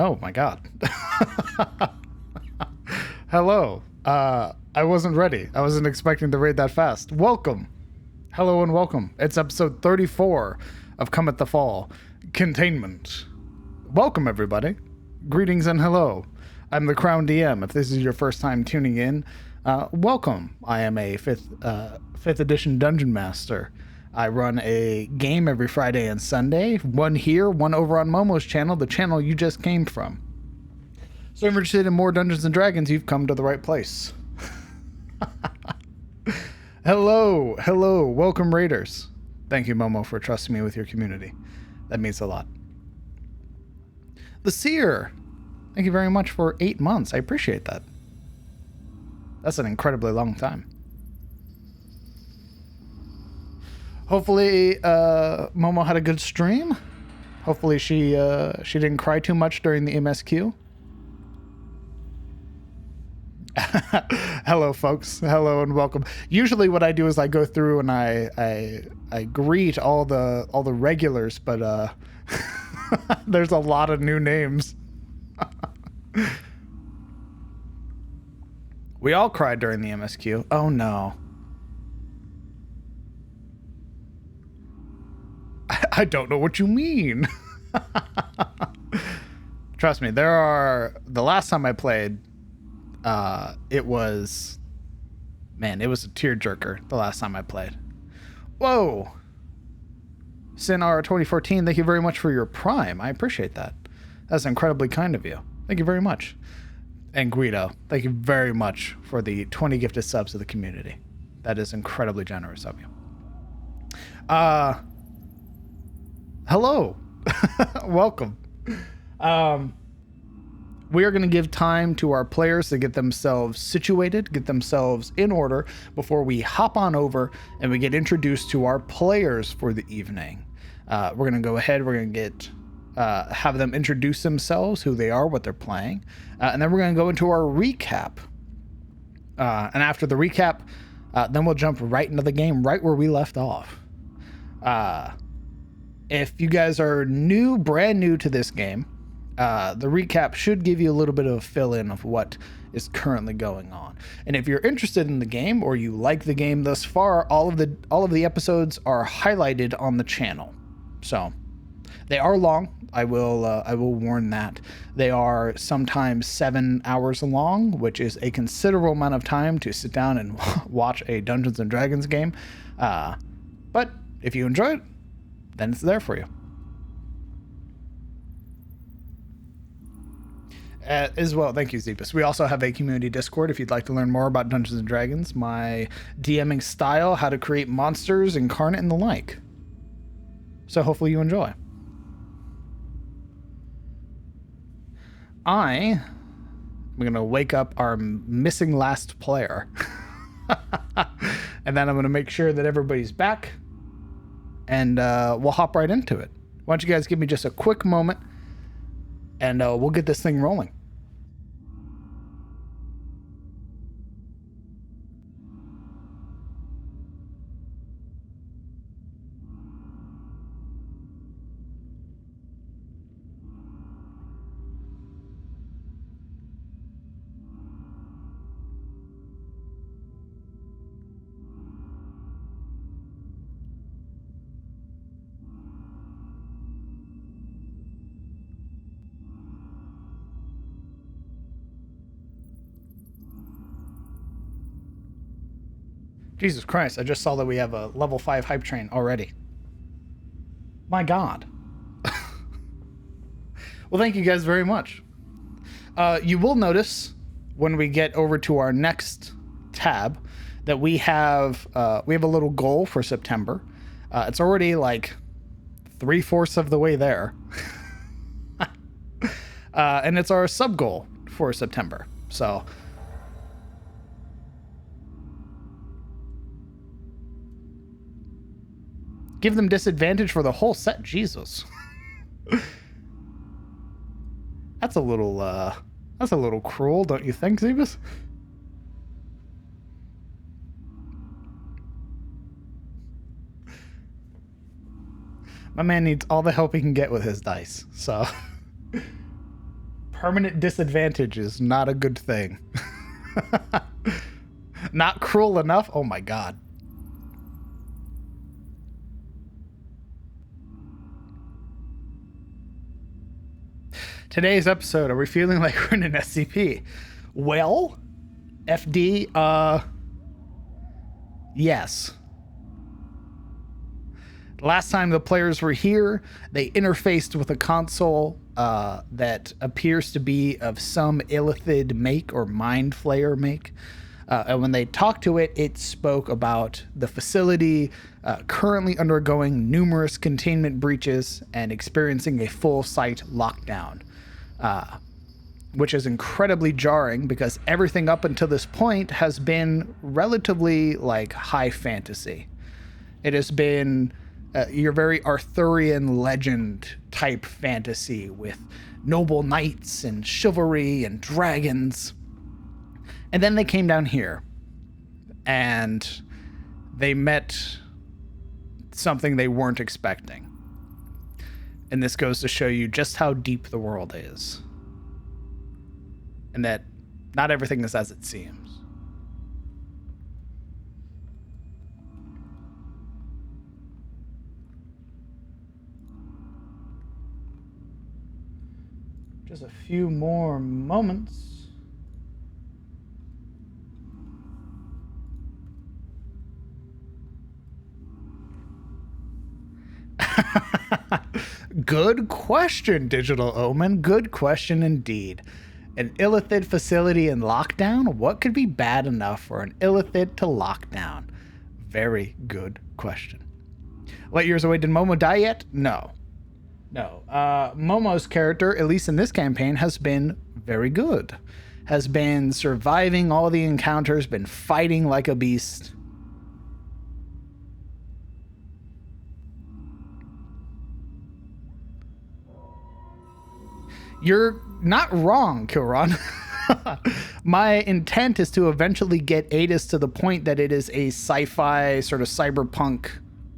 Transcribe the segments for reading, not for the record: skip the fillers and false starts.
Oh my god. Hello. I wasn't ready. I wasn't expecting to raid that fast. Welcome. Hello and welcome. It's episode 34 of Cometh the Fall. Containment. Welcome, everybody. Greetings and hello. I'm the Crown DM. If this is your first time tuning in, welcome. I am a 5th edition Dungeon Master. I run a game every Friday and Sunday. One here, one over on Momo's channel, the channel you just came from. So if you're interested in more Dungeons & Dragons, you've come to the right place. Hello. Welcome, Raiders. Thank you, Momo, for trusting me with your community. That means a lot. The Seer. Thank you very much for 8 months. I appreciate that. That's an incredibly long time. Hopefully, Momo had a good stream. Hopefully she didn't cry too much during the MSQ. Hello, folks. Hello and welcome. Usually, what I do is I go through and I greet all the regulars, but there's a lot of new names. We all cried during the MSQ. Oh no. I don't know what you mean. Trust me, the last time I played, it was a tearjerker the last time I played. Whoa. Sinar 2014, thank you very much for your Prime. I appreciate that. That's incredibly kind of you. Thank you very much. And Guido, thank you very much for the 20 gifted subs to the community. That is incredibly generous of you. Hello. Welcome. We are going to give time to our players to get themselves situated, get themselves in order before we hop on over and we get introduced to our players for the evening. We're going to go ahead. We're going to have them introduce themselves, who they are, what they're playing. And then we're going to go into our recap. And after the recap, then we'll jump right into the game, right where we left off. If you guys are brand new to this game, the recap should give you a little bit of a fill-in of what is currently going on. And if you're interested in the game or you like the game thus far, all of the episodes are highlighted on the channel. So they are long. I will warn that. They are sometimes 7 hours long, which is a considerable amount of time to sit down and watch a Dungeons and Dragons game. But if you enjoy it, then it's there for you. As well, thank you, Zebus. We also have a community Discord if you'd like to learn more about Dungeons and Dragons, my DMing style, how to create monsters, incarnate, and the like. So hopefully you enjoy. I'm going to wake up our missing last player. And then I'm going to make sure that everybody's back. And we'll hop right into it. Why don't you guys give me just a quick moment, and we'll get this thing rolling. Jesus Christ, I just saw that we have a level 5 hype train already. My God. Well, thank you guys very much. You will notice when we get over to our next tab that we have a little goal for September. It's already like 3/4 of the way there. And it's our sub goal for September. So give them disadvantage for the whole set. Jesus. That's a little cruel, don't you think, Zebus? My man needs all the help he can get with his dice, so Permanent disadvantage is not a good thing. Not cruel enough? Oh my god. Today's episode, are we feeling like we're in an SCP? Well, FD, yes. Last time the players were here, they interfaced with a console that appears to be of some illithid make or mind flayer make. And when they talked to it, it spoke about the facility currently undergoing numerous containment breaches and experiencing a full site lockdown, which is incredibly jarring because everything up until this point has been relatively like high fantasy. It has been your very Arthurian legend type fantasy with noble knights and chivalry and dragons. And then they came down here and they met something they weren't expecting. And this goes to show you just how deep the world is. And that not everything is as it seems. Just a few more moments. Good question, Digital Omen. Good question indeed. An illithid facility in lockdown? What could be bad enough for an illithid to lock down? Very good question. Light years away, did Momo die yet? No. No. Momo's character, at least in this campaign, has been very good. Has been surviving all the encounters, been fighting like a beast. You're not wrong, Kilron. My intent is to eventually get Adis to the point that it is a sci-fi, sort of cyberpunk,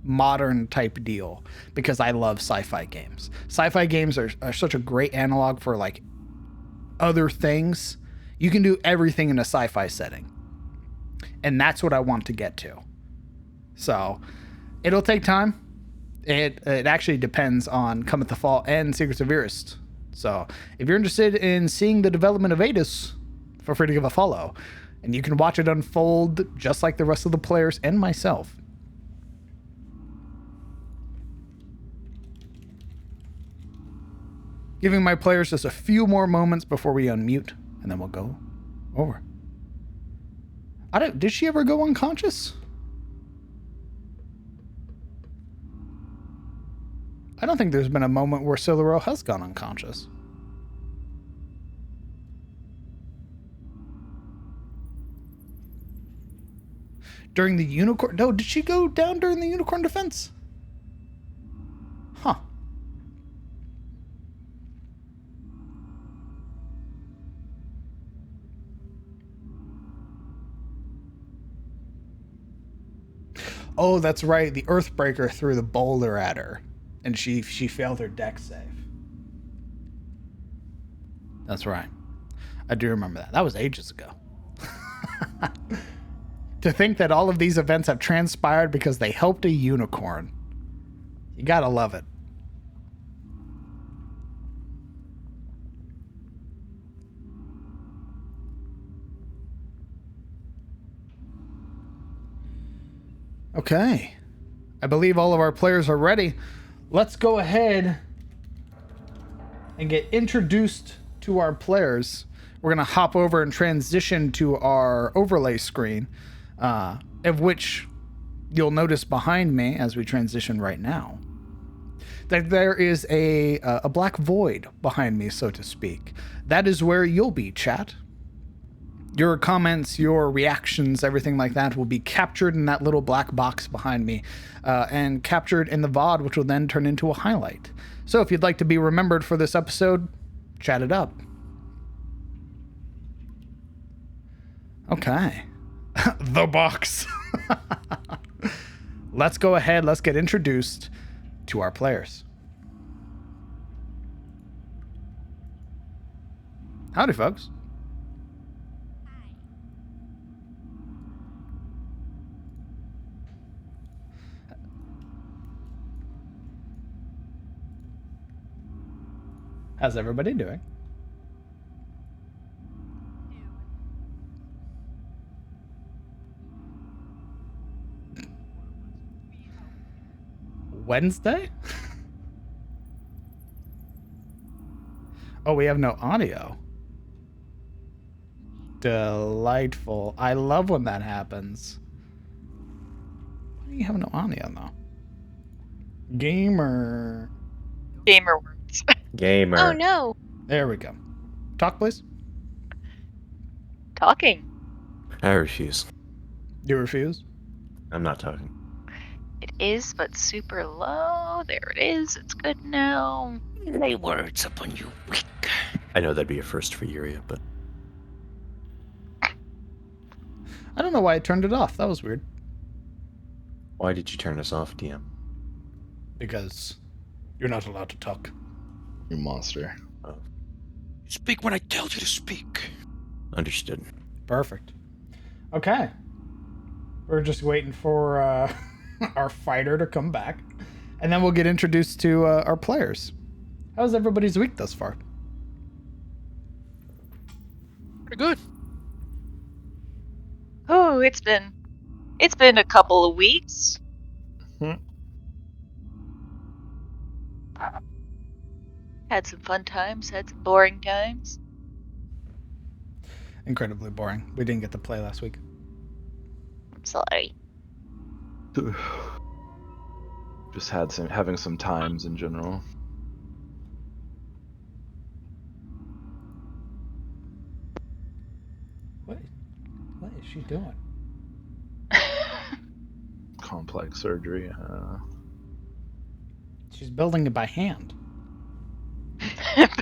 modern type deal, because I love sci-fi games. Sci-fi games are such a great analog for like other things. You can do everything in a sci-fi setting. And that's what I want to get to. So it'll take time. It actually depends on Cometh the Fall and Secrets of Irist. So if you're interested in seeing the development of Adis, feel free to give a follow. And you can watch it unfold just like the rest of the players and myself. Giving my players just a few more moments before we unmute, and then we'll go over. Did she ever go unconscious? I don't think there's been a moment where Siluro has gone unconscious. During the unicorn... No, did she go down during the unicorn defense? Huh. Oh, that's right. The Earthbreaker threw the boulder at her. And she failed her deck save. That's right. I do remember that. That was ages ago. To think that all of these events have transpired because they helped a unicorn. You gotta love it. Okay. I believe all of our players are ready. Let's go ahead and get introduced to our players. We're going to hop over and transition to our overlay screen, of which you'll notice behind me as we transition right now, that there is a black void behind me, so to speak. That is where you'll be, chat. Your comments, your reactions, everything like that will be captured in that little black box behind me and captured in the VOD, which will then turn into a highlight. So if you'd like to be remembered for this episode, chat it up. Okay. The box. Let's go ahead. Let's get introduced to our players. Howdy, folks. How's everybody doing? Wednesday? Oh, we have no audio. Delightful. I love when that happens. Why do you have no audio, though? Gamer. Gamer words. Gamer. Oh no. There we go. Talk, please. Talking. I refuse. You refuse? I'm not talking. It is, but super low. There it is. It's good now. Lay words upon you, weak. I know that'd be a first for Yuria, but I don't know why I turned it off. That was weird. why did you turn us off, DM? Because you're not allowed to talk. You monster. Speak when I tell you to speak. Understood. Perfect. Okay. We're just waiting for our fighter to come back. And then we'll get introduced to our players. How's everybody's week thus far? Pretty good. Oh, it's been a couple of weeks. Had some fun times, had some boring times. Incredibly boring. We didn't get to play last week. I'm sorry. Just having some times in general. What is she doing? Complex surgery. She's building it by hand.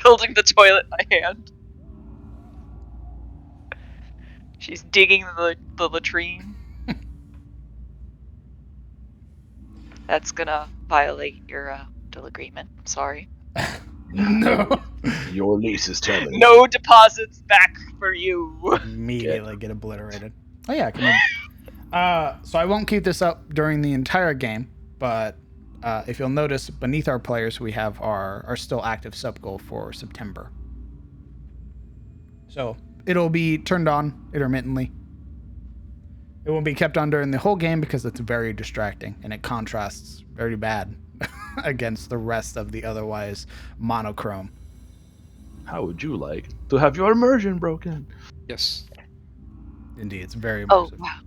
Building the toilet by hand. She's digging the latrine. That's gonna violate your deal agreement. I'm sorry. No. Your lease is terminated. No deposits back for you. Immediately get obliterated. Oh yeah, come on. So I won't keep this up during the entire game, but if you'll notice, beneath our players, we have our still active sub goal for September. So it'll be turned on intermittently. It won't be kept on during the whole game because it's very distracting and it contrasts very bad against the rest of the otherwise monochrome. How would you like to have your immersion broken? Yes. Indeed, it's very Oh immersive. wow.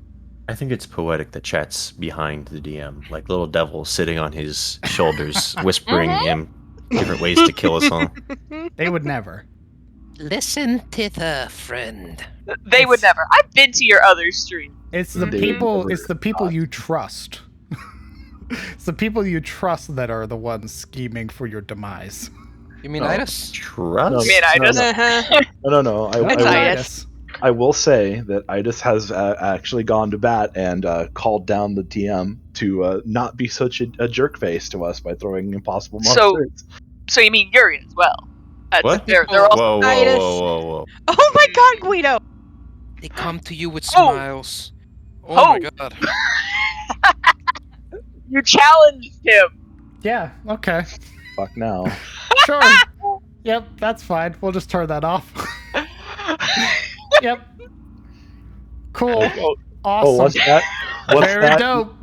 I think it's poetic that chat's behind the DM, like little devil sitting on his shoulders, whispering him different ways to kill us all. They would never. Listen thither, friend. They would never. I've been to your other stream. It's the They people. never It's the people thought. you trust. It's the people you trust that are the ones scheming for your demise. You mean No. Itis? Trust? Man, I just No. That's Itis. I will say that Itis has actually gone to bat and called down the DM to not be such a jerk face to us by throwing impossible So- monsters. So you mean Yuri as well? What? They're also Whoa. Oh my god, Guido! They come to you with Oh. smiles. Oh my god. You challenged him. Yeah. Okay. Fuck now. Sure. Yep. That's fine. We'll just turn that off. Yep. Cool. Oh, Awesome. what's that? What's Very that? dope.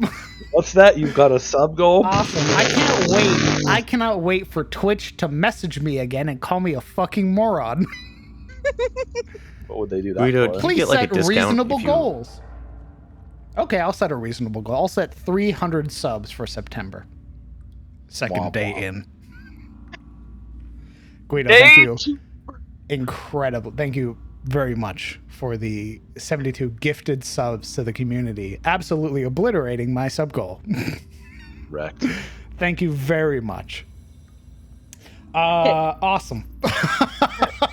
What's that? You've got a sub goal? Awesome. I can't wait. I cannot wait for Twitch to message me again and call me a fucking moron. What would they do that Guido, for? You Please get, like, a set discount reasonable if you- goals. Okay, I'll set a reasonable goal. I'll set 300 subs for September. Second Womp day womp. in. Guido, thank you. Incredible. Thank you very much for the 72 gifted subs to the community. Absolutely obliterating my sub goal. Wrecked. Thank you very much. Awesome.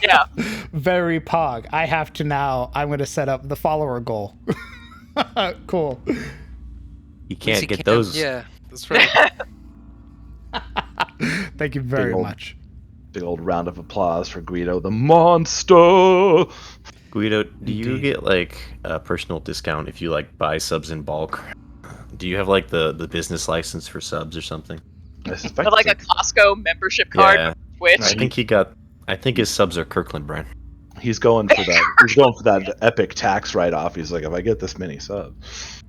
Yeah. Very pog. I'm going to set up the follower goal. Cool. You can't He get those. Yeah, that's right. Thank you very Big ol' much. Big old round of applause for Guido, the monster. Guido, do you Indeed. get like a personal discount if you like buy subs in bulk? Do you have like the business license for subs or something? I Or suspect like a Costco membership card Yeah. with Twitch. I think he got. I think his subs are Kirkland brand. he's going for that. He's going for that epic tax write-off. He's like, if I get this many subs,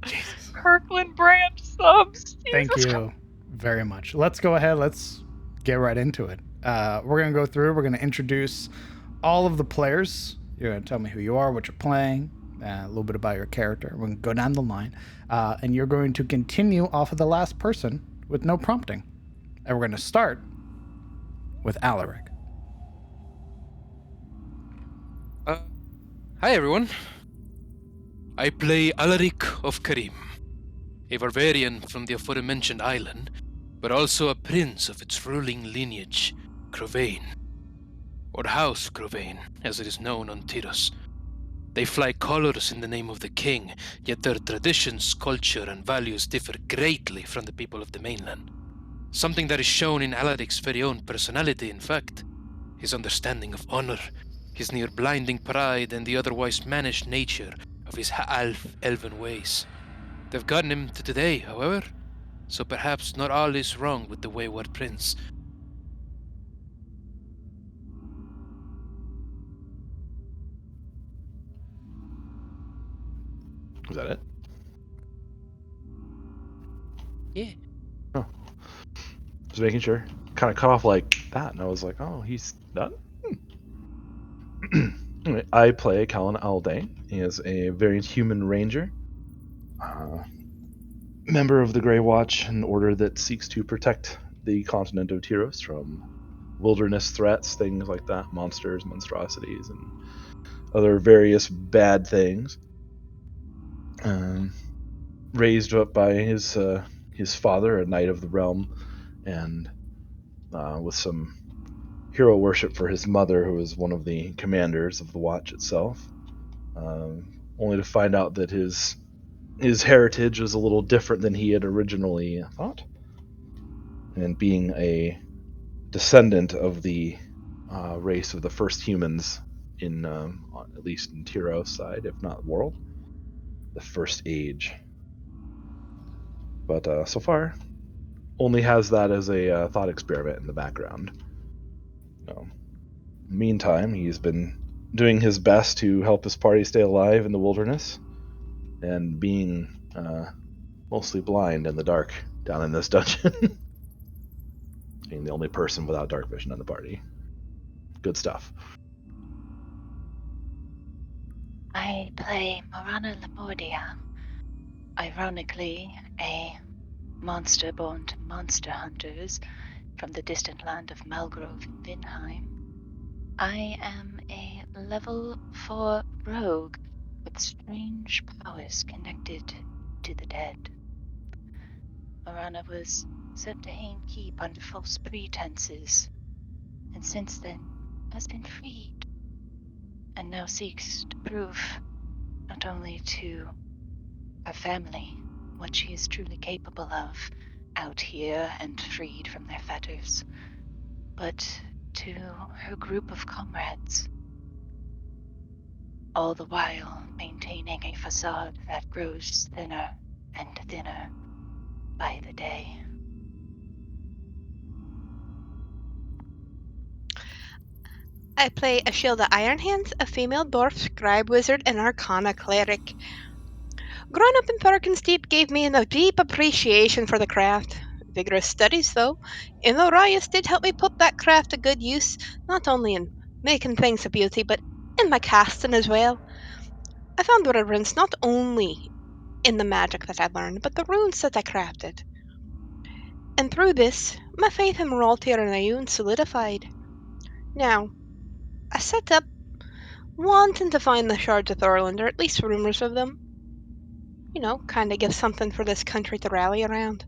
Jesus. Kirkland brand subs. Thank Jesus Christ. you very much. Let's go ahead. Let's get right into it. We're going to go through. We're going to introduce all of the players. You're going to tell me who you are, what you're playing, a little bit about your character. We're going to go down the line. And you're going to continue off of the last person with no prompting. And we're going to start with Alaric. Hi, everyone. I play Alaric of Karim, a barbarian from the aforementioned island, but also a prince of its ruling lineage, Cravain, or House Cravain, as it is known on Tyros. They fly colors in the name of the king, yet their traditions, culture, and values differ greatly from the people of the mainland. Something that is shown in Alaric's very own personality, in fact. His understanding of honor, his near-blinding pride, and the otherwise managed nature of his elven ways. They've gotten him to today, however, so perhaps not all is wrong with the wayward prince. is that it? Yeah. Oh, just making sure. Kind of cut off like that, and I was like, oh, he's done. Anyway, I play Callan Aldane. He is a very human ranger, member of the Grey Watch, an order that seeks to protect the continent of Tyros from wilderness threats, things like that, monsters, monstrosities, and other various bad things. Raised up by his father, a knight of the realm, and with some hero worship for his mother, who was one of the commanders of the Watch itself. Only to find out that his heritage was a little different than he had originally thought. And being a descendant of the race of the first humans in, at least in Tyros side, if not world, the first age. But so far, only has that as a thought experiment in the background. No. Meantime, he's been doing his best to help his party stay alive in the wilderness, and being mostly blind in the dark down in this dungeon. Being the only person without dark vision in the party. Good stuff. I play Morana Lamordia. Ironically, a monster born to monster hunters from the distant land of Malgrove in Vinheim. I am a level 4 rogue with strange powers connected to the dead. Morana was sent to Hain Keep under false pretenses, and since then has been freed, and now seeks to prove not only to her family what she is truly capable of out here and freed from their fetters, but to her group of comrades, all the while maintaining a facade that grows thinner and thinner by the day. I play Ashilda Ironhands, a female dwarf scribe wizard and arcana cleric. Growing up in Perkinsteep gave me a deep appreciation for the craft. Vigorous studies, though, in Orias did help me put that craft to good use, not only in making things a beauty, but in my casting as well. I found reverence not only in the magic that I learned, but the runes that I crafted. And through this, my faith in Moraltir and Ayun solidified. Now, I set up wanting to find the shards of Thorland, or at least rumors of them. Kinda give something for this country to rally around.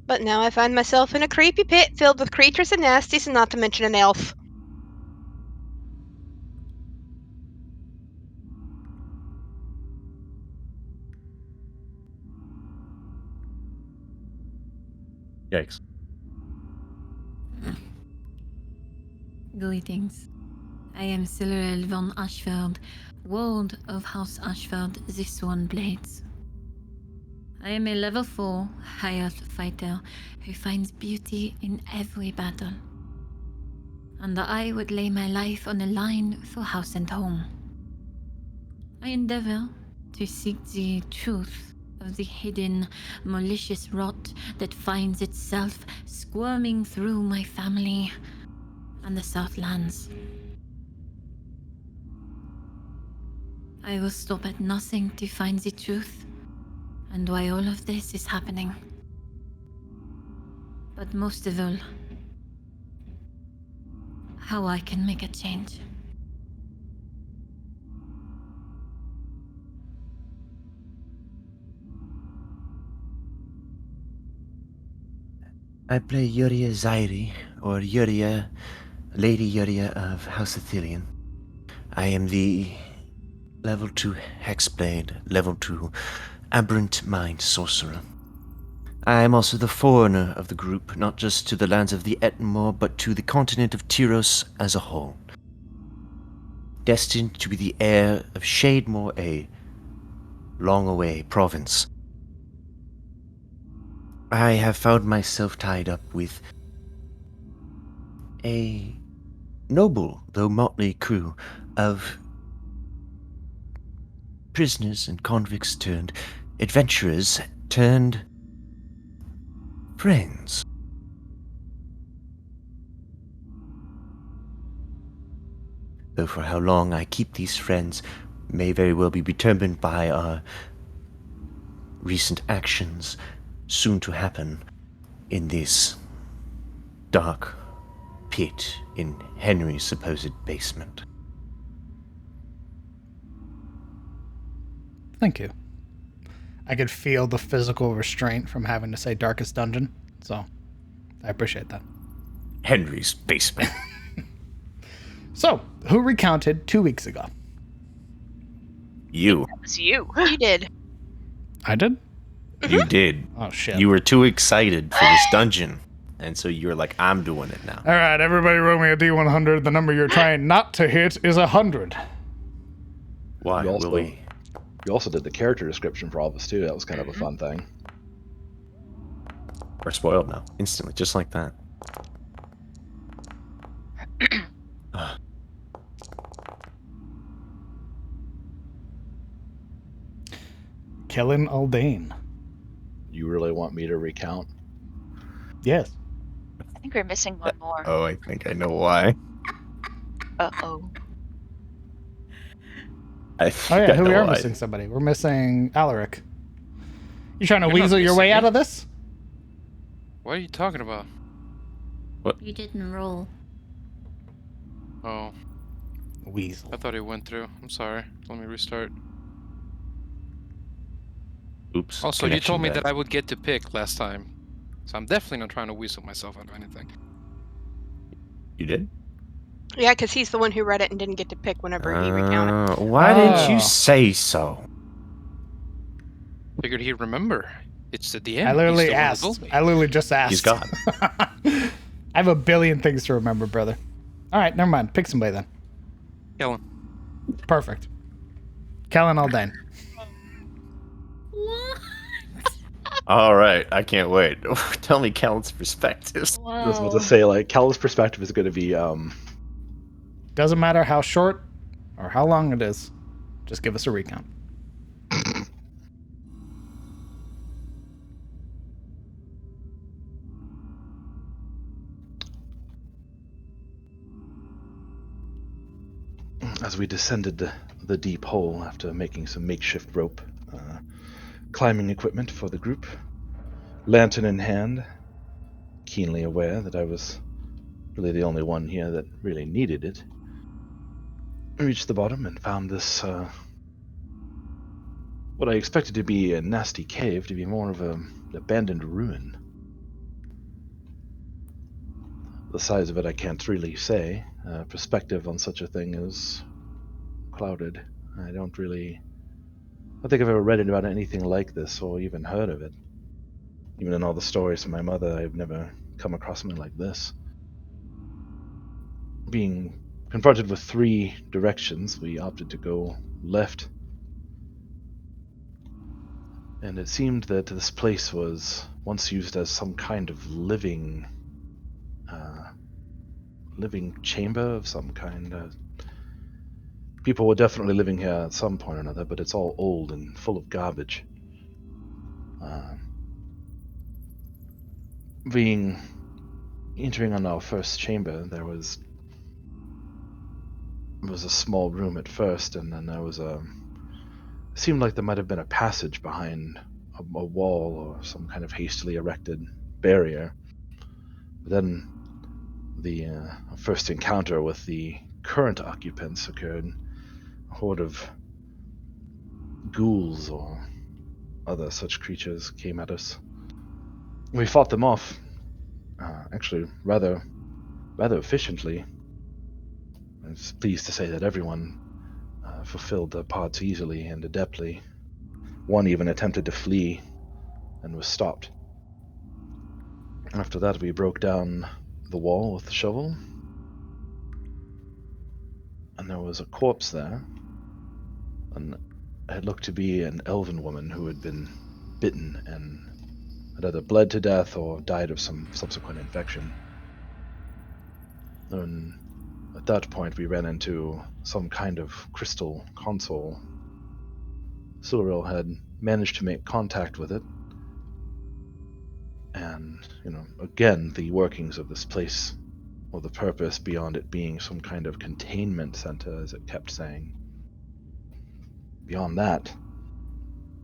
But now I find myself in a creepy pit filled with creatures and nasties, and not to mention an elf. Yikes. Greetings. I am Silurel von Ashfeld, Ward of House Ashfeld, the Swan Blades. I am a level 4 high elf fighter who finds beauty in every battle. And I would lay my life on the line for house and home. I endeavor to seek the truth of the hidden, malicious rot that finds itself squirming through my family and the Southlands. I will stop at nothing to find the truth and why all of this is happening. But most of all, how I can make a change. I play Yuria Zairi, or Yuria, Lady Yuria of House Athelion. I am the level 2 Hexblade, level 2 Aberrant Mind Sorcerer. I am also the foreigner of the group, not just to the lands of the Ettenmoor, but to the continent of Tyros as a whole. Destined to be the heir of Shademore, a long-away province. I have found myself tied up with a noble, though motley crew of prisoners and convicts turned adventurers turned friends. Though for how long I keep these friends may very well be determined by our recent actions soon to happen in this dark pit in Henry's supposed basement. Thank you. I could feel the physical restraint from having to say darkest dungeon, so I appreciate that. Henry's basement. So, who recounted 2 weeks ago? You. That was you. You did. I did? You did. Oh, shit. You were too excited for this dungeon. And so you were like, I'm doing it now. All right, everybody roll me a D100. The number you're trying not to hit is 100. Why, You also- Willie? You also did the character description for all of us too. That was kind of a fun thing. We're spoiled now. Instantly, just like that. Kellen Aldane. You really want me to recount? Yes. I think we're missing one more. Oh, I think I know why. Uh-oh. I Oh think yeah, I who we know are why. missing somebody. We're missing Alaric. You trying to You're not weasel your missing way me. out of this? What are you talking about? You didn't roll. Oh, Weasel. I thought it went through. I'm sorry. Let me restart. Oops. Also, you connection told me bad. that I would get to pick last time. So I'm definitely not trying to weasel myself out of anything. You did? Yeah, because he's the one who read it and didn't get to pick whenever he recounted. Why didn't Oh. you say so? Figured he'd remember. It's the DM. I literally He's the one who asked. told me. I literally just asked. He's God. I have a billion things to remember, brother. All right, never mind. Pick somebody then. Kellen. Perfect. Kellen Aldane. What? All right, I can't wait. Tell me Callan's perspectives. I was about to say, like, Cal's perspective is going to be, Doesn't matter how short or how long it is. Just give us a recount. as we descended the deep hole after making some makeshift rope, climbing equipment for the group, lantern in hand, keenly aware that I was really the only one here that really needed it. I reached the bottom and found this, what I expected to be a nasty cave to be more of an abandoned ruin. The size of it I can't really say. Perspective on such a thing is clouded. I don't think I've ever read about anything like this or even heard of it. Even in all the stories from my mother, I've never come across something like this. being confronted with 3 directions, we opted to go left. And it seemed that this place was once used as some kind of living chamber of some kind. People were definitely living here at some point or another, but it's all old and full of garbage. Entering on our first chamber, there was a small room at first, and then there was it seemed like there might have been a passage behind a wall or some kind of hastily erected barrier. But then the first encounter with the current occupants occurred. A horde of ghouls or other such creatures came at us. We fought them off, actually rather efficiently. I was pleased to say that everyone fulfilled their parts easily and adeptly. One even attempted to flee and was stopped. After that, we broke down the wall with the shovel, and there was a corpse there, and it looked to be an elven woman who had been bitten and had either bled to death or died of some subsequent infection. And at that point, we ran into some kind of crystal console. Silveril had managed to make contact with it, and, again, the workings of this place, or the purpose beyond it being some kind of containment center, as it kept saying. Beyond that,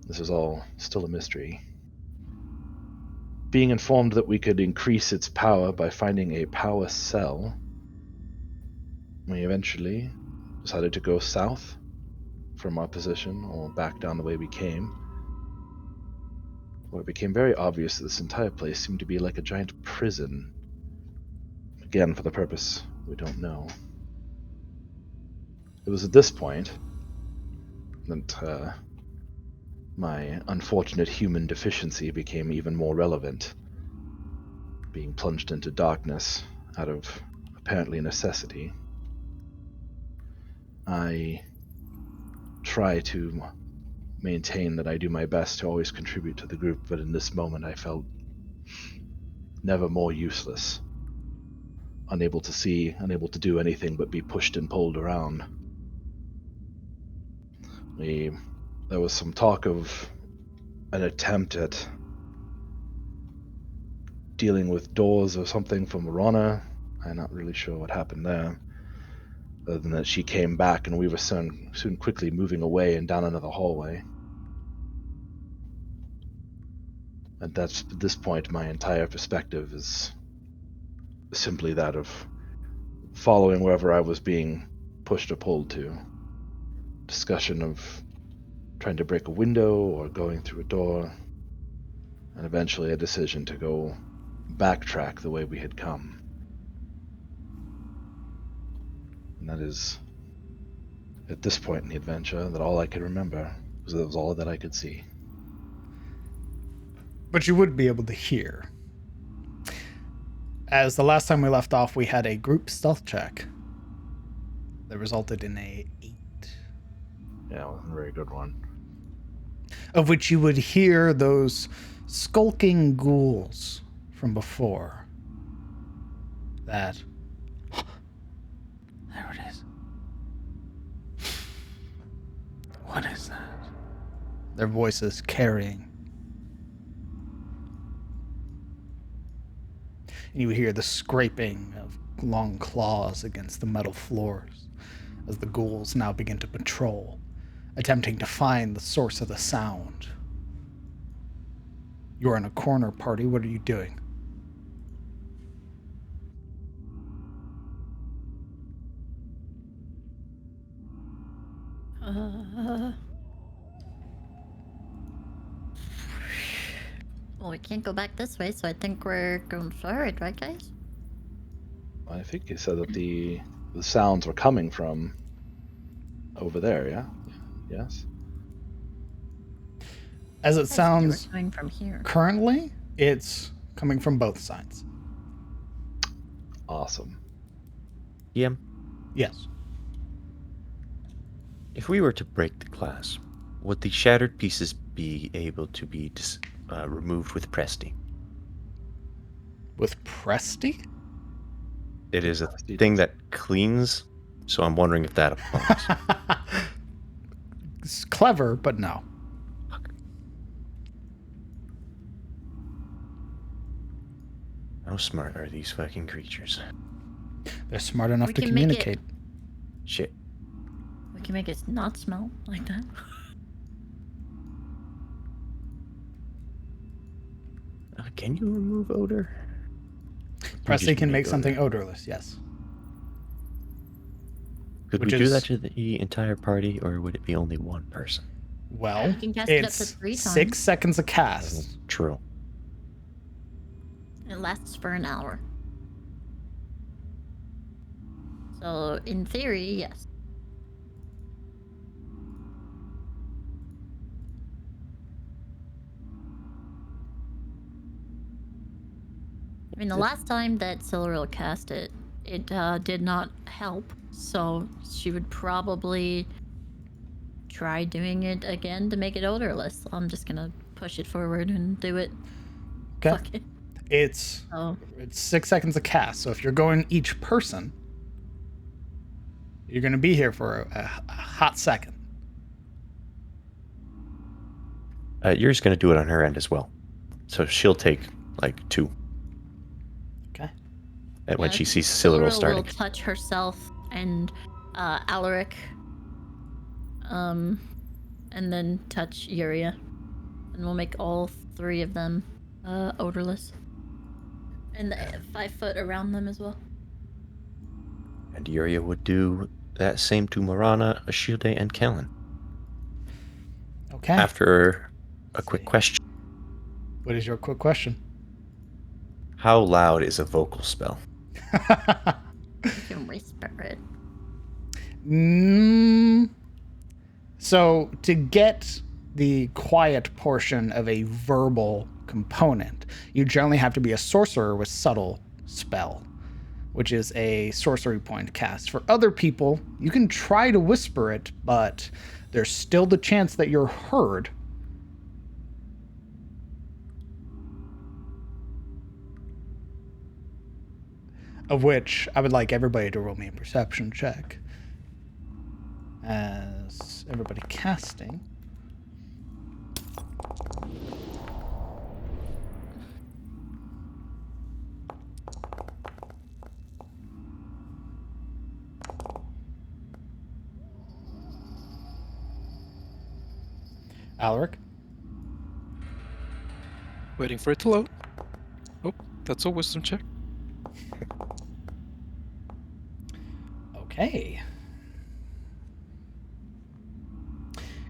this is all still a mystery. Being informed that we could increase its power by finding a power cell, we eventually decided to go south from our position, or back down the way we came, where it became very obvious that this entire place seemed to be like a giant prison. Again, for the purpose we don't know. It was at this point that my unfortunate human deficiency became even more relevant, being plunged into darkness out of apparently necessity. I try to maintain that I do my best to always contribute to the group, but in this moment I felt never more useless, unable to see, unable to do anything but be pushed and pulled around. There was some talk of an attempt at dealing with doors or something from Marana. I'm not really sure what happened there, other than that she came back and we were soon quickly moving away and down another hallway. And at this point, my entire perspective is simply that of following wherever I was being pushed or pulled to. Discussion of trying to break a window or going through a door, and eventually a decision to go backtrack the way we had come. And that is, at this point in the adventure, that all I could remember was that it was all that I could see. But you would be able to hear. As the last time we left off, we had a group stealth check that resulted in a 8. Yeah, it was a very good one. Of which you would hear those skulking ghouls from before. That. There it is. What is that? Their voices carrying. And you hear the scraping of long claws against the metal floors as the ghouls now begin to patrol, attempting to find the source of the sound. You're in a corner party. What are you doing? Well, we can't go back this way, so I think we're going forward, right, guys? I think you said that the sounds were coming from over there, yeah? Yes? As it I said they were sounds coming from here. currently, it's coming from both sides. Awesome. DM, Yes. if we were to break the glass, would the shattered pieces be able to be removed with Presti? With Presti? It is a thing that cleans, so I'm wondering if that applies. It's clever, but no. How smart are these fucking creatures? They're smart enough We to can make it- communicate. Shit. We can make it not smell like that. Can you remove odor? Presti can make odor. something odorless, yes. Could which we do is- that to the entire party, or would it be only one person? Well, You can cast it up it's to 3 times. 6 seconds a cast. True. It lasts for an hour. So, in theory, yes. I mean, the last time that Silveril cast it, it did not help. So, she would probably try doing it again to make it odorless. I'm just gonna push it forward and do it. Okay. Fuck it. It's Oh. 6 seconds a cast. So if you're going each person, you're going to be here for a hot second. You're just going to do it on her end as well. So she'll take, like, 2. Okay. And when Yeah, she sees Silveril Silveril starting. will touch herself and Alaric, and then touch Yuria, and we'll make all 3 of them odorless, and the 5 foot around them as well. And Yuria would do that same to Marana, Ashilde, and Kellen. Okay. After a quick question. What is your quick question? How loud is a vocal spell? You can whisper it. So to get the quiet portion of a verbal component, you generally have to be a sorcerer with subtle spell, which is a sorcery point cast. For other people, you can try to whisper it, but there's still the chance that you're heard. Of which I would like everybody to roll me a perception check. As everybody casting. Alaric? Waiting for it to load. Oh, that's a wisdom check. Okay.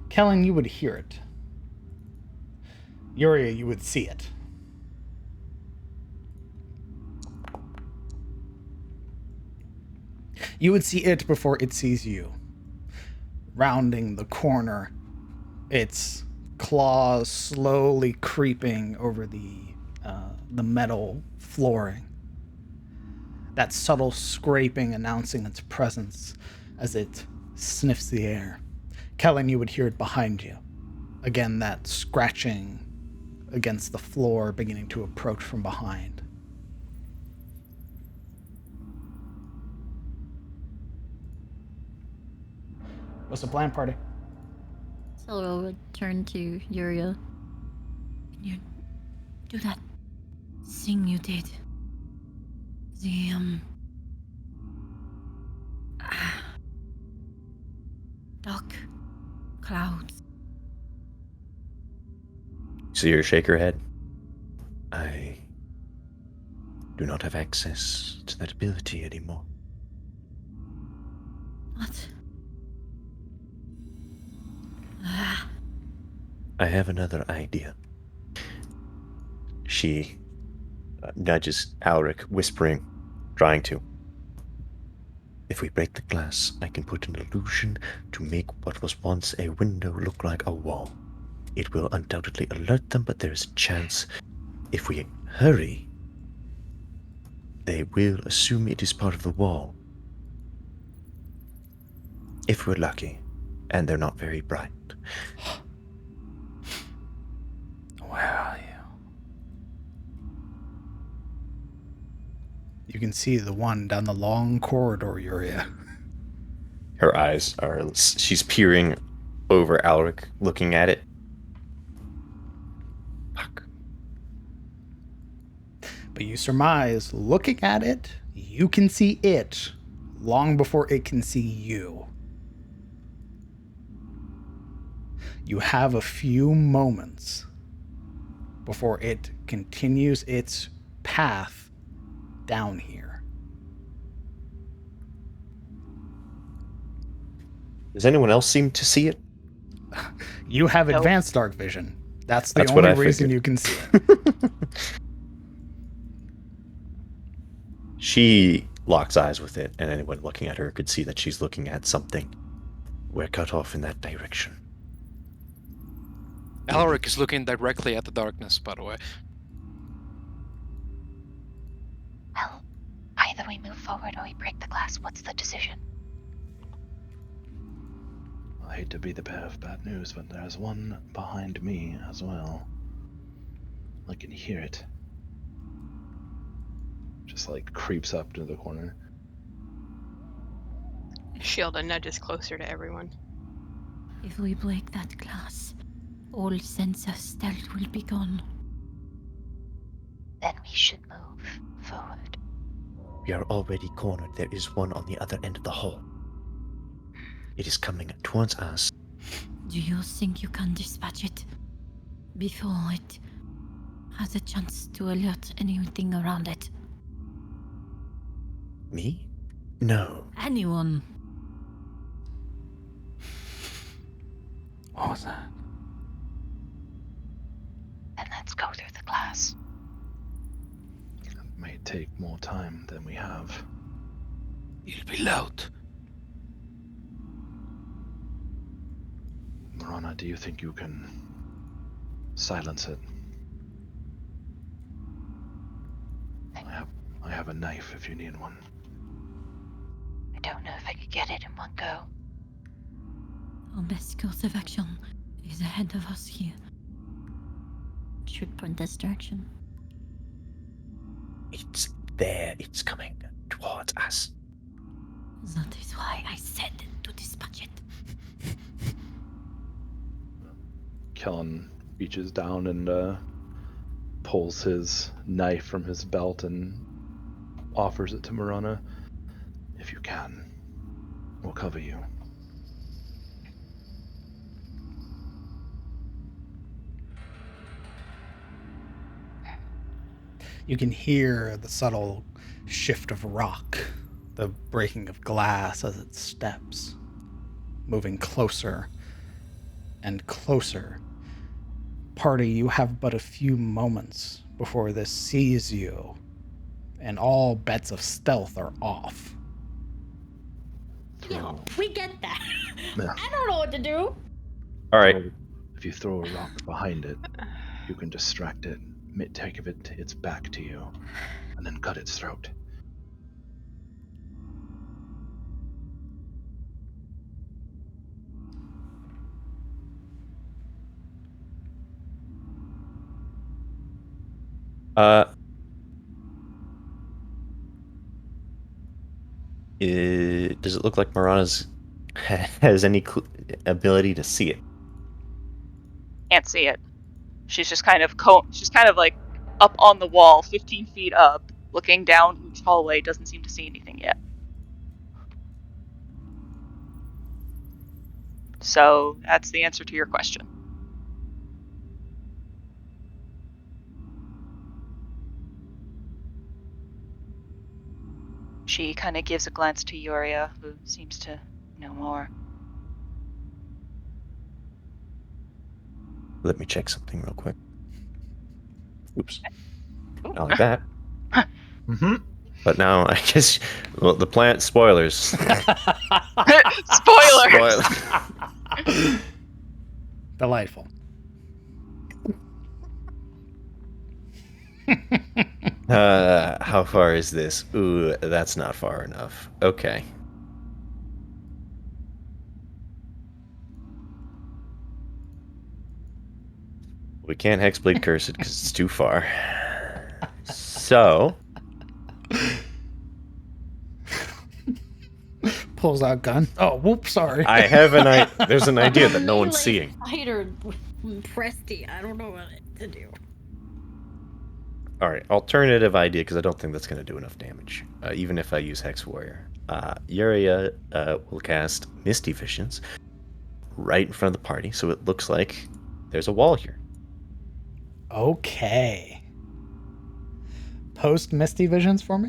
Kellen, you would hear it. Yuria, you would see it. You would see it before it sees you. Rounding the corner, its claws slowly creeping over the metal flooring. That subtle scraping announcing its presence as it sniffs the air. Kellen, you would hear it behind you. Again, that scratching against the floor beginning to approach from behind. What's the plan, party? Silveril would turn to Yuria. Can you do that thing you did? The, dark clouds. See her shake her head. I do not have access to that ability anymore. What? I have another idea. She nudges Alaric, whispering, trying to. If we break the glass, I can put an illusion to make what was once a window look like a wall. It will undoubtedly alert them, but there is a chance if we hurry, they will assume it is part of the wall if we're lucky. And they're not very bright. Where are you? You can see the one down the long corridor, Yuria. Her eyes are... She's peering over Alric, looking at it. Fuck. But you surmise, looking at it, you can see it long before it can see you. You have a few moments before it continues its path down here. Does anyone else seem to see it? You have Nope. advanced dark vision. That's the That's what only I reason figured. you can see it. She locks eyes with it, and anyone looking at her could see that she's looking at something. We're cut off in that direction. Alaric is looking directly at the darkness, by the way. Well, either we move forward or we break the glass. What's the decision? I hate to be the bearer of bad news, but there's one behind me as well. I can hear it. Just like creeps up to the corner. Shilda nudges closer to everyone. If we break that glass, all sense of stealth will be gone. Then we should move forward. We are already cornered. There is one on the other end of the hall. It is coming towards us. Do you think you can dispatch it before it has a chance to alert anything around it? Me? No. Anyone? What was that? Then let's go through the glass. It may take more time than we have. It'll be loud. Marana, do you think you can silence it? I have a knife if you need one. I don't know if I could get it in one go. Our best course of action is ahead of us here. It should point us direction. It's there. It's coming towards us. That is why I said to dispatch it. Kellen reaches down and pulls his knife from his belt and offers it to Marana. If you can, we'll cover you. You can hear the subtle shift of rock, the breaking of glass as it steps, moving closer and closer. Party, you have but a few moments before this sees you, and all bets of stealth are off. Yo, we get that. Yeah. I don't know what to do. All right. If you throw a rock behind it, you can distract it, take of it its back to you, and then cut its throat. Does it look like Marana's has any ability to see it? Can't see it. She's just kind of like up on the wall, 15 feet up, looking down each hallway. Doesn't seem to see anything yet. So that's the answer to your question. She kind of gives a glance to Yuria, who seems to know more. Let me check something real quick. Oops. Not like that. Mm-hmm. But now I guess, well, the plant spoilers. Spoilers! Delightful. How far is this? Ooh, that's not far enough. Okay. We can't Hexblade curse it because it's too far. So, Pulls out gun. Oh, whoops, sorry. I have there's an idea that no one's seeing. Fighter Presty. I don't know what to do. All right, alternative idea, because I don't think that's going to do enough damage, even if I use Hex Warrior. Yuria will cast Misty Visions right in front of the party, so it looks like there's a wall here. Okay. Post Misty Visions for me?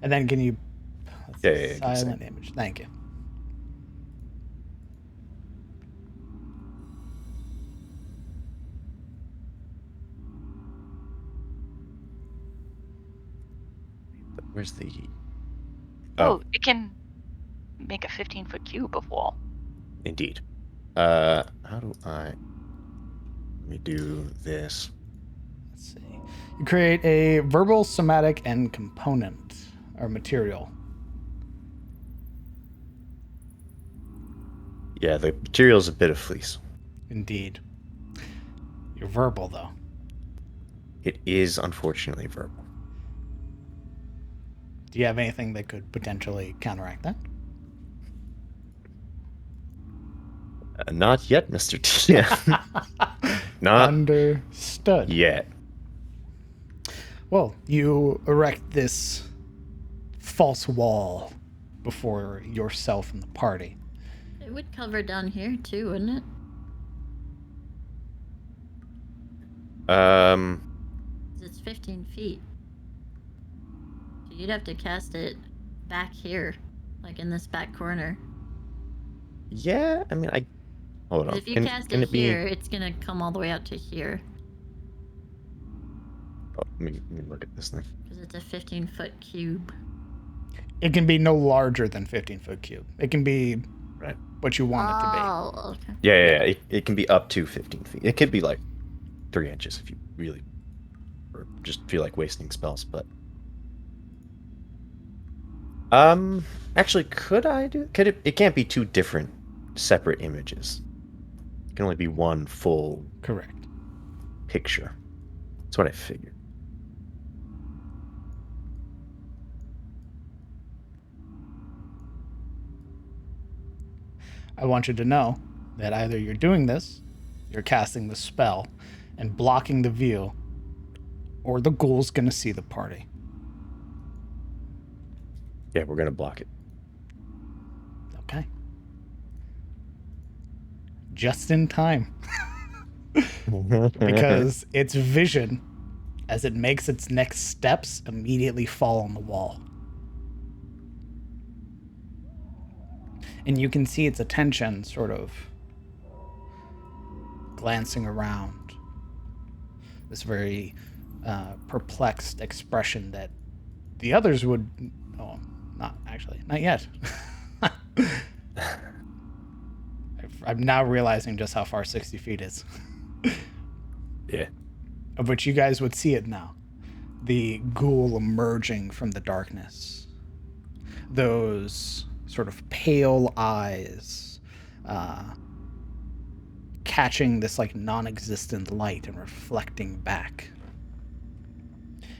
And then can you... Yeah, silent image. Thank you. Where's the... Oh, it can make a 15-foot cube of wall. Indeed. How do I... Let me do this. Let's see. You create a verbal, somatic, and component, or material. Yeah, the material's a bit of fleece. Indeed. You're verbal, though. It is unfortunately verbal. Do you have anything that could potentially counteract that? Not yet, Mr. T. Not Understood. yet. Well, you erect this false wall before yourself and the party. It would cover down here too, wouldn't it? It's 15 feet. So you'd have to cast it back here, like in this back corner. Yeah, I mean, hold on. If you cast it be... here, it's gonna come all the way out to here. Oh, let me look at this thing. Because it's a 15-foot cube. It can be no larger than 15-foot cube. It can be Right. what you want it to be. Oh, okay. Yeah. It can be up to 15 feet. It could be like 3 inches if you really, or just feel like wasting spells. But actually, could I do? Could it? It can't be 2 different, separate images. It can only be one full Correct. picture. That's what I figured. I want you to know that either you're doing this, you're casting the spell and blocking the view, or the ghoul's gonna see the party. Yeah, we're gonna block it. Okay. Just in time. Because its vision, as it makes its next steps, immediately fall on the wall. And you can see its attention sort of glancing around. This very perplexed expression that the others would... Oh, not yet. I'm now realizing just how far 60 feet is. Yeah. Of which you guys would see it now. The ghoul emerging from the darkness. Those sort of pale eyes catching this like non-existent light and reflecting back.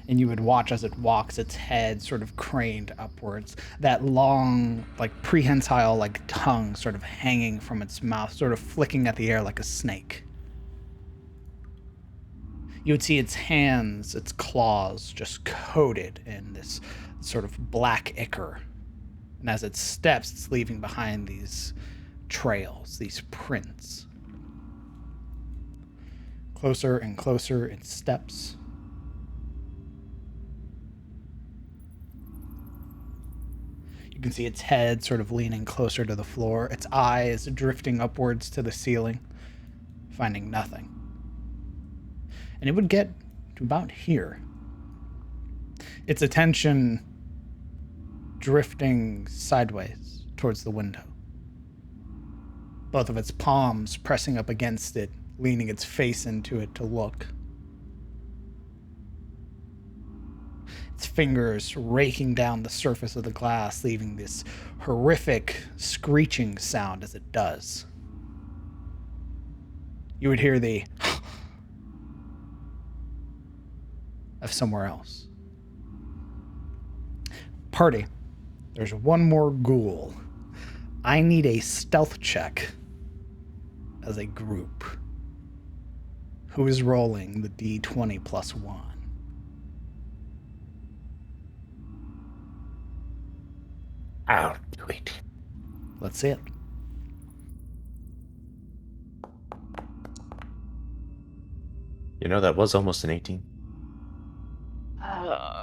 And you would watch as it walks, its head sort of craned upwards, that long, like prehensile, like tongue sort of hanging from its mouth, sort of flicking at the air like a snake. You would see its hands, its claws, just coated in this sort of black ichor. And as it steps, it's leaving behind these trails, these prints. Closer and closer it steps. You can see its head sort of leaning closer to the floor, its eyes drifting upwards to the ceiling, finding nothing. And it would get to about here. Its attention drifting sideways towards the window. Both of its palms pressing up against it, leaning its face into it to look. its fingers raking down the surface of the glass, leaving this horrific screeching sound as it does. You would hear the of somewhere else. Party, there's one more ghoul. I need a stealth check as a group. Who is rolling the D20 plus 1? I'll do it. Let's see it. You know, that was almost an 18.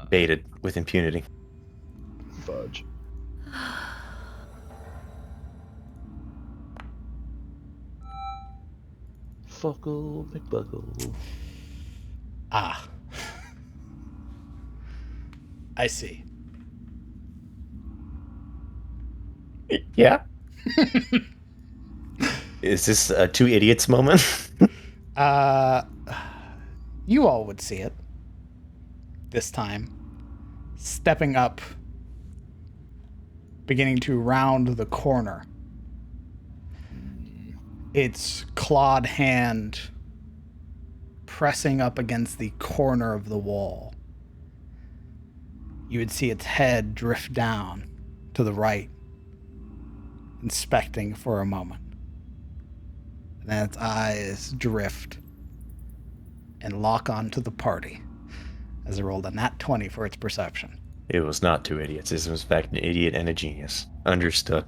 Baited with impunity. Fudge. Fuckle McBuckle. Ah. I see. Yeah. Is this a two idiots moment? You all would see it. This time. Stepping up. Beginning to round the corner. Its clawed hand pressing up against the corner of the wall. You would see its head drift down to the right, inspecting for a moment. And then its eyes drift and lock onto the party as it rolled a nat 20 for its perception. It was not two idiots. This was in fact an idiot and a genius. Understood.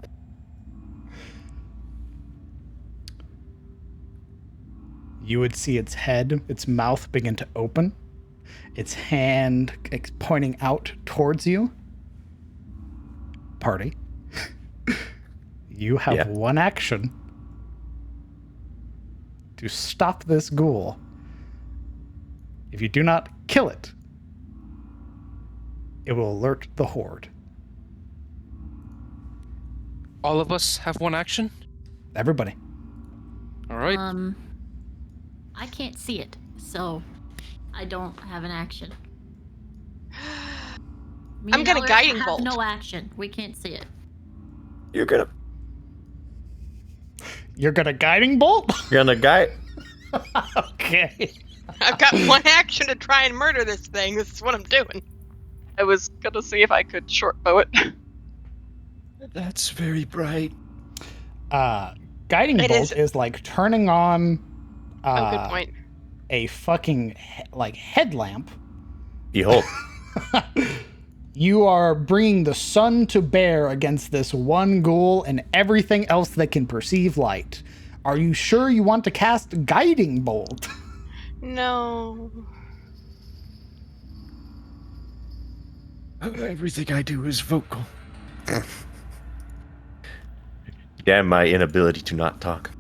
You would see its head, its mouth begin to open, its hand pointing out towards you. Party. You have one action to stop this ghoul. If you do not kill it, it will alert the horde. All of us have one action? Everybody. All right. I can't see it, so I don't have an action. Me I'm and gonna Elric guiding have bolt. no action. We can't see it. You're gonna guiding bolt? guy. Okay. I've got one action to try and murder this thing. This is what I'm doing. I was gonna see if I could short bow it. That's very bright. Guiding It bolt is. is like turning on Good point. a fucking headlamp. Behold. You are bringing the sun to bear against this one ghoul and everything else that can perceive light. Are you sure you want to cast Guiding Bolt? No. Everything I do is vocal. Damn my inability to not talk.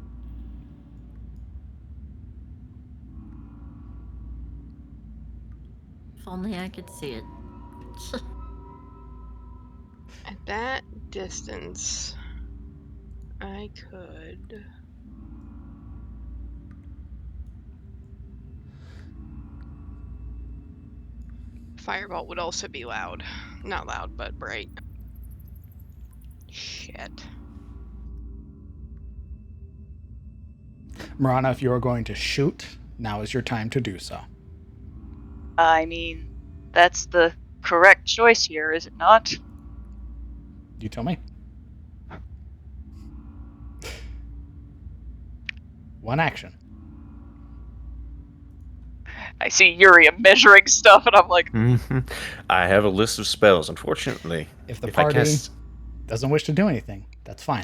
If only I could see it. At that distance, I could. Firebolt would also be loud. Not loud, but bright. Shit. Marana, if you are going to shoot, now is your time to do so. I mean, that's the correct choice here, is it not? You tell me. One action. I see Yuri measuring stuff, and I'm like, I have a list of spells, unfortunately. If the I party cast... doesn't wish to do anything, that's fine.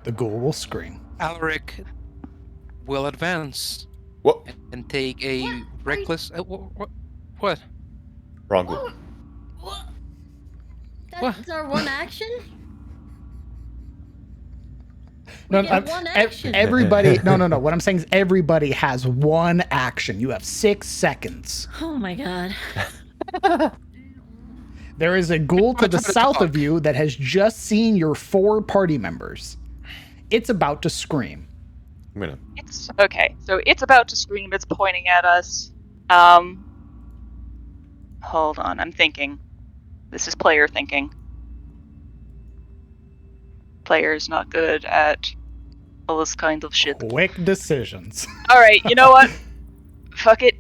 The ghoul will scream. Alaric will advance What? and take a reckless. What? Wrong group. What? What? That's our one action? No, We get one action. everybody. No. What I'm saying is everybody has one action. You have 6 seconds. Oh my god. There is a ghoul to the trying to south of talk. you that has just seen your 4 party members. It's about to scream. I'm gonna... it's okay. So it's about to scream. It's pointing at us. Hold on. I'm thinking. This is player thinking. Player's not good at all this kind of shit. Quick decisions. Alright, you know what? Fuck it.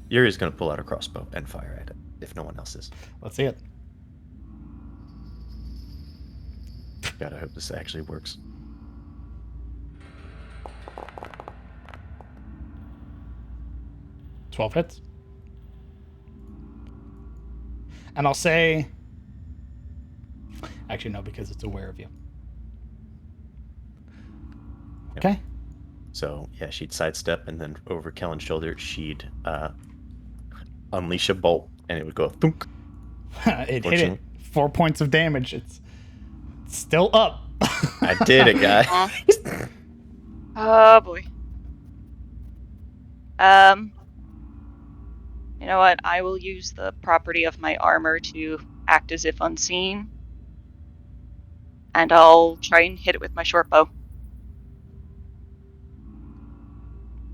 Yuri's gonna pull out a crossbow and fire at it, if no one else is. Let's see it. Gotta hope this actually works. $12 hits. And I'll say... Actually, no, because it's aware of you. Okay. So, yeah, she'd sidestep, and then over Kellen's shoulder, she'd unleash a bolt, and it would go thunk. It hit it. 4 points of damage. It's still up. I did it, guy. Oh boy. You know what? I will use the property of my armor to act as if unseen. And I'll try and hit it with my short bow.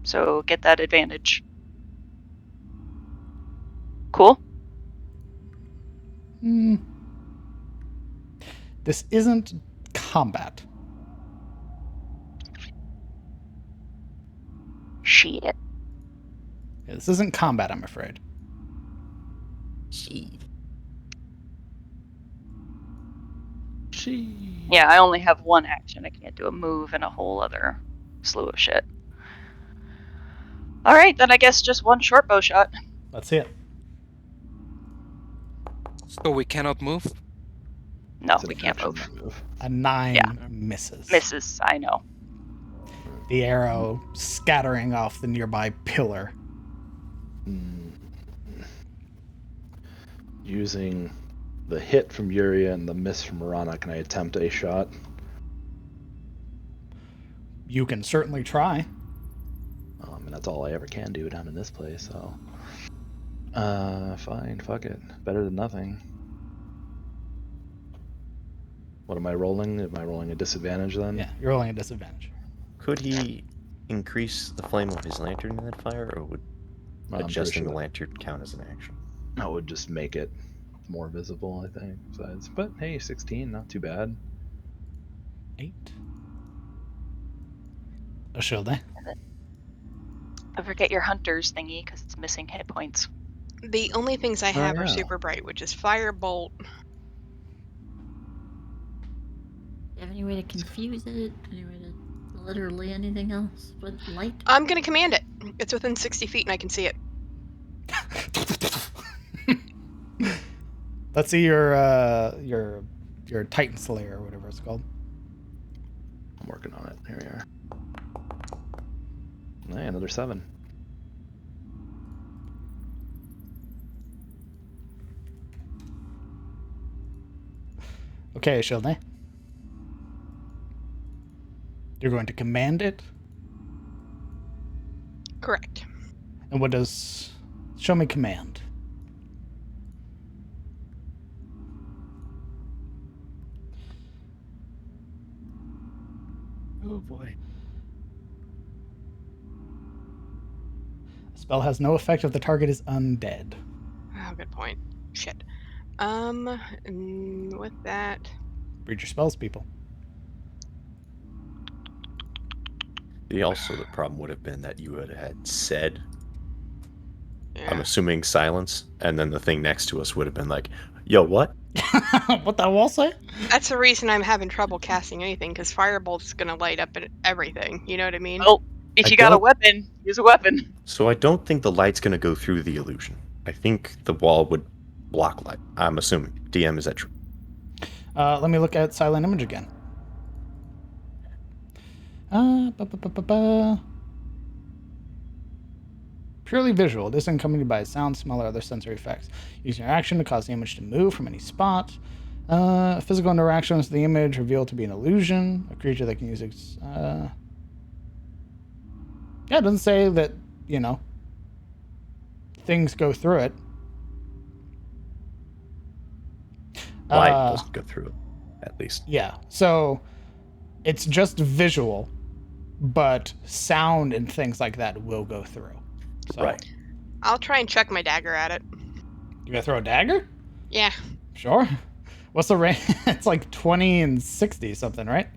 So get that advantage. Cool? This isn't combat. Shit. Yeah, this isn't combat, I'm afraid. Yeah, I only have one action. I can't do a move and a whole other slew of shit. Alright, then I guess just one short bow shot. Let's see it. So we cannot move? No, It's an we can't action move. A 9 Yeah. misses. Misses, I know. The arrow scattering off the nearby pillar. Using the hit from Yuria and the miss from Marana, can I attempt a shot? You can certainly try. And that's all I ever can do down in this place, so... fine, fuck it. Better than nothing. What am I rolling? Am I rolling a disadvantage then? Yeah, you're rolling a disadvantage. Could he increase the flame of his lantern in that fire, or would I'm pretty adjusting sure the lantern count as an action? that would just make it more visible, I think. Besides, but hey, 16, not too bad. 8. A shield, eh? Don't forget your hunter's thingy, because it's missing hit points. The only things I have are yeah. super bright, which is firebolt. Do you have any way to confuse it? Any way to literally anything else with light? I'm gonna command it. It's within 60 feet and I can see it. Let's see your Titan Slayer or whatever it's called. I'm working on it. Here we are. Hey, another 7. Okay, Shilne. You're going to command it? Correct. And what does... Show me command. Oh boy. The spell has no effect if the target is undead. Oh, good point. Shit. With that... Read your spells, people. The problem would have been that you would have had said, Yeah. I'm assuming silence, and then the thing next to us would have been like, yo, what? What that wall say? That's the reason I'm having trouble casting anything, because firebolt's gonna light up everything. You know what I mean? Well, if I you got a don't- weapon, use a weapon. So I don't think the light's going to go through the illusion. I think the wall would block light. I'm assuming. DM, is that true? Let me look at silent image again. Purely visual. This accompanied by sound, smell, or other sensory effects. Use your action to cause the image to move from any spot. Physical interactions with the image revealed to be an illusion. A creature that can use its... Yeah, it doesn't say that, you know, things go through it. Light doesn't go through it, at least. Yeah, so it's just visual, but sound and things like that will go through. So, Right. I'll try and chuck my dagger at it. You gonna throw a dagger? Yeah. Sure. What's the range? It's like 20 and 60 something, right?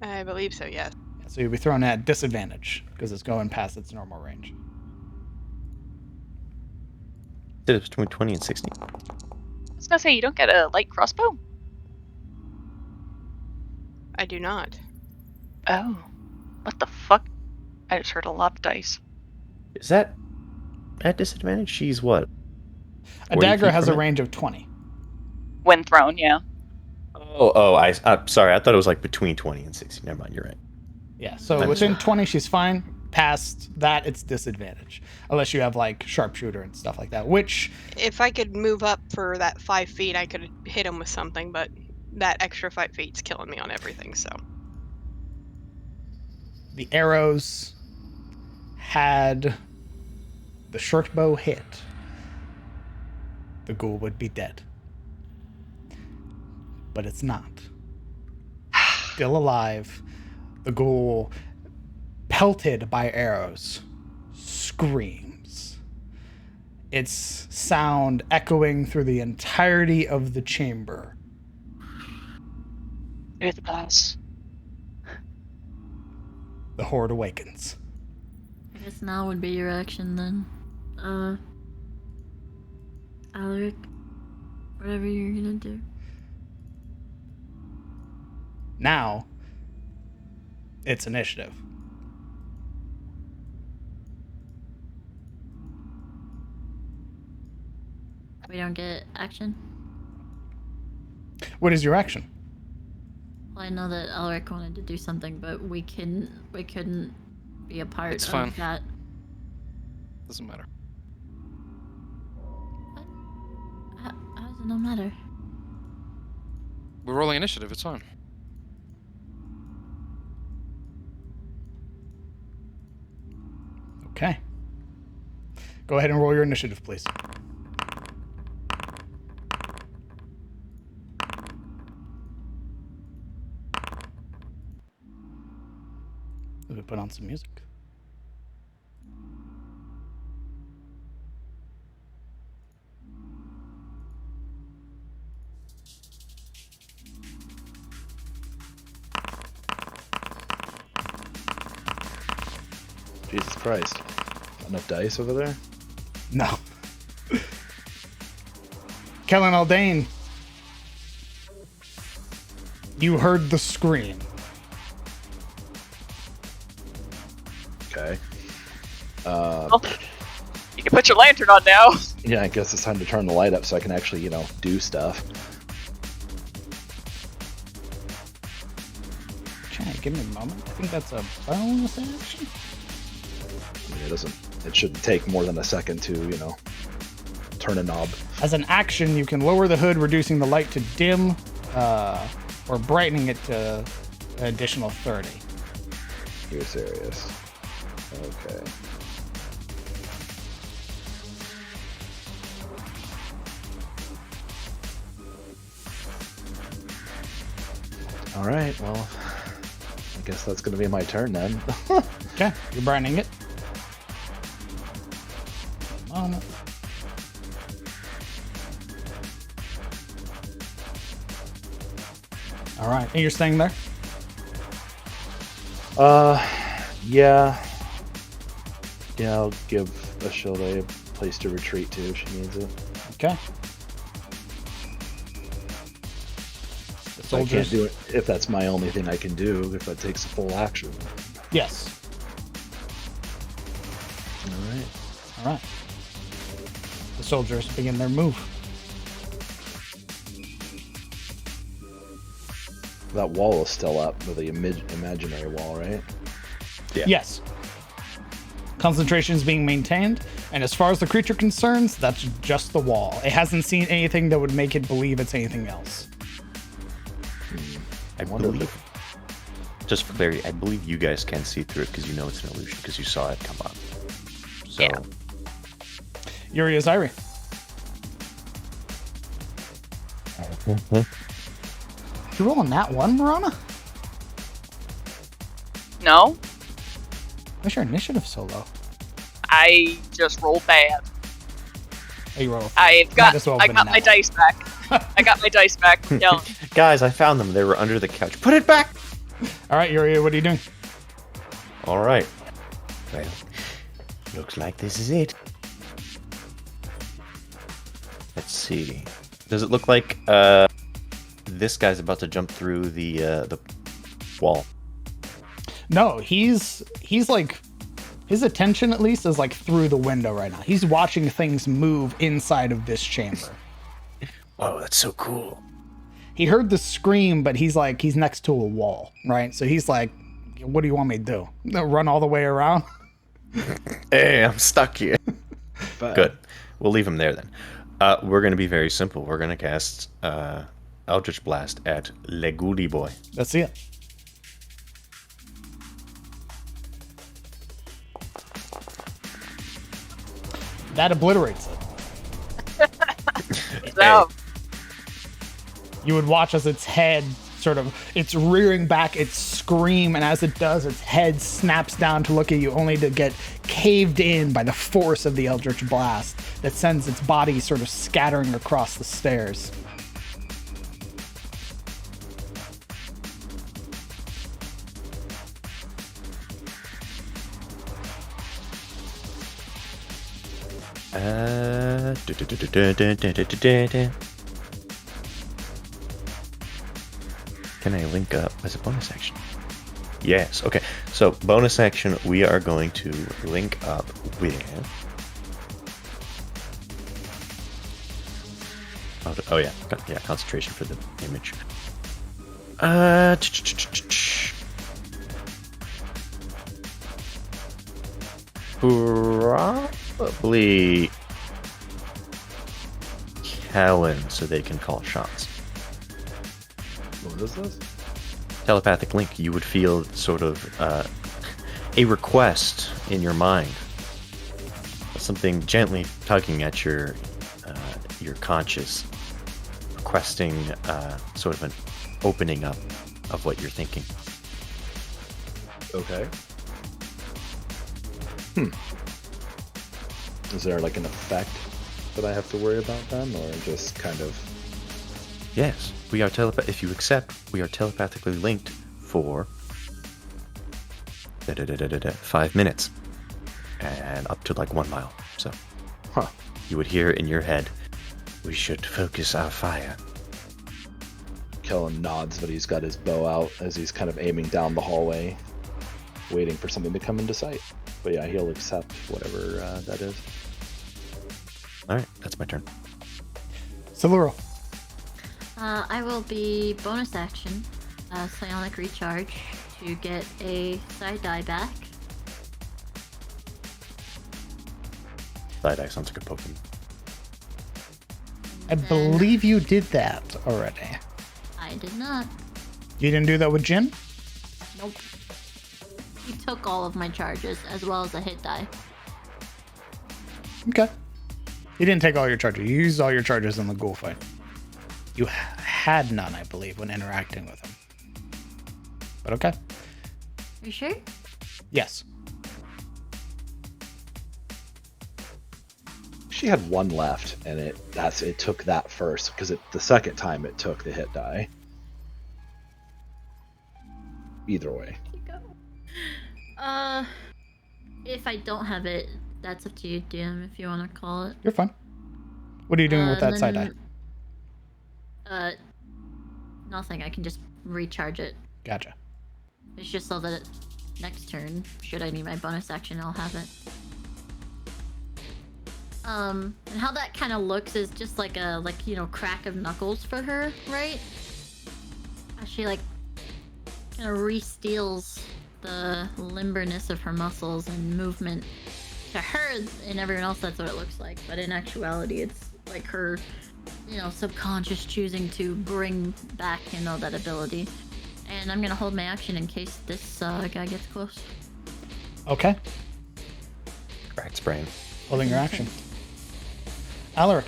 I believe so, yes. So you'll be thrown at disadvantage because it's going past its normal range. It's between 20 and 60. I was gonna say, you don't get a light crossbow? I do not. Oh. What the fuck? I just heard a lot of dice. Is that at disadvantage? She's what? A 40 dagger feet has a from it? range of 20. When thrown, yeah. I'm sorry. I thought it was like between 20 and 60. Never mind. You're right. Yeah, so I'm within sorry. 20, she's fine. Past that, it's disadvantage. Unless you have, like, sharpshooter and stuff like that, which... If I could move up for that 5 feet, I could hit him with something, but that extra 5 feet's killing me on everything, so. The arrows had the short bow hit, the ghoul would be dead. But it's not. Still alive. The ghoul, pelted by arrows, screams. Its sound echoing through the entirety of the chamber. Through the glass. The horde awakens. I guess now would be your action then. Alaric, whatever you're gonna do. Now, it's initiative. We don't get action. What is your action? Well, I know that Alaric wanted to do something, but we couldn't be a part It's of fine. that. Doesn't matter. How does it not matter? We're rolling initiative. It's fine. Okay. Go ahead and roll your initiative, please. Let me put on some music. Jesus Christ. Enough dice over there? No. Kellen Aldane, you heard the scream. Okay. Well, you can put your lantern on now. Yeah, I guess it's time to turn the light up so I can actually, do stuff. Okay, give me a moment. I think that's a bonus action. I mean, it shouldn't take more than a second to, turn a knob. As an action, you can lower the hood, reducing the light to dim, or brightening it to an additional 30. You're serious. Okay. Alright, well, I guess that's gonna be my turn then. Okay, you're brightening it. Moment. All right, and you're staying there? Yeah. Yeah, I'll give Ashilde a place to retreat to if she needs it. Okay. The So I can't soldiers. do it if that's my only thing I can do, if that takes a full action. Yes. Alright. All right. The soldiers begin their move. That wall is still up, with the imaginary wall, right? Yeah. Yes. Concentration is being maintained, and as far as the creature concerns, that's just the wall. It hasn't seen anything that would make it believe it's anything else. I wonder if believe, just for clarity, I believe you guys can see through it because you know it's an illusion because you saw it come up. So, Yeah. Yuri Aziri. You rolling that one, Marana? No? What's your initiative so low? I just rolled bad. Oh, you roll. I Might as well got been an my apple. dice back. I got my dice back. Yelling. Guys, I found them. They were under the couch. Put it back! All right, Yuri, what are you doing? All right. Well, looks like this is it. Let's see. Does it look like this guy's about to jump through the wall? No, he's like, his attention at least is like through the window right now. He's watching things move inside of this chamber. Oh, that's so cool. He heard the scream, but he's next to a wall, right? So he's like, what do you want me to do? Run all the way around? Hey, I'm stuck here. But Good. We'll leave him there then. We're going to be very simple. We're going to cast Eldritch Blast at Leguli Boy. Let's see it. That obliterates it. So, You would watch as its head it's rearing back, its scream, and as it does, its head snaps down to look at you, only to get caved in by the force of the Eldritch Blast that sends its body sort of scattering across the stairs. Can I link up as a bonus action? Yes. Okay. So bonus action, we are going to link up with. Oh yeah, concentration for the image. Probably Kellen, so they can call shots. what is this? Telepathic link. You would feel sort of a request in your mind, something gently tugging at your conscious, requesting sort of an opening up of what you're thinking. Okay. Is there like an effect that I have to worry about then, or just kind of? Yes, we are if you accept, we are telepathically linked for 5 minutes and up to like 1 mile. So, you would hear in your head, we should focus our fire. Kellen nods, but he's got his bow out as he's kind of aiming down the hallway, waiting for something to come into sight. But yeah, he'll accept whatever that is. All right, that's my turn. Siluro. I will be bonus action, psionic recharge to get a side die back. Side eye sounds like a Pokemon. I believe you did that already. I did not. You didn't do that with Jin? Nope. He took all of my charges as well as a hit die. Okay. You didn't take all your charges. You used all your charges in the ghoul fight. You had none, I believe, when interacting with him. But okay. You sure? Yes. She had one left, and it took that first because the second time it took the hit die. Either way. If I don't have it, that's up to you, DM, if you want to call it. You're fine. What are you doing with that side die? Nothing. I can just recharge it. Gotcha. It's just so that next turn, should I need my bonus action, I'll have it. And how that kind of looks is just like a, crack of knuckles for her, right? She, kind of re-steals the limberness of her muscles and movement. To her and everyone else, that's what it looks like. But in actuality, it's like her, subconscious choosing to bring back, that ability. And I'm gonna hold my action in case this guy gets close. Okay. Cracked brain. Holding your action. Alaric.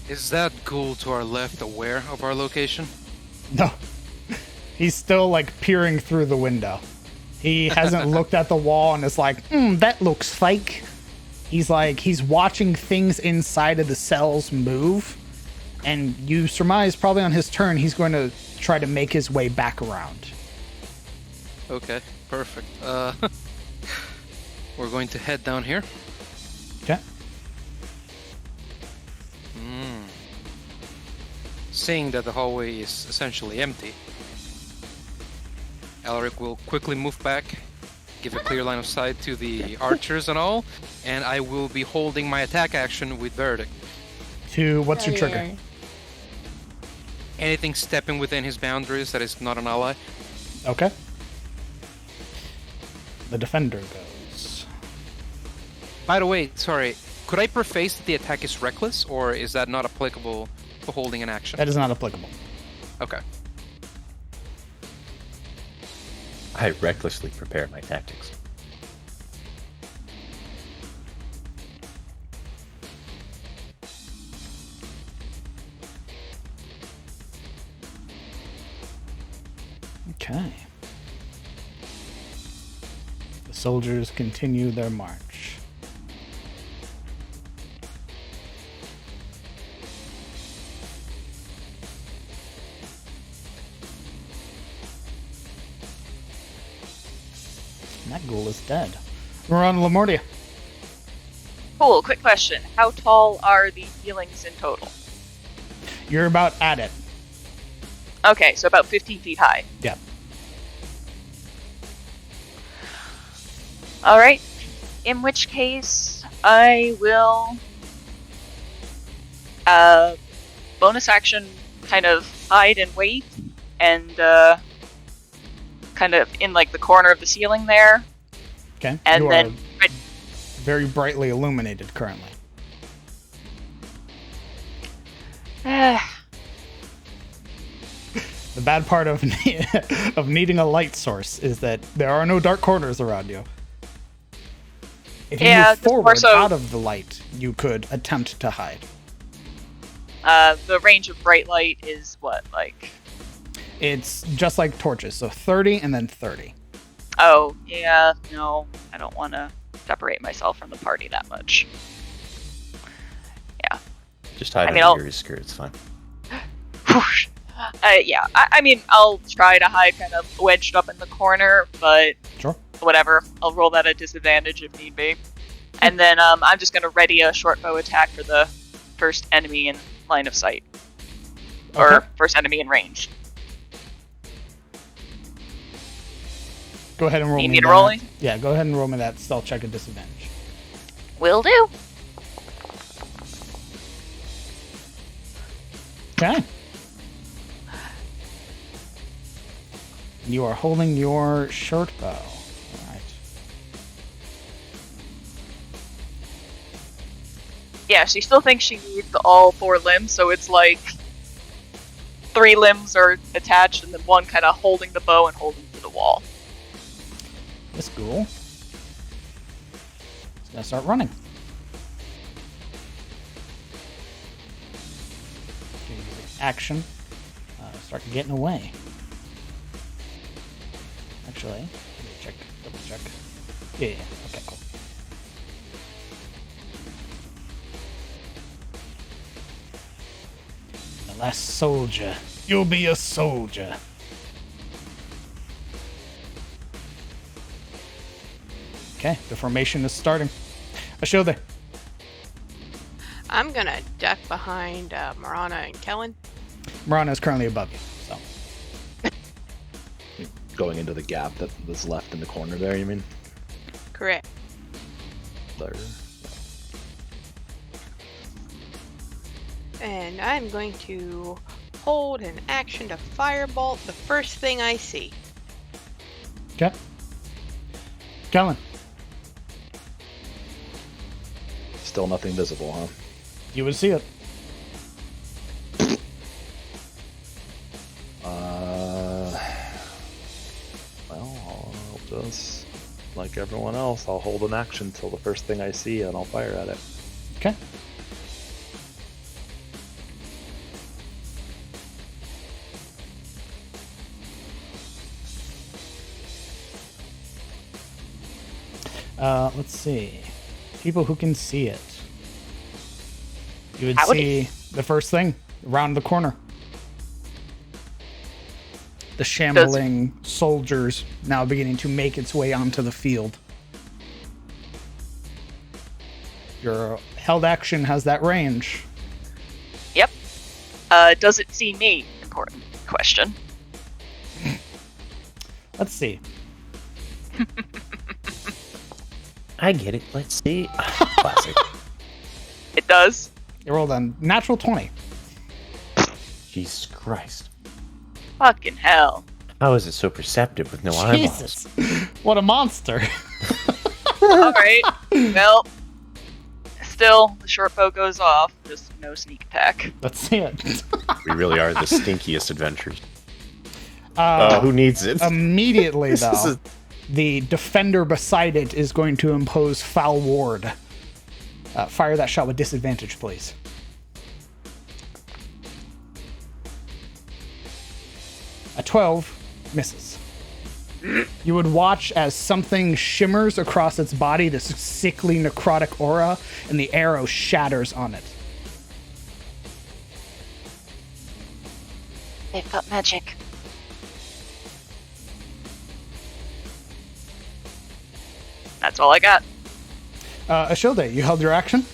Is that ghoul to our left aware of our location? No. He's still like peering through the window. He hasn't looked at the wall and is like, that looks fake. He's watching things inside of the cells move. And you surmise probably on his turn, he's going to try to make his way back around. Okay, perfect. We're going to head down here. Okay. Seeing that the hallway is essentially empty, Alaric will quickly move back, give a clear line of sight to the archers and all, and I will be holding my attack action with Verdict. To what's your trigger? Yeah. Anything stepping within his boundaries that is not an ally. Okay. The defender goes. By the way, sorry, could I preface that the attack is reckless, or is that not applicable to holding an action? That is not applicable. Okay. I recklessly prepare my tactics. Okay. The soldiers continue their march. And that ghoul is dead. We're on Lamortia. Cool, quick question. How tall are the ceilings in total? You're about at it. Okay, so about 15 feet high. Yeah. Alright. In which case, I will bonus action kind of hide and wait, and kind of in like the corner of the ceiling there. Okay. And you then are very brightly illuminated currently. The bad part of of needing a light source is that there are no dark corners around you. If you move forward out of the light, you could attempt to hide. The range of bright light is what, like? It's just like torches, so 30 and then 30. Oh, yeah, no, I don't want to separate myself from the party that much. Yeah. Just hide mean, under your skirt, it's fine. Yeah, I mean, I'll try to hide kind of wedged up in the corner, but Sure. whatever. I'll roll that at disadvantage if need be. And then I'm just going to ready a short bow attack for the first enemy in line of sight. Or Okay. first enemy in range. Go ahead and roll Need me me to that. roll it? Yeah, go ahead and roll me that stealth check at disadvantage. Will do. Okay. You are holding your short bow. All right. Yeah, she still thinks she needs all 4 limbs, so it's like 3 limbs are attached and then one kind of holding the bow and holding to the wall. This ghoul is gonna start running. Okay, use action. Start getting away. Actually, let me check. Double check. Yeah. Okay, cool. The last soldier. You'll be a soldier. Okay, the formation is starting. Ashilde. I'm gonna duck behind Marana and Kellen. Marana is currently above you, so. Going into the gap that's left in the corner there, you mean? Correct. There. And I'm going to hold an action to firebolt the first thing I see. Okay. Kellen. Still nothing visible, huh? You would see it. Well, I'll just, like everyone else, I'll hold an action till the first thing I see and I'll fire at it. Okay. Let's see. People who can see it. You would Howdy. see the first thing around the corner. The shambling soldiers now beginning to make its way onto the field. Your held action has that range. Yep. Does it see me? Important question. Let's see. I get it. Let's see. Classic. It does. You rolled a natural 20. Jesus Christ. Fucking hell. How is it so perceptive with no eyeballs? Jesus. What a monster. Alright. Well, still, the short bow goes off. Just no sneak attack. Let's see it. We really are the stinkiest adventurers. Uh, Who needs it? Immediately, This though, is the defender beside it is going to impose foul ward. Fire that shot with disadvantage, please. A 12 misses. You would watch as something shimmers across its body, this sickly necrotic aura, and the arrow shatters on it. They've got magic. That's all I got. Ashilde, you held your action?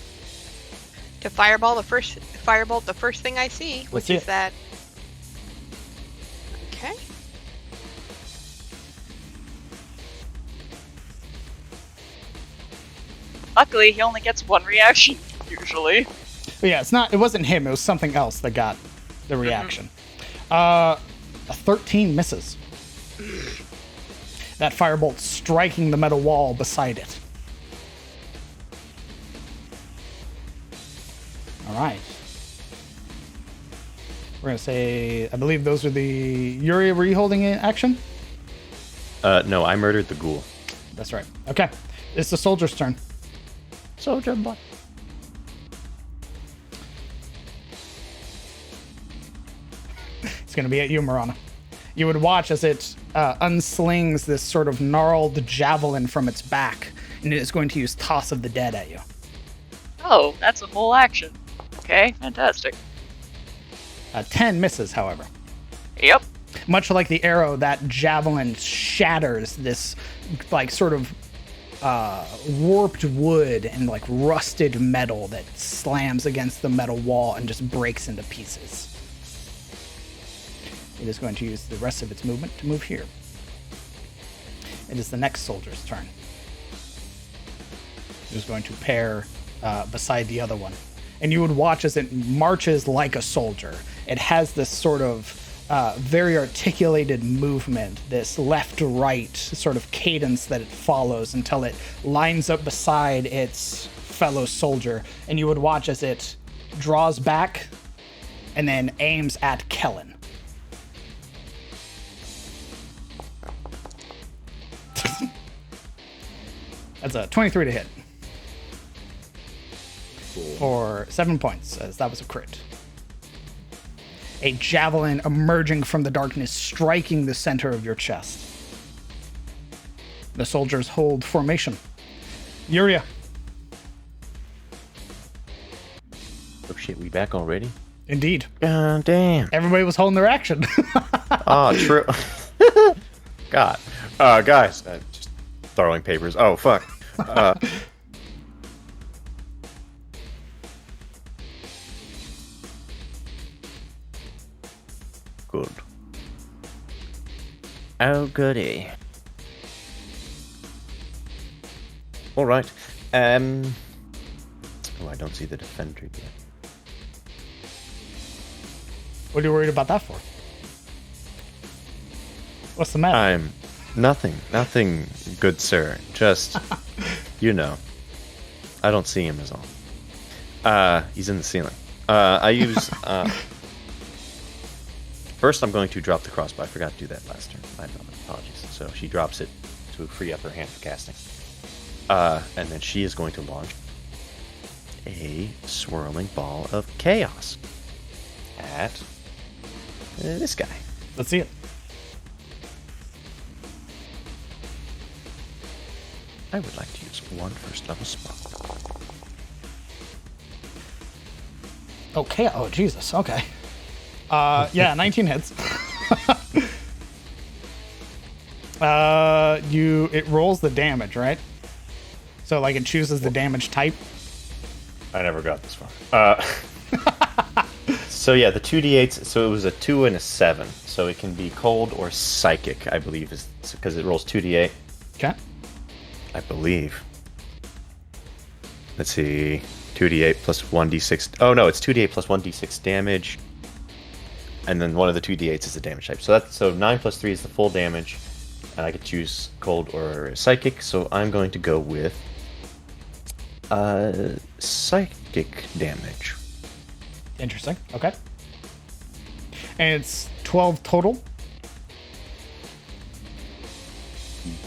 To firebolt the first thing I see, Let's which see is it. that. Okay. Luckily, he only gets one reaction, usually. But yeah, it wasn't him, it was something else that got the reaction. A 13 misses. That firebolt striking the metal wall beside it. Alright. We're gonna say, I believe those are the... Yuri, were you holding an action? no, I murdered the ghoul. That's right. Okay. It's the soldier's turn. Soldier boy. It's going to be at you, Marana. You would watch as it unslings this sort of gnarled javelin from its back, and it is going to use Toss of the Dead at you. Oh, that's a whole action. Okay, fantastic. 10 misses, however. Yep. Much like the arrow, that javelin shatters this, like, sort of warped wood and, like, rusted metal that slams against the metal wall and just breaks into pieces. It is going to use the rest of its movement to move here. It is the next soldier's turn. It is going to pair beside the other one. And you would watch as it marches like a soldier. It has this sort of very articulated movement, this left-right sort of cadence that it follows until it lines up beside its fellow soldier. And you would watch as it draws back and then aims at Kellen. That's a 23 to hit. For 7 points, as that was a crit. A javelin emerging from the darkness, striking the center of your chest. The soldiers hold formation. Yuria. Oh shit, we back already? Indeed. God damn. Everybody was holding their action. Oh, true. God. Guys, just throwing papers. Oh, fuck. Good. Oh, goody. All right. Oh, I don't see the defender yet. What are you worried about that for? What's the matter? I'm nothing, good sir. Just, you know, I don't see him as all. He's in the ceiling. I use, first I'm going to drop the crossbow. I forgot to do that last turn. My apologies. So she drops it to free up her hand for casting. And then she is going to launch a swirling ball of chaos at this guy. Let's see it. I would like to use one first level spell. Okay. Oh, Jesus. Okay. Yeah, 19 hits. It rolls the damage, right? So, like, it chooses the damage type. I never got this far. So yeah, the 2d8s, so it was a 2 and a 7. So it can be cold or psychic, I believe, is because it rolls 2d8. Okay. I believe. Let's see. 2d8 plus 1d6. Oh no, it's 2d8 plus 1d6 damage. And then one of the 2d8s is the damage type. So 9 plus 3 is the full damage. And I could choose cold or psychic, so I'm going to go with psychic damage. Interesting. Okay. And it's 12 total?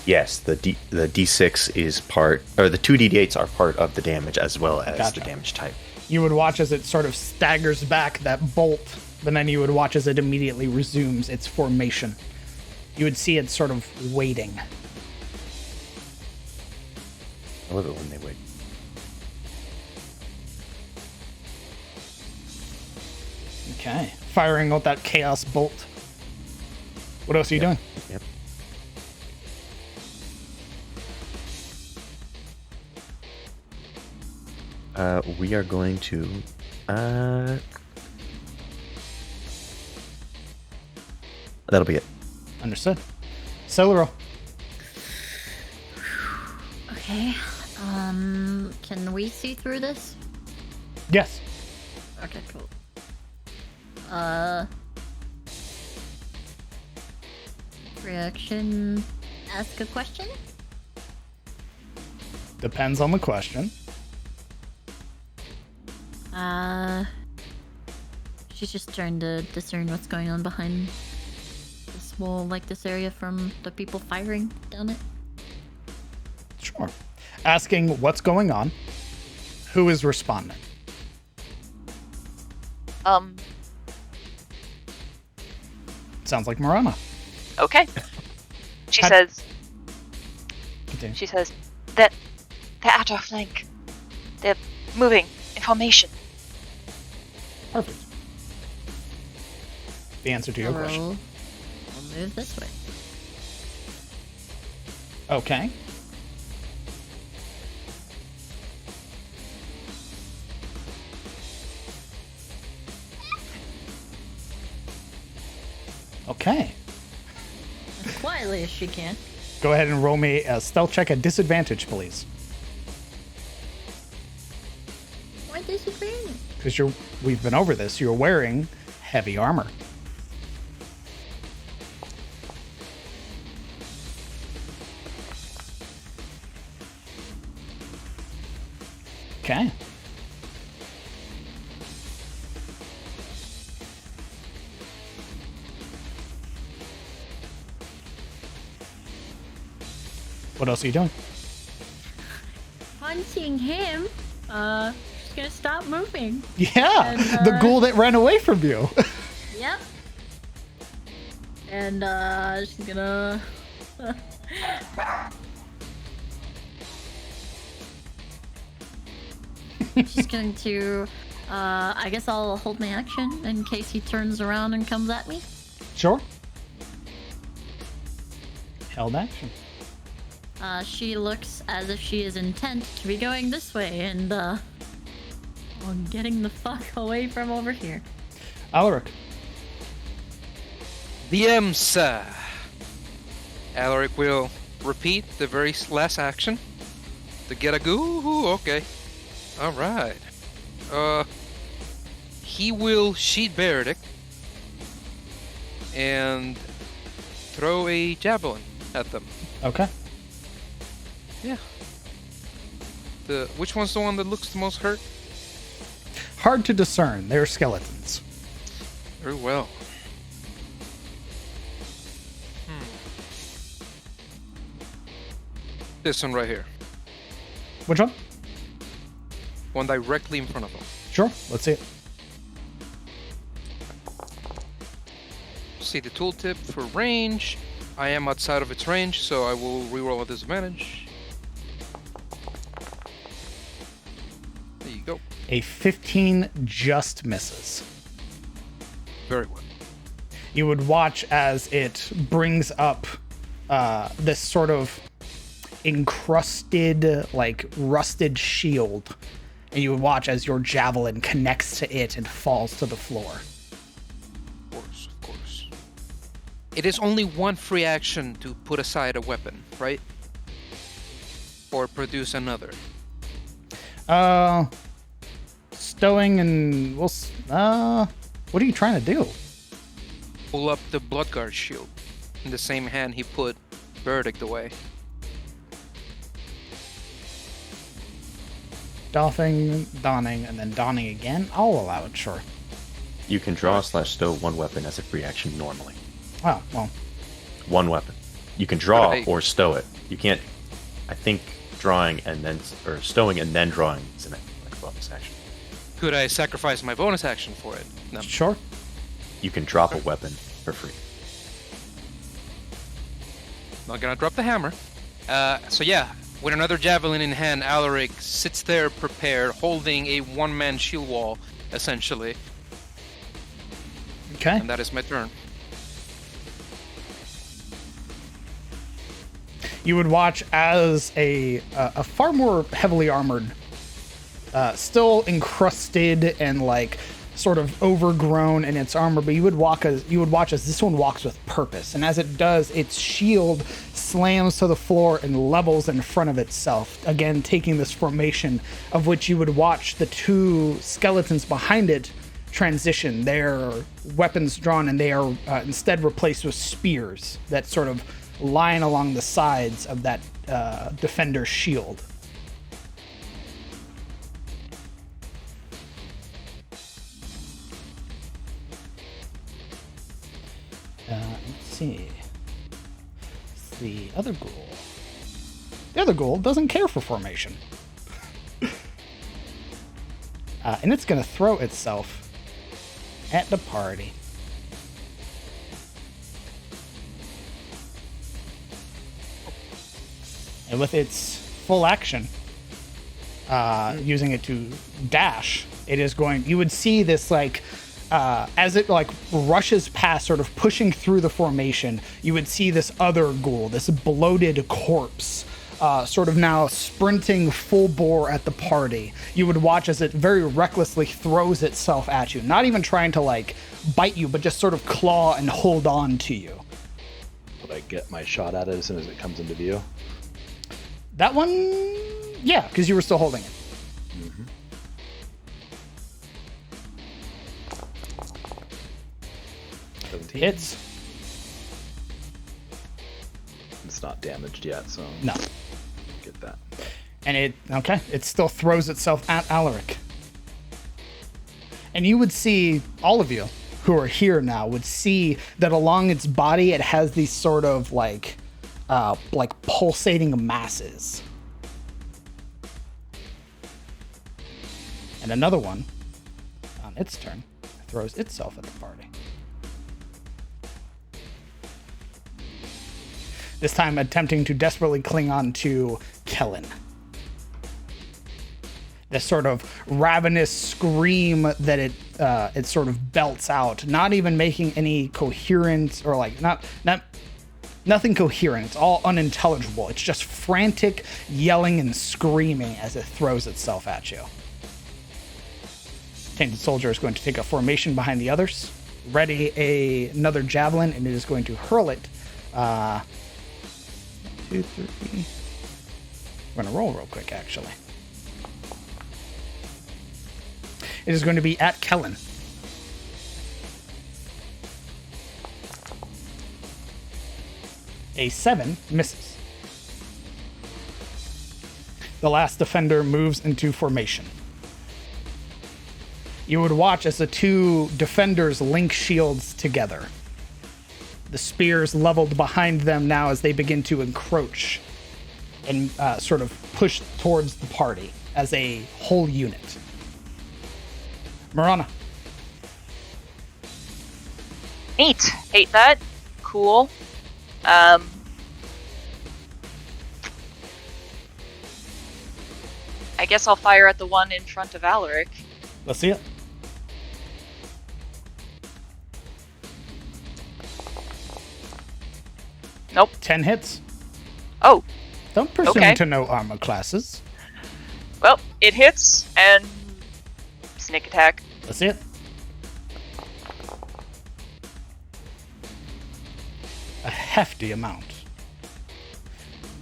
Yes, the d6 is part, or the 2d8s are part of the damage as well as Gotcha. the damage type. You would watch as it sort of staggers back that bolt, but then you would watch as it immediately resumes its formation. You would see it sort of waiting. I love it when they wait. Okay. Firing out that chaos bolt. What else are you doing? Yep. We are going to that'll be it. Understood. Celero. Okay. Can we see through this? Yes. Okay, cool. Reaction. Ask a question? Depends on the question. She's just trying to discern what's going on behind this wall, like this area from the people firing down it. Sure. Asking what's going on. Who is responding? Sounds like Marana. Okay. She Had- says, Continue. She says, they're at our flank. They're moving in formation. Perfect. The answer to your question. I'll move this way. Okay. Okay. As quietly as she can. Go ahead and roll me a stealth check at disadvantage, please. Why disadvantage? Because we've been over this. You're wearing heavy armor. Okay. What else are you doing? Punching him. She's gonna stop moving. Yeah, And, the ghoul that ran away from you. Yep. And she's gonna. She's going to. I guess I'll hold my action in case he turns around and comes at me. Sure. Held action. She looks as if she is intent to be going this way and well, getting the fuck away from over here. Alaric. DM, sir. Alaric will repeat the very last action to get a goo. Okay. All right. He will sheet Beredict and throw a javelin at them. Okay. Yeah. Which one's the one that looks the most hurt? Hard to discern. They're skeletons. Very well. This one right here. Which one? One directly in front of him. Sure. Let's see it. See the tooltip for range. I am outside of its range, so I will reroll a disadvantage. A 15 just misses. Very well. You would watch as it brings up this sort of encrusted, like rusted shield, and you would watch as your javelin connects to it and falls to the floor. Of course. It is only one free action to put aside a weapon, right? Or produce another. Stowing and what are you trying to do? Pull up the Bloodguard shield in the same hand he put Verdict away. Donning, and then donning again? I'll allow it, sure. You can draw/stow one weapon as a free action normally. Oh, well. One weapon. You can draw Right. or stow it. You can't. I think drawing and then or stowing and then drawing is an like bonus action. Could I sacrifice my bonus action for it? No. Sure. You can drop a weapon for free. Not gonna drop the hammer. So yeah, with another javelin in hand, Alaric sits there prepared, holding a one-man shield wall, essentially. Okay. And that is my turn. You would watch as a far more heavily armored, still encrusted and like sort of overgrown in its armor, but you would watch as this one walks with purpose, and as it does, its shield slams to the floor and levels in front of itself, again taking this formation of which you would watch the two skeletons behind it transition, their weapons drawn, and they are instead replaced with spears that sort of line along the sides of that defender's shield. Let's see. It's the other ghoul. The other ghoul doesn't care for formation. And it's going to throw itself at the party. And with its full action, using it to dash, it is going... You would see this, like... as it like rushes past, sort of pushing through the formation, you would see this other ghoul, this bloated corpse, sort of now sprinting full bore at the party. You would watch as it very recklessly throws itself at you, not even trying to like bite you, but just sort of claw and hold on to you. Would I get my shot at it as soon as it comes into view? That one, yeah, because you were still holding it. Mm-hmm. It's not damaged yet, so no. Get that. And it still throws itself at Alaric. And you would see, all of you who are here now would see that along its body it has these sort of like pulsating masses. And another one, on its turn, throws itself at the party. This time attempting to desperately cling on to Kellen. This sort of ravenous scream that it sort of belts out, not even making any coherence or like nothing coherent. It's all unintelligible. It's just frantic yelling and screaming as it throws itself at you. Tainted Soldier is going to take a formation behind the others, ready another javelin, and it is going to hurl it. 2, 3. We're going to roll real quick, actually. It is going to be at Kellen. A 7 misses. The last defender moves into formation. You would watch as the two defenders link shields together. The spears leveled behind them now as they begin to encroach and sort of push towards the party as a whole unit. Marana. Neat. Hate that. Cool. I I guess I'll fire at the one in front of Alaric. Let's see it. Nope. 10 hits. Oh, Don't presume Okay. to know armor classes. well, it hits, and sneak attack. Let's see it. A hefty amount.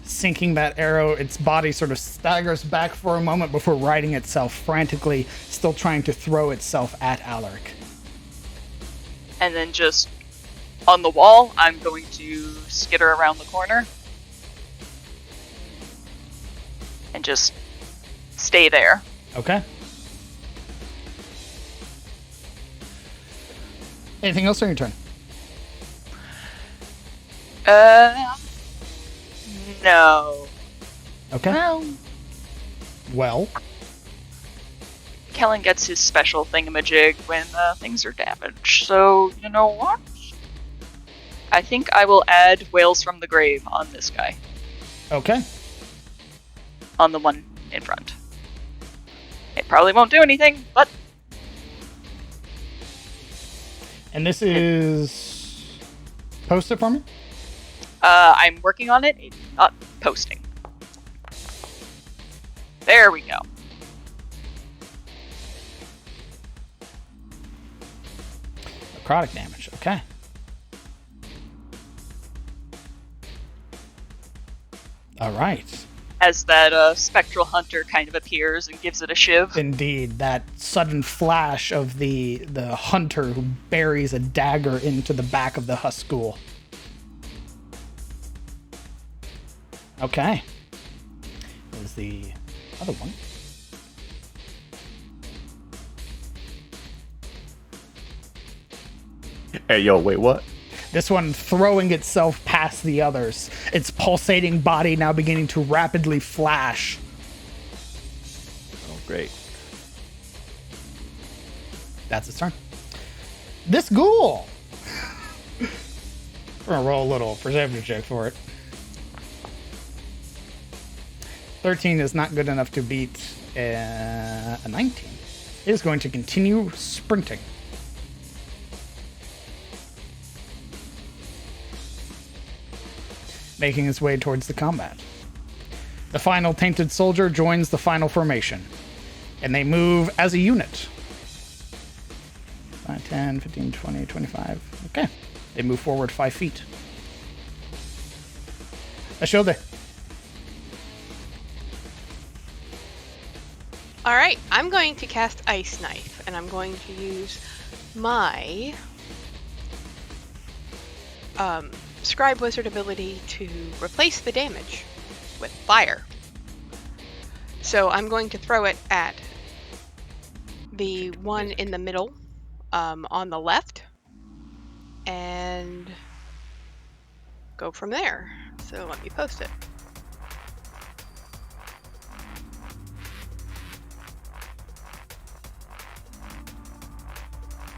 Sinking that arrow, its body sort of staggers back for a moment before righting itself frantically, still trying to throw itself at Alaric. And then just on the wall, I'm going to skitter around the corner. And just stay there. Okay. Anything else on your turn? No. Okay. Well, Kellen gets his special thingamajig when things are damaged. So, you know what? I think I will add Wails from the Grave on this guy. okay. On the one in front. It probably won't do anything, but And this is... Post it for me? I'm working on it. It's not posting. There we go. Necrotic damage, okay. Alright. As that spectral hunter kind of appears and gives it a shiv. Indeed, that sudden flash of the hunter who buries a dagger into the back of the Huskul. Okay. There's the other one. Hey, yo, wait, what? This one throwing itself past the others, its pulsating body now beginning to rapidly flash. Oh, great. That's its turn. This ghoul! We're gonna roll a little perception check for it. 13 is not good enough to beat a 19. It is going to continue sprinting. Making its way towards the combat. The final tainted soldier joins the final formation, and they move as a unit. 5, 10, 15, 20, 25. Okay. They move forward 5 feet. Ashilde. Alright, I'm going to cast Ice Knife, and I'm going to use my Scribe Wizard ability to replace the damage with fire. So I'm going to throw it at the one in the middle on the left, and go from there. So let me post it.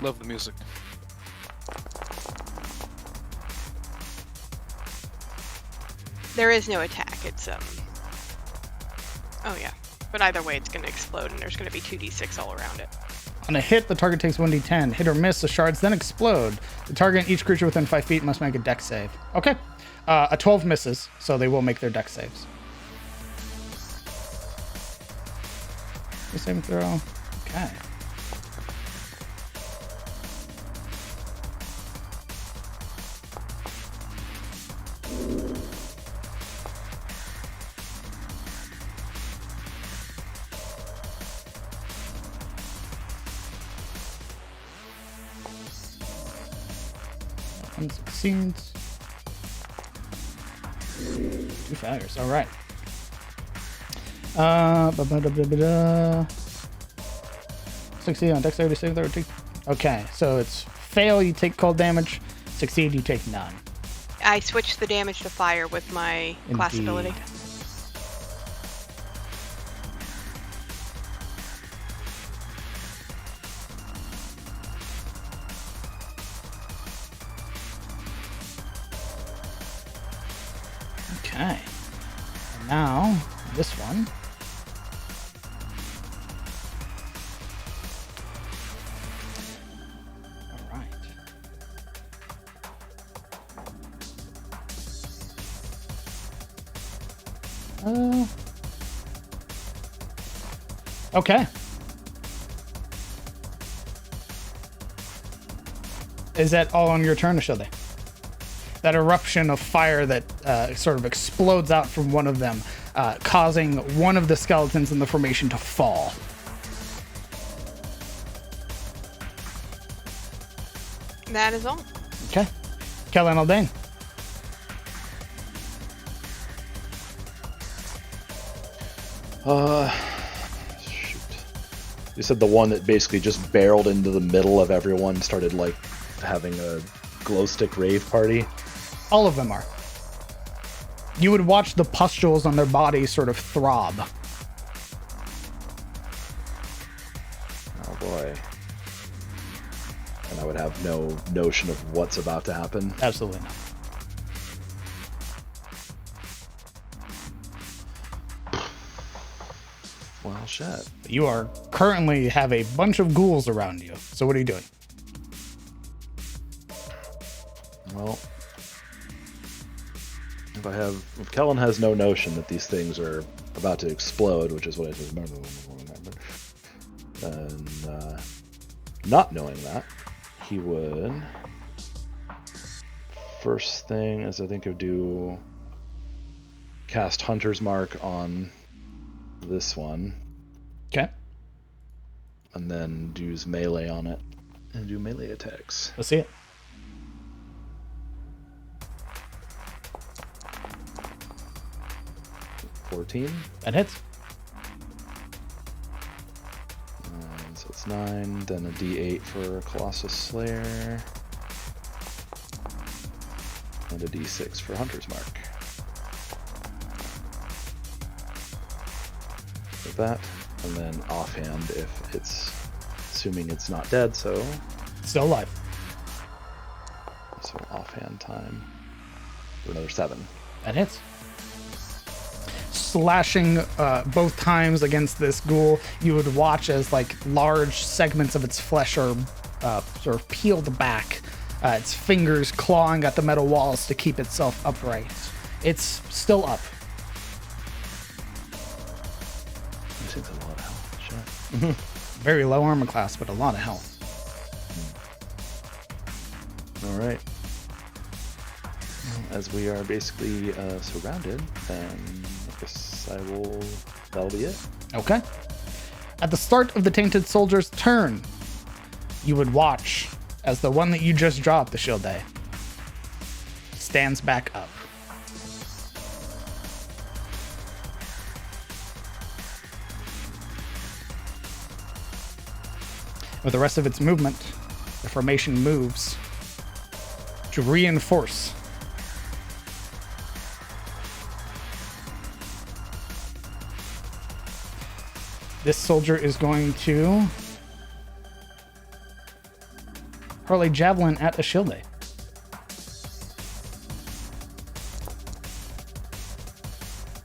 Love the music. There is no attack. It's oh yeah. But either way, it's going to explode, and there's going to be 2d6 all around it. On a hit, the target takes 1d10. Hit or miss, the shards then explode. The target and each creature within 5 feet must make a dex save. Okay. A 12 misses, so they will make their dex saves. Saving throw. Okay. One succeeds. 2 failures. All right. Succeed on dexterity save throw. Okay, so it's fail, you take cold damage. Succeed, you take none. I switched the damage to fire with my class Indeed. ability. Okay. And now, this one. Okay. Is that all on your turn, or should they? That eruption of fire that sort of explodes out from one of them, causing one of the skeletons in the formation to fall. That is all. Okay. Kellan Aldane. Shoot. You said the one that basically just barreled into the middle of everyone, started like having a glow stick rave party. All of them are. You would watch the pustules on their bodies sort of throb. Oh boy. And I would have no notion of what's about to happen. Absolutely not. Well, shit. You are currently have a bunch of ghouls around you. So what are you doing? Well, if Kellan has no notion that these things are about to explode, which is what I just remember, and not knowing that, he would first thing is I think he'd do cast Hunter's Mark on this one. Okay. And then use melee on it and do melee attacks. Let's see it. That hits. So it's 9, then a d8 for Colossus Slayer, and a d6 for Hunter's Mark. With that, and then offhand if it's, assuming it's not dead, so Still alive. offhand time for another 7. That hits. Slashing both times against this ghoul, you would watch as like large segments of its flesh are sort of peeled back, its fingers clawing at the metal walls to keep itself upright. It's still up. This thing's a lot of health. Shit. Very low armor class, but a lot of health. All right. As we are basically surrounded, then I guess that'll be it. Okay. At the start of the Tainted Soldier's turn, you would watch as the one that you just dropped, the Shield Day, stands back up. With the rest of its movement, the formation moves to reinforce. This soldier is going to hurl a javelin at a Shield Day.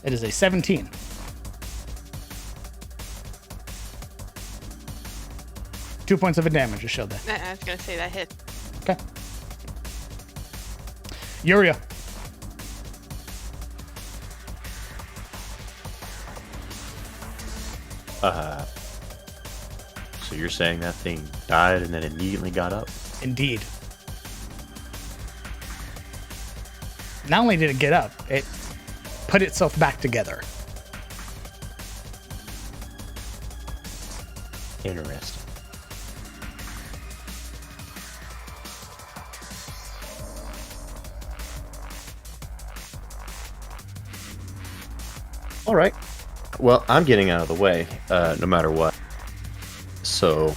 It is a 17. Two points of a damage to Shield Day. I was gonna say that hit. Okay. Yuria. So you're saying that thing died and then immediately got up? Indeed. Not only did it get up, it put itself back together. Interesting. All right. Well, I'm getting out of the way, no matter what. So,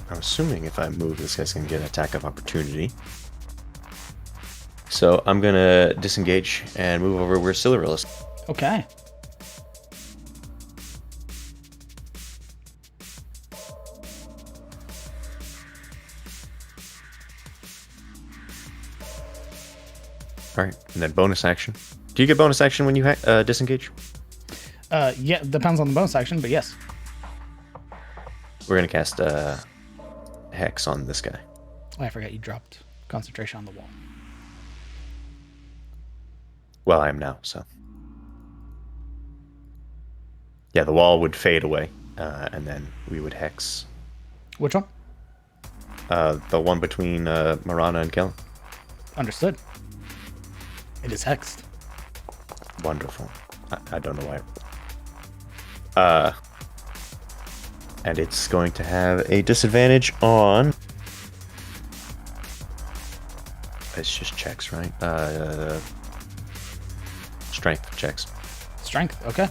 I'm assuming if I move, this guy's going to get an attack of opportunity. So, I'm going to disengage and move over where Silveril is. Okay. All right, and then bonus action. Do you get bonus action when you disengage? Yeah, depends on the bonus action, but yes. We're going to cast Hex on this guy. Oh, I forgot you dropped concentration on the wall. Well, I am now, so. Yeah, the wall would fade away, and then we would hex. Which one? The one between Marana and Kellen. Understood. It is hexed. Wonderful. I don't know why. And it's going to have a disadvantage on. It's just checks, right? Strength checks. Strength, okay.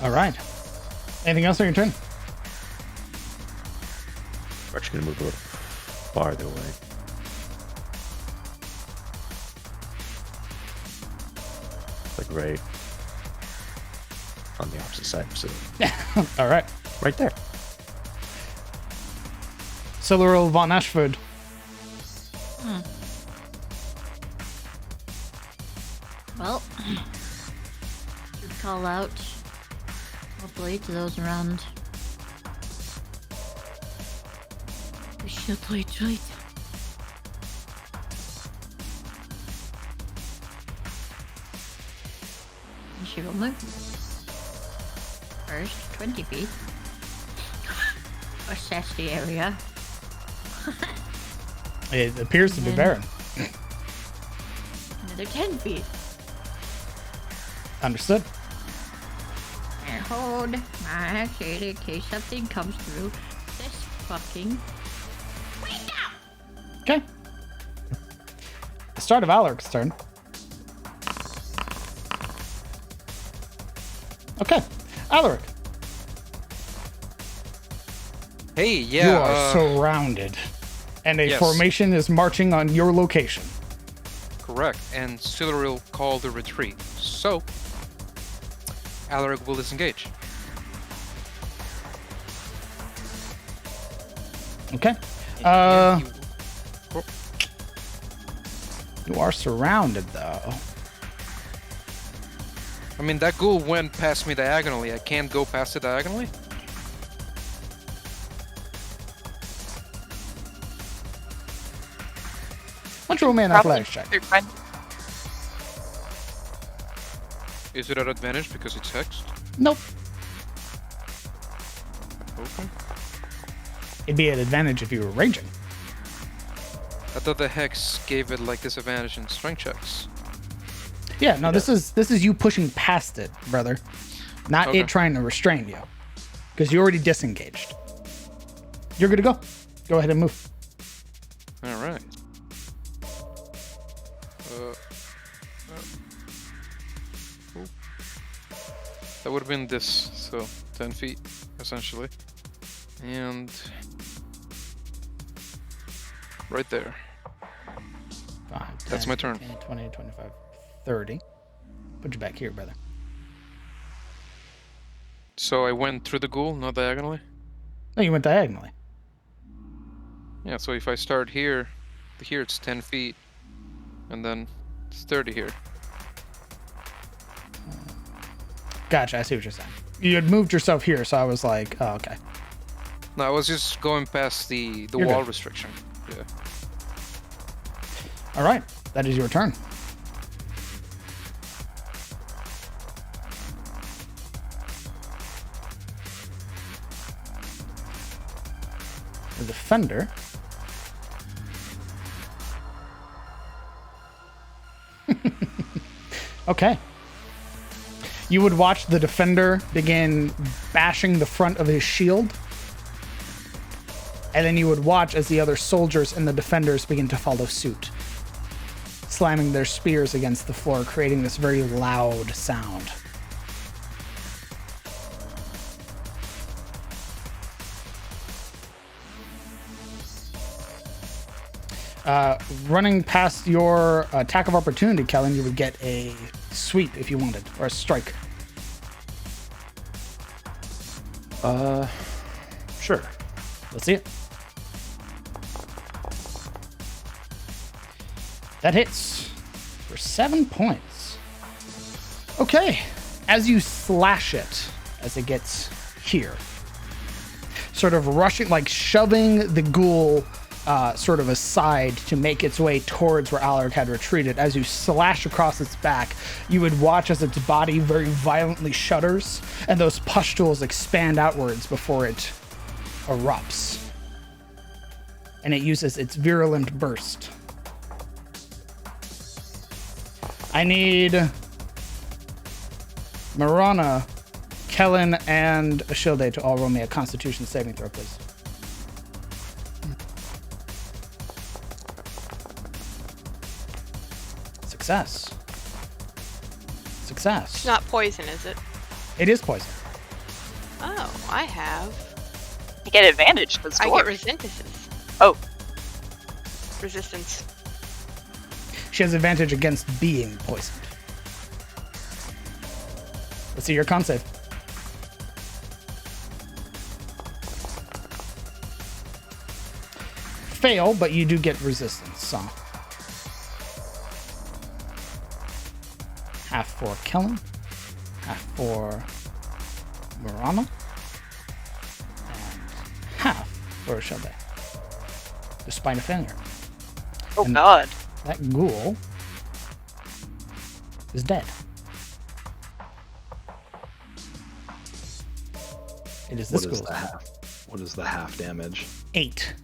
All right. Anything else on your turn? We're actually going to move a little farther away. Like right on the opposite side of the city. All right. Right there. Siluriel von Ashford. Well, should call out hopefully to those around. We should retreat. And she will move. First, 20 feet. Assess the area. It appears to be barren. Another 10 feet. Understood. And hold my action in case something comes through this fucking window. Okay. The start of Alaric's turn. Okay. Alaric, Hey, yeah. you are surrounded. And a yes. formation is marching on your location. Correct. And Siluriel called a retreat. So, Alaric will disengage. Okay. And he- You are surrounded, though. I mean, that ghoul went past me diagonally. I can't go past it diagonally? Why don't you roll me an athletics check? You're fine. Is it at advantage because it's hexed? Nope. Okay. It'd be an advantage if you were raging. I thought the hex gave it like disadvantage in strength checks. Yeah, no, this is you pushing past it, brother. Not Okay. it trying to restrain you. Because you already disengaged. You're good to go. Go ahead and move. All right. That would have been this, so 10 feet, essentially. And right there. 5, That's my turn. 15, 20, 25, 30. Put you back here, brother. So I went through the ghoul, not diagonally? No, you went diagonally. Yeah, so if I start here it's 10 feet, and then it's 30 here. Gotcha, I see what you're saying. You had moved yourself here, so I was like, oh, okay. No, I was just going past the You're wall good. restriction. Yeah. All right, that is your turn. The defender. Okay. You would watch the defender begin bashing the front of his shield. And then you would watch as the other soldiers and the defenders begin to follow suit, slamming their spears against the floor, creating this very loud sound. Running past your attack of opportunity, Kellen, you would get a sweep if you wanted, or a strike. Sure. Let's see it. That hits for 7 points. Okay, as you slash it, as it gets here, sort of rushing, like shoving the ghoul sort of aside to make its way towards where Alaric had retreated. As you slash across its back, you would watch as its body very violently shudders, and those pustules expand outwards before it erupts. And it uses its virulent burst. I need Marana, Kellen, and Ashilde to all roll me a Constitution saving throw, please. Success. Success. It's not poison, is it? It is poison. Oh, I have. You get advantage because I get resistances. Oh. Resistance. She has advantage against being poisoned. Let's see your con save. Fail, but you do get resistance, so. Half for Kellen, half for Marana, and half for Ashilde. Despite a failure. Oh, And God. That ghoul is dead. It is this What is ghoul. the half? What is the half damage? 8.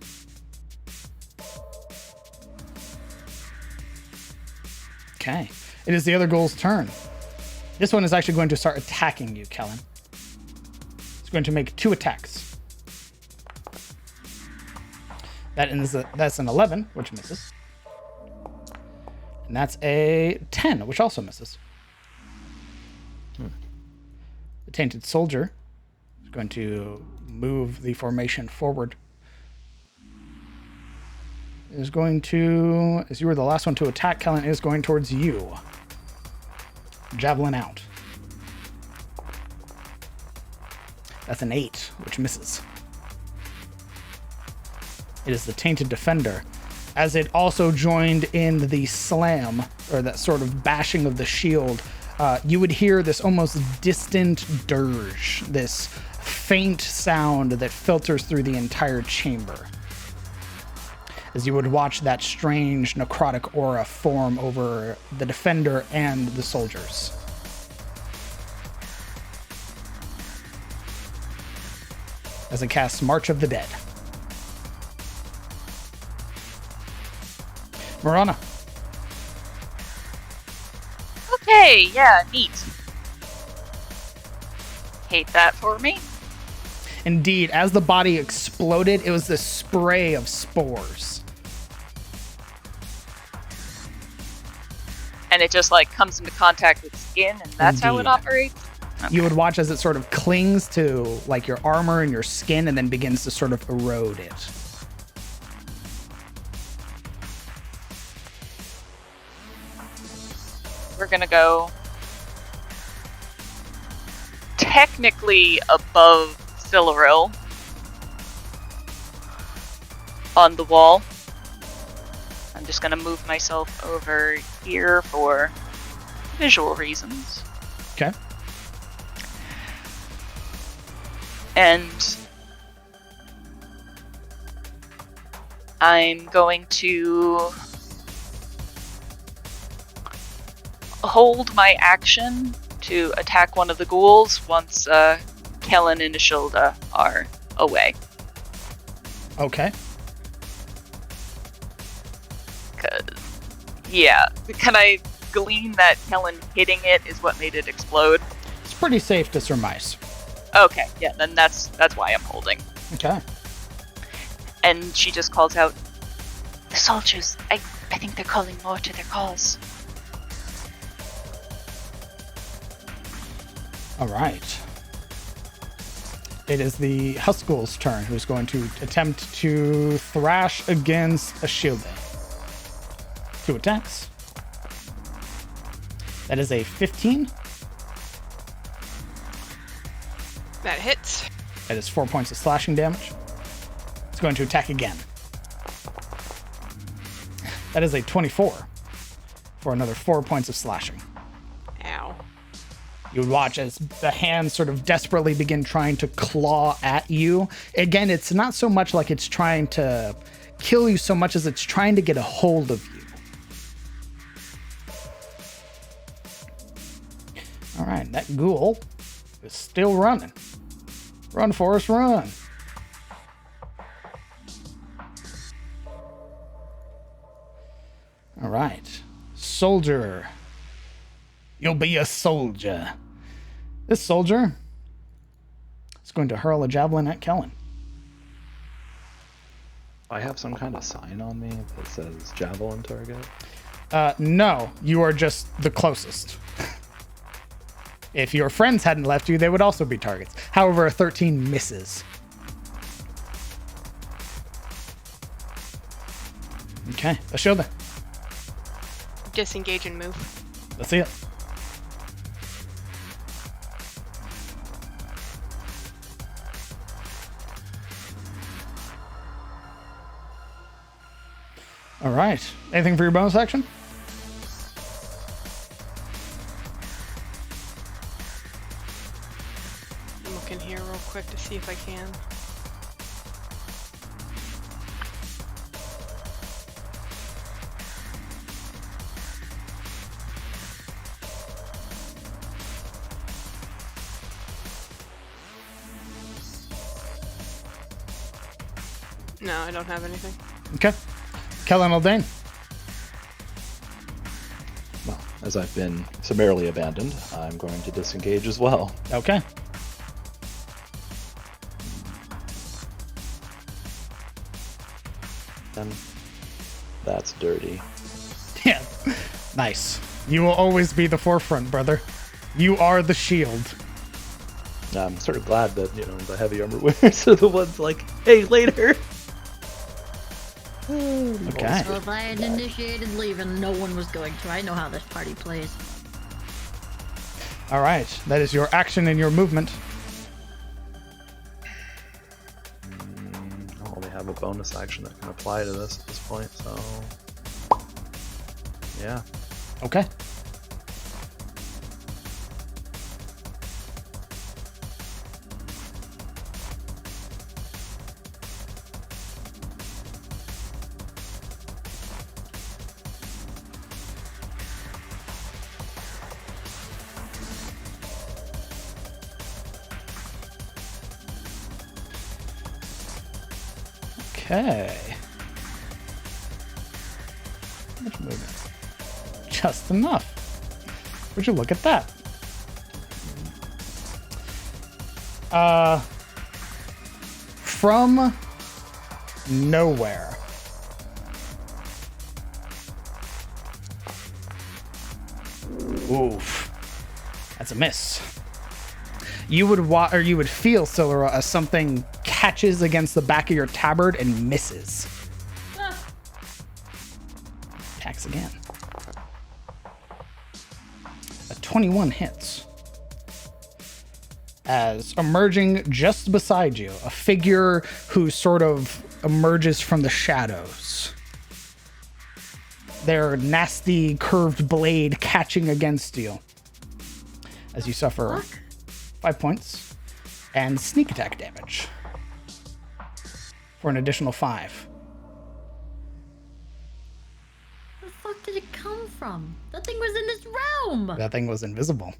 Okay. It is the other ghoul's turn. This one is actually going to start attacking you, Kellen. It's going to make 2 attacks. That's an 11, which misses. And that's a 10, which also misses. The Tainted Soldier is going to move the formation forward. Is going to, as you were the last one to attack, Kellen is going towards you. Javelin out. That's an 8, which misses. It is the Tainted Defender. As it also joined in the slam, or that sort of bashing of the shield, you would hear this almost distant dirge, this faint sound that filters through the entire chamber. As you would watch that strange necrotic aura form over the defender and the soldiers. As it casts March of the Dead. Marana. Okay, yeah, neat. Hate that for me. Indeed, as the body exploded, it was this spray of spores. And it just, like, comes into contact with skin, and that's how it Indeed. operates? Okay. You would watch as it sort of clings to, like, your armor and your skin and then begins to sort of erode it. We're gonna go technically above Siluril on the wall. I'm just gonna move myself over here for visual reasons. Okay. And I'm going to hold my action to attack one of the ghouls once Kellen and Ishilda are away. Okay. Yeah, can I glean that Kellen hitting it is what made it explode? It's pretty safe to surmise. Okay, yeah, then that's why I'm holding. Okay. And she just calls out, "The soldiers, I think they're calling more to their cause." All right. It is the Huskull's turn, who's going to attempt to thrash against Ashilde. 2 attacks. That is a 15. That hits. That is 4 points of slashing damage. It's going to attack again. That is a 24 for another 4 points of slashing. Ow. You would watch as the hands sort of desperately begin trying to claw at you. Again, it's not so much like it's trying to kill you so much as it's trying to get a hold of you. All right, that ghoul is still running. Run, Forrest, run. All right, soldier. You'll be a soldier. This soldier is going to hurl a javelin at Kellen. I have some kind of sign on me that says javelin target. No, you are just the closest. If your friends hadn't left you, they would also be targets. However, a 13 misses. Okay, Ashilda. Disengage and move. Let's see it. All right. Anything for your bonus action? I'm looking here real quick to see if I can. No, I don't have anything. Okay. Kellen Aldane. Well, as I've been summarily abandoned, I'm going to disengage as well. Okay. And that's dirty. Yeah. Nice. You will always be the forefront, brother. You are the shield. I'm sort of glad that, the heavy armor wearers are the ones like, hey, later! Okay. So if I had initiated leaving, no one was going to. I know how this party plays. All right. That is your action and your movement. I only have a bonus action that can apply to this at this point, so... Yeah. Okay. Okay. How much movement? Just enough. Would you look at that? From nowhere. Oof. That's a miss. You would you would feel, Silura, as something catches against the back of your tabard and misses. Attacks again. A 21 hits. As emerging just beside you, a figure who sort of emerges from the shadows. Their nasty curved blade catching against you. As you suffer 5 points and sneak attack damage for an additional 5. Where the fuck did it come from? That thing was in this realm! That thing was invisible.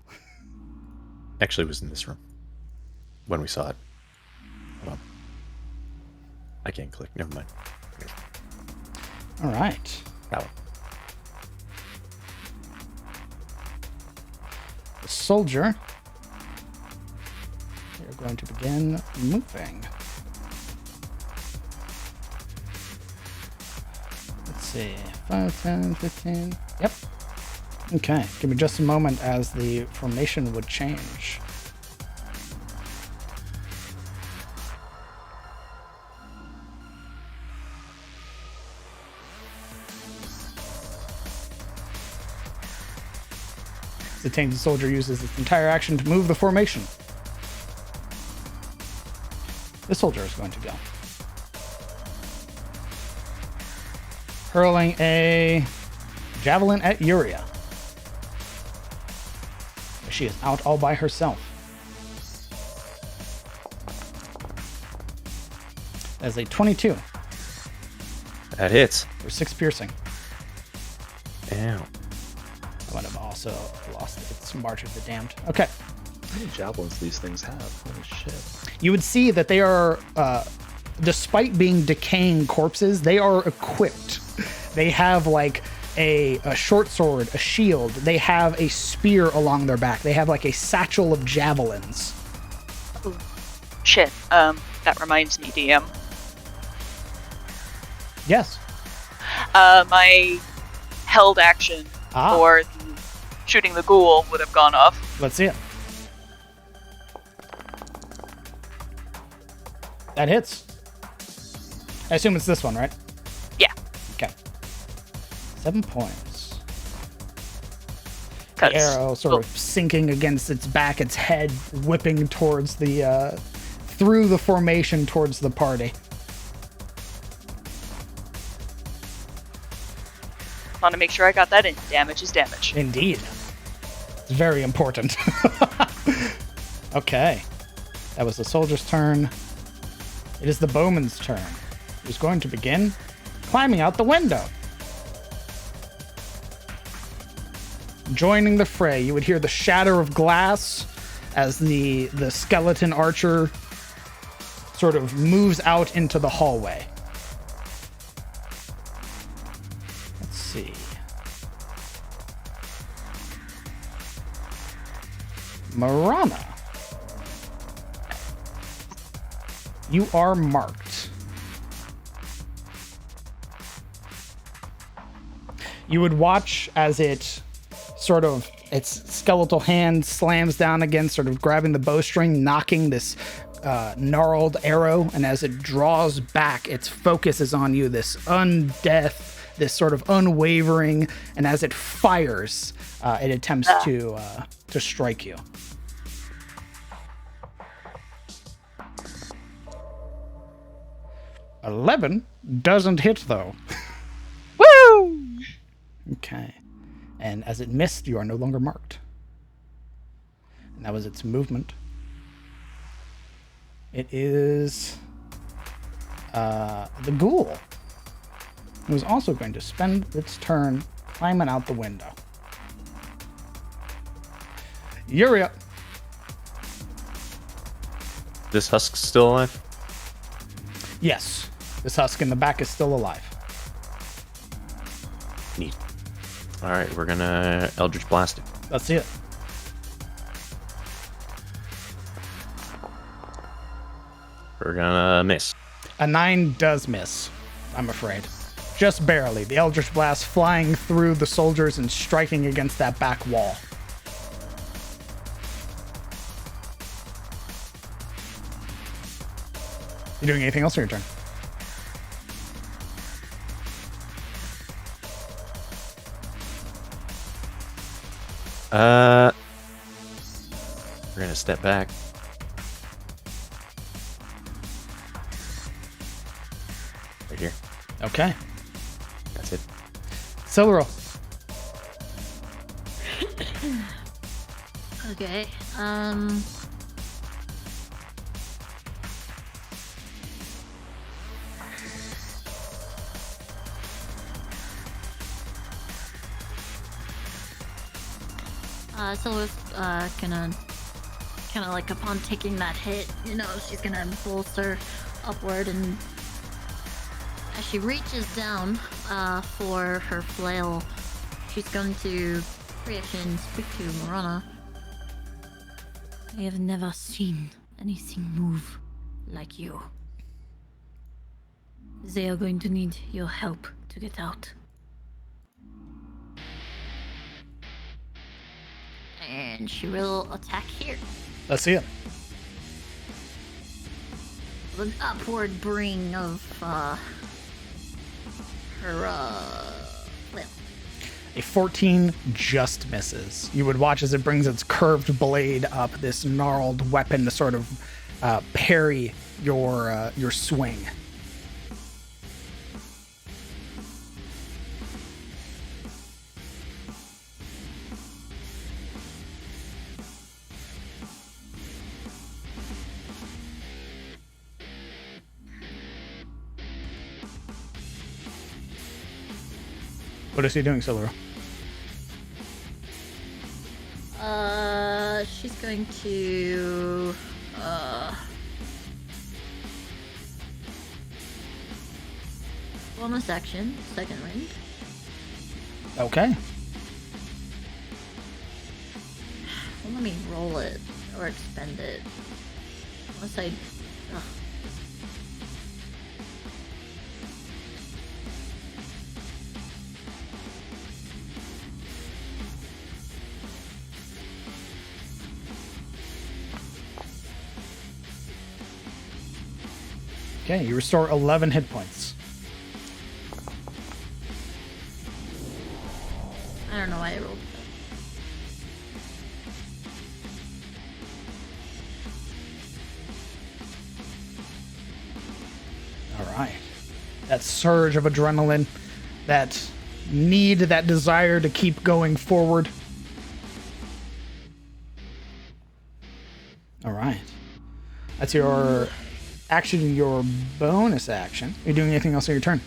Actually, it was in this room when we saw it. Hold on. I can't click. Never mind. All right. That one. The soldier. You're going to begin moving. Let's see. 5, 10, 15. Yep. Okay. Give me just a moment as the formation would change. The tainted soldier uses its entire action to move the formation. This soldier is going to go. Hurling a javelin at Yuria. she is out all by herself. As a 22 That hits. for 6 piercing. Ow. I would have also lost its March of the Damned. Okay. How many javelins these things have? Holy shit. You would see that they are, despite being decaying corpses, they are equipped. They have like a short sword, a shield. They have a spear along their back. They have like a satchel of javelins. Oh, shit. That reminds me, DM. Yes. My held action for shooting the ghoul would have gone off. Let's see it. That hits. I assume it's this one, right? Yeah. Okay. 7 points. The 'Cause- arrow sort of sinking against its back, its head whipping towards the, through the formation towards the party. Want to make sure I got that in. Damage is damage. Indeed. It's very important. Okay. That was the soldier's turn. It is the bowman's turn. Who's going to begin climbing out the window. Joining the fray, you would hear the shatter of glass as the skeleton archer sort of moves out into the hallway. Let's see. Marana. You are marked. You would watch as it sort of, its skeletal hand slams down against, sort of grabbing the bowstring, knocking this gnarled arrow, and as it draws back, its focus is on you, this undeath, this sort of unwavering, and as it fires, it attempts to strike you. $11 doesn't hit though. Woo! Okay. And as it missed, you are no longer marked. And that was its movement. It is the ghoul, who is also going to spend its turn climbing out the window. You're up. This husk's still alive? Yes. This husk in the back is still alive. Neat. Alright, we're gonna Eldritch Blast it. Let's see it. We're gonna miss. A 9 does miss, I'm afraid. Just barely. The Eldritch Blast flying through the soldiers and striking against that back wall. You doing anything else on your turn? We're gonna step back. Right here. Okay. That's it. Siluro. Okay. Silver's gonna kind of like upon taking that hit, you know, she's gonna bolster upward, and as she reaches down for her flail, she's going to reaction speak to Marana. I have never seen anything move like you. They are going to need your help to get out. And she will attack here. Let's see it. With an upward bring of her flail. A 14 just misses. You would watch as it brings its curved blade up, this gnarled weapon to sort of parry your swing. What is he doing, Silura? She's going to bonus action, second range. Okay. Well, let me roll it or expend it. Unless I. Ugh. Okay, you restore 11 hit points. I don't know why I rolled that. All right. That surge of adrenaline, that need, that desire to keep going forward. All right. That's your action, your bonus action. Are you doing anything else on your turn?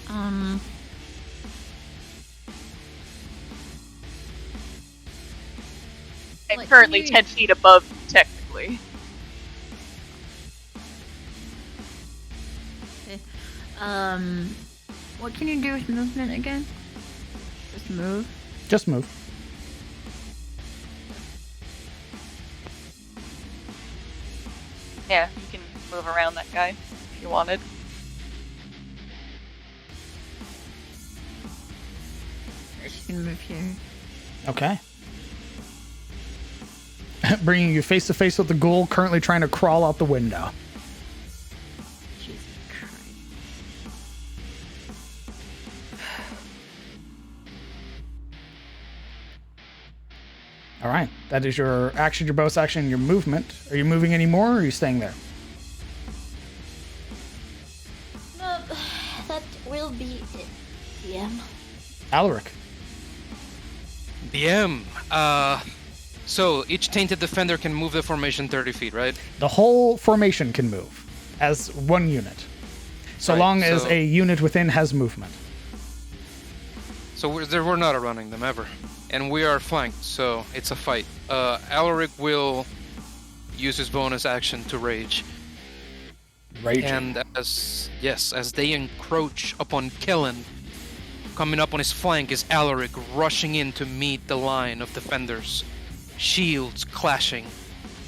I'm Like, currently you- 10 feet above you, technically. Okay. What can you do with movement again? Just move. Just move. Yeah, you can move around that guy if you wanted. She can move here. Okay. Bringing you face to face with the ghoul currently trying to crawl out the window. Jesus Christ. All right. That is your action, your bonus action, your movement. Are you moving any more, or are you staying there? No, that will be it. DM. Alaric. DM. So each tainted defender can move the formation 30 feet, right? The whole formation can move as one unit, so Right, long as so- a unit within has movement. So we're not running them ever. And we are flanked, so it's a fight. Alaric will use his bonus action to rage. Raging. And as they encroach upon Kellen, coming up on his flank is Alaric rushing in to meet the line of defenders. Shields clashing.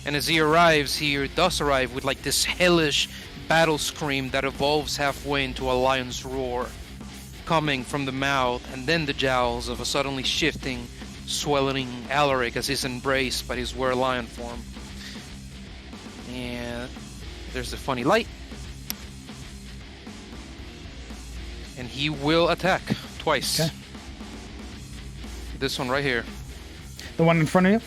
And as he arrives, he does arrive with like this hellish battle scream that evolves halfway into a lion's roar, coming from the mouth and then the jowls of a suddenly shifting, swelling Alaric as he's embraced by his were-lion form. And there's the funny light. And he will attack twice. Okay. This one right here, The one in front of you?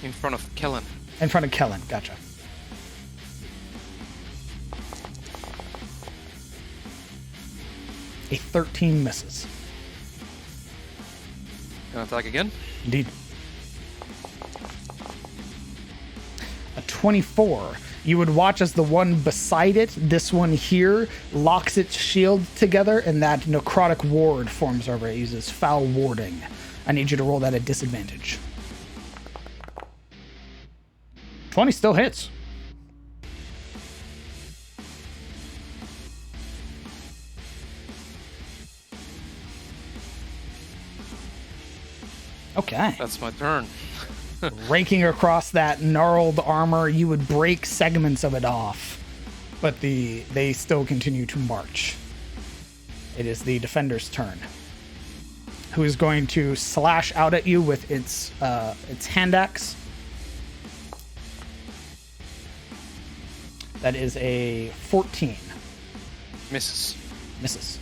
in front of Kellen. In front of Kellen. Gotcha. A 13 misses. Gonna attack again. Indeed. A 24. You would watch as the one beside it, this one here, locks its shield together, and that necrotic ward forms over it. It uses foul warding. I need you to roll that at disadvantage. 20 still hits. Okay. That's my turn. Raking across that gnarled armor, you would break segments of it off, but they still continue to march. It is the defender's turn, who is going to slash out at you with its hand axe. That is a 14. Misses. Misses.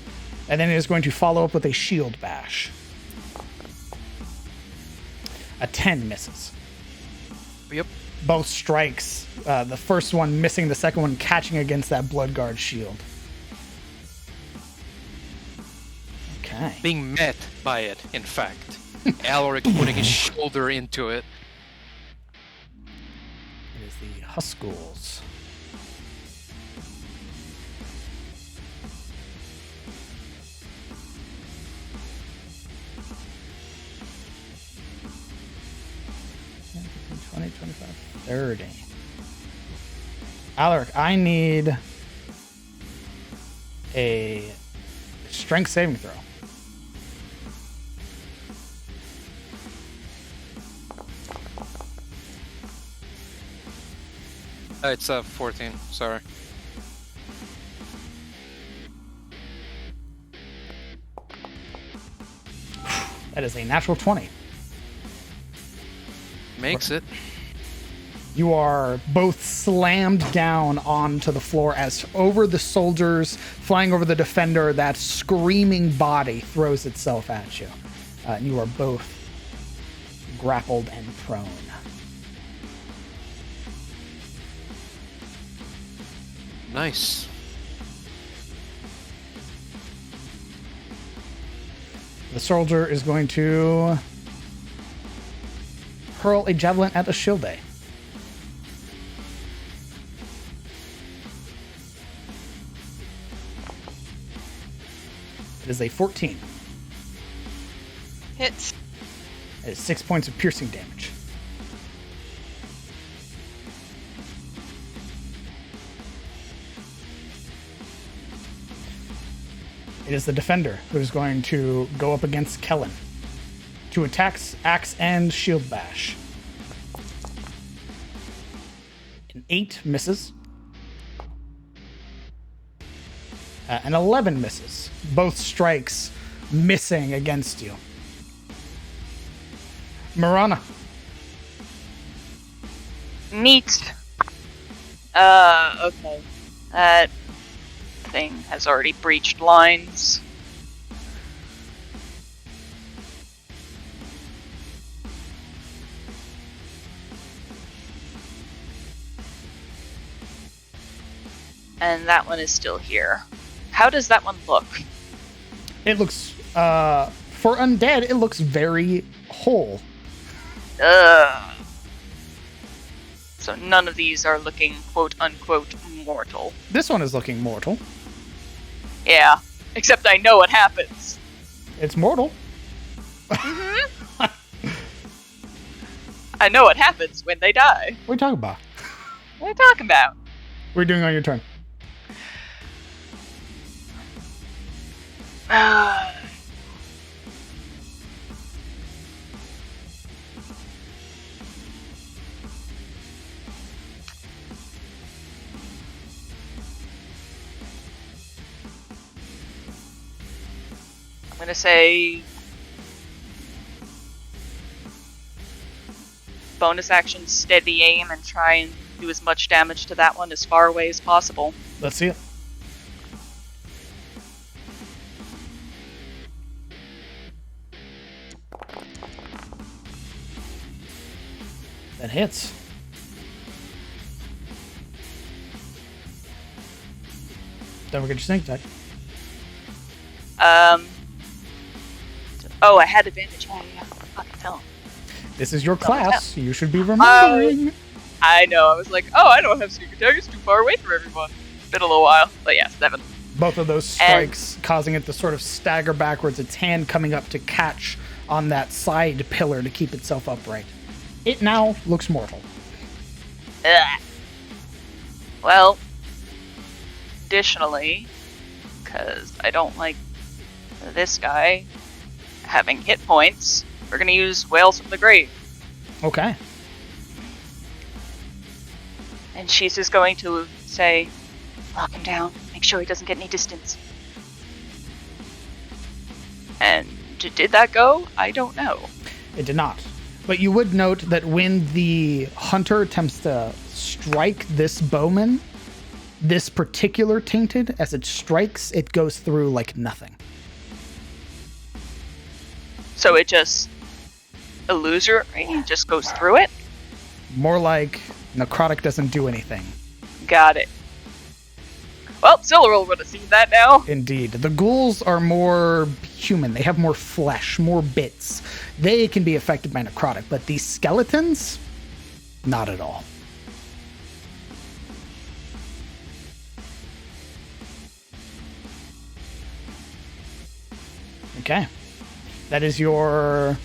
And then it is going to follow up with a shield bash. A 10 misses. Yep. Both strikes, the first one missing, the second one catching against that Bloodguard shield. Okay. Being met by it, in fact. Alaric putting his shoulder into it. It is the Huskulls. 30. Alaric, I need a strength saving throw. It's 14. Sorry. That is a natural 20. Makes it. You are both slammed down onto the floor as over the soldiers, flying over the defender, that screaming body throws itself at you. And you are both grappled and prone. Nice. The soldier is going to hurl a javelin at the shield. It is a 14. Hits. It is 6 points of piercing damage. It is the defender who is going to go up against Kellen. 2 attacks, axe and shield bash. An 8 misses. An 11 misses. Both strikes missing against you. Marana. Neat. Okay. That thing has already breached lines. And that one is still here. How does that one look? It looks, for undead, it looks very whole. Ugh. So none of these are looking quote-unquote mortal. This one is looking mortal. Yeah, except I know what happens. It's mortal. I know what happens when they die. What are you talking about? What are you talking about? What are you doing on your turn? I'm gonna say bonus action, steady aim, and try and do as much damage to that one as far away as possible. Let's see it. That hits. Don't forget your sneak attack. Oh, I had advantage. Oh, yeah. Fucking tell him. This is your class. You should be remembering. I know. I was like, oh, I don't have sneak attack. It's too far away from everyone. Been a little while. But yeah, 7. Both of those strikes causing it to sort of stagger backwards, its hand coming up to catch on that side pillar to keep itself upright. It now looks mortal. Ugh. Well, additionally, because I don't like this guy having hit points, we're going to use Wails from the Grave. Okay. And she's just going to say, lock him down, make sure he doesn't get any distance. And did that go? I don't know. It did not. But you would note that when the hunter attempts to strike this bowman, this particular tainted, as it strikes, it goes through like nothing. So it just illusory just goes through it? More like necrotic doesn't do anything. Got it. Well, Silveril would have seen that now. Indeed. The ghouls are more human. They have more flesh, more bits. They can be affected by necrotic, but these skeletons, not at all. Okay. That is your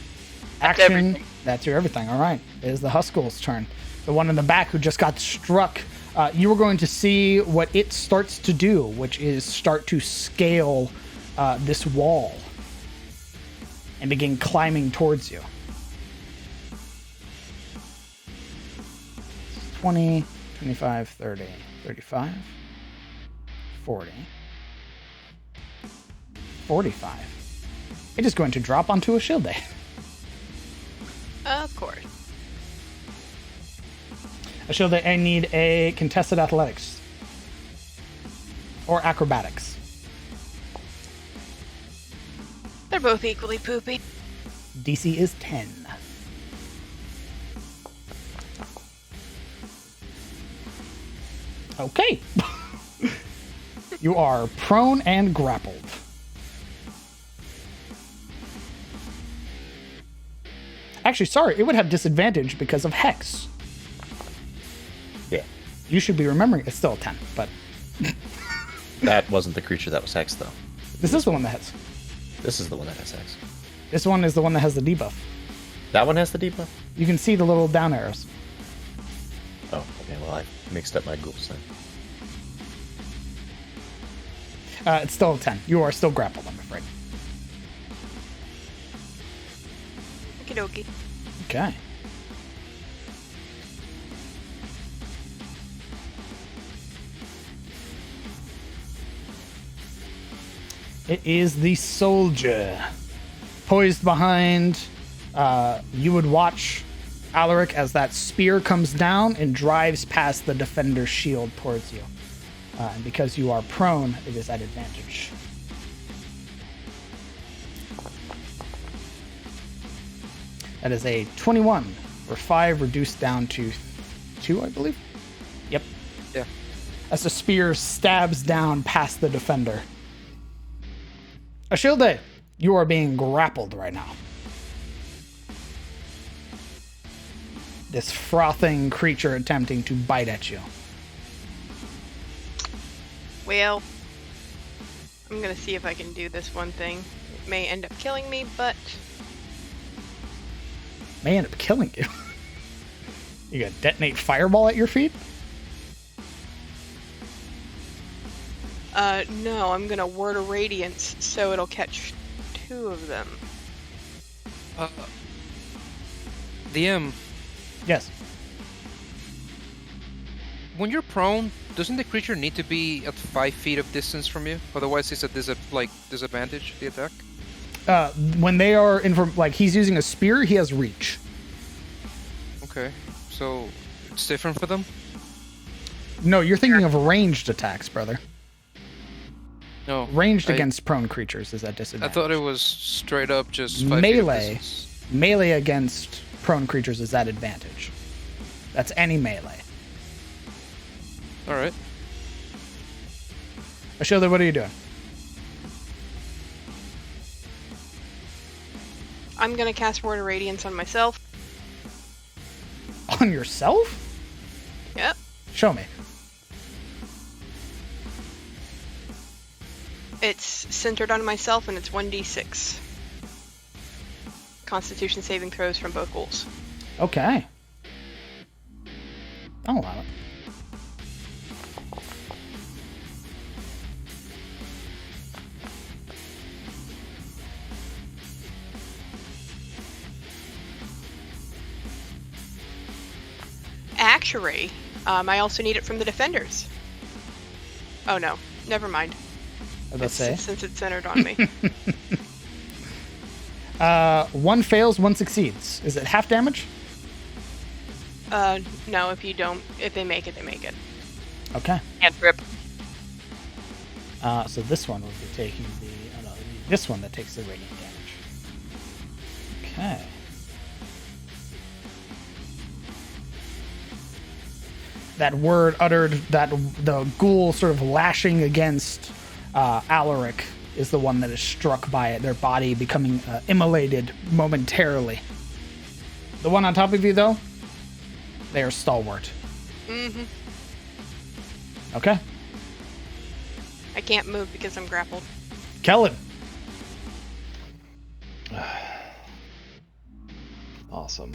action. Everything. That's your everything. All right. It is the Huskell's turn. the one in the back who just got struck, you are going to see what it starts to do, which is start to scale this wall and begin climbing towards you. 20, 25, 30, 35, 40, 45. It is going to drop onto a shield day. Of course. A shield day, I need a contested athletics. Or acrobatics. They're both equally poopy. DC is 10. Okay. You are prone and grappled. Actually, sorry, it would have disadvantage because of Hex. Yeah. You should be remembering it's still a 10, but That wasn't the creature that was hex, though. this is the one that hits. This is the one that has hex. This one is the one that has the debuff. That one has the debuff? You can see the little down arrows. Oh, okay. Well, I mixed up my ghouls then. It's still a 10. You are still grappled, I'm afraid. Okie dokie. Okay. It is the soldier. Poised behind, you would watch Alaric as that spear comes down and drives past the defender's shield towards you. And because you are prone, it is at advantage. That is a 21, or 5 reduced down to 2, I believe. Yep. Yeah. As the spear stabs down past the defender. Ashilde, you are being grappled right now. This frothing creature attempting to bite at you. Well, I'm gonna see if I can do this one thing. It may end up killing me, but May end up killing you. You got detonate fireball at your feet? no, I'm gonna word of radiance so it'll catch 2 of them. DM, Yes. when you're prone, doesn't the creature need to be at 5 feet of distance from you? Otherwise, it's at disadvantage, the attack? When they are he's using a spear, he has reach. Okay, so it's different for them? No, you're thinking of ranged attacks, brother. No. Ranged against prone creatures is at I disadvantage. thought it was straight up just 5 feet of Melee. distance. Melee against prone creatures is at advantage. That's any melee. Alright. Ashilda, what are you doing? I'm gonna cast word of radiance on myself. On yourself? Yep. Show me. It's centered on myself and it's 1d6. Constitution saving throws from both ghouls. Okay. I'll allow it. Actually, I also need it from the defenders. Oh no, never mind. Let's say. Since it's centered on me. One fails, one succeeds. Is it half damage? No, if they make it, they make it. Okay. Cantrip. So this one will be taking this one that takes the radiant damage. Okay. That word uttered, that the ghoul sort of lashing against Alaric is the one that is struck by it, their body becoming immolated momentarily. The one on top of you, though, they are stalwart. Mm-hmm. Okay. I can't move because I'm grappled. Kellen. Awesome.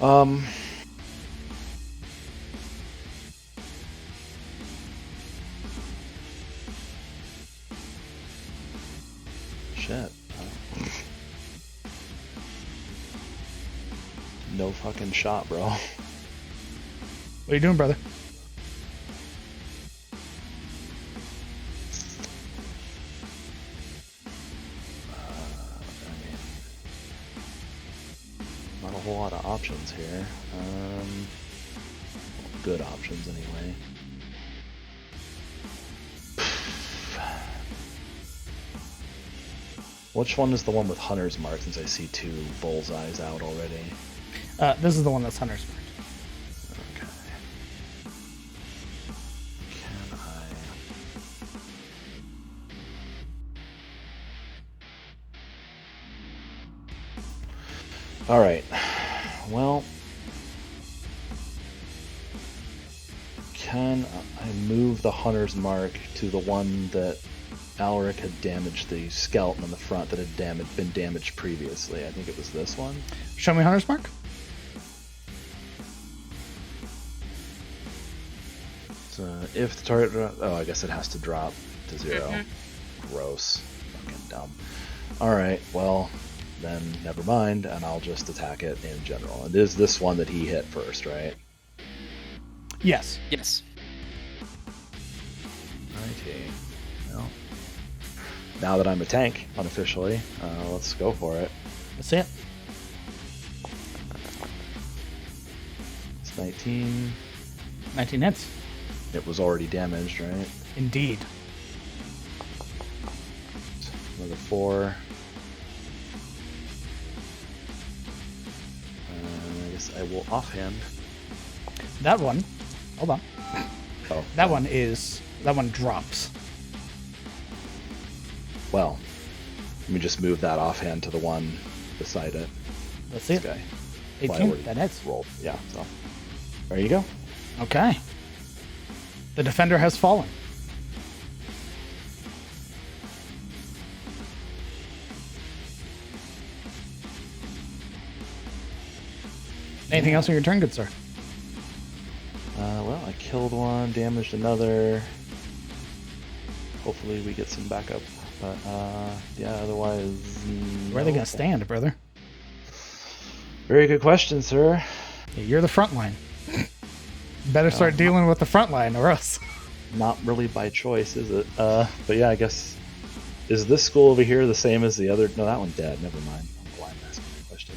Shit. No fucking shot, bro. What are you doing, brother? Not a whole lot of options here. Good options anyway. Which one is the one with Hunter's Mark, since I see 2 bullseyes out already? This is the one that's Hunter's Mark. Okay. Can I... Alright. Well... Can I move the Hunter's Mark to the one that Alaric had damaged, the skeleton in the front that had been damaged previously? I think it was this one. Show me Hunter's Mark. So if the target... Oh, I guess it has to drop to 0. Gross. Fucking dumb. Alright, well, then never mind, and I'll just attack it in general. It is this one that he hit first, right? Yes. Yes. Righty. Well, now that I'm a tank, unofficially, let's go for it. Let's see it. It's 19. 19 hits. It was already damaged, right? Indeed. Another 4. I guess I will offhand. That one. Hold on. Oh. That one drops. Well, let me just move that offhand to the one beside it. Let's see This it. guy. 18. That hits. Rolled. Yeah, so. There you go. Okay. The defender has fallen. Anything else on your turn, good sir? Well, I killed one, damaged another. Hopefully we get some backup. But, yeah, otherwise... Where are they going to stand, brother? Very good question, sir. Yeah, you're the front line. Better start dealing with the front line or else. Not really by choice, is it? But yeah, I guess... Is this school over here the same as the other? No, that one's dead. Never mind. I'm blind asking the question.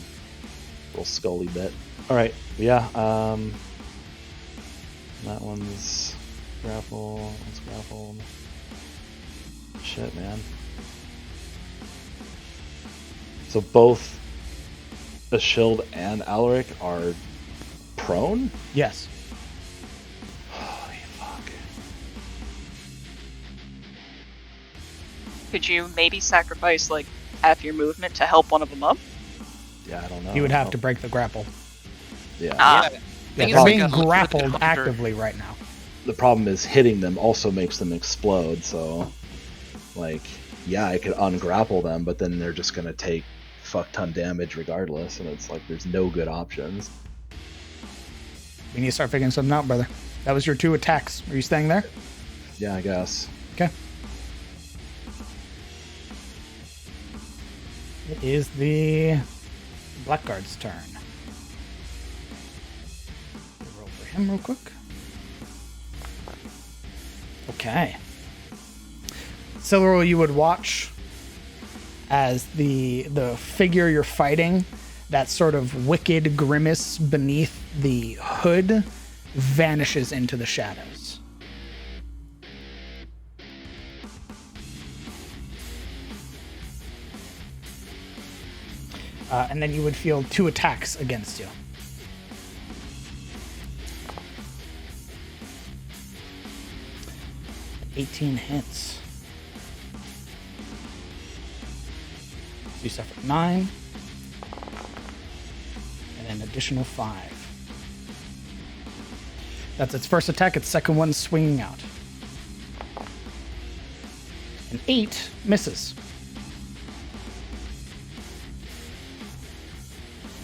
Little scully bit. Alright, yeah, that one's grapple. One's grappled. Shit, man. So both Ashild and Alaric are prone? Yes. Holy fuck. Could you maybe sacrifice like half your movement to help one of them up? Yeah, I don't know. He would have to break the grapple. Yeah. Ah. Yeah, Thing they're is, being like a grappled hunter. actively right now. The problem is hitting them also makes them explode, so... Like, yeah, I could ungrapple them, but then they're just gonna take fuck ton damage regardless, and it's like there's no good options. We need to start figuring something out, brother. That was your 2 attacks. Are you staying there? Yeah, I guess. Okay. It is the Blackguard's turn. Roll for him real quick. Okay. Silverol, you would watch as the figure you're fighting, that sort of wicked grimace beneath the hood, vanishes into the shadows. And then you would feel 2 attacks against you. $18 hits. So you suffer 9. And an additional 5. That's its first attack. Its second one swinging out. An 8 misses.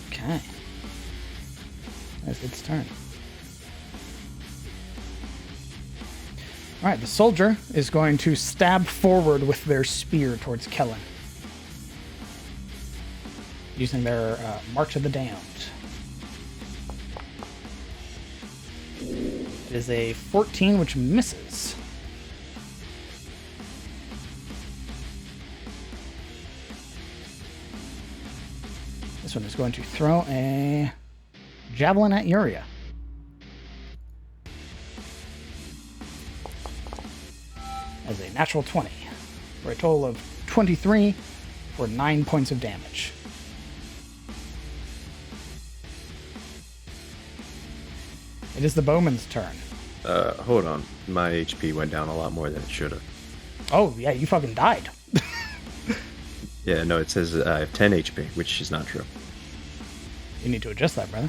Okay. its turn. All right, the soldier is going to stab forward with their spear towards Kellen, using their March of the Damned. It is a 14, which misses. This one is going to throw a javelin at Yuria. As a natural 20, for a total of 23 for 9 points of damage. It is the bowman's turn. Hold on. My HP went down a lot more than it should have. Oh, yeah, you fucking died. Yeah, no, it says I have 10 HP, which is not true. You need to adjust that, brother.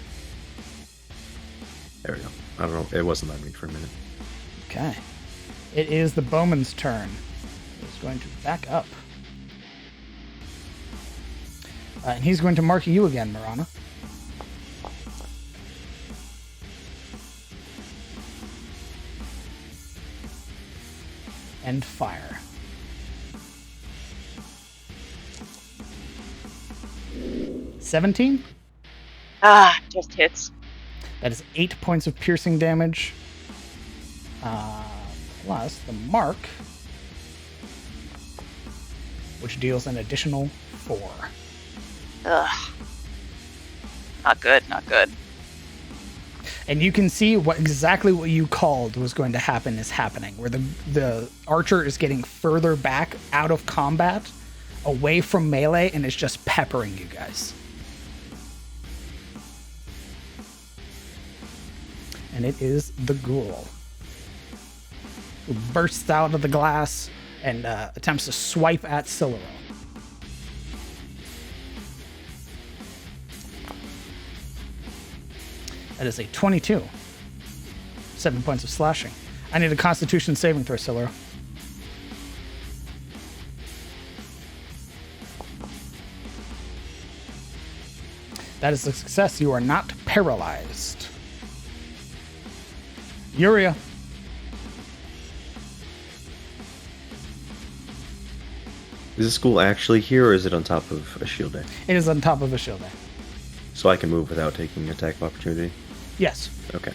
There we go. I don't know. It wasn't letting me for a minute. Okay. It is the bowman's turn. He's going to back up. And he's going to mark you again, Marana. And fire. 17? Ah, just hits. That is 8 points of piercing damage. Plus the mark, which deals an additional 4. Ugh. Not good, not good. And you can see exactly what you called was going to happen is happening, where the archer is getting further back out of combat, away from melee, and is just peppering you guys. And it is the ghoul, who bursts out of the glass and attempts to swipe at Siluro. That is a 22. 7 points of slashing. I need a Constitution saving throw, Siluro. That is a success. You are not paralyzed. Yuria. Is this school actually here, or is it on top of a shield day? It is on top of a shield day. So I can move without taking attack of opportunity? Yes. Okay.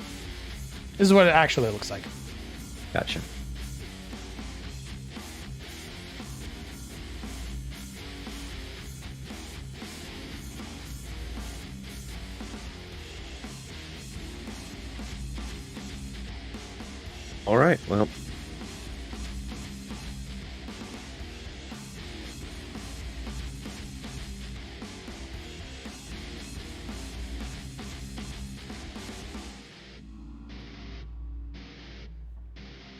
This is what it actually looks like. Gotcha. All right, well.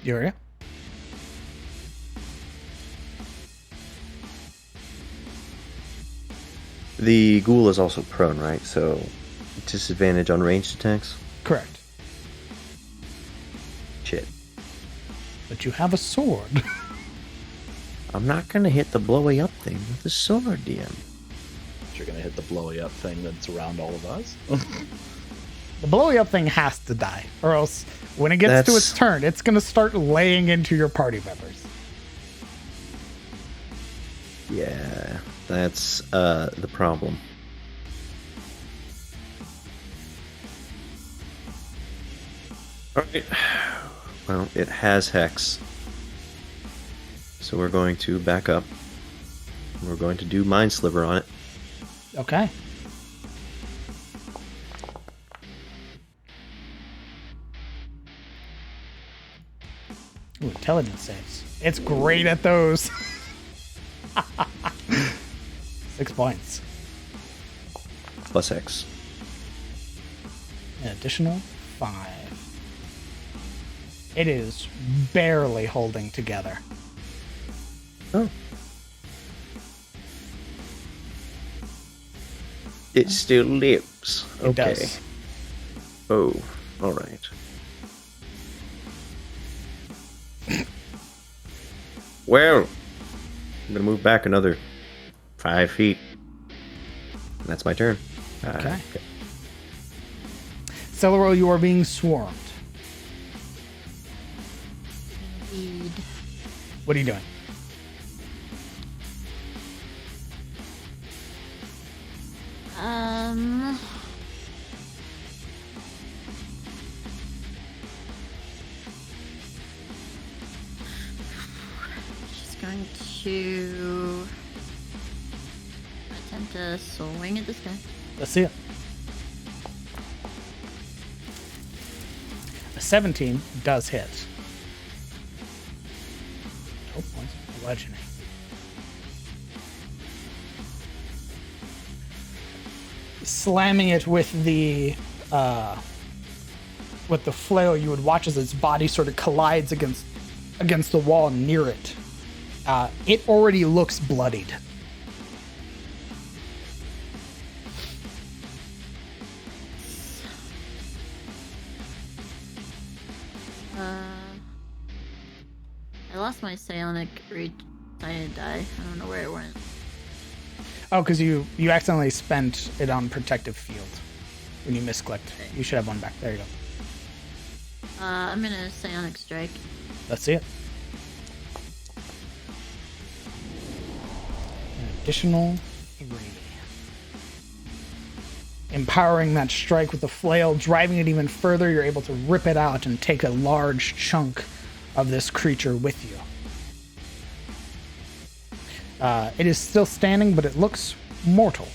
Yuria. The ghoul is also prone, right? So disadvantage on ranged attacks? Correct. Shit. But you have a sword. I'm not gonna hit the blowy up thing with the sword, DM. You're gonna hit the blowy up thing that's around all of us. The blowy up thing has to die, or else when it gets to its turn, it's going to start laying into your party members. Yeah, that's the problem. Alright. Well, it has Hex. So we're going to back up. We're going to do Mind Sliver on it. Okay. Ooh, intelligence saves. It's great at those. 6 points. Plus X. An additional 5. It is barely holding together. Oh. It still lives. It does. Oh, alright. Well, I'm gonna move back another 5 feet. And that's my turn. Okay. Celeral, you are being swarmed. Indeed. What are you doing? She's going to attempt to swing at this guy. Let's see it. A 17 does hit. 12 points of bludgeoning. Slamming it with the flail, you would watch as its body sort of collides against the wall near it. It already looks bloodied. I lost my psionic die. I don't know where it went. Oh, because you accidentally spent it on protective field when you misclicked. Okay. You should have one back. There you go. I'm gonna psionic strike. Let's see it. An additional 3. Empowering that strike with the flail, driving it even further, you're able to rip it out and take a large chunk of this creature with you. It is still standing, but it looks mortal.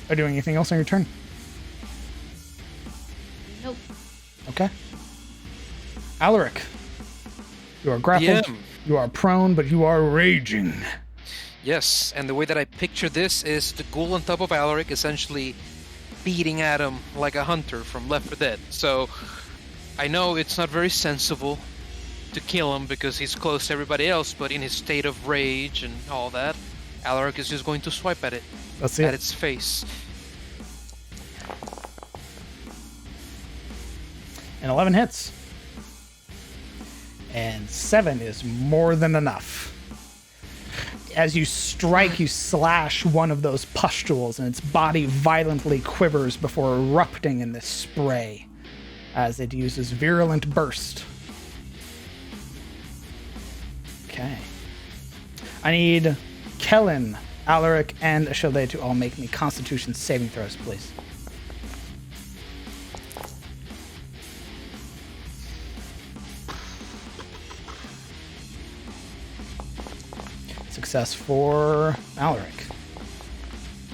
Are you doing anything else on your turn? Nope. Okay. Alaric, you are grappled. DM. You are prone, but you are raging. Yes, and the way that I picture this is the ghoul on top of Alaric essentially beating at him like a hunter from Left 4 Dead. So I know it's not very sensible to kill him because he's close to everybody else, but in his state of rage and all that, Alaric is just going to swipe at it. Let's see at it. its face. And 11 hits. And 7 is more than enough. As you strike, you slash one of those pustules, and its body violently quivers before erupting in this spray as it uses Virulent Burst. Okay. I need Kellen, Alaric, and Ashilde to all make me Constitution saving throws, please. Success for Alaric.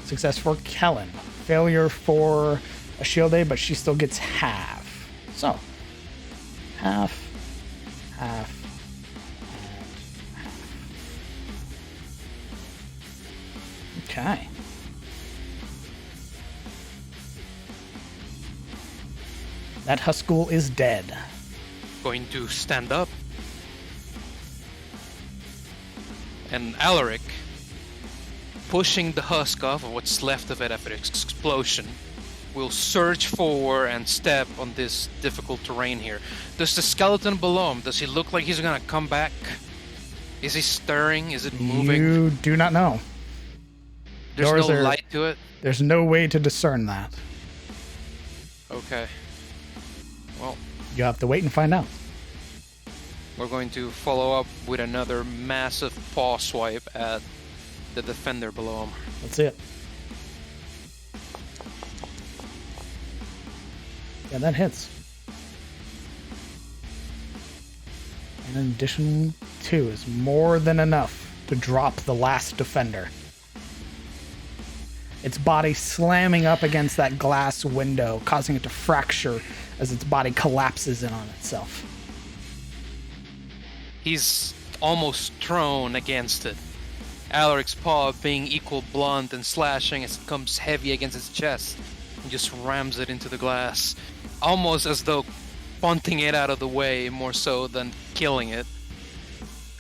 Success for Kellen. Failure for Ashilde, but she still gets half. So, half, half, and half. Okay. That Huskul is dead. Going to stand up. And Alaric, pushing the husk off of what's left of it after its explosion, will surge forward and step on this difficult terrain here. Does the skeleton below him, does he look like he's gonna come back? Is he stirring? Is it moving? You do not know. There's Doors no are- light to it? There's no way to discern that. Okay. Well, You have to wait and find out. we're going to follow up with another massive paw swipe at the defender below him. Let's see it. Yeah, that hits. And an additional 2 is more than enough to drop the last defender. Its body slamming up against that glass window, causing it to fracture as its body collapses in on itself. He's almost thrown against it. Alaric's paw being equal blunt and slashing as it comes heavy against his chest and just rams it into the glass. Almost as though punting it out of the way more so than killing it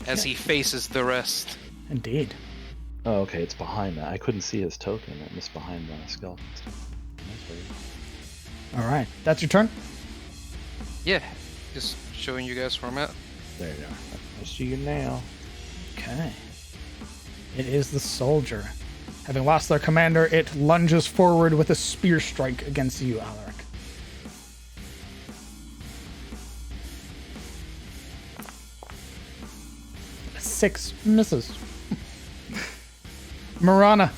as he faces the rest. Indeed. Oh, okay, it's behind that. I couldn't see his token. It was behind the skeleton stuff. That's weird. All right, that's your turn. Yeah, just showing you guys where I'm at. There you go. I see you now. Okay. It is the soldier. Having lost their commander, it lunges forward with a spear strike against you, Alaric. A 6 misses. Marana.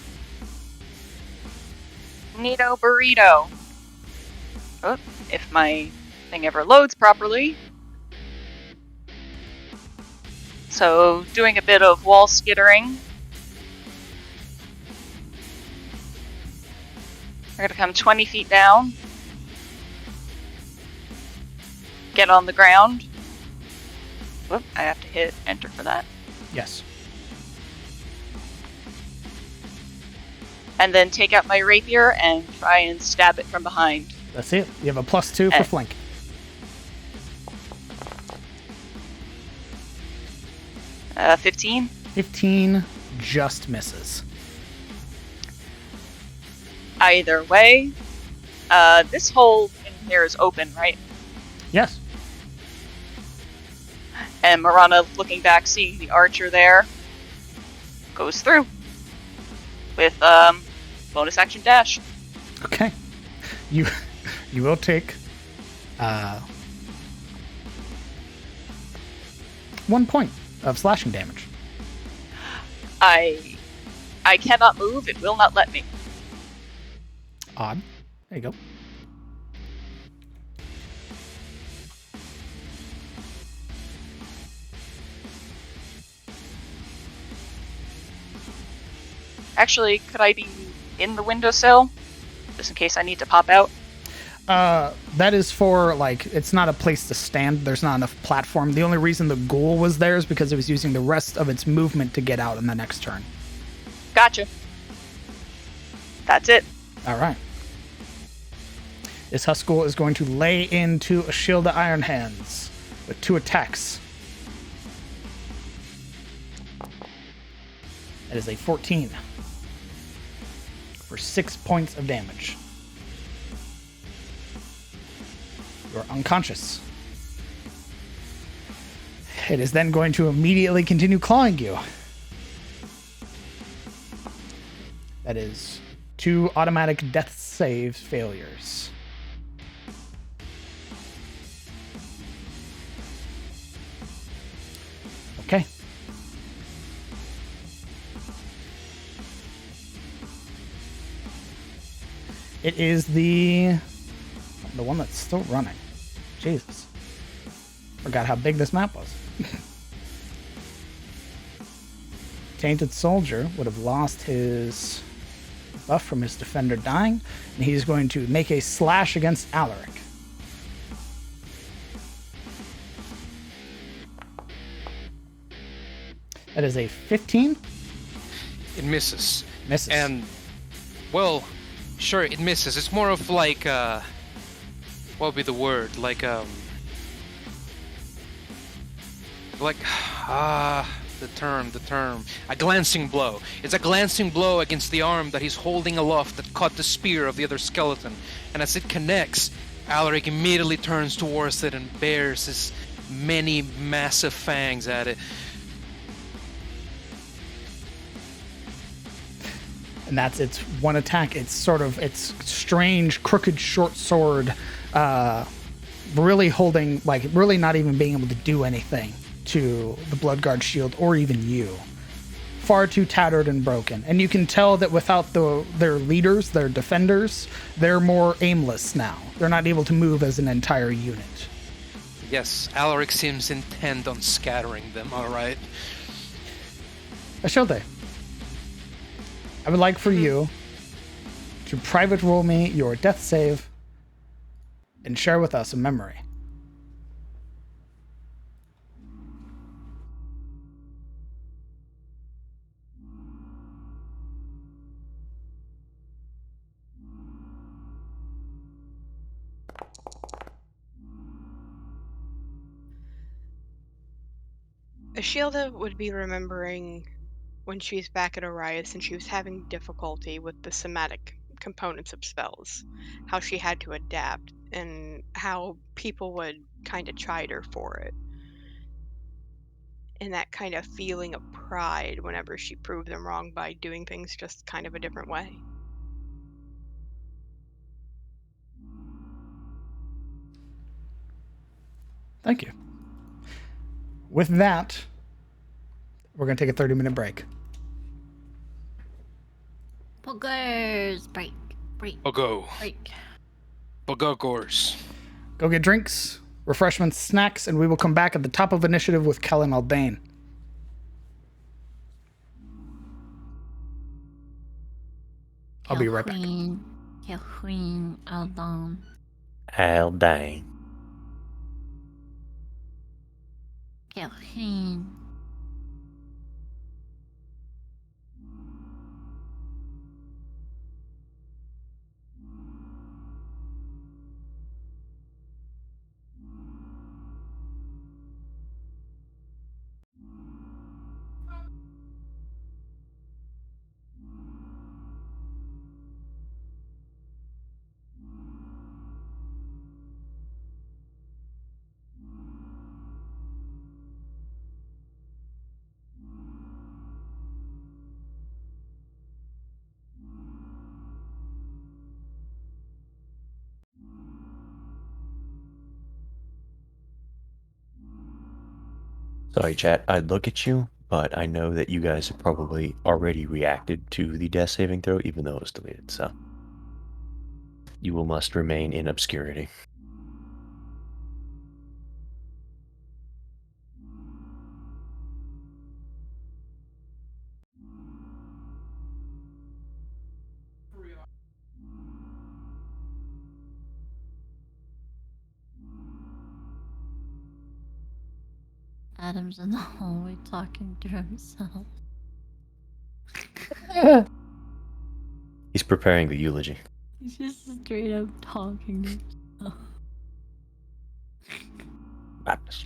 Neato burrito. Oh, if my thing ever loads properly. So, doing a bit of wall skittering. We're gonna come 20 feet down. Get on the ground. Whoop, I have to hit enter for that. Yes. And then take out my rapier and try and stab it from behind. That's it. You have a +2 for flank. Uh, 15. 15 just misses. Either way, this hole in here is open, right? Yes. And Marana, looking back, seeing the archer there, goes through with bonus action dash. Okay. You will take 1 point of slashing damage. I cannot move. It will not let me. Odd. There you go. Actually, could I be in the windowsill? Just in case I need to pop out? That is for, like, it's not a place to stand. There's not enough platform. The only reason the ghoul was there is because it was using the rest of its movement to get out in the next turn. Gotcha. That's it. All right. This Huskghoul is going to lay into a Shield of Iron Hands with 2 attacks. That is a 14 for 6 points of damage. You're unconscious. It is then going to immediately continue clawing you. That is 2 automatic death save failures. Okay. It is the one that's still running. Jesus. Forgot how big this map was. Tainted Soldier would have lost his buff from his defender dying, and he's going to make a slash against Alaric. That is a 15. It misses. Misses. And, well, sure, it misses. It's more of like, what would be the word? Like, the term. A glancing blow. It's a glancing blow against the arm that he's holding aloft that caught the spear of the other skeleton. And as it connects, Alaric immediately turns towards it and bares his many massive fangs at it. And that's its one attack. It's sort of its strange, crooked short sword, really holding, like, really not even being able to do anything to the Bloodguard shield or even you. Far too tattered and broken. And you can tell that without their leaders, their defenders, they're more aimless now. They're not able to move as an entire unit. Yes, Alaric seems intent on scattering them, alright. Ashilde, I would like for you to private roll me your death save and share with us a memory. Ashilda would be remembering when she's back at Arias and she was having difficulty with the somatic components of spells, how she had to adapt. and how people would kind of chide her for it. And that kind of feeling of pride whenever she proved them wrong by doing things just kind of a different way. Thank you. With that, we're going to take a 30-minute break. Poggers! Break. Break. Pogo. Break. Pogogors. Go get drinks, refreshments, snacks, and we will come back at the top of initiative with Kellen Aldane. I'll be right back. Queen Aldon. Haldane. Queen. Sorry, chat. I'd look at you, but I know that you guys have probably already reacted to the death saving throw, even though it was deleted, so. You will must remain in obscurity. Adam's in the hallway talking to himself. He's preparing the eulogy. He's just straight up talking to himself. Madness.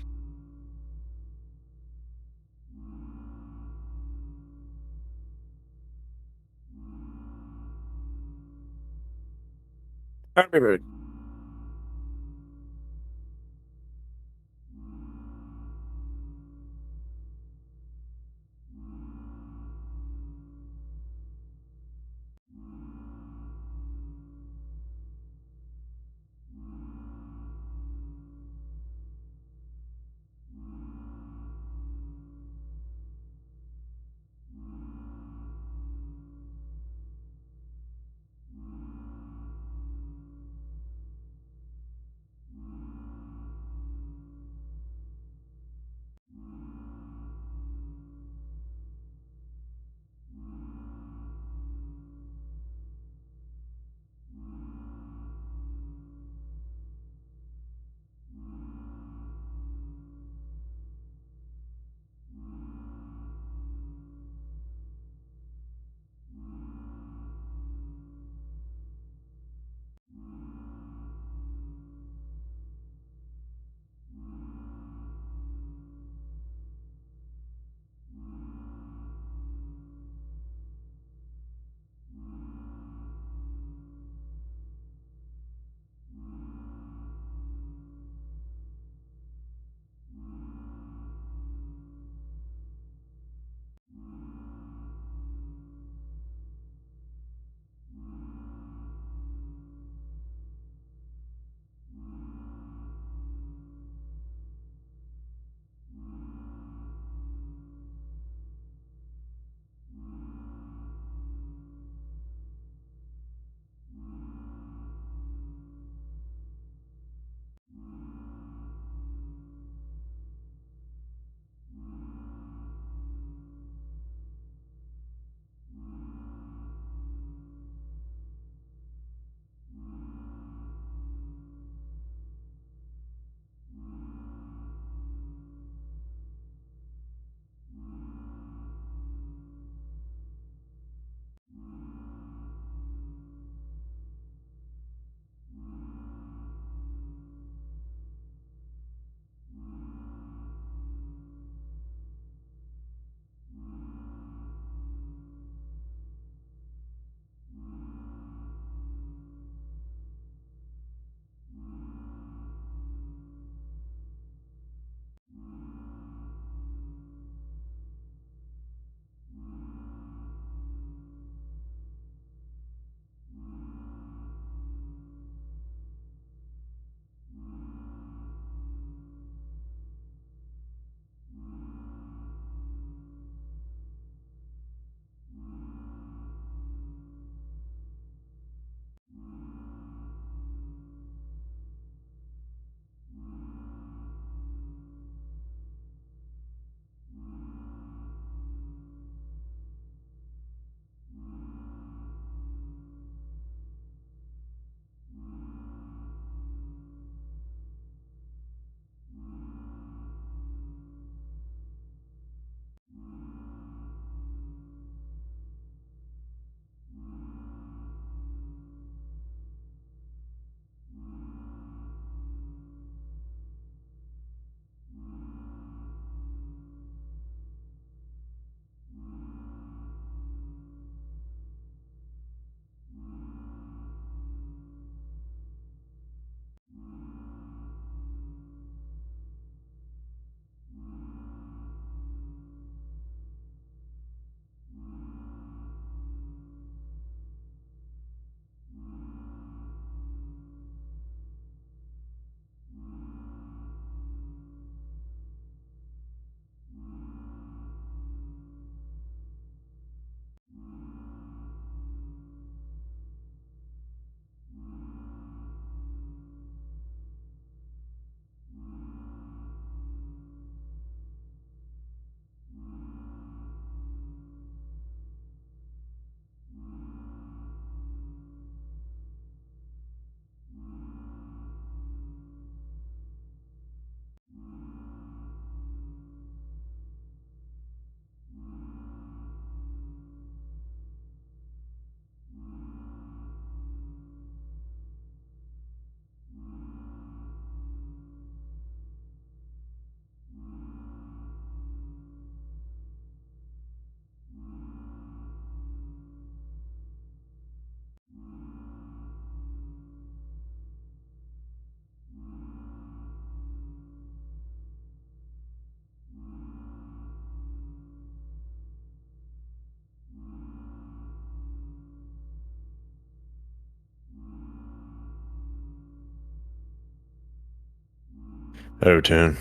O-Town.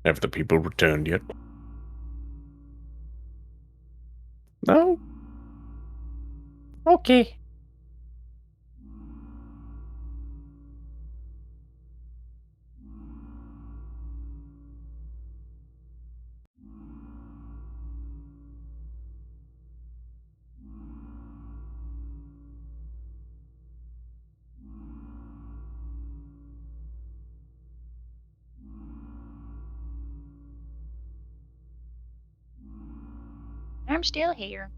Have the people returned yet? No? Okay. I'm still here.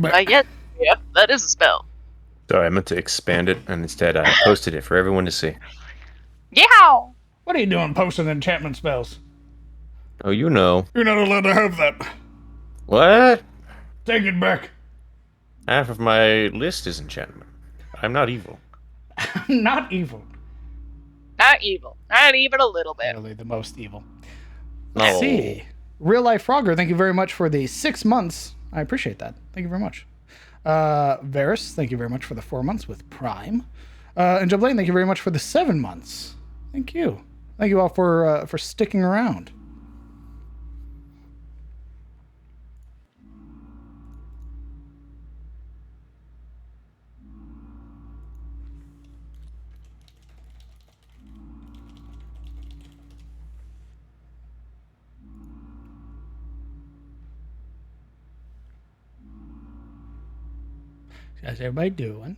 Yep, that is a spell. Sorry, I meant to expand it, and instead I posted it for everyone to see. Yow! What are you doing posting enchantment spells? Oh, you know. You're not allowed to have that. What? Take it back. Half of my list is enchantment. I'm not evil. Not evil. Not evil. Not even a little bit. Really, the most evil. No. Let's see. Real Life Frogger, thank you very much for the 6 months. I appreciate that. Thank you very much. Varys, thank you very much for the 4 months with Prime. And Jablaine, thank you very much for the 7 months. Thank you. Thank you all for sticking around. How's everybody doing?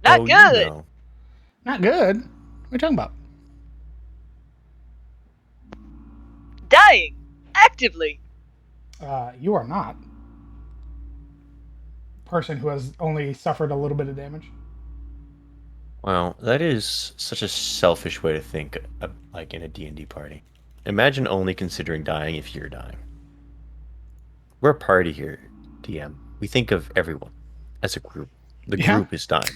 Not Oh, good. You know. Not good. What are you talking about? Dying. Actively. You are not. Person who has only suffered a little bit of damage. Well, that is such a selfish way to think, like in a D&D party. Imagine only considering dying if you're dying. We're a party here, DM. We think of everyone as a group. The Yeah. group is dying.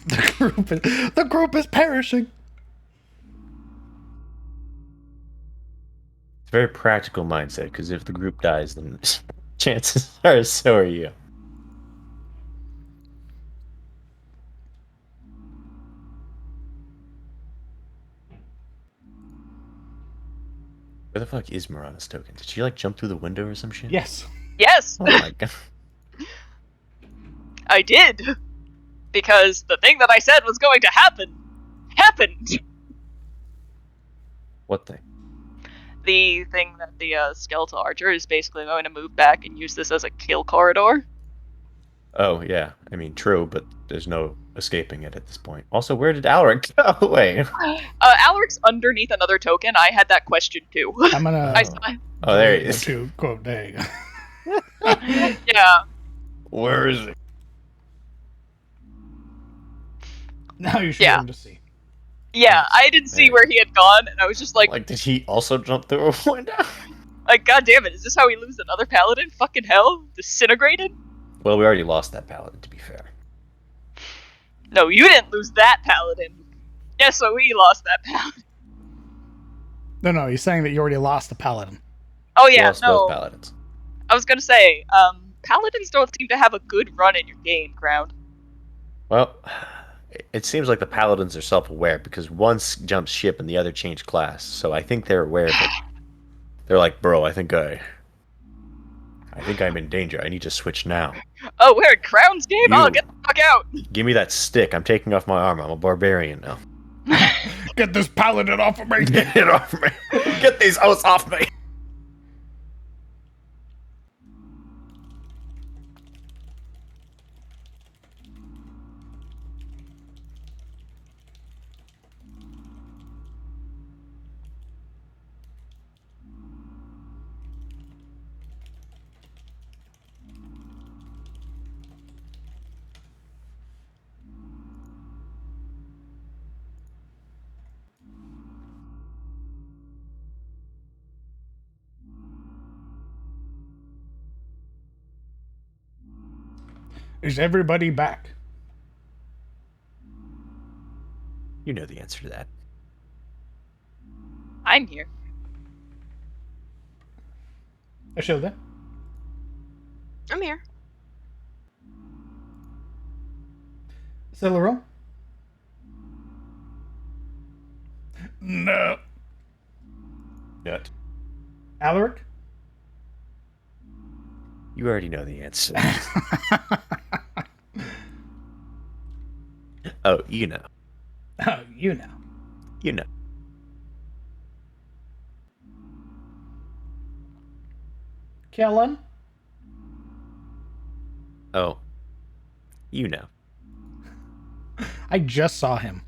The group is perishing. It's a very practical mindset, because if the group dies, then chances are so are you. Where the fuck is Marana's token? Did she like jump through the window or some shit? Yes. Yes, Oh my god. I did. Because the thing that I said was going to happen happened. What thing? The thing that the skeletal archer is basically going to move back and use this as a kill corridor. Oh yeah, I mean true, but there's no escaping it at this point. Also, where did Alric go? Wait. Alaric's underneath another token. I had that question too. I'm gonna. Oh, there he is. To quote Dag. Yeah. Where is it? Now you should be Yeah. able to see. Yeah, I didn't see where he had gone, and I was just like, did he also jump through a window? like, god damn it, is this how we lose another paladin? Fucking hell? Disintegrated? Well, we already lost that paladin, to be fair. No, you didn't lose that paladin. Yes, so we lost that paladin. No, he's saying that you already lost a paladin. Oh yeah, lost no. both paladins. I was gonna say, paladins don't seem to have a good run in your game, Ground. Well, it seems like the paladins are self-aware because one jumped ship and the other changed class, so I think they're aware of it. They're like, bro, I think I'm in danger. I need to switch now. Oh, we're in Crown's game? You. Oh, get the fuck out! Give me that stick. I'm taking off my armor. I'm a barbarian now. Get this paladin off of me! Get it off me! Get these oaths off me! Is everybody back? You know the answer to that. I'm here. Ashilda? I'm here. Celeron? No. Nut. Alaric? You already know the answer. Oh, you know. Oh, you know. You know. Kellen? Oh. You know. I just saw him.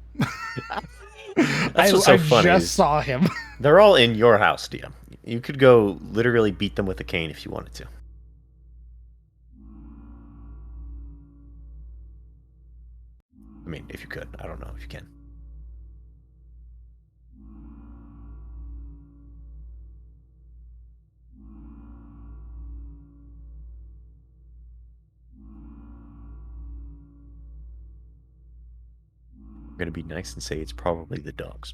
That's what's so I funny. just saw him. They're all in your house, DM. You could go literally beat them with a cane if you wanted to. mean, if you could. I don't know if you can. I'm going to be nice and say it's probably the dogs.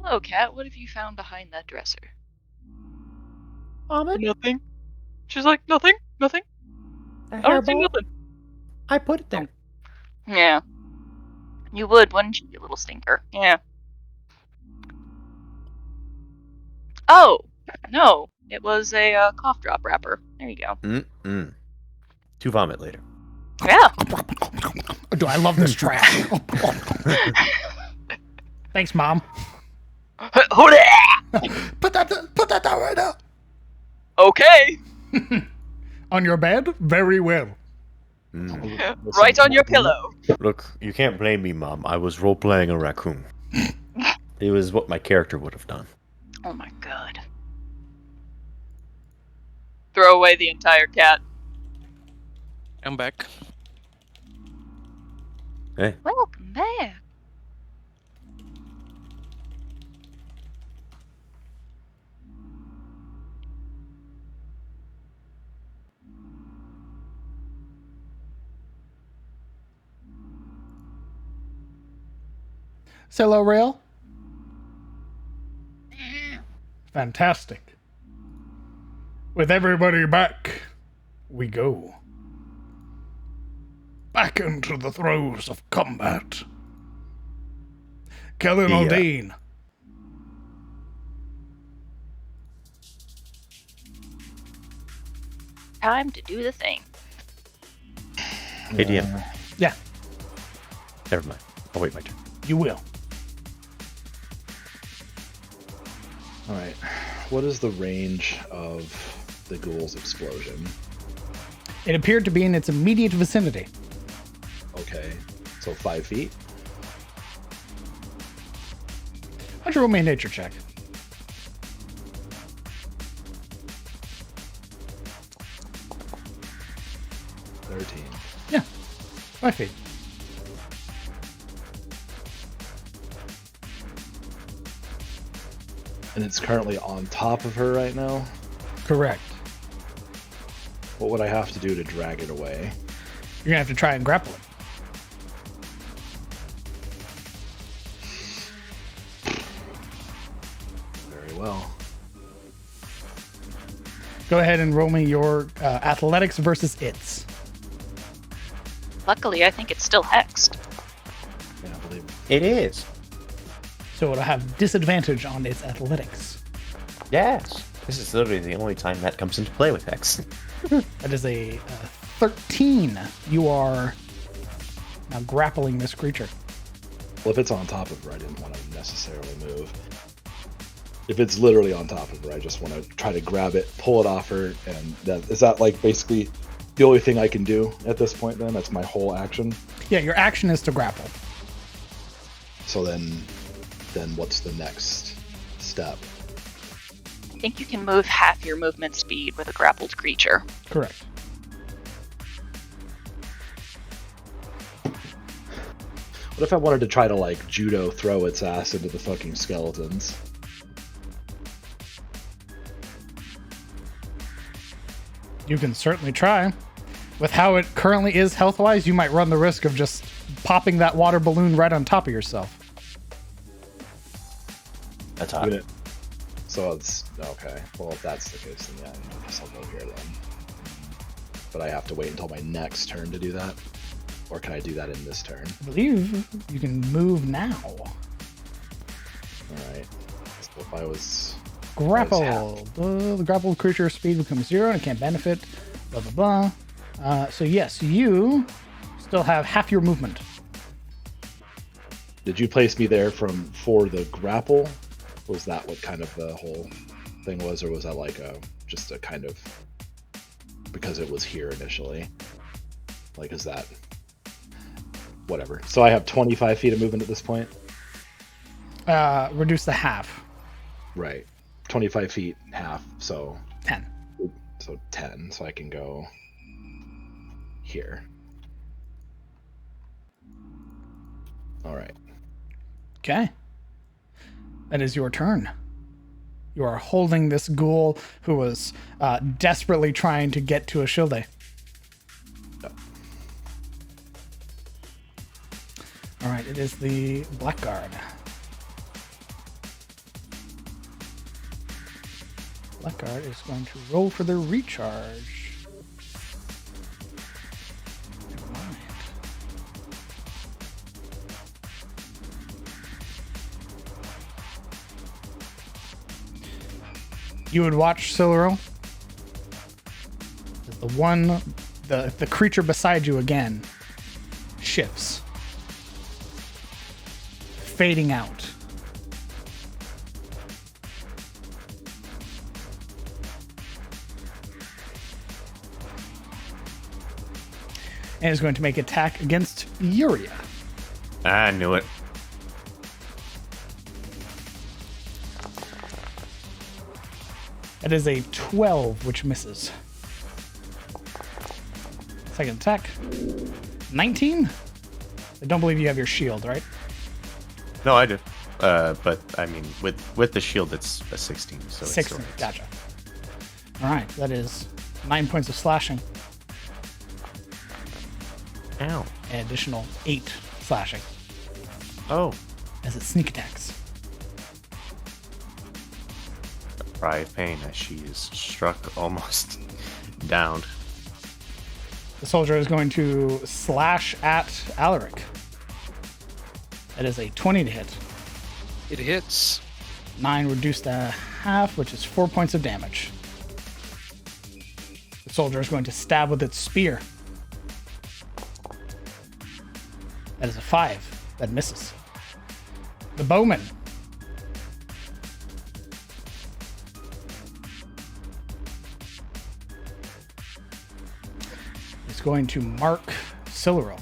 Hello, cat. What have you found behind that dresser? Ahmed, Nothing. She's like, nothing. a I don't see hairball. nothing. I put it there. Yeah. You would, wouldn't you, you little stinker? Yeah. Oh, no. It was a cough drop wrapper. There you go. Mm-mm. To vomit later. Yeah. Do I love this trash? Thanks, Mom. Hold it! Put that down right now. Okay. On your bed? Very well. Right on your pillow. Look, you can't blame me, Mom. I was role-playing a raccoon. It was what my character would have done. Oh my god. Throw away the entire cat. I'm back. Hey, Welcome back. Say hello, Rail. Fantastic. With everybody back, we go. Back into the throes of combat. Kellen Yeah. O'Dean. Time to do the thing. hey, DM. Yeah, Never mind. I'll wait my turn. you will. All right. What is the range of the ghoul's explosion? It appeared to be in its immediate vicinity. Okay. So 5 feet? Why don't you roll me a nature check? $13. Yeah, 5 feet. And it's currently on top of her right now? Correct. What would I have to do to drag it away? You're gonna have to try and grapple it. Very well. Go ahead and roll me your athletics versus its. Luckily, I think it's still hexed. Yeah, I believe It is. So it'll have disadvantage on its athletics. Yes. This is literally the only time that comes into play with Hex. That is a 13. You are now grappling this creature. Well, if it's on top of her, I didn't want to necessarily move. If it's literally on top of her, I just want to try to grab it, pull it off her, and is that like basically the only thing I can do at this point then? That's my whole action? Yeah, your action is to grapple. So then what's the next step? I think you can move half your movement speed with a grappled creature. Correct. What if I wanted to try to like judo throw its ass into the fucking skeletons? You can certainly try. With how it currently is health-wise, you might run the risk of just popping that water balloon right on top of yourself. That's hot. So it's okay. Well, if that's the case, then yeah, I guess I'll go here then. But I have to wait until my next turn to do that, or can I do that in this turn? I believe you can move now. All right. So if I was Grapple. The grappled creature speed becomes 0 and it can't benefit. Blah, blah, blah. So yes, you still have half your movement. Did you place me there for the grapple? Was that what kind of the whole thing was, or was that like just a kind of because it was here initially? Like, is that whatever? So I have 25 feet of movement at this point. Reduce the half. Right. 25 feet, half, so 10. So 10, so I can go here. All right. Okay. That is your turn. You are holding this ghoul who was desperately trying to get to Ashilde. All right, it is the Blackguard. Blackguard is going to roll for their recharge. Never mind. You would watch Siluro. The creature beside you again shifts, fading out. And is going to make attack against Yuria. I knew it. That is a 12, which misses. Second attack. 19? I don't believe you have your shield, right? No, I do. But I mean, with the shield, it's a 16. So 16, gotcha. All right, that is 9 points of slashing. Ow. An additional 8 slashing Oh. as it sneak attacks. Cry of pain as she is struck almost downed. The soldier is going to slash at Alaric. That is a 20 to hit. It hits. 9 reduced to half, which is 4 points of damage. The soldier is going to stab with its spear. That is a 5. That misses. The bowman. Is going to mark Siluro.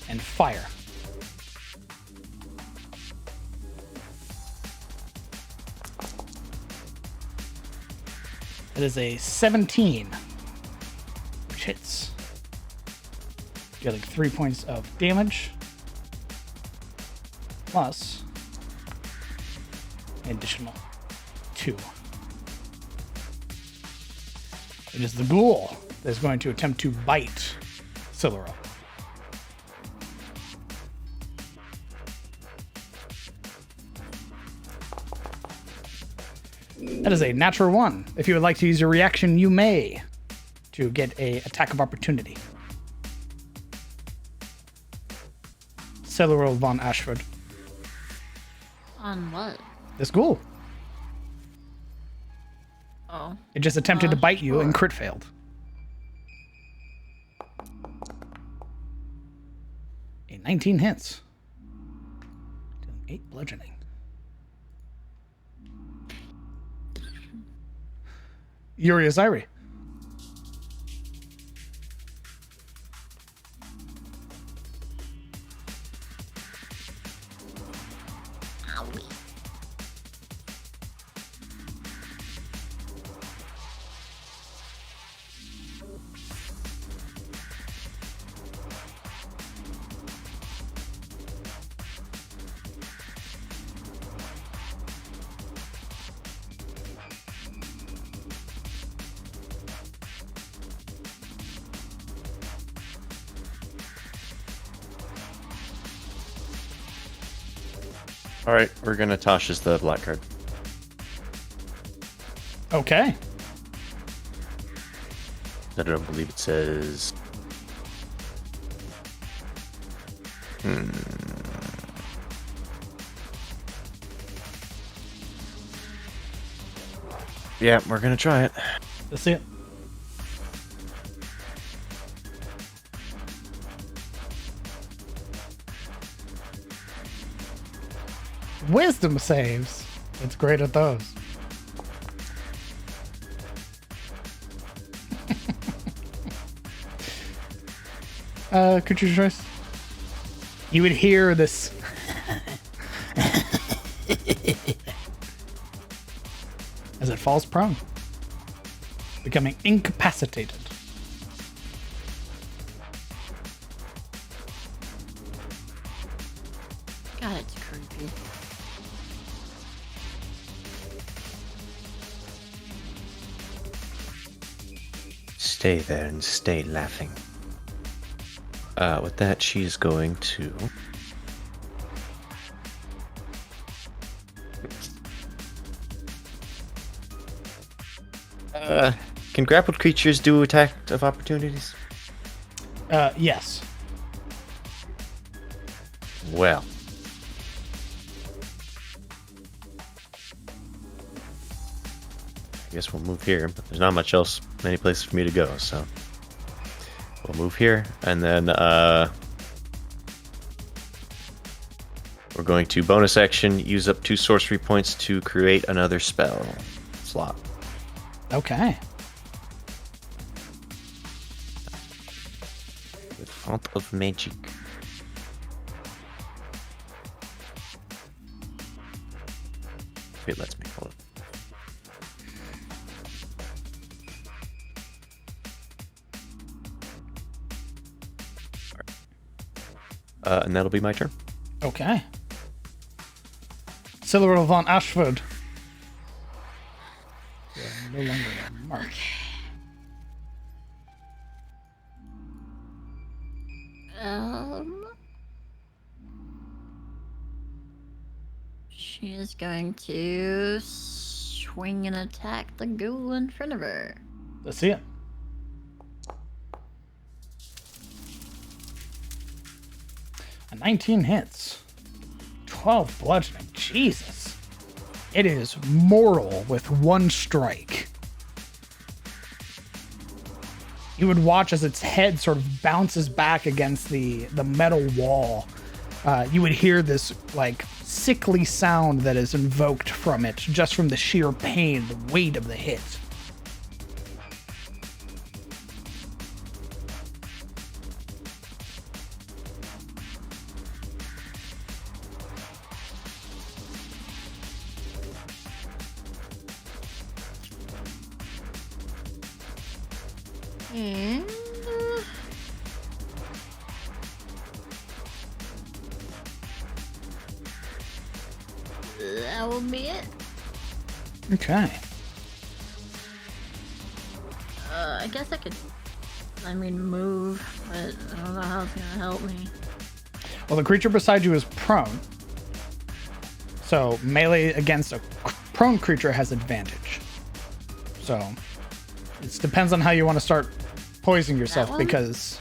And fire. That is a 17, which hits. Dealing 3 points of damage. Plus an additional 2. It is the ghoul that is going to attempt to bite Siluro. That is a natural 1. If you would like to use your reaction, you may to get a attack of opportunity. Siluro von Ashford. On what? This ghoul. Oh. It just attempted to bite you and sure. crit failed. A 19 hits. Doing 8 bludgeoning. Yuria Zairi. All right, we're gonna Tasha's the black card. Okay. I don't believe it says. Yeah, we're gonna try it. Let's see it. Wisdom saves. It's great at those. Creature choice. You would hear this as it falls prone, becoming incapacitated. God, it's creepy. Stay there and stay laughing. With that, she's going to... Can grappled creatures do attack of opportunities? Yes. Well. I guess we'll move here, but there's not much else, many places for me to go, so... We'll move here, and then, we're going to bonus action, use up 2 sorcery points to create another spell slot. Okay. With Font of Magic. If it lets me, hold it. And that'll be my turn. Okay. Silver von Ashford. No longer on mark. She is going to swing and attack the ghoul in front of her. Let's see it. A 19 hits. 12 bludgeoning. Jesus. It is mortal with 1 strike. You would watch as its head sort of bounces back against the metal wall. You would hear this, like, sickly sound that is invoked from it, just from the sheer pain, the weight of the hit. And that will be it. Okay. I guess I could, move, but I don't know how it's gonna help me. Well, the creature beside you is prone. So melee against a prone creature has advantage. So it depends on how you want to start poisoning yourself, because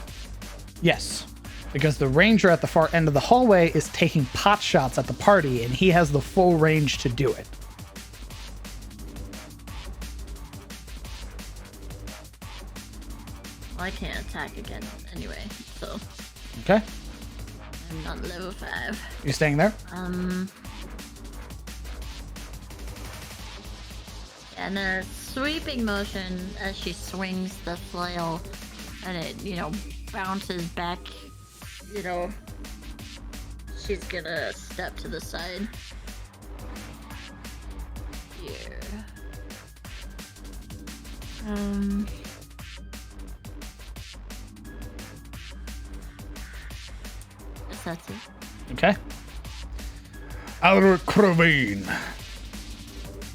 the ranger at the far end of the hallway is taking pot shots at the party, and he has the full range to do it. Well, I can't attack again anyway, so Okay. I'm not level 5. You staying there? And a sweeping motion as she swings the flail, and it, bounces back, she's gonna step to the side. Here. Guess that's it. Okay. Alaric Crovine.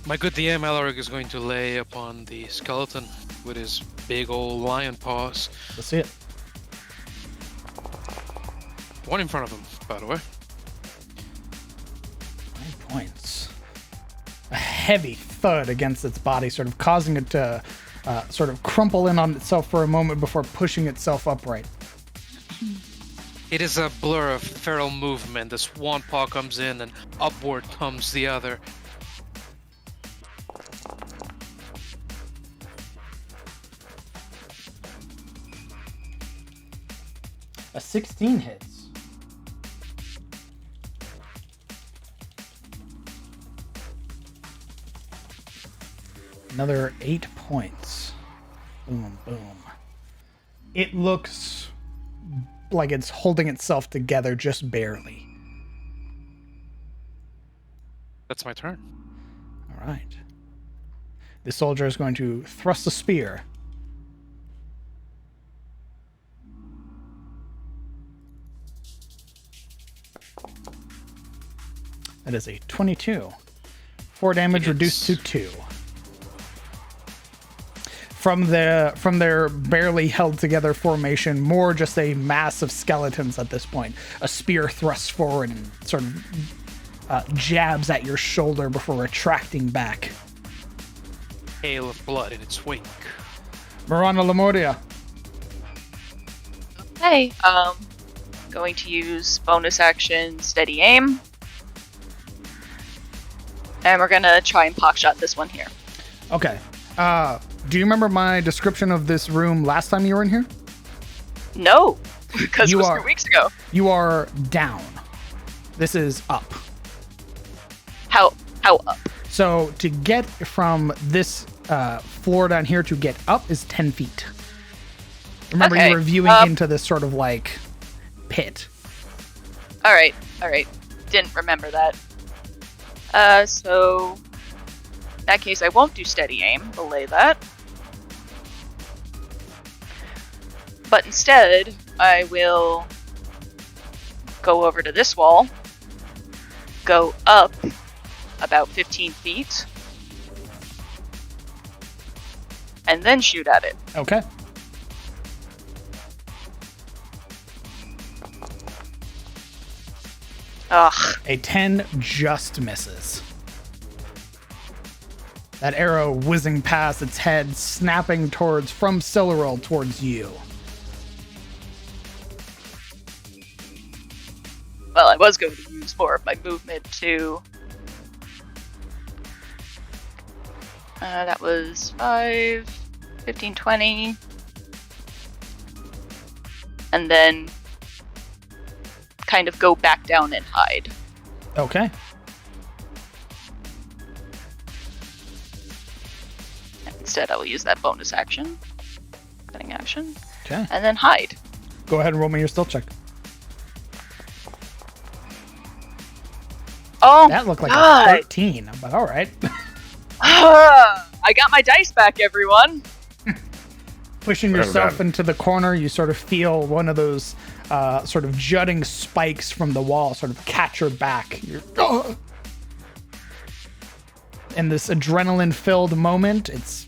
My good DM Alaric is going to lay upon the skeleton with his big old lion paws. Let's see it. One in front of him, by the way. 9 points. A heavy thud against its body, sort of causing it to sort of crumple in on itself for a moment before pushing itself upright. It is a blur of feral movement as one paw comes in and upward comes the other. A 16 hits. Another 8 points. Boom, boom. It looks like it's holding itself together just barely. That's my turn. All right. The soldier is going to thrust a spear. That is a 22. 4 damage reduced to 2. From their barely held together formation, more just a mass of skeletons at this point. A spear thrusts forward and sort of jabs at your shoulder before retracting back. Hail of blood in its wake. Marana Lamordia. Okay. Going to use bonus action steady aim. And we're gonna try and pop-shot this one here. Okay. Do you remember my description of this room last time you were in here? No, because it was 2 weeks ago. You are down. This is up. How up? So to get from this floor down here to get up is 10 feet. Remember, Okay, you were viewing into this sort of like pit. All right. Didn't remember that. So in that case, I won't do steady aim. Belay that. But instead, I will go over to this wall, go up about 15 feet, and then shoot at it. Okay. Ugh. A 10 just misses. That arrow whizzing past its head, snapping from Silleril towards you. Well, I was going to use more of my movement to... that was 5, 15, 20. And then kind of go back down and hide. Okay. Instead, I will use that bonus action. Cutting action. Okay. And then hide. Go ahead and roll me your stealth check. Oh, That looked like God. a 13, but all right. I got my dice back, everyone. Pushing yourself into the corner, you sort of feel one of those sort of jutting spikes from the wall sort of catch your back. You're, in this adrenaline-filled moment, it's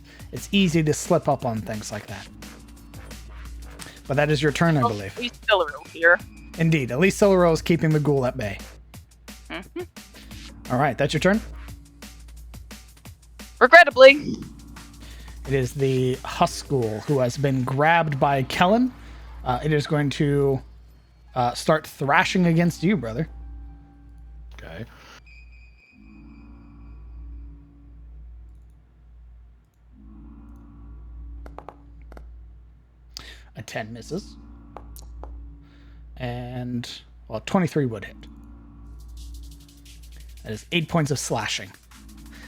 easy to slip up on things like that. But that is your turn, I believe. At least Silleril here. Indeed. At least Silleril is keeping the ghoul at bay. Mm-hmm. All right, that's your turn. Regrettably. It is the Huskghoul who has been grabbed by Kellen. It is going to start thrashing against you, brother. Okay. A 10 misses. And, well, 23 would hit. That is 8 points of slashing.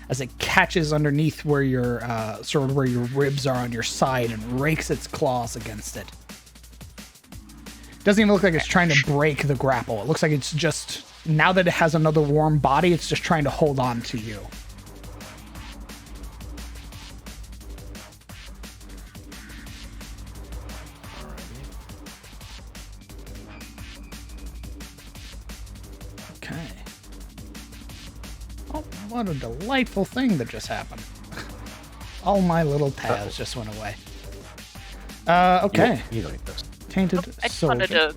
As it catches underneath where your sort of where your ribs are on your side and rakes its claws against it. Doesn't even look like it's trying to break the grapple. It looks like it's just, now that it has another warm body, it's just trying to hold on to you. Okay. Oh, what a delightful thing that just happened. All my little tabs just went away. Okay. You don't need those. Tainted I just soldier. wanted to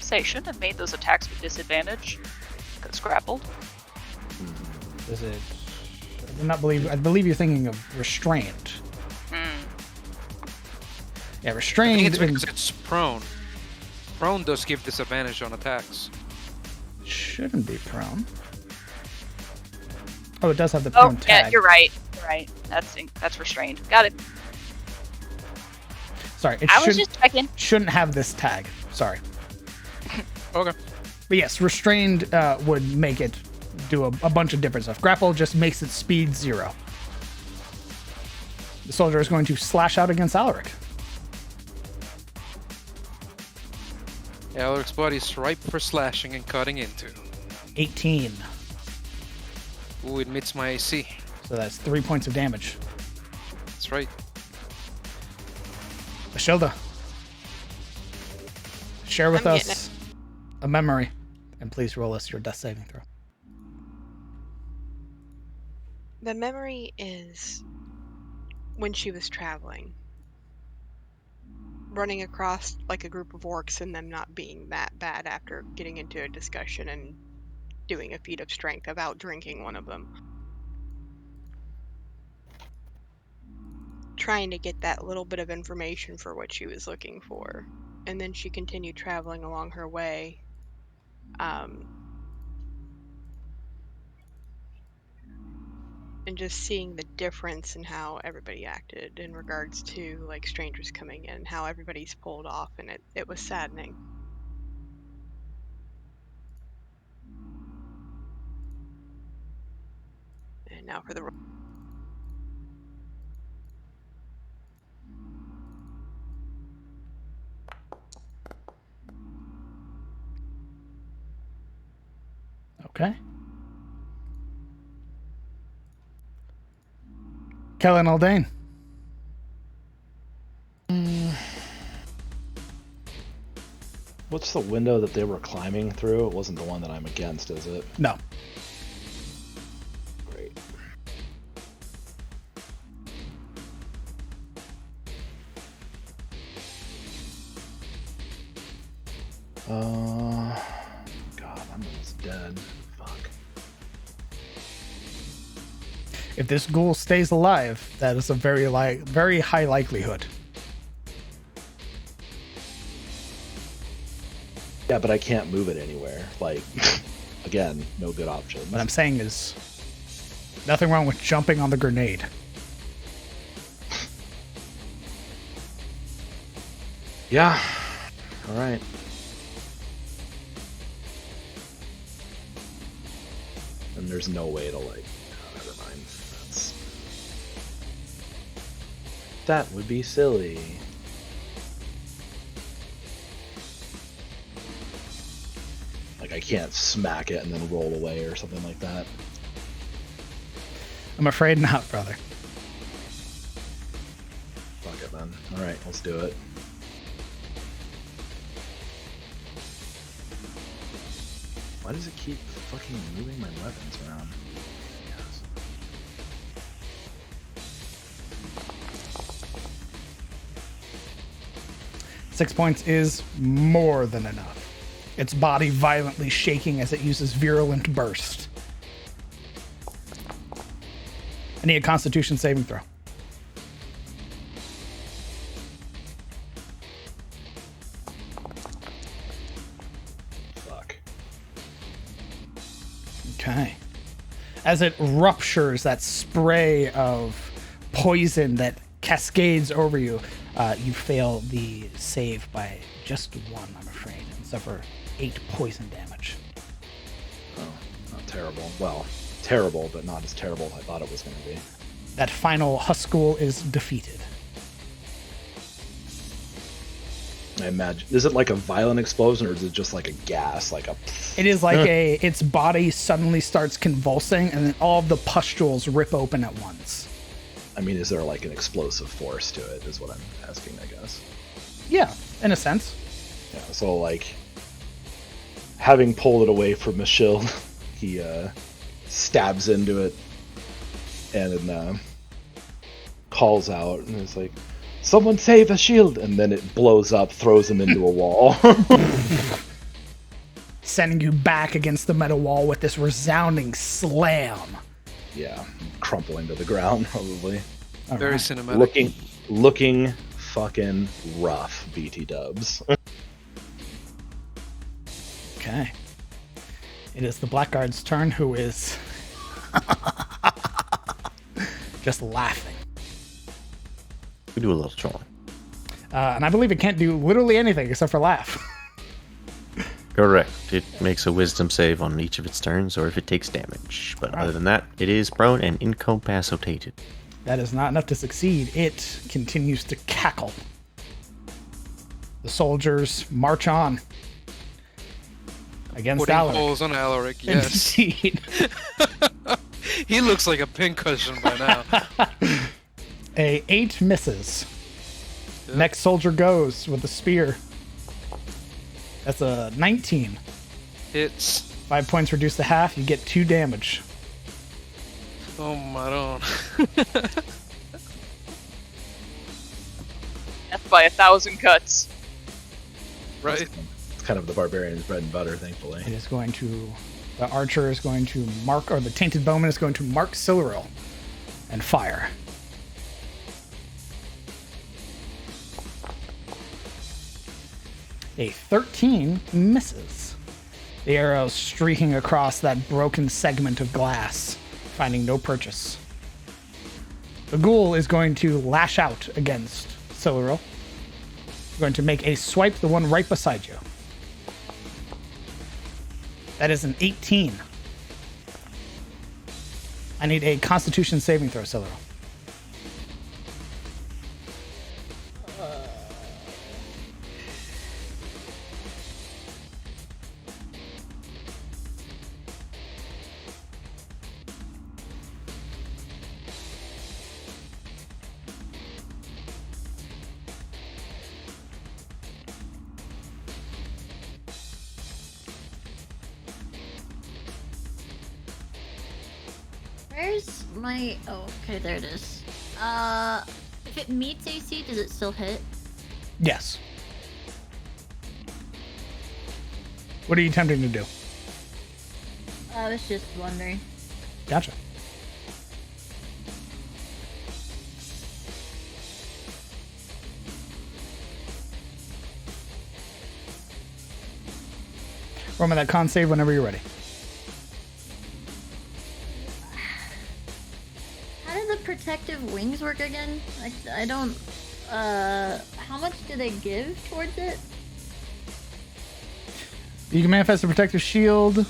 say, shouldn't have made those attacks with disadvantage. Because grappled. Is it? I believe you're thinking of restrained. Yeah, I restrained. think it's because it's prone. Prone does give disadvantage on attacks. Shouldn't be prone. Oh, it does have the Oh, prone tag. yeah, you're right. You're right. That's restrained. Got it. Sorry, it I was just checking. shouldn't have this tag. Sorry. Okay. But yes, restrained would make it do a bunch of different stuff. Grapple just makes its speed 0. The soldier is going to slash out against Alaric. Alaric's body is ripe for slashing and cutting into. 18. Ooh, it meets my AC. So So that's 3 points of damage. That's right. Ashilda, share with I'm getting us a memory, and please roll us your death saving throw. The memory is when she was traveling, running across like a group of orcs and them not being that bad after getting into a discussion and doing a feat of strength of out drinking one of them. Trying to get that little bit of information for what she was looking for. And then she continued traveling along her way. And just seeing the difference in how everybody acted in regards to like strangers coming in, how everybody's pulled off, and it was saddening. And now for the roll. Okay. Kellen Aldane. What's the window that they were climbing through? It wasn't the one that I'm against, is it? No. Great. God, I'm almost dead. Fuck. If this ghoul stays alive, that is a very high likelihood. Yeah, but I can't move it anywhere. Like, again, no good option. What I'm saying is, nothing wrong with jumping on the grenade. Yeah. All right. And there's no way to like. Oh, never mind. That would be silly. Like I can't smack it and then roll away or something like that. I'm afraid not, brother. Fuck it, man. All right, let's do it. Why does it keep fucking moving my weapons around? Yes. Six points is more than enough. Its body violently shaking as it uses virulent burst. I need a Constitution saving throw. Fuck. Okay. As it ruptures that spray of poison that cascades over you, you fail the save by just one, I'm afraid, and suffer 8 poison damage. Oh, not terrible. Well, terrible, but not as terrible as I thought it was going to be. That final Huskul is defeated. I imagine. Is it like a violent explosion, or is it just like a gas, like a? It is like its body suddenly starts convulsing, and then all of the pustules rip open at once. I mean, is there like an explosive force to it? Is what I'm asking, I guess. Yeah, in a sense. Yeah. So like, having pulled it away from Michelle, he stabs into it, and then calls out, and it's like, "Someone save a shield!" And then it blows up, throws him into a wall. Sending you back against the metal wall with this resounding slam. Yeah, crumpling to the ground, probably. All Very right. cinematic. Looking fucking rough, BT dubs. Okay. It is the Blackguard's turn, who is just laughing. We do a little trolling. And I believe it can't do literally anything except for laugh. Correct. It makes a wisdom save on each of its turns, or if it takes damage. But other than that, it is prone and incapacitated. That is not enough to succeed. It continues to cackle. The soldiers march on against Putting Alaric. holes on Alaric, yes. Indeed. He looks like a pincushion by now. A 8 misses. Yep. Next soldier goes with a spear. That's a 19. Hits. 5 points reduced to half. You get 2 damage. Oh my own. Death by 1,000 cuts. Right. It's kind of the barbarian's bread and butter, thankfully. It is going to... The archer is going to mark... Or the tainted bowman is going to mark Siluril and fire. A 13 misses. The arrow streaking across that broken segment of glass, finding no purchase. The ghoul is going to lash out against Siluril. Going to make a swipe, the one right beside you. That is an 18. I need a Constitution saving throw, Siluril. Where's my... Oh, okay, there it is. If it meets AC, does it still hit? Yes. What are you attempting to do? I was just wondering. Gotcha. Roll me that con save whenever you're ready. How do the protective wings work again? I don't... how much do they give towards it? You can manifest a protective shield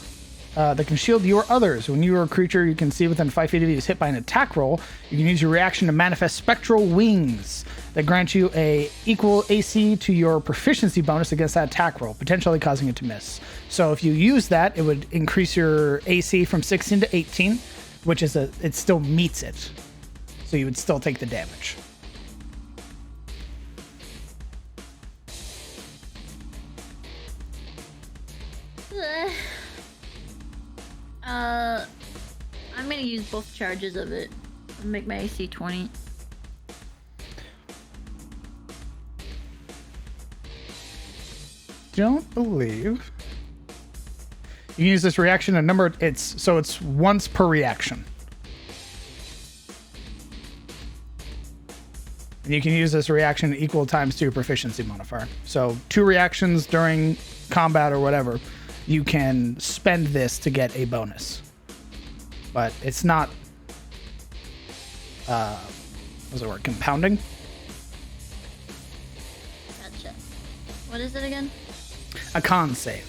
that can shield you or others. When you or a creature you can see within 5 feet of you is hit by an attack roll, you can use your reaction to manifest spectral wings that grant you a equal AC to your proficiency bonus against that attack roll, potentially causing it to miss. So if you use that, it would increase your AC from 16 to 18, which is it still meets it. So you would still take the damage. I'm gonna use both charges of it. I'll make my AC 20. Don't believe. You can use this reaction a number. It's once per reaction. And you can use this reaction equal times to your proficiency modifier. So 2 reactions during combat or whatever, you can spend this to get a bonus. But it's not, what's the word, compounding? Gotcha. What is it again? A con save.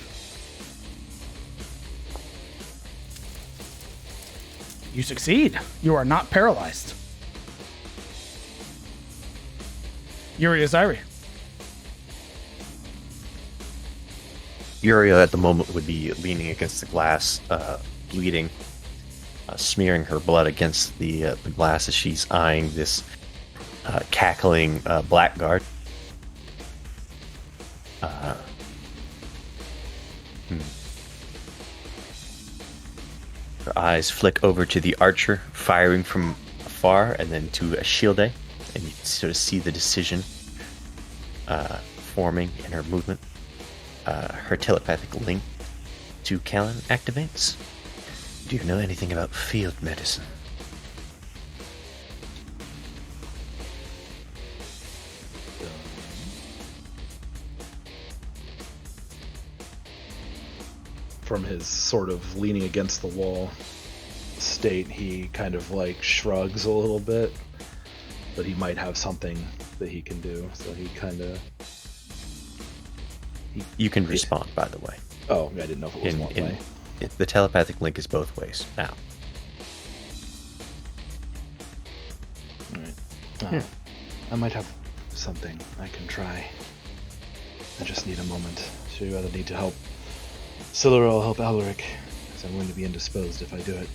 You succeed. You are not paralyzed. Uriel. Uriel at the moment would be leaning against the glass, bleeding, smearing her blood against the glass as she's eyeing this cackling blackguard. Her eyes flick over to the archer firing from afar, and then to a shield, and you can sort of see the decision forming in her movement. Her telepathic link to Callan activates. Do you know anything about field medicine? From his sort of leaning against the wall state, he kind of like shrugs a little bit, but he might have something that he can do, so he kind of... You can respond, by the way. Oh, I didn't know if it was one way. The telepathic link is both ways now. Alright. I might have something I can try. I just need a moment. So you either need to help Siluril, help Alaric, because I'm going to be indisposed if I do it.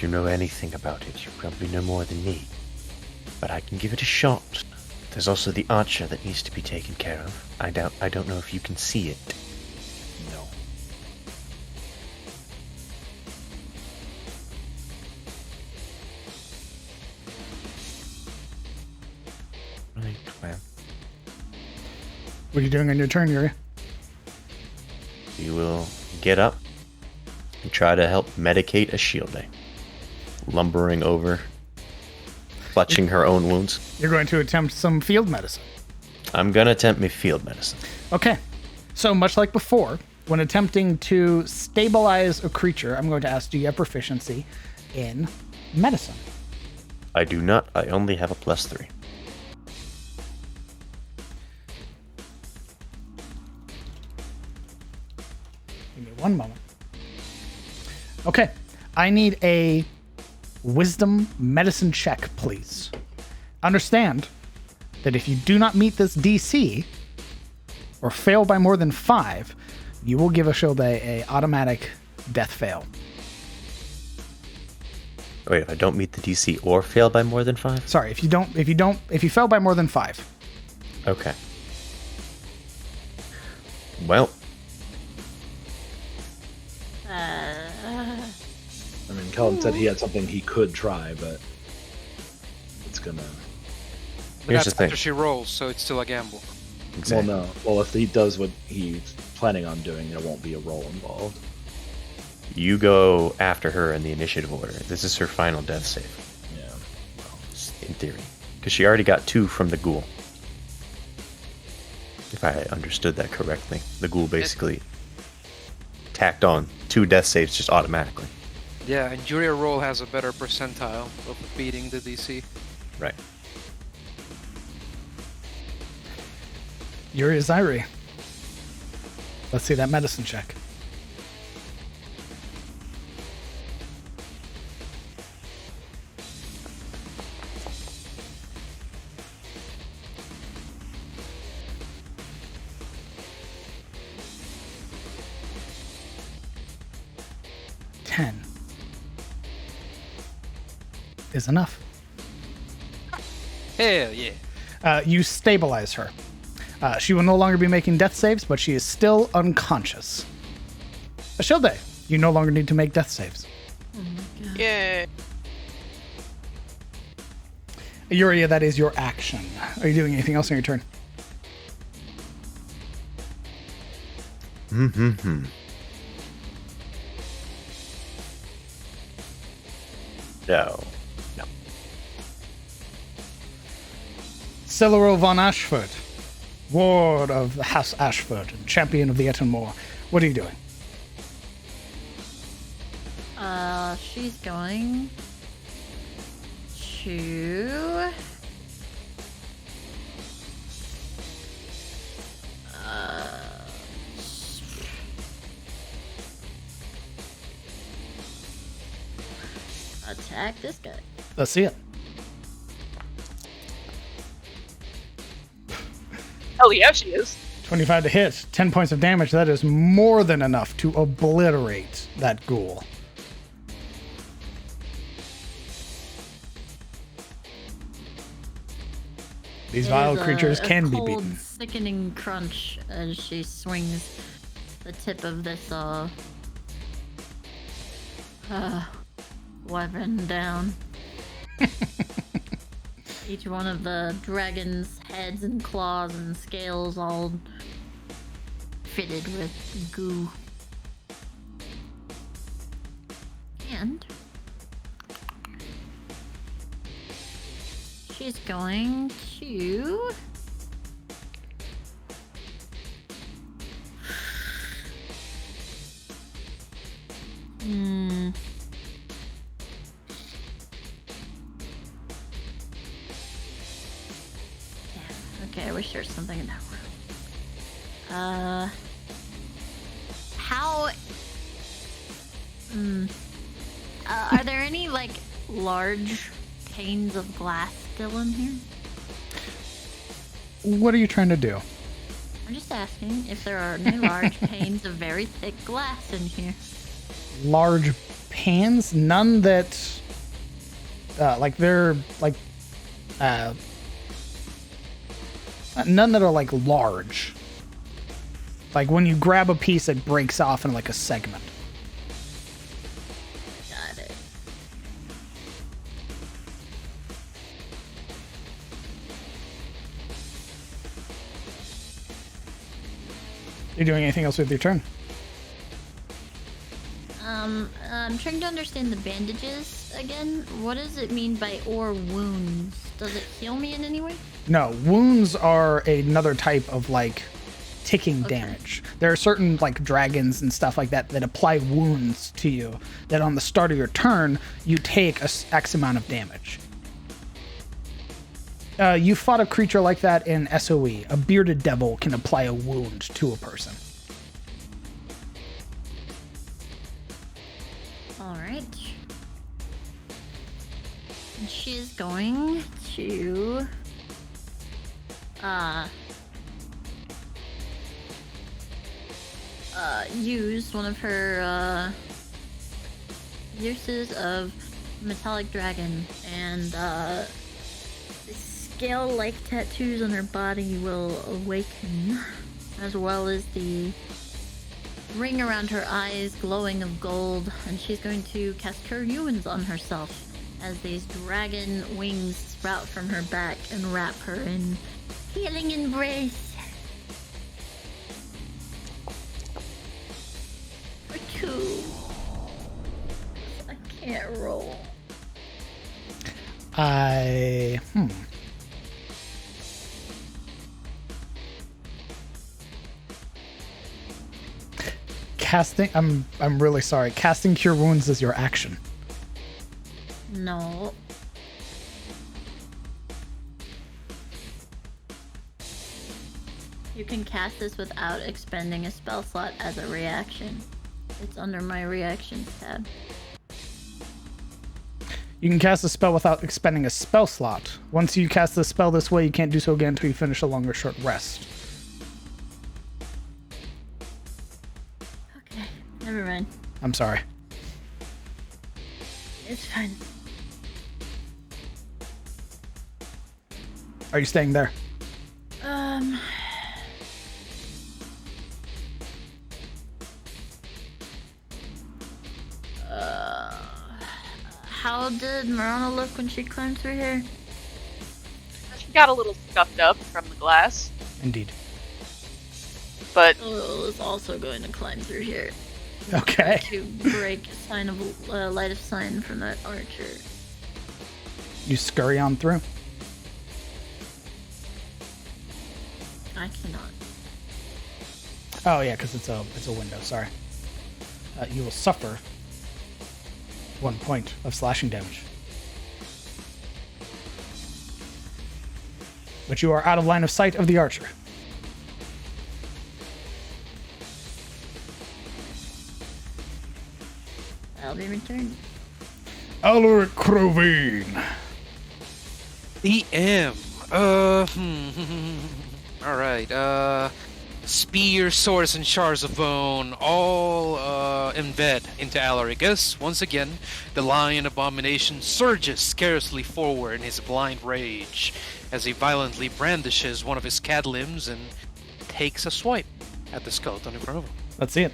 if you know anything about it. You probably know more than me. But I can give it a shot. There's also the archer that needs to be taken care of. I don't know if you can see it. No. Right, well. What are you doing on your turn, Yuri? You will get up and try to help medicate a Ashilde. Lumbering over, clutching her own wounds. You're going to attempt some field medicine. I'm gonna attempt me field medicine. Okay. So much like before, when attempting to stabilize a creature, I'm going to ask, do you have proficiency in medicine? I do not. I only have a +3. Give me one moment. Okay. I need a wisdom medicine check, please. Understand that if you do not meet this DC or fail by more than 5, you will give Ashilde a automatic death fail. Wait, if I don't meet the DC or fail by more than 5? Sorry, if you fail by more than 5. Okay. Well, I mean, Kellen said he had something he could try, but it's gonna. But Here's that's the thing. after she rolls, so it's still a gamble. exactly. Well, no. Well, if he does what he's planning on doing, there won't be a roll involved. You go after her in the initiative order. This is her final death save, Yeah. in theory. Because she already got 2 from the ghoul. If I understood that correctly. The ghoul basically tacked on 2 death saves just automatically. Yeah, and Juria roll has a better percentile of beating the DC. Right. Yuri Zairi. Let's see that medicine check. Is enough. Hell yeah. You stabilize her. She will no longer be making death saves, but she is still unconscious. Ashilde, you no longer need to make death saves. Yay. Yuria, that is your action. Are you doing anything else on your turn? No. Celeral von Ashford, Ward of the House Ashford, and Champion of the Ettenmoor. What are you doing? She's going to attack this guy. Let's see it. Hell yeah, she is. 25 to hit, 10 points of damage. That is more than enough to obliterate that ghoul. These vile creatures can be cold, beaten. Sickening crunch as she swings the tip of this weapon down. Each one of the dragon's heads and claws and scales all fitted with goo. And she's going to okay, I wish there was something in that room. How are there any like large panes of glass still in here? What are you trying to do? I'm just asking if there are any large panes of very thick glass in here. Large pains, none that they're like none that are like large. Like when you grab a piece, it breaks off in like a segment. Got it. You doing anything else with your turn? I'm trying to understand the bandages again. What does it mean by or wounds? Does it heal me in any way? No, wounds are another type of like ticking damage. There are certain like dragons and stuff like that that apply wounds to you that on the start of your turn you take X amount of damage. You fought a creature like that in SOE. A bearded devil can apply a wound to a person. Alright. And she's going to use one of her uses of metallic dragon, and the scale-like tattoos on her body will awaken, as well as the ring around her eyes glowing of gold, and she's going to cast Cure Wounds on herself as these dragon wings sprout from her back and wrap her in healing embrace. For 2. I can't roll. Casting, I'm really sorry. Casting Cure Wounds is your action. No. You can cast this without expending a spell slot as a reaction. It's under my reactions tab. You can cast a spell without expending a spell slot. Once you cast the spell this way, you can't do so again until you finish a long or short rest. Okay, never mind. I'm sorry. It's fine. Are you staying there? How did Marana look when she climbed through here? She got a little scuffed up from the glass, Indeed. but Oil is also going to climb through here Okay. to break a sign of light of sign from that archer. You scurry on through. I cannot. Oh yeah, because it's a window. Sorry. You will suffer 1 point of slashing damage. But you are out of line of sight of the archer. I'll be returned. Alaric Crovine. DM. Alright, spear, swords, and shards of bone all embed into Alaric. Once again, the lion abomination surges scarcely forward in his blind rage as he violently brandishes one of his cat limbs and takes a swipe at the skeleton in front of him. Let's see it.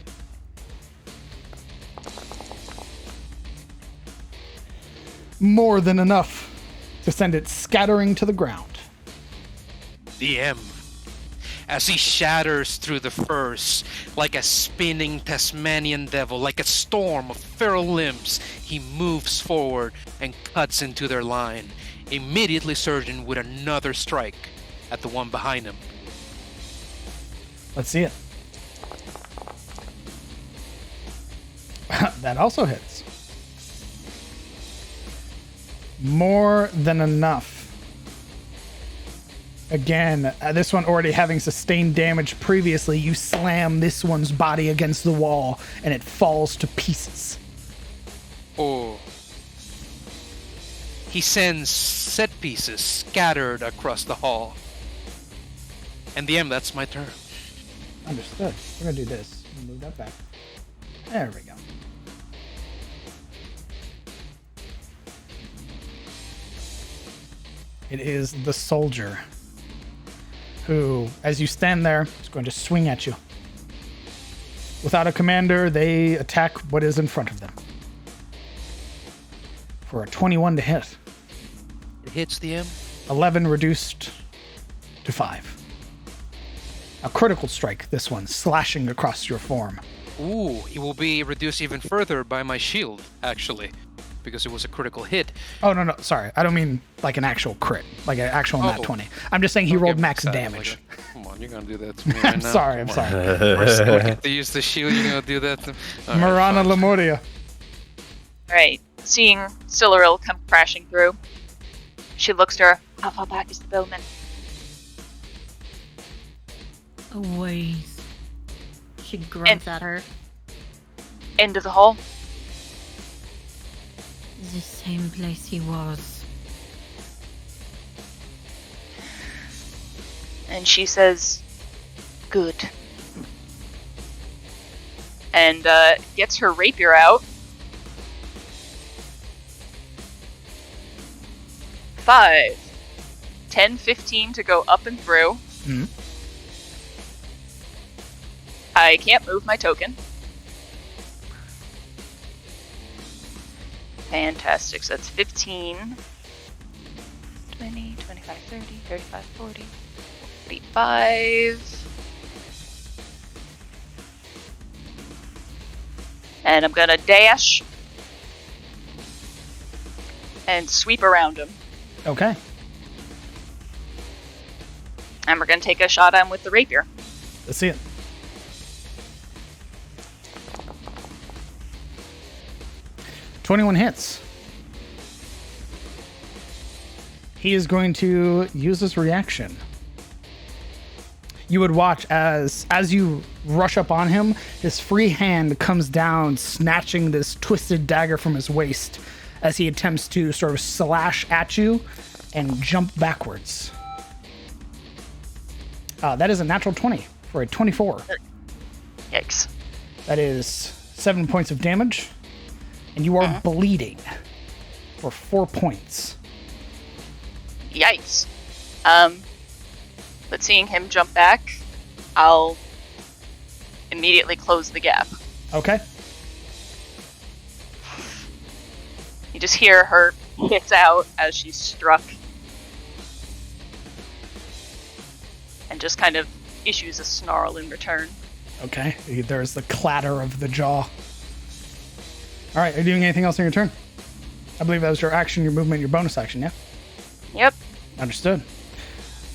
More than enough to send it scattering to the ground. DM. As he shatters through the furs like a spinning Tasmanian devil, like a storm of feral limbs, he moves forward and cuts into their line, immediately surging with another strike at the one behind him. Let's see it. That also hits. More than enough. Again, this one already having sustained damage previously, you slam this one's body against the wall and it falls to pieces. Oh. He sends set pieces scattered across the hall. And DM, that's my turn. Understood. We're gonna do this. Move that back. There we go. It is the soldier who, as you stand there, is going to swing at you. Without a commander, they attack what is in front of them. For a 21 to hit. It hits the M. 11 reduced to 5. A critical strike, this one, slashing across your form. Ooh, it will be reduced even further by my shield, actually, because it was a critical hit. Oh, no, sorry. I don't mean like an actual crit, like an actual nat 20. I'm just saying he Don't rolled get max excited damage. like that. Come on, you're gonna do that to me right I'm now. sorry. We're still get to use the shield, you're gonna do that to me? All right, Marana fine. Lemuria. Alright, seeing Siluril come crashing through, she looks to her. How far back is the bowman? A ways. She grunts at her. End of the hall. The same place he was. And she says, good. And gets her rapier out. 5, 10, 15 to go up and through. Mm-hmm. I can't move my token. Fantastic. So that's 15, 20, 25, 30, 35, 40, 45. And I'm gonna dash and sweep around him. Okay. And we're gonna take a shot at him with the rapier. Let's see it. "21 hits. He is going to use his reaction. You would watch as you rush up on him, his free hand comes down, snatching this twisted dagger from his waist as he attempts to sort of slash at you and jump backwards. That is a natural 20 for a 24. Yikes. That is 7 points of damage, and you are bleeding for 4 points. Yikes. But seeing him jump back, I'll immediately close the gap. Okay. You just hear her hiss out as she's struck. And just kind of issues a snarl in return. Okay. There's the clatter of the jaw. All right. Are you doing anything else on your turn? I believe that was your action, your movement, your bonus action, yeah? Yep. Understood.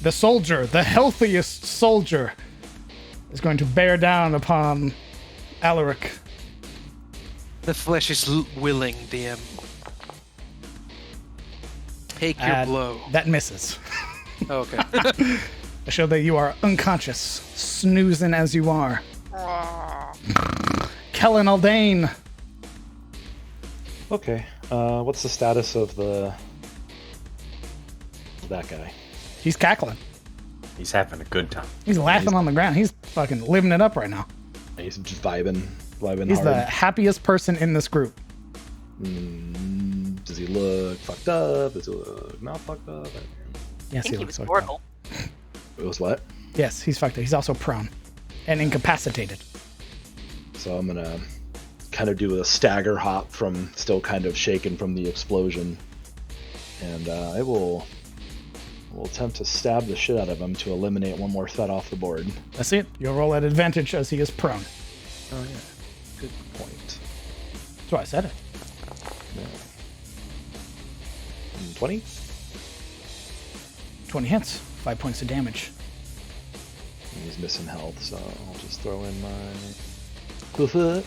The soldier, the healthiest soldier, is going to bear down upon Alaric. The flesh is willing, DM. Take your blow. That misses. Okay. I show that you are unconscious, snoozing as you are. Kellen Aldane. Okay. What's the status of that guy? He's cackling. He's having a good time. He's laughing on the ground. He's fucking living it up right now. He's just vibing He's hard. the happiest person in this group. Does he look fucked up? Does he look not fucked up? Yes, I think he looks was fucked up. mortal. It was what? Yes, he's fucked up. He's also prone and incapacitated. So I'm gonna kind of do a stagger hop from still kind of shaken from the explosion, and I will attempt to stab the shit out of him to eliminate one more threat off the board. That's it. You'll roll at advantage as he is prone. Oh yeah, good point. That's why I said it. Yeah. 20? 20 hits, 5 points of damage. He's missing health, so I'll just throw in my foot.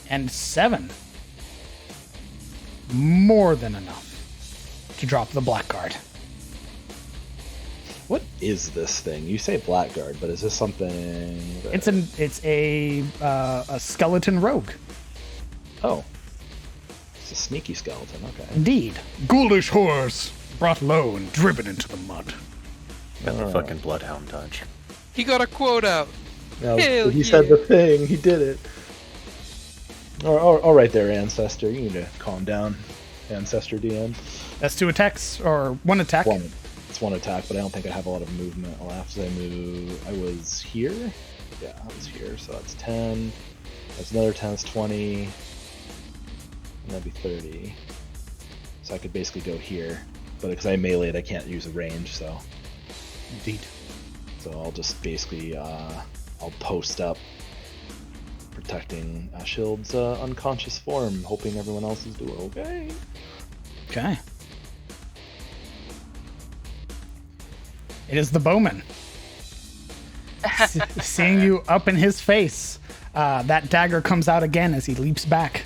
And 7. More than enough to drop the blackguard. What is this thing? You say blackguard, but is this something? That... It's a skeleton rogue. Oh, it's a sneaky skeleton. Okay. Indeed. Ghoulish horse, brought low and driven into the mud. Got the fucking bloodhound touch. He got a quote out. No, Hell he yeah. said the thing. He did it. All right there, ancestor. You need to calm down. Ancestor DM. That's 2 attacks, or 1 attack. It's 1 attack, but I don't think I have a lot of movement left. I was here? Yeah, I was here, so that's 10. That's another 10, that's 20. And that'd be 30. So I could basically go here. But because I meleeed, I can't use a range, so. Indeed. So I'll just basically, I'll post up, protecting Ashild's unconscious form, hoping everyone else is doing okay. Okay. It is the bowman. Seeing you up in his face, that dagger comes out again as he leaps back.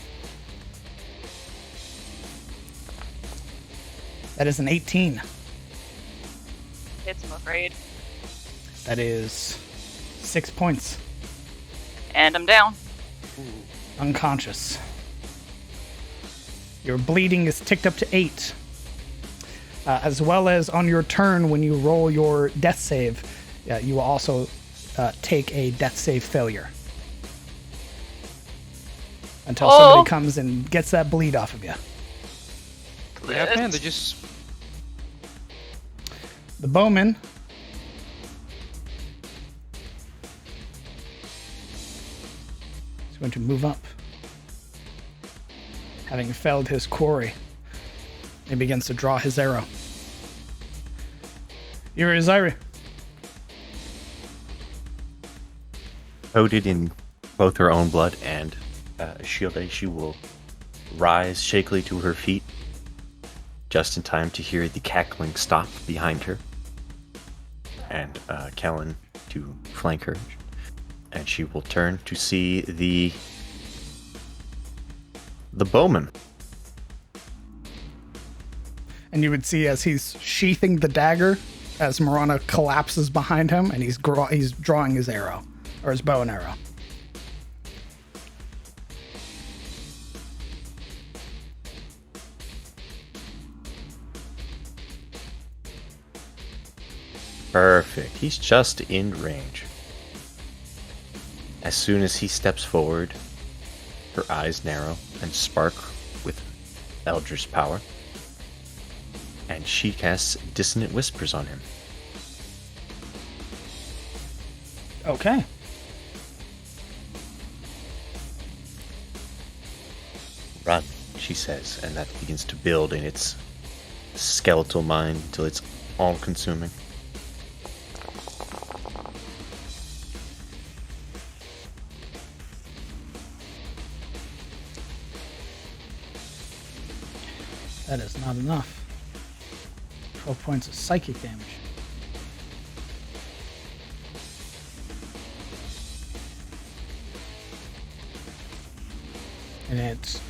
That is an 18. Hits, I'm afraid. That is 6 points. And I'm down. Unconscious. Your bleeding is ticked up to 8. As well as on your turn, when you roll your death save, you will also take a death save failure. Until somebody comes and gets that bleed off of you. Yeah, man, they just... The bowman is going to move up. Having felled his quarry, he begins to draw his arrow. Irizairi. Coated in both her own blood and Ashilde, she will rise shakily to her feet, just in time to hear the cackling stop behind her, and Kellen to flank her, and she will turn to see the bowman. And you would see as he's sheathing the dagger, as Marana collapses behind him, and he's drawing his arrow, or his bow and arrow. Perfect. He's just in range. As soon as he steps forward, her eyes narrow and spark with Eldritch power, and she casts Dissonant Whispers on him. Okay. Run, she says, and that begins to build in its skeletal mind until it's all-consuming. That is not enough. 12 points of psychic damage. And it's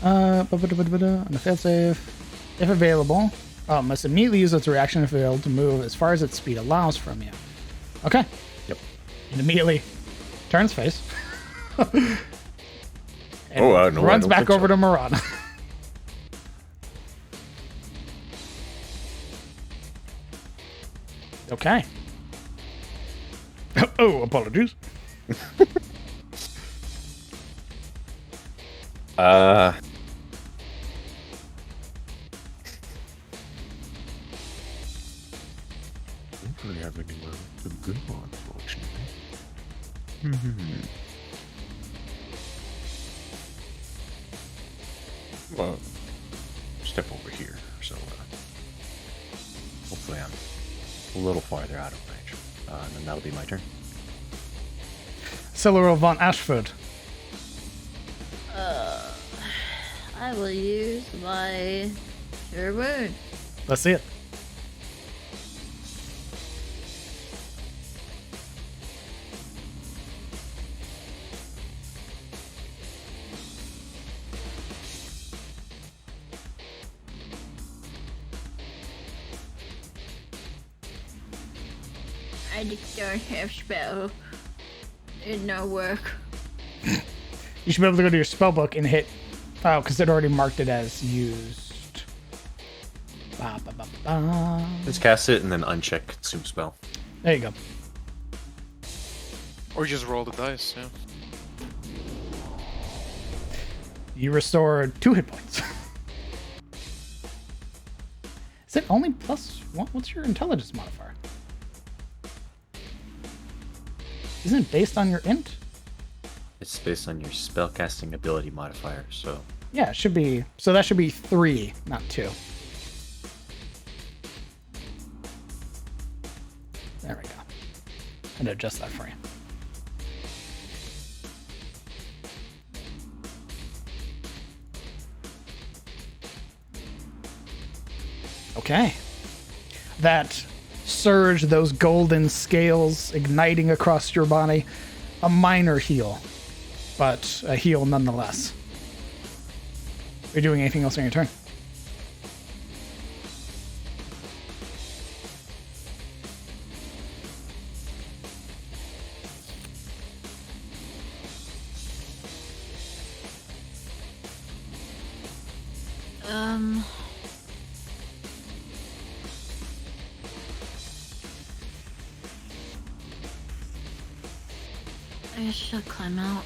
on a failed save, if available, must immediately use its reaction if able to move as far as its speed allows from you. Okay. Yep. And immediately turns face. And no, runs back over to Marana. Okay. Oh, apologies. Don't really have anywhere to go, unfortunately. Well, step over here, so hopefully I'm a little farther out of range. And then that'll be my turn. Siluriel von Ashford. I will use my Cure Wound. Let's see it. I just don't have spell. It no work. You should be able to go to your spellbook and hit. Oh, because it already marked it as used. Ba, ba, ba, ba. Let's cast it and then uncheck Consume Spell. There you go. Or just roll the dice, yeah. You restore 2 hit points. Is it only +1? What's your intelligence modifier? Isn't it based on your int? It's based on your spellcasting ability modifier, so... Yeah, it should be. So that should be 3, not 2. There we go. And adjust that for you. Okay. That surge, those golden scales igniting across your body. A minor heal, but a heal nonetheless. Are you doing anything else on your turn? I should climb out.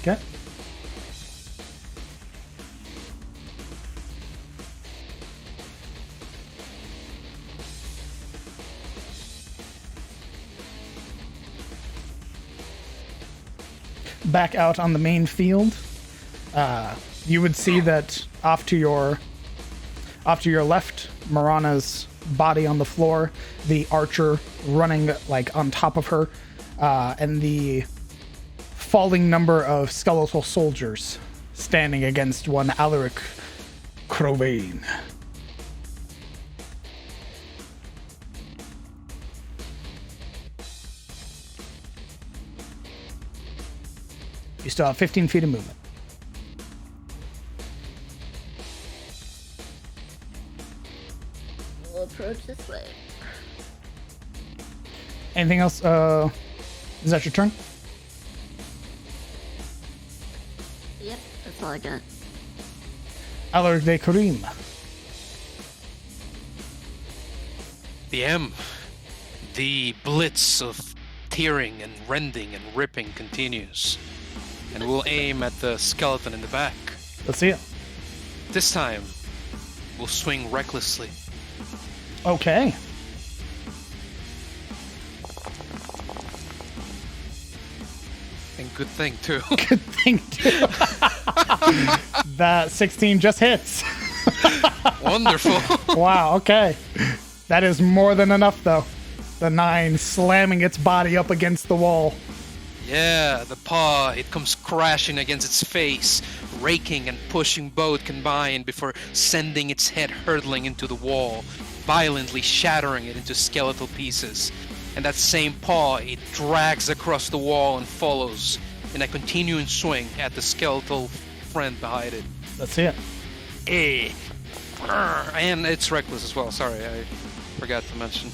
Okay. Back out on the main field, you would see that off to your left, Marana's body on the floor, the archer running like on top of her, and the falling number of skeletal soldiers standing against one Alaric Crowayne. You still have 15 feet of movement. We'll approach this way. Anything else? Is that your turn? Yep, that's all I got. Alaric de Karim. The blitz of tearing and rending and ripping continues. And we'll aim at the skeleton in the back. Let's see it. This time, we'll swing recklessly. Okay. And good thing, too. Good thing, too. That 16 just hits. Wonderful. Wow, okay. That is more than enough, though. The 9 slamming its body up against the wall. Yeah, the paw, it comes crashing against its face, raking and pushing both combined before sending its head hurtling into the wall, violently shattering it into skeletal pieces. And that same paw, it drags across the wall and follows in a continuing swing at the skeletal friend behind it. Let's see it. And it's reckless as well, sorry, I forgot to mention.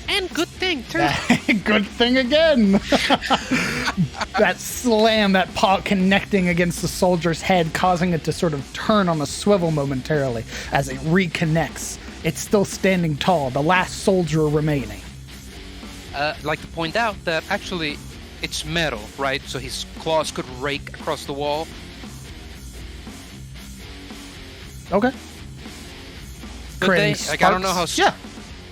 And good thing, too. Good thing again. That slam, that paw connecting against the soldier's head, causing it to sort of turn on a swivel momentarily as it reconnects. It's still standing tall, the last soldier remaining. I'd like to point out that actually it's metal, right? So his claws could rake across the wall. Okay. Could they? Creating Like, I don't know sparks.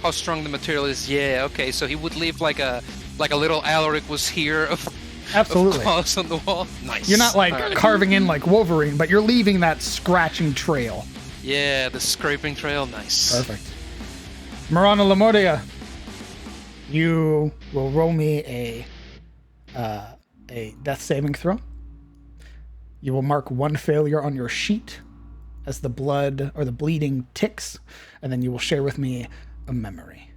how strong the material is. Yeah, okay, so he would leave like a little Alaric was here of Absolutely. Of claws on the wall. Nice. You're not like Alright. carving in like Wolverine, but you're leaving that scratching trail. Yeah, the scraping trail, nice. Perfect. Marana Lamordia, you will roll me a death saving throw. You will mark 1 failure on your sheet as the blood or the bleeding ticks, and then you will share with me a memory.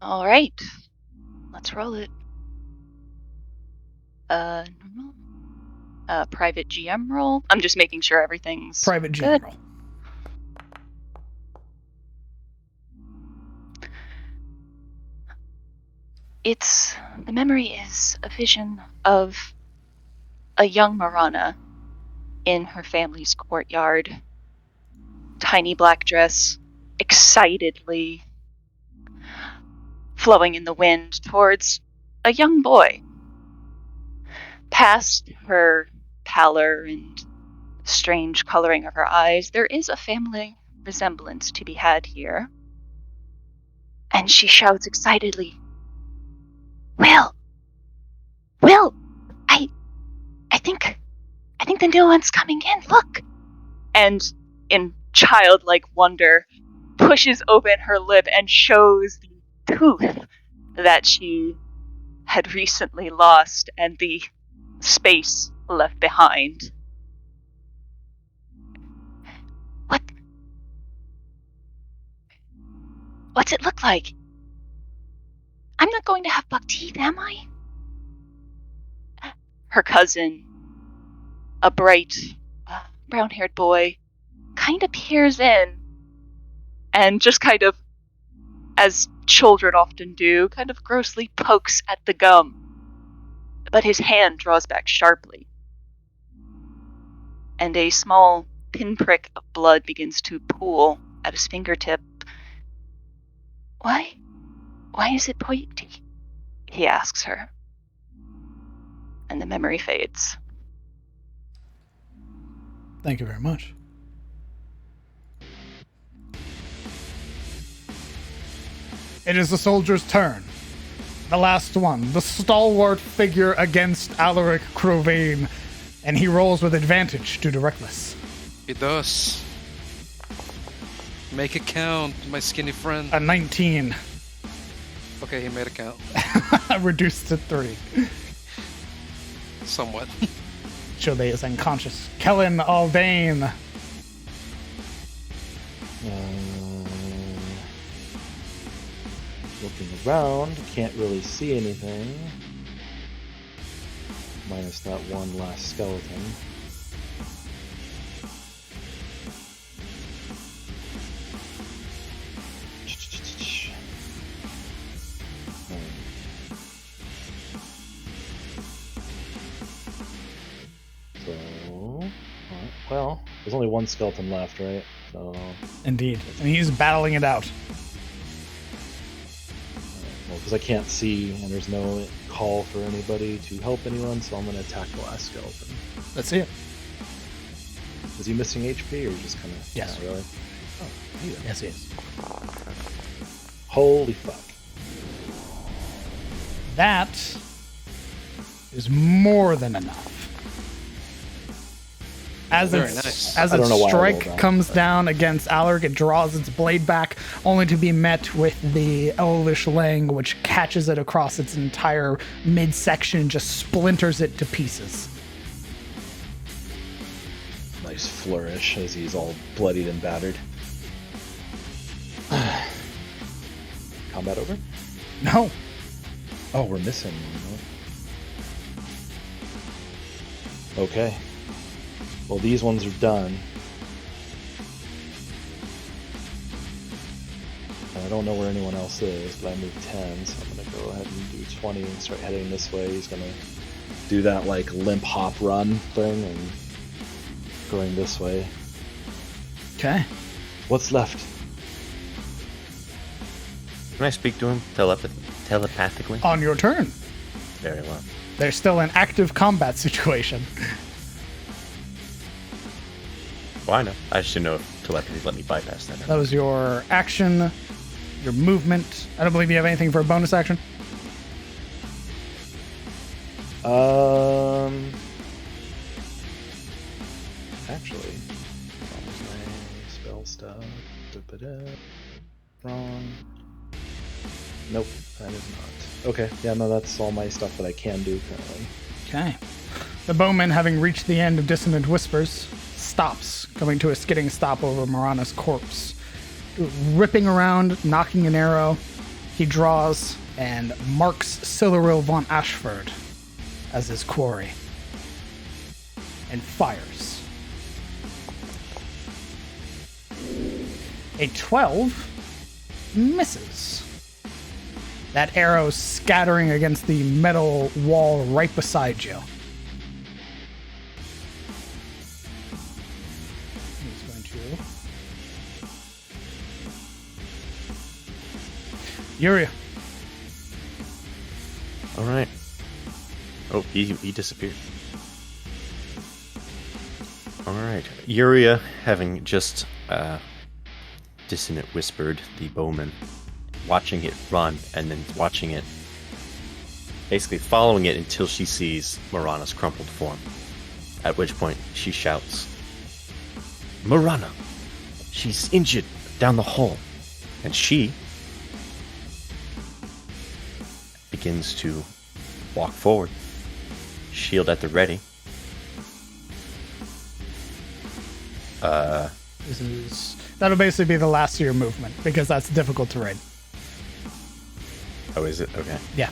All right, let's roll it. Normal. Private GM roll. I'm just making sure everything's Private GM good. roll. The memory is a vision of a young Marana in her family's courtyard. Tiny black dress, excitedly flowing in the wind towards a young boy. past her pallor and strange coloring of her eyes, there is a family resemblance to be had here. And she shouts excitedly, Will! Will! I think the new one's coming in, look! And in childlike wonder, pushes open her lip and shows the tooth that she had recently lost and the space left behind. What's it look like? I'm not going to have buck teeth, am I? Her cousin, a bright, brown-haired boy, kind of peers in and just kind of, as children often do, kind of grossly pokes at the gum. But his hand draws back sharply, and a small pinprick of blood begins to pool at his fingertip. Why is it pointy? He asks her. And the memory fades. Thank you very much. It is the soldier's turn. The last one, the stalwart figure against Alaric Crowvain, and he rolls with advantage due to Reckless. It does. Make it count, my skinny friend. A 19. Okay, he made it count. Reduced to 3. Somewhat. Chode is unconscious. Kellen Aldane. Looking around, can't really see anything. Minus that one last skeleton. So, well, there's only one skeleton left, right? So, Indeed. And he's battling it out. well, because I can't see and there's no call for anybody to help anyone, so I'm going to attack the last skeleton. Let's see it. Is he missing HP or just kind of? Yes. Not really. Oh, yeah. Yes, he is. Holy fuck. That is more than enough. As Very its, nice. as I don't its know why I rolled strike that, comes but- down against Alaric, it draws its blade back, only to be met with the elvish lang, which catches it across its entire midsection, just splinters it to pieces. Nice flourish as he's all bloodied and battered. Combat over? No. Oh, we're missing one. Okay. Well, these ones are done. I don't know where anyone else is, but I moved 10, so I'm going to go ahead and do 20 and start heading this way. He's going to do that, like, limp hop run thing and going this way. Okay. What's left? Can I speak to him telepathically? On your turn. Very well. There's still an active combat situation. Well, I know. I just didn't know if telepathy let me bypass that. That was your action, your movement. I don't believe you have anything for a bonus action. Actually, that was my spell stuff. Wrong. Nope, that is not. Okay, yeah, no, that's all my stuff that I can do currently. Okay. The bowman, having reached the end of Dissonant Whispers, stops, coming to a skidding stop over Marana's corpse. Ripping around, knocking an arrow, he draws and marks Siluril von Ashford as his quarry. And fires. A 12 misses. That arrow scattering against the metal wall right beside you. He's going to... Yuria. All right. Oh, he disappeared. Alright. Yuria, having just dissonant whispered the bowman, watching it run, and then watching it, basically following it until she sees Marana's crumpled form. At which point she shouts, "Marana! She's injured down the hall." And she begins to walk forward, shield at the ready. That'll basically be the last of your movement, because that's difficult terrain. Oh, is it? Okay. Yeah.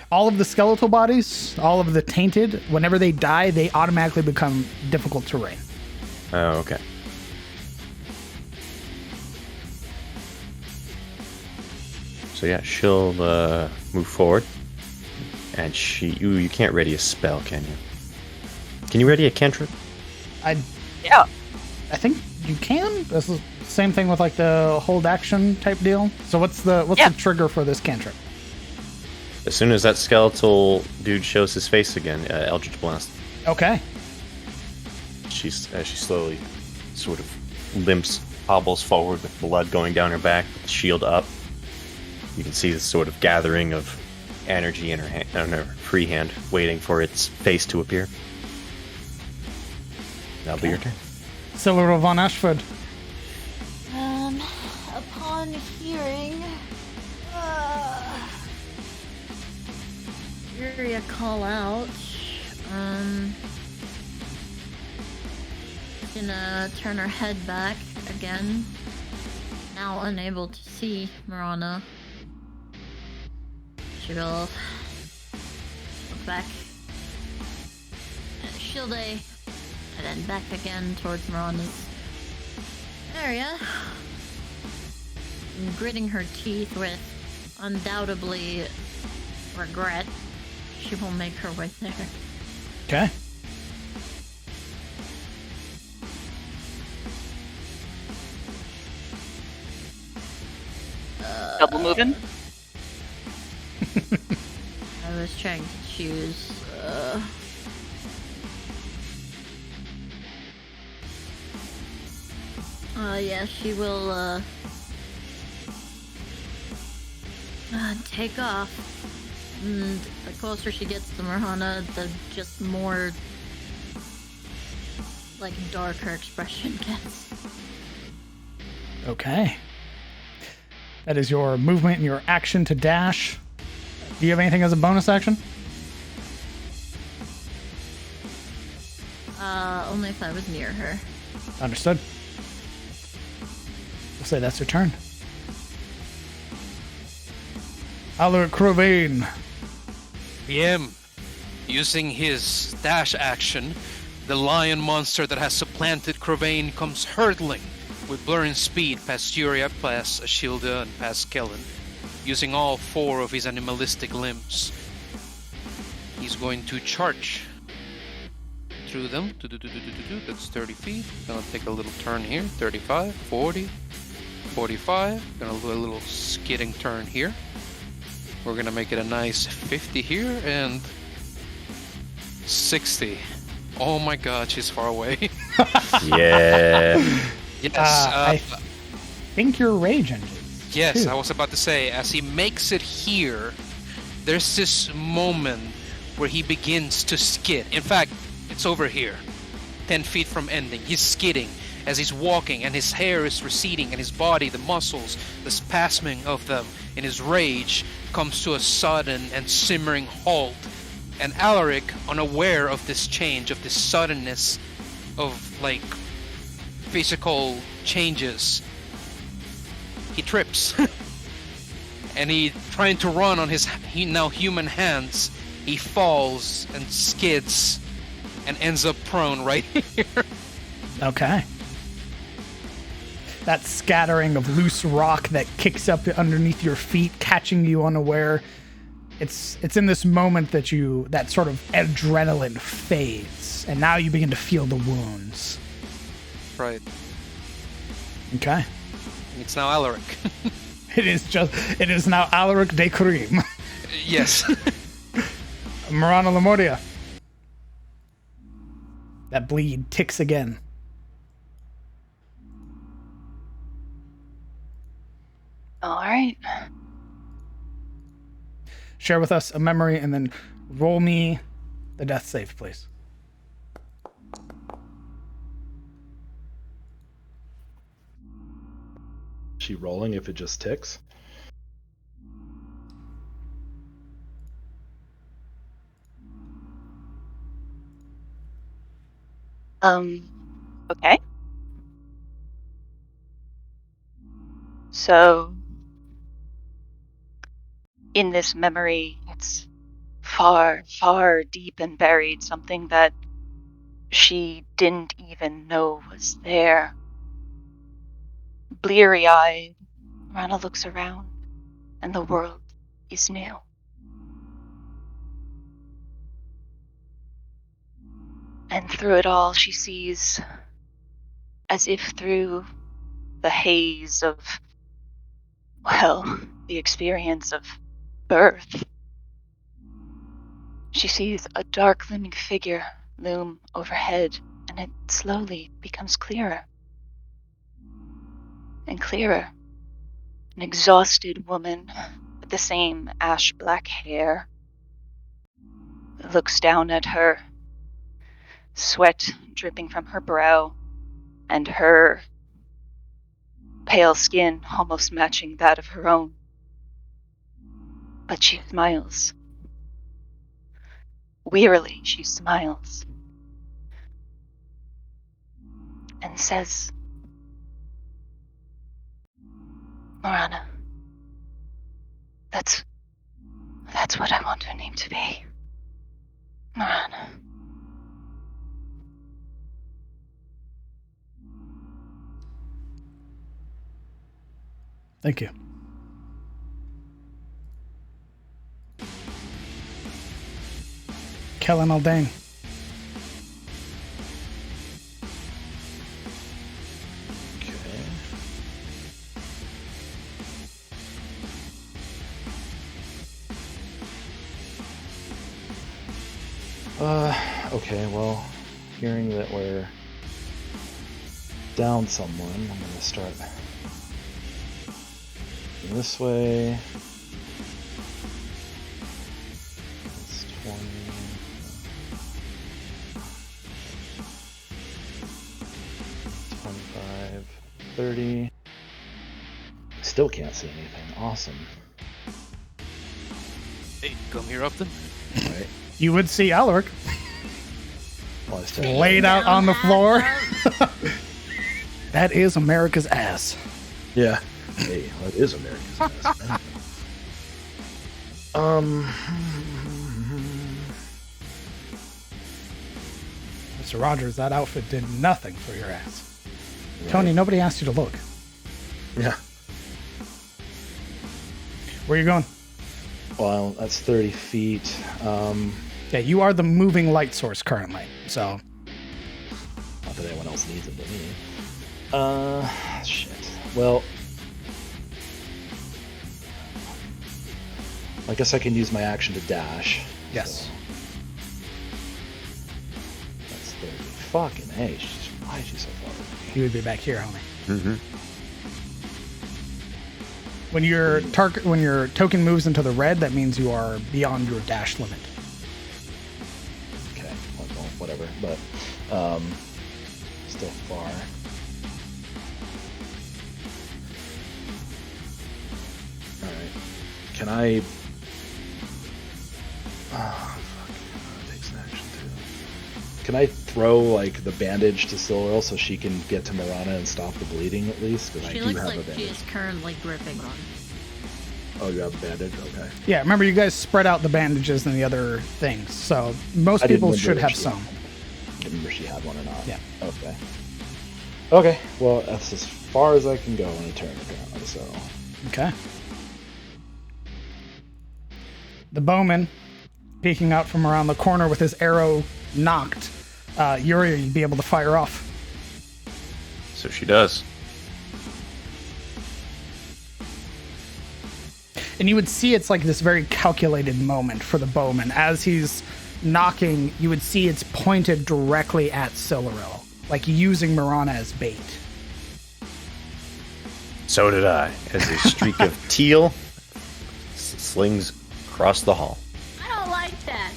All of the skeletal bodies, all of the tainted, whenever they die, they automatically become difficult terrain. Oh, okay. So yeah, she'll move forward, and you can't ready a spell, can you? Can you ready a cantrip? Yeah. I think you can. This is the same thing with like the hold action type deal. So what's the trigger for this cantrip? As soon as that skeletal dude shows his face again, Eldritch Blast. Okay. She slowly sort of hobbles forward with blood going down her back, with the shield up. You can see this sort of gathering of energy in her free hand, waiting for its face to appear. That'll be your turn. Silver von Ashford. Upon hearing Yuria call out, gonna turn her head back again, now unable to see Marana. She will look back at Shilde, and then back again towards Marana's area, gritting her teeth with undoubtedly regret. She will make her way there. Okay. Double moving. I was trying to choose. Yeah, she will take off. And the closer she gets to Marana, the just more like dark her expression gets. Okay. That is your movement and your action to dash. Do you have anything as a bonus action? Only if I was near her. Understood. We'll say that's your turn. Alaric Crowbane. PM, using his dash action, the lion monster that has supplanted Cravain comes hurtling with blurring speed past Yuria, past Ashilda, and past Kellen, using all 4 of his animalistic limbs. He's going to charge through them. That's 30 feet. Gonna take a little turn here. 35, 40, 45. Gonna do a little skidding turn here. We're gonna make it a nice 50 here and 60. Oh my god, she's far away. Yeah. Yes. I think you're rage engine. Yes, too. I was about to say, as he makes it here, there's this moment where he begins to skid. In fact, it's over here, 10 feet from ending. He's skidding as he's walking, and his hair is receding, and his body, the muscles, the spasming of them in his rage comes to a sudden and simmering halt. And Alaric, unaware of this change, of this suddenness of, like, physical changes, he trips. And he, trying to run on his now human hands, he falls and skids and ends up prone right here. Okay. That scattering of loose rock that kicks up underneath your feet, catching you unaware. It's in this moment that that sort of adrenaline fades, and now you begin to feel the wounds. Right. Okay. It's now Alaric. It is now Alaric de Karim. Yes. Marana Lamodia. That bleed ticks again. All right. Share with us a memory and then roll me the death save, please. She rolling if it just ticks? Okay. So, in this memory, it's far, far deep and buried, something that she didn't even know was there. Bleary-eyed, Rana looks around, and the world is new. And through it all, she sees, as if through the haze of, well, the experience of birth, she sees a dark looming figure loom overhead, and it slowly becomes clearer and clearer. An exhausted woman with the same ash-black hair looks down at her, sweat dripping from her brow, and her pale skin almost matching that of her own. But she smiles. Wearily, she smiles and says, Marana, that's what I want her name to be. Marana. Thank you. Kellen Aldane. Okay, well, hearing that we're down someone, I'm gonna start this way. That's 20. 25, 30. Still can't see anything. Awesome. Hey, come here often? Right. You would see Alaric Well, I started laid out on the floor. That is America's ass. Yeah. Hey, that is America's ass. Mr. Rogers, that outfit did nothing for your ass. Tony, nobody asked you to look. Yeah. Where are you going? Well, that's 30 feet. Yeah, you are the moving light source currently, so. Not that anyone else needs it but me. Shit. Well, I guess I can use my action to dash. Yes. So. That's 30. Fucking hey, why is she so far away? You would be back here, homie. Mm-hmm. When your token moves into the red, that means you are beyond your dash limit. Okay, well, whatever, but still far. Alright. Can I... Oh, fuck. That takes an action, too. Can I throw, like, the bandage to Silreal so she can get to Marana and stop the bleeding, at least? Because I She do looks have like a she bandage. is currently gripping on. Oh, you have a bandage? Okay. Yeah, remember you guys spread out the bandages and the other things, so most I didn't people remember should if have she some. I didn't remember if she had one or not. Yeah. Okay. Okay, well, that's as far as I can go in a turn, apparently, so... Okay. The bowman, peeking out from around the corner with his arrow knocked, Yuri, you'd be able to fire off. So she does. And you would see it's like this very calculated moment for the bowman. As he's knocking, you would see it's pointed directly at Siluril, like using Marana as bait. So did I, as a streak of teal slings across the hall. I don't like that.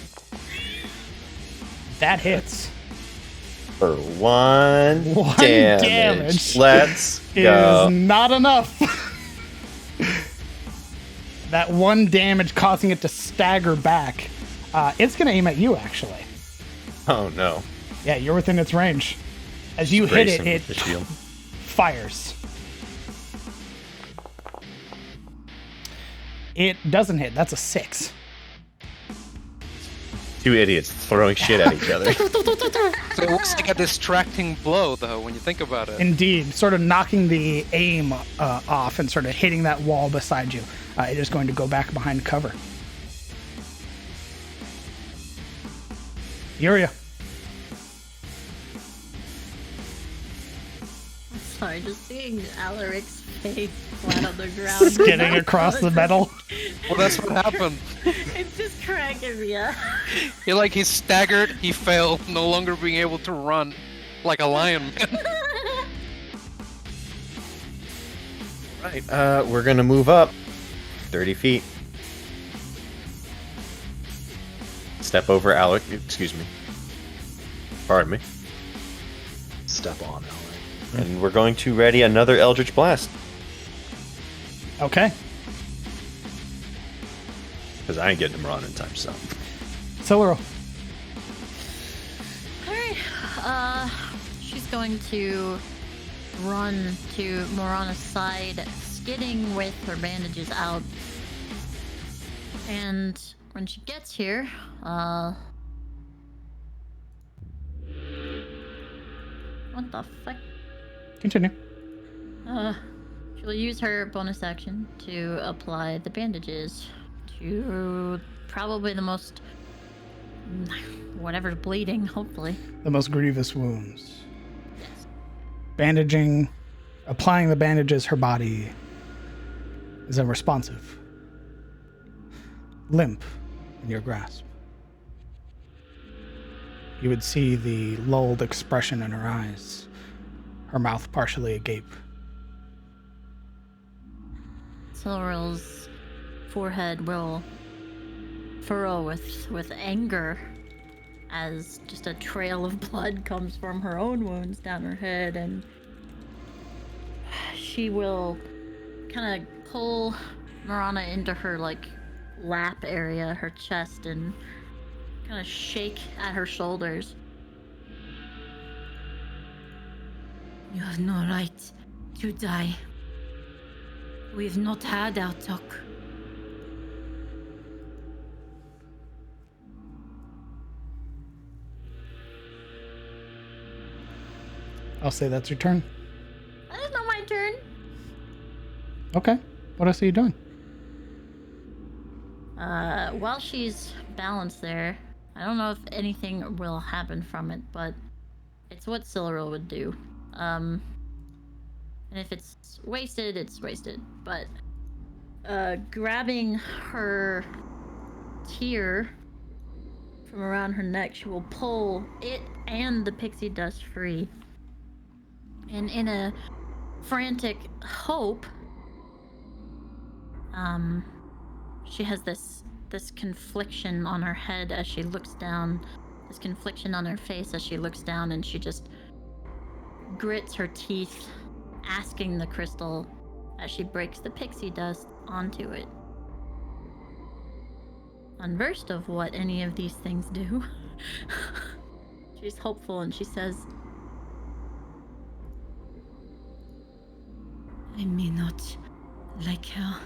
That hits. For one damage. Let's go. Is not enough. That one damage causing it to stagger back. It's going to aim at you, actually. Oh, no. Yeah, you're within its range. As you hit it, it fires. It doesn't hit. That's a 6. Two idiots throwing shit at each other. So it looks like a distracting blow, though, when you think about it. Indeed. Sort of knocking the aim off and sort of hitting that wall beside you. It is going to go back behind cover. Yuria. Sorry, just seeing Alaric's face flat on the ground. Skidding across the metal. Well, that's what happened. It's just cracking me up. He staggered, he fell, no longer being able to run like a lion man. Right, we're gonna move up 30 feet. Step over Alec, excuse me. Pardon me. Step on, Alec. And we're going to ready another Eldritch Blast. Okay. Because I ain't getting him run in time, so. Siluro. Alright, she's going to run to Morana's side, skidding with her bandages out. And when she gets here, what the fuck? Continue. She'll use her bonus action to apply the bandages to probably the most... whatever's bleeding, hopefully. The most grievous wounds. Bandaging, applying the bandages, her body is unresponsive. Limp in your grasp. You would see the lulled expression in her eyes, her mouth partially agape. Silril's forehead will furrow with anger as just a trail of blood comes from her own wounds down her head, and she will kind of pull Marana into her lap area, her chest, and kind of shake at her shoulders. You have no right to die. We've not had our talk. I'll say that's your turn. That is not my turn. Okay. What else are you doing? While she's balanced there, I don't know if anything will happen from it, but it's what Siluril would do. And if it's wasted, it's wasted. But, grabbing her tear from around her neck, she will pull it and the pixie dust free. And in a frantic hope, she has this confliction on her head as she looks down, this confliction on her face as she looks down, and she just grits her teeth, asking the crystal as she breaks the pixie dust onto it. Unversed of what any of these things do, she's hopeful and she says, I may not like her,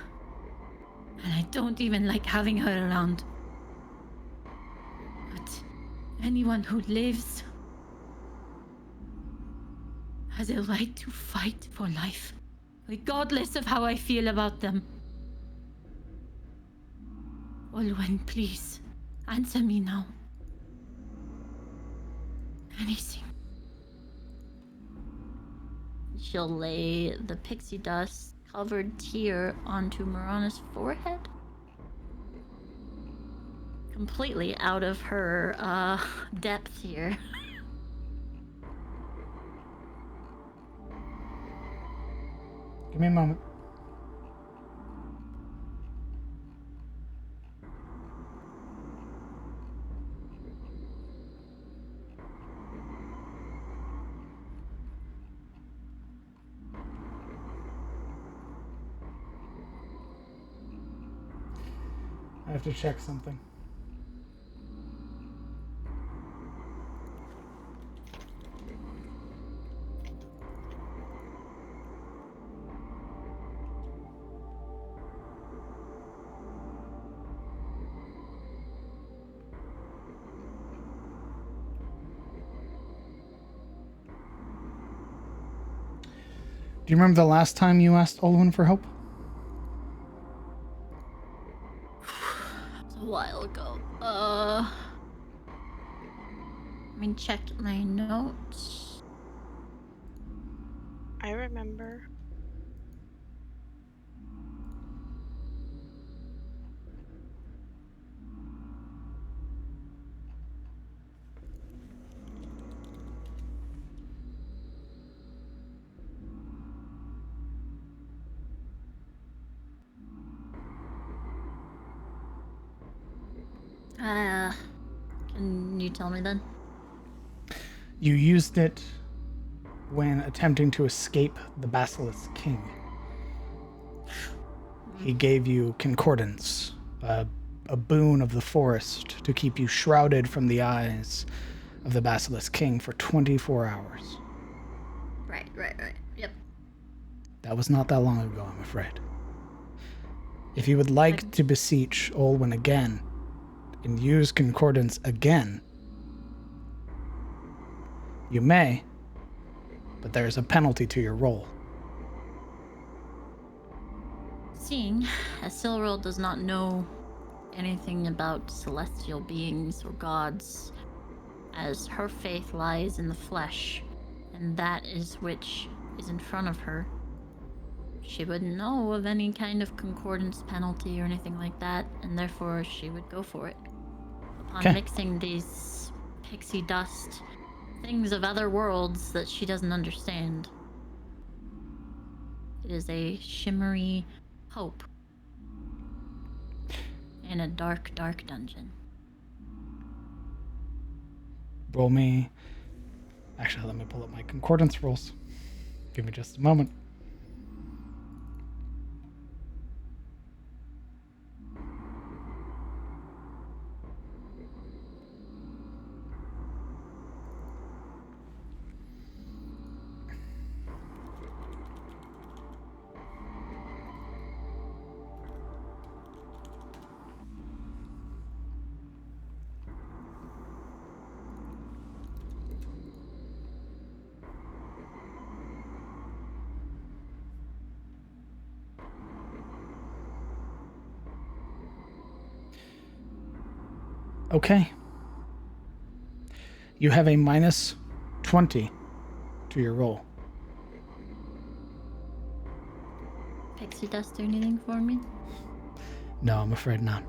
and I don't even like having her around. But anyone who lives has a right to fight for life, regardless of how I feel about them. Olwen, please, answer me now. Anything. She'll lay the pixie dust covered tear onto Marana's forehead. Completely out of her depth here. Give me a moment. I have to check something. Do you remember the last time you asked Olwen for help? It was a while ago. Let me check my notes. I remember. Can you tell me then? You used it when attempting to escape the Basilisk King. He gave you concordance, a boon of the forest to keep you shrouded from the eyes of the Basilisk King for 24 hours. Right. Yep. That was not that long ago, I'm afraid. If you would like to beseech Olwen again and use concordance again, you may, but there is a penalty to your roll. Seeing as Silril does not know anything about celestial beings or gods, as her faith lies in the flesh, and that is which is in front of her, she wouldn't know of any kind of concordance penalty or anything like that, and therefore she would go for it. Upon mixing these pixie dust things of other worlds that she doesn't understand. It is a shimmery hope in a dark, dark dungeon. Roll me. Actually, let me pull up my concordance rolls. Give me just a moment. Okay. You have a minus 20 to your roll. Pixie dust do anything for me? No, I'm afraid not.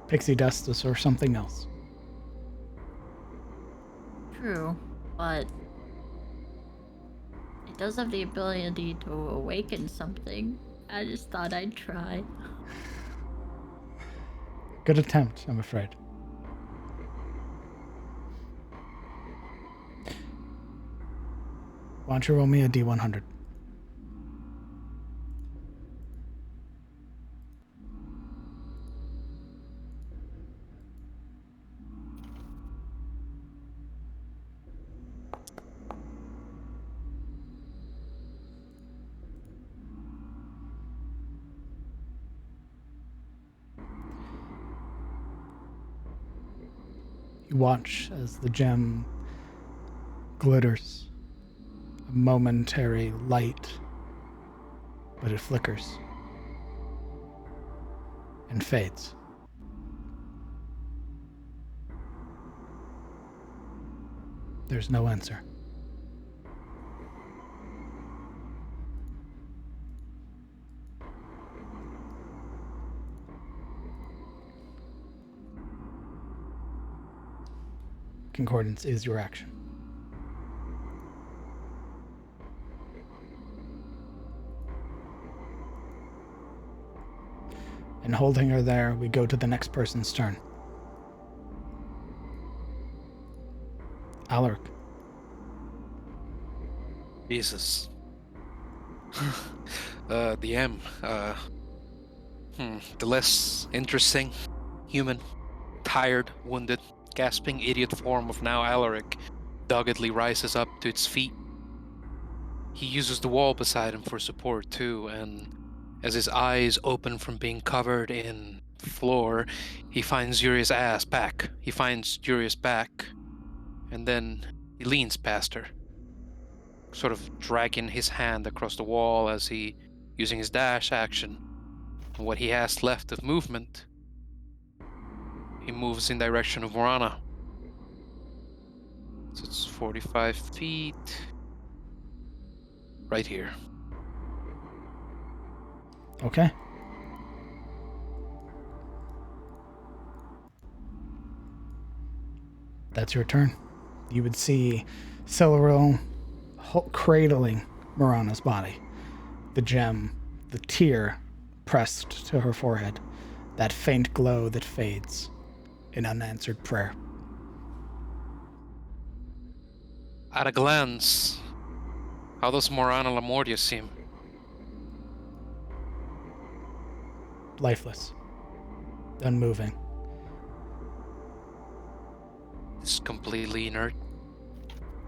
Pixie dust is or something else. True, but it does have the ability to awaken something. I just thought I'd try. Good attempt, I'm afraid. Why don't you roll me a D100? You watch as the gem glitters. A momentary light, but it flickers and fades. There's no answer. Concordance is your action. And holding her there, we go to the next person's turn. Alaric. Jesus. The M. The less interesting, human, tired, wounded, gasping idiot form of now Alaric doggedly rises up to its feet. He uses the wall beside him for support too, and as his eyes open from being covered in floor, he finds Yuria's back, and then he leans past her, sort of dragging his hand across the wall as he, using his dash action, and what he has left of movement, he moves in direction of Morana. So it's 45 feet. Right here. Okay. That's your turn. You would see Celeryl cradling Morana's body. The gem, the tear pressed to her forehead. That faint glow that fades in unanswered prayer. At a glance, how does Morana Lamordia seem? Lifeless. Unmoving. It's completely inert.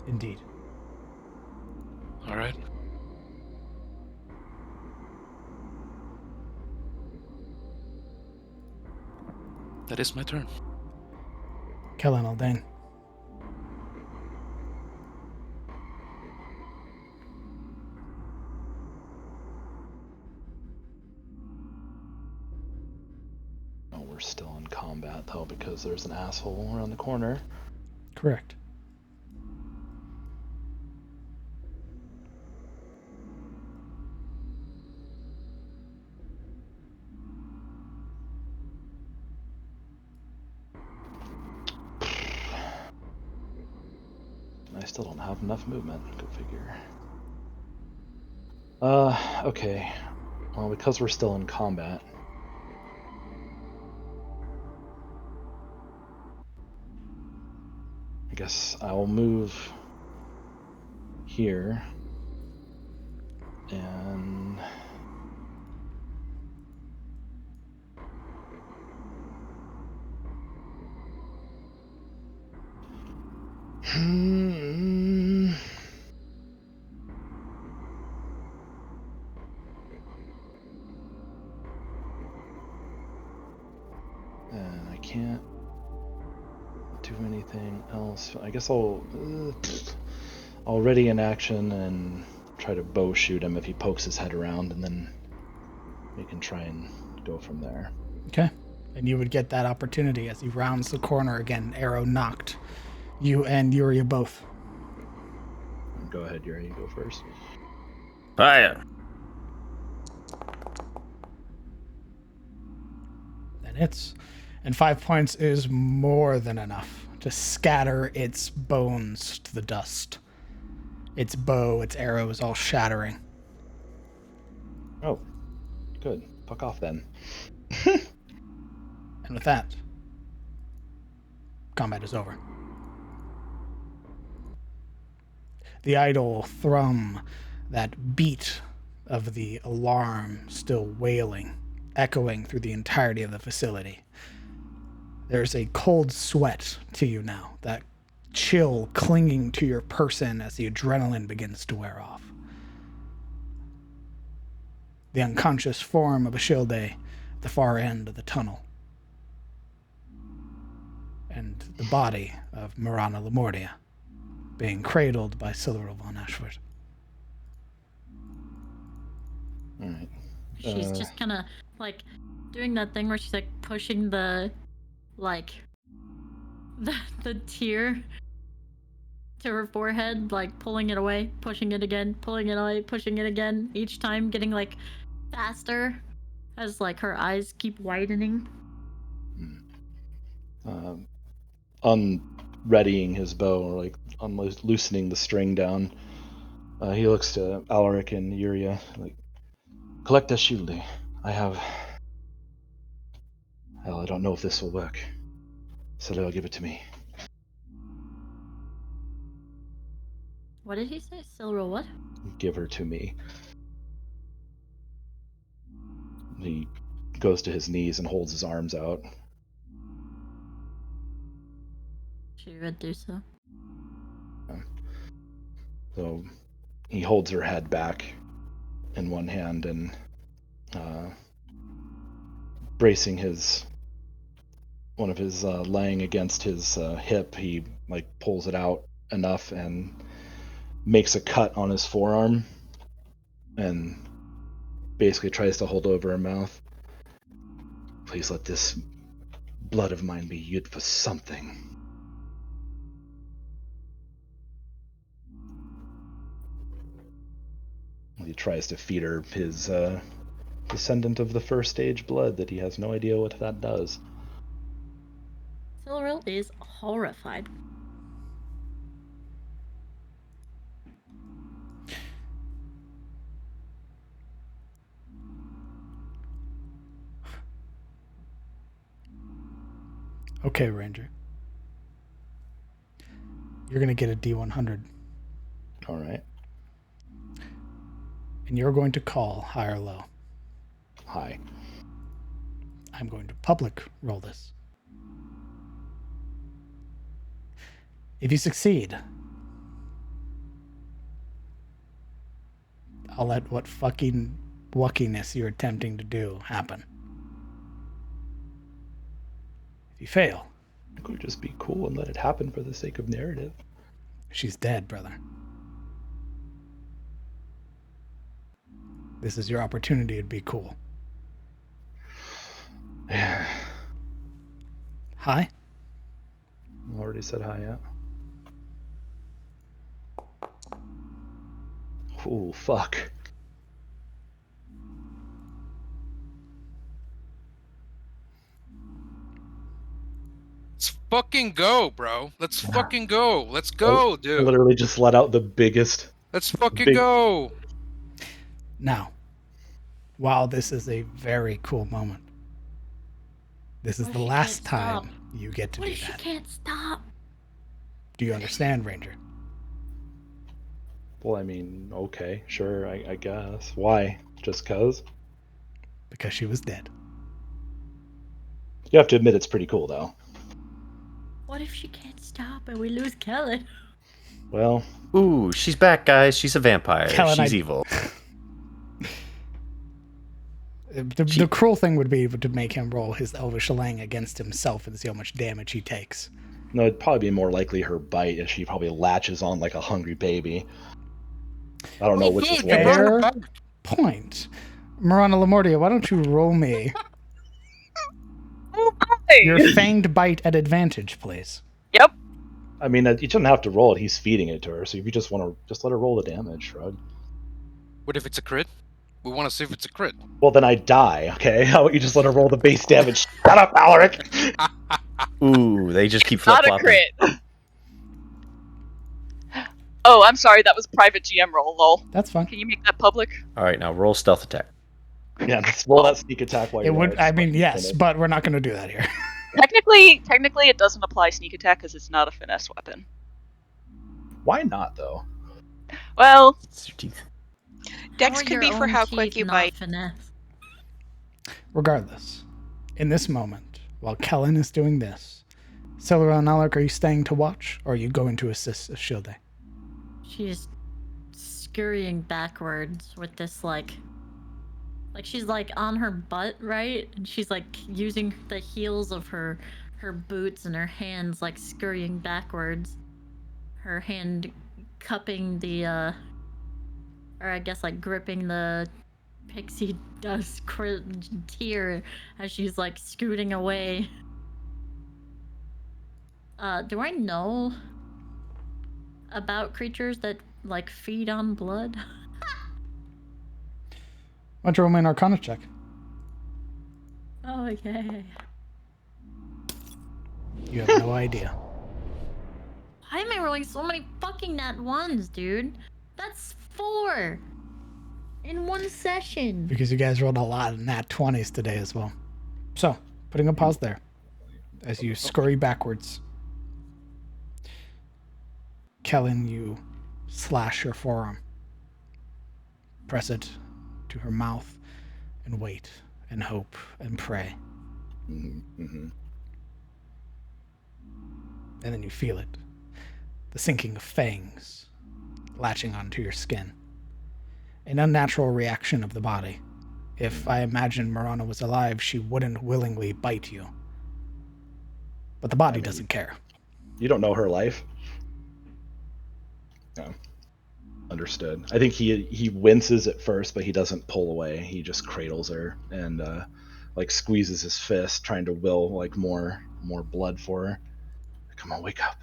Indeed. All right. That is my turn. Kellen Aldane. Oh, we're still in combat, though, because there's an asshole around the corner. Correct. I still don't have enough movement. Go figure. Okay. Well, because we're still in combat. I guess I will move here. And... And I can't do anything else. I guess I'll ready in action and try to bow shoot him if he pokes his head around, and then we can try and go from there. Okay. And you would get that opportunity as he rounds the corner again, arrow knocked. You and Yuria both. Go ahead, Yuri, you go first. Fire! That hits. And 5 points is more than enough to scatter its bones to the dust. Its bow, its arrows all shattering. Oh, good. Fuck off then. And with that, combat is over. The idle thrum, that beat of the alarm still wailing, echoing through the entirety of the facility. There's a cold sweat to you now, that chill clinging to your person as the adrenaline begins to wear off. The unconscious form of Ashilde at the far end of the tunnel. And the body of Morana Lamordia being cradled by Celeryl von Ashford. All right. She's just kind of like doing that thing where she's like pushing the tear to her forehead, like pulling it away, pushing it again, pulling it away, pushing it again, each time getting like faster as like her eyes keep widening. readying his bow, or like loosening the string down. He looks to Alaric and Yuria, like, collect a shield. I have. Hell, I don't know if this will work. So they'll give it to me. What did he say? Silver what? Give her to me. He goes to his knees and holds his arms out. She would do so. So he holds her head back in one hand and bracing one of his laying against his hip, he like pulls it out enough and makes a cut on his forearm and basically tries to hold over her mouth. Please let this blood of mine be used for something. He tries to feed her his descendant of the first stage blood that he has no idea what that does. Silveril is horrified. Okay, Ranger. You're going to get a D100. All right. And you're going to call high or low. High. I'm going to public roll this. If you succeed, I'll let what fucking wuckiness you're attempting to do happen. If you fail, Could we just be cool and let it happen for the sake of narrative? she's dead, brother. This is your opportunity to be cool. Yeah. Hi? Already said hi, yeah. Oh, fuck. Let's fucking go, bro. Let's fucking go. Let's go, dude. Literally just let out the biggest. Let's fucking go. Now, while this is a very cool moment, this is What the if she last can't time stop? you get to What do if she that. can't stop? Do you understand, Ranger? Well, I mean, okay, sure, I guess. Why? Just cause? Because she was dead. You have to admit it's pretty cool, though. What if she can't stop and we lose Kellen? Well, Ooh, she's back, guys. She's a vampire. Kellen, She's evil. The cruel thing would be to make him roll his Elvish Lang against himself and see how much damage he takes. no, it'd probably be more likely her bite as she probably latches on like a hungry baby. I don't know which is Dude, worse. Fair point. Marana Lamortia, why don't you roll me your fanged bite at advantage, please? Yep. I mean, you shouldn't have to roll it. He's feeding it to her, so if you just want to, just let her roll the damage, Shrug. What if it's a crit? We want to see if it's a crit. Well, then I die, okay? How about you just let her roll the base damage? Shut up, Alaric! Ooh, they just keep flip Not a flopping. crit. Oh, I'm sorry. That was private GM roll, lol. That's fine. Can you make that public? All right, now roll stealth attack. Yeah, just roll that sneak attack while It you're would. there. I mean, yes, but we're not going to do that here. Technically, it doesn't apply sneak attack because it's not a finesse weapon. Why not, though? Well, It's your teeth. Dex Or could your be for own how teeth, quick you not bite. Finesse. Regardless, in this moment, while Kellen is doing this, Silver and Alaric, are you staying to watch, or are you going to assist Shilde? She's scurrying backwards with this like she's like on her butt, right? And she's like using the heels of her boots and her hands like scurrying backwards. Her hand cupping the or I guess like gripping the pixie dust tear as she's like scooting away. Do I know about creatures that like feed on blood? Why don't you roll me an Arcana check? Oh, okay. You have no idea. rolling so many fucking nat ones, dude. That's 4 in one session. Because you guys rolled a lot of nat 20s today as well. So, putting a pause there as you scurry backwards. Kellen, you slash her forearm. Press it to her mouth and wait and hope and pray. Mm-hmm. And then you feel it. The sinking of fangs latching onto your skin. An unnatural reaction of the body. If I imagine Marana was alive, she wouldn't willingly bite you. But the body doesn't care. You don't know her life. No. Understood. I think he winces at first, but he doesn't pull away. He just cradles her and like squeezes his fist, trying to will like more blood for her. Come on, wake up.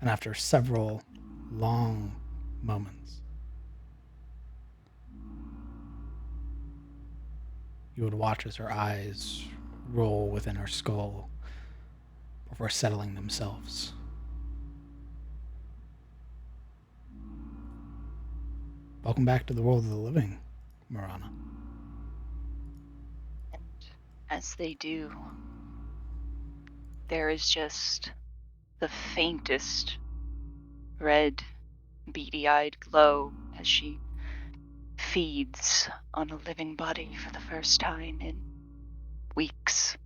And after several long moments, you would watch as her eyes roll within her skull before settling themselves. Welcome back to the world of the living, Marana. And as they do, there is just the faintest red, beady-eyed glow as she feeds on a living body for the first time in weeks.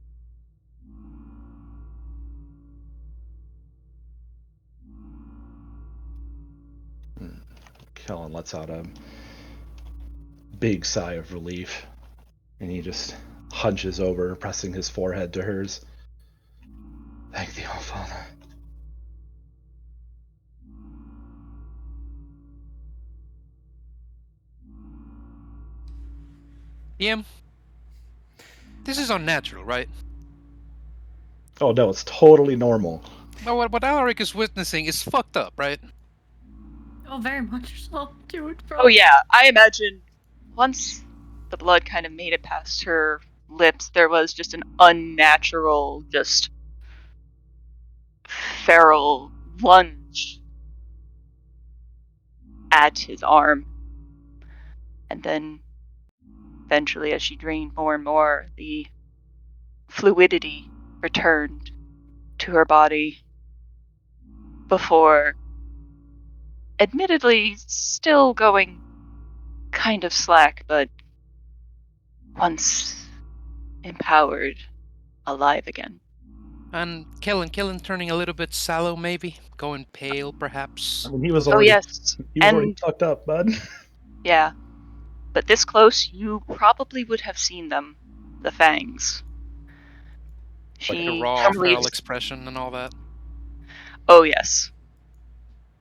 Kellen lets out a big sigh of relief, and he just hunches over, pressing his forehead to hers. Thank thee, O Father. DM, this is unnatural, right? Oh no, it's totally normal. No, what Alaric is witnessing is fucked up, right? Oh, very much so, dude, bro. Oh yeah, I imagine once the blood kind of made it past her lips, there was just an unnatural, just feral lunge at his arm. And then eventually, as she drained more and more, the fluidity returned to her body before, admittedly, still going kind of slack, but once empowered, alive again. And Kellen turning a little bit sallow, maybe going pale, perhaps. I mean, he was Oh already yes, already and fucked up, bud. yeah, but this close, you probably would have seen them, the fangs. Like a She raw, normally, feral expression and all that. oh yes,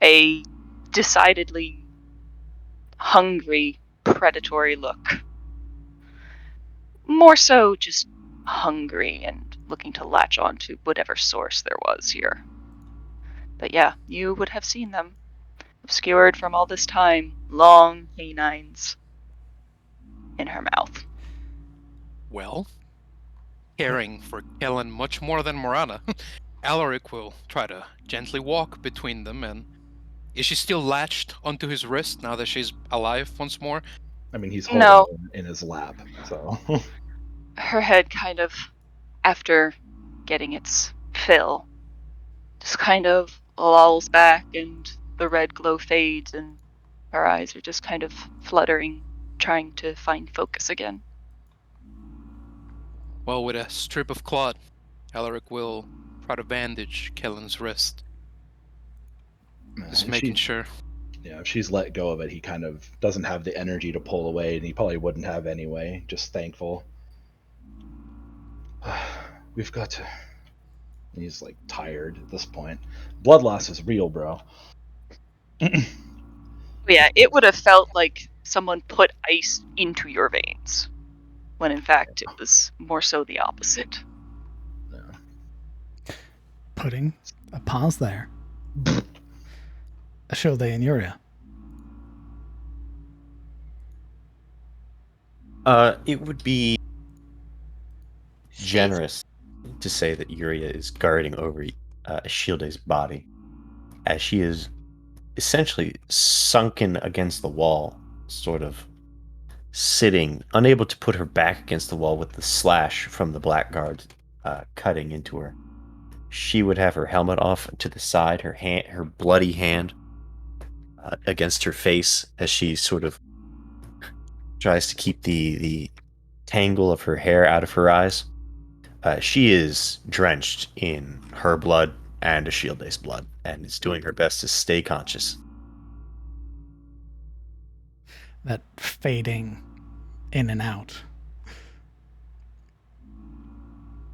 a decidedly hungry, predatory look. More so just hungry and looking to latch on to whatever source there was here. But yeah, you would have seen them, obscured from all this time, long canines in her mouth. Well, caring for Kellen much more than Morana, Alaric will try to gently walk between them. And is she still latched onto his wrist now that she's alive once more? I mean, he's holding No. her in his lap, so. Her head kind of, after getting its fill, just kind of lolls back and the red glow fades and her eyes are just kind of fluttering, trying to find focus again. Well, with a strip of cloth, Alaric will try to bandage Kellen's wrist. Just If making sure. Yeah, if she's let go of it, he kind of doesn't have the energy to pull away, and he probably wouldn't have anyway. Just thankful. We've got to. And he's like tired at this point. Blood loss is real, bro. Yeah, it would have felt like someone put ice into your veins, when in fact it was more so the opposite. Yeah. Putting a pause there. Ashilde and Yuria. It would be generous to say that Yuria is guarding over Ishilde's body as she is essentially sunken against the wall, sort of sitting, unable to put her back against the wall with the slash from the blackguard cutting into her. She would have her helmet off to the side, her bloody hand against her face as she sort of tries to keep the tangle of her hair out of her eyes. She is drenched in her blood and Ishilde's blood, and is doing her best to stay conscious. That fading in and out.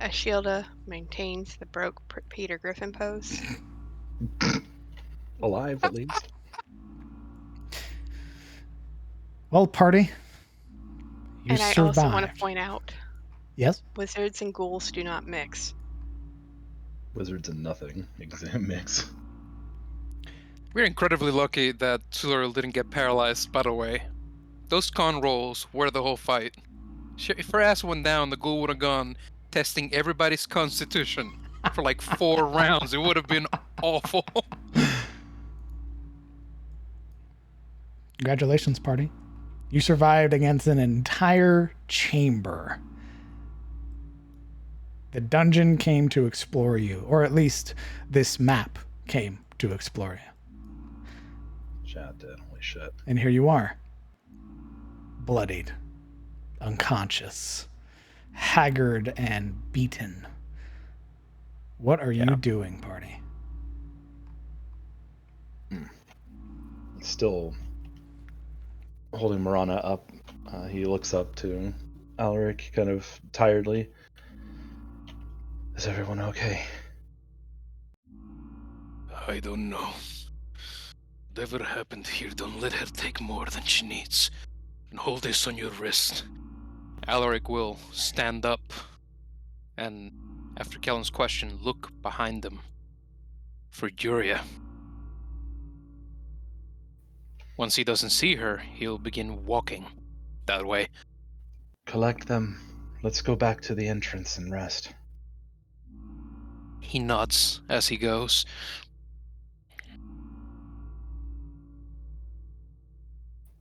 Ashilda maintains the broke Peter Griffin pose. Alive, at least. Well, party, you And I survived. also want to point out, Yes? wizards and ghouls do not mix. Wizards and nothing mix. We're incredibly lucky that Suluril didn't get paralyzed, by the way. Those con rolls were the whole fight. If her ass went down, the ghoul would have gone testing everybody's constitution for like 4 rounds. It would have been awful. Congratulations, party. You survived against an entire chamber. The dungeon came to explore you, or at least this map came to explore you. Chat did. Holy shit. And here you are. Bloodied, unconscious, haggard, and beaten. What are you doing, party? Still holding Marana up. He looks up to Alaric kind of tiredly. Is everyone okay? I don't know. Whatever happened here, don't let her take more than she needs. And hold this on your wrist. Alaric will stand up and, after Kellen's question, look behind them for Yuria. Once he doesn't see her, he'll begin walking that way. Collect them. Let's go back to the entrance and rest. He nods as he goes.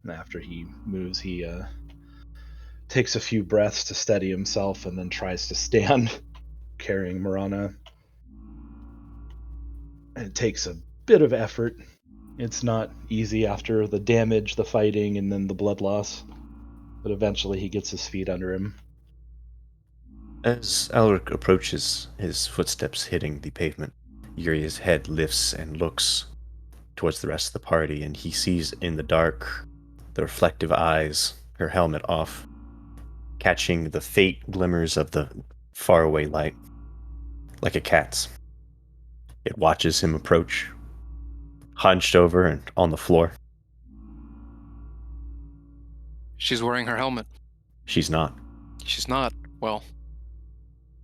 And after he moves, he takes a few breaths to steady himself and then tries to stand, carrying Marana. And it takes a bit of effort. It's not easy after the damage, the fighting, and then the blood loss. But eventually he gets his feet under him. As Alaric approaches, his footsteps hitting the pavement, Yuria's head lifts and looks towards the rest of the party, and he sees in the dark the reflective eyes, her helmet off, catching the faint glimmers of the faraway light, like a cat's. It watches him approach, hunched over and on the floor. She's wearing her helmet. She's not. She's not. Well,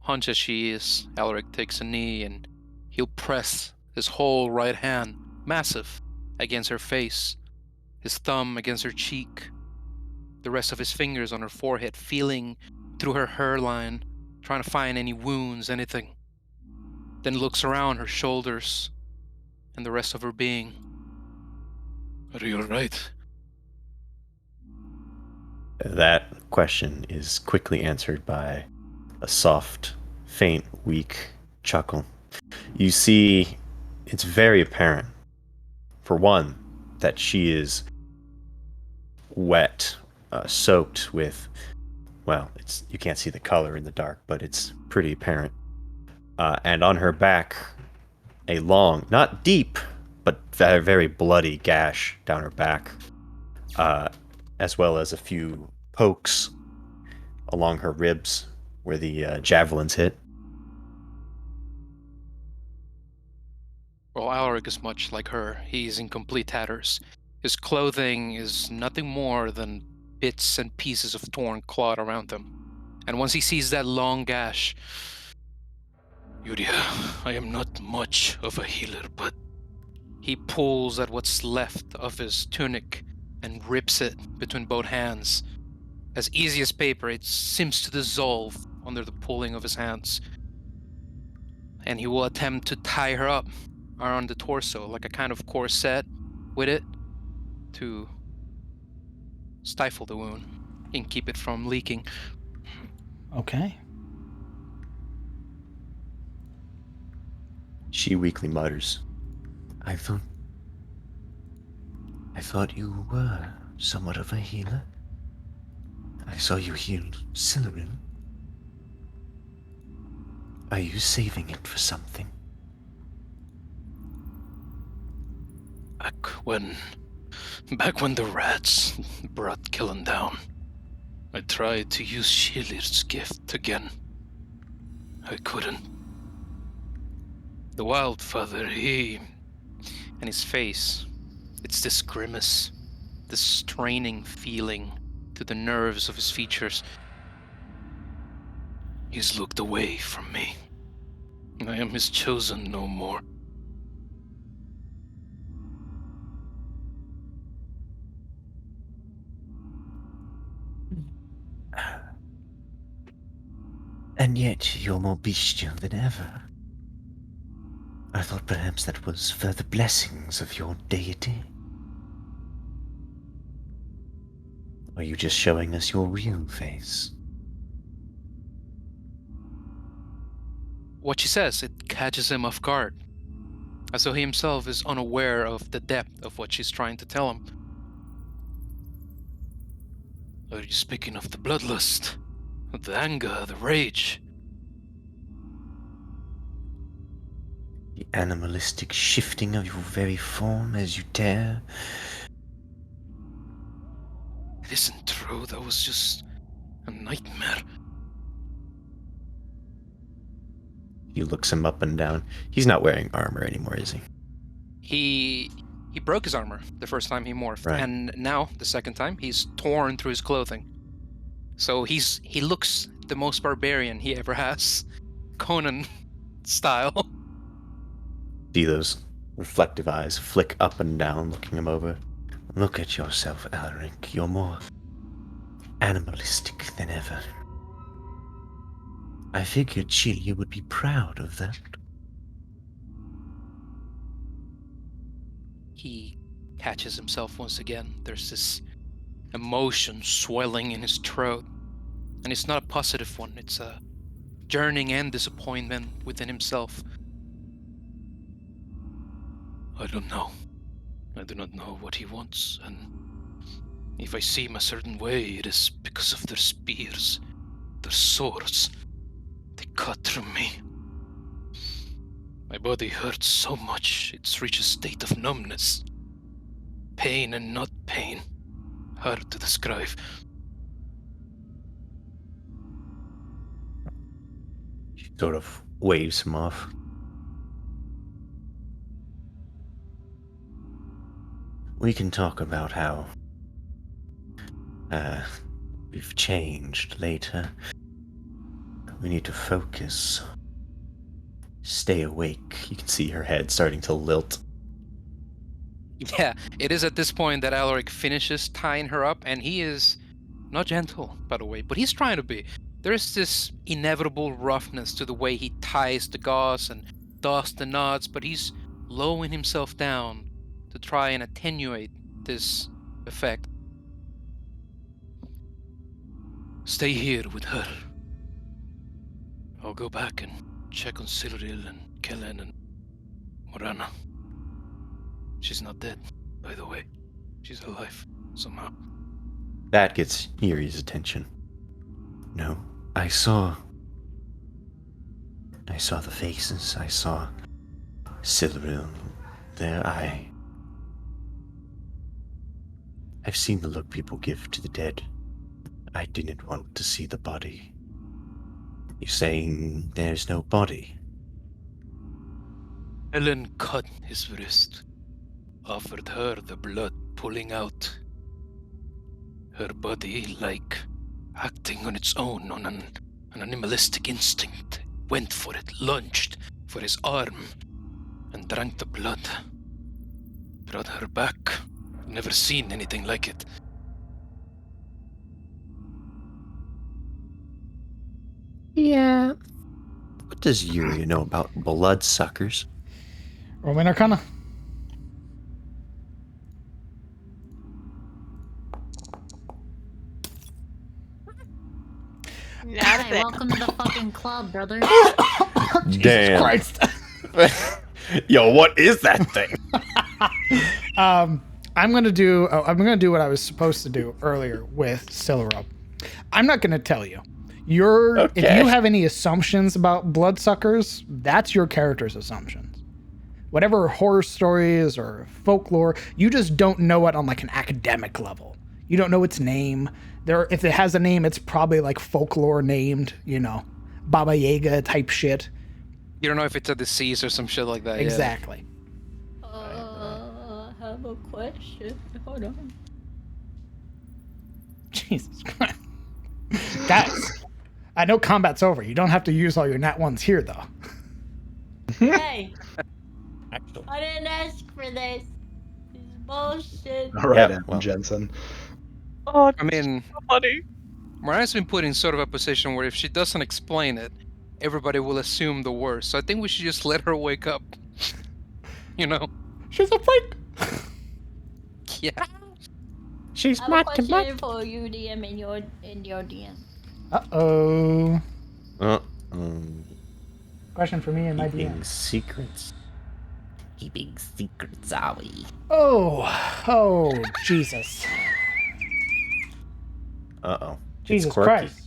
hunched as she is, Alaric takes a knee and he'll press his whole right hand, massive, against her face, his thumb against her cheek, the rest of his fingers on her forehead, feeling through her hairline, trying to find any wounds, anything. Then looks around her shoulders and the rest of her being. Are you alright? That question is quickly answered by a soft, faint, weak chuckle. You see, it's very apparent, for one, that she is wet, soaked with, well, you can't see the color in the dark, but it's pretty apparent. And on her back, a long, not deep, but very, very bloody gash down her back, as well as a few pokes along her ribs where the javelins hit. Well, Alaric is much like her. He's in complete tatters. His clothing is nothing more than bits and pieces of torn cloth around him. And once he sees that long gash, Yuria, I am not much of a healer, but he pulls at what's left of his tunic and rips it between both hands. As easy as paper, it seems to dissolve under the pulling of his hands. and he will attempt to tie her up around the torso, like a kind of corset with it, to stifle the wound and keep it from leaking. Okay. She weakly mutters, I thought you were somewhat of a healer. I saw you heal Silurian. Are you saving it for something? Back when the rats brought Killen down, I tried to use Shilir's gift again. I couldn't. The Wildfather, and his face, it's this grimace, this straining feeling to the nerves of his features. He's looked away from me. I am his chosen no more. And yet you're more bestial than ever. I thought perhaps that was further blessings of your deity. Are you just showing us your real face? What she says, it catches him off guard, as though he himself is unaware of the depth of what she's trying to tell him. Are you speaking of the bloodlust, of the anger, the rage? The animalistic shifting of your very form as you tear? It isn't true, that was just a nightmare. He looks him up and down. He's not wearing armor anymore, is he? He broke his armor the first time he morphed, Right. and now, the second time, he's torn through his clothing. So he looks the most barbarian he ever has. Conan style. See those reflective eyes flick up and down, looking him over. Look at yourself, Alaric. You're more animalistic than ever. I figured Chili would be proud of that. He catches himself once again. There's this emotion swelling in his throat. And it's not a positive one. It's a yearning and disappointment within himself. I don't know. I do not know what he wants, and if I seem a certain way, it is because of their spears, their swords. They cut through me. My body hurts so much, it's reached a state of numbness. Pain and not pain. Hard to describe. She sort of waves him off. We can talk about how we've changed later. We need to focus. Stay awake. You can see her head starting to lilt. Yeah, it is at this point that Alaric finishes tying her up, and he is not gentle, by the way, but he's trying to be. There's this inevitable roughness to the way he ties the gauze and does the knots, but he's lowering himself down to try and attenuate this effect. Stay here with her. I'll go back and check on Cyril and Kellen and Morana. She's not dead, by the way. She's alive, somehow. That gets Yuri's attention. No, I saw the faces. I saw Cyril. There, I've seen the look people give to the dead. I didn't want to see the body. You're saying there's no body? Helen cut his wrist, offered her the blood pulling out. Her body, like acting on its own, on an animalistic instinct, went for it, lunged for his arm, and drank the blood. Brought her back. Never seen anything like it. Yeah. But What does Yuri know about bloodsuckers? Roman Arcana. Not a Hi, thing. welcome to the fucking club, brother. Jesus Damn. Christ. Yo, what is that thing? I'm gonna do what I was supposed to do earlier with Siluro. I'm not gonna tell you. If Okay. you have any assumptions about bloodsuckers, that's your character's assumptions. Whatever horror stories or folklore, you just don't know it on like an academic level. You don't know its name. If it has a name, it's probably like folklore named, Baba Yaga type shit. You don't know if it's a disease or some shit like that. Exactly. I have a question. Hold on. Jesus Christ. Guys, I know combat's over. You don't have to use all your nat ones here, though. Hey, Actually. I didn't ask for this. This is bullshit. All right, Yeah, Adam well. Jensen. Oh, I mean, so funny. Mariah's been put in sort of a position where if she doesn't explain it, everybody will assume the worst. So I think we should just let her wake up. She's a freak. Yeah. She's I have a question for you, DM, in your DM. Uh-oh. Uh-oh. Question for me and my Keeping DM. secrets. Keeping secrets, are we? Oh, Jesus. Uh-oh. Jesus it's quirky. Christ.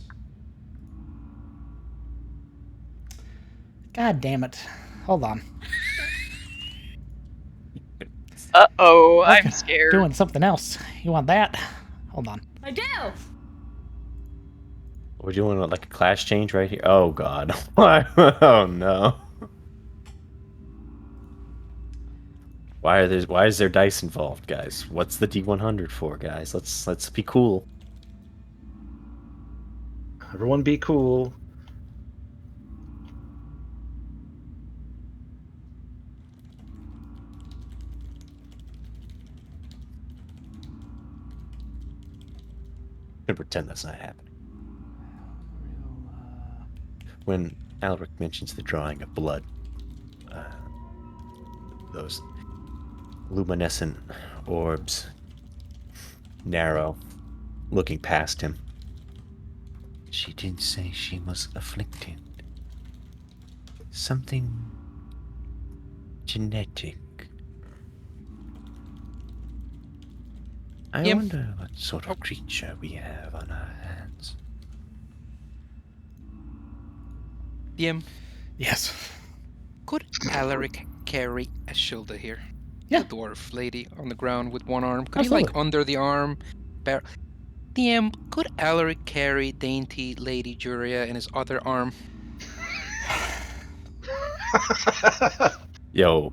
God damn it. Hold on. Uh-oh, I'm Okay, scared. Doing something else. You want that? Hold on. I do. We're doing like a class change right here. Oh god. Why? Oh no. Why is there dice involved, guys? What's the D100 for, guys? Let's be cool. Everyone be cool. I'm gonna pretend that's not happening. When Alaric mentions the drawing of blood, those luminescent orbs narrow, looking past him. She did say she was afflicted. Something genetic. I Yep. wonder what sort of creature we have on our hands. DM, Yes. could Alaric carry a shoulder here? Yeah. The dwarf lady on the ground with one arm. Could Absolutely. he like under the arm? DM, could Alaric carry dainty Lady Juria in his other arm? Yo,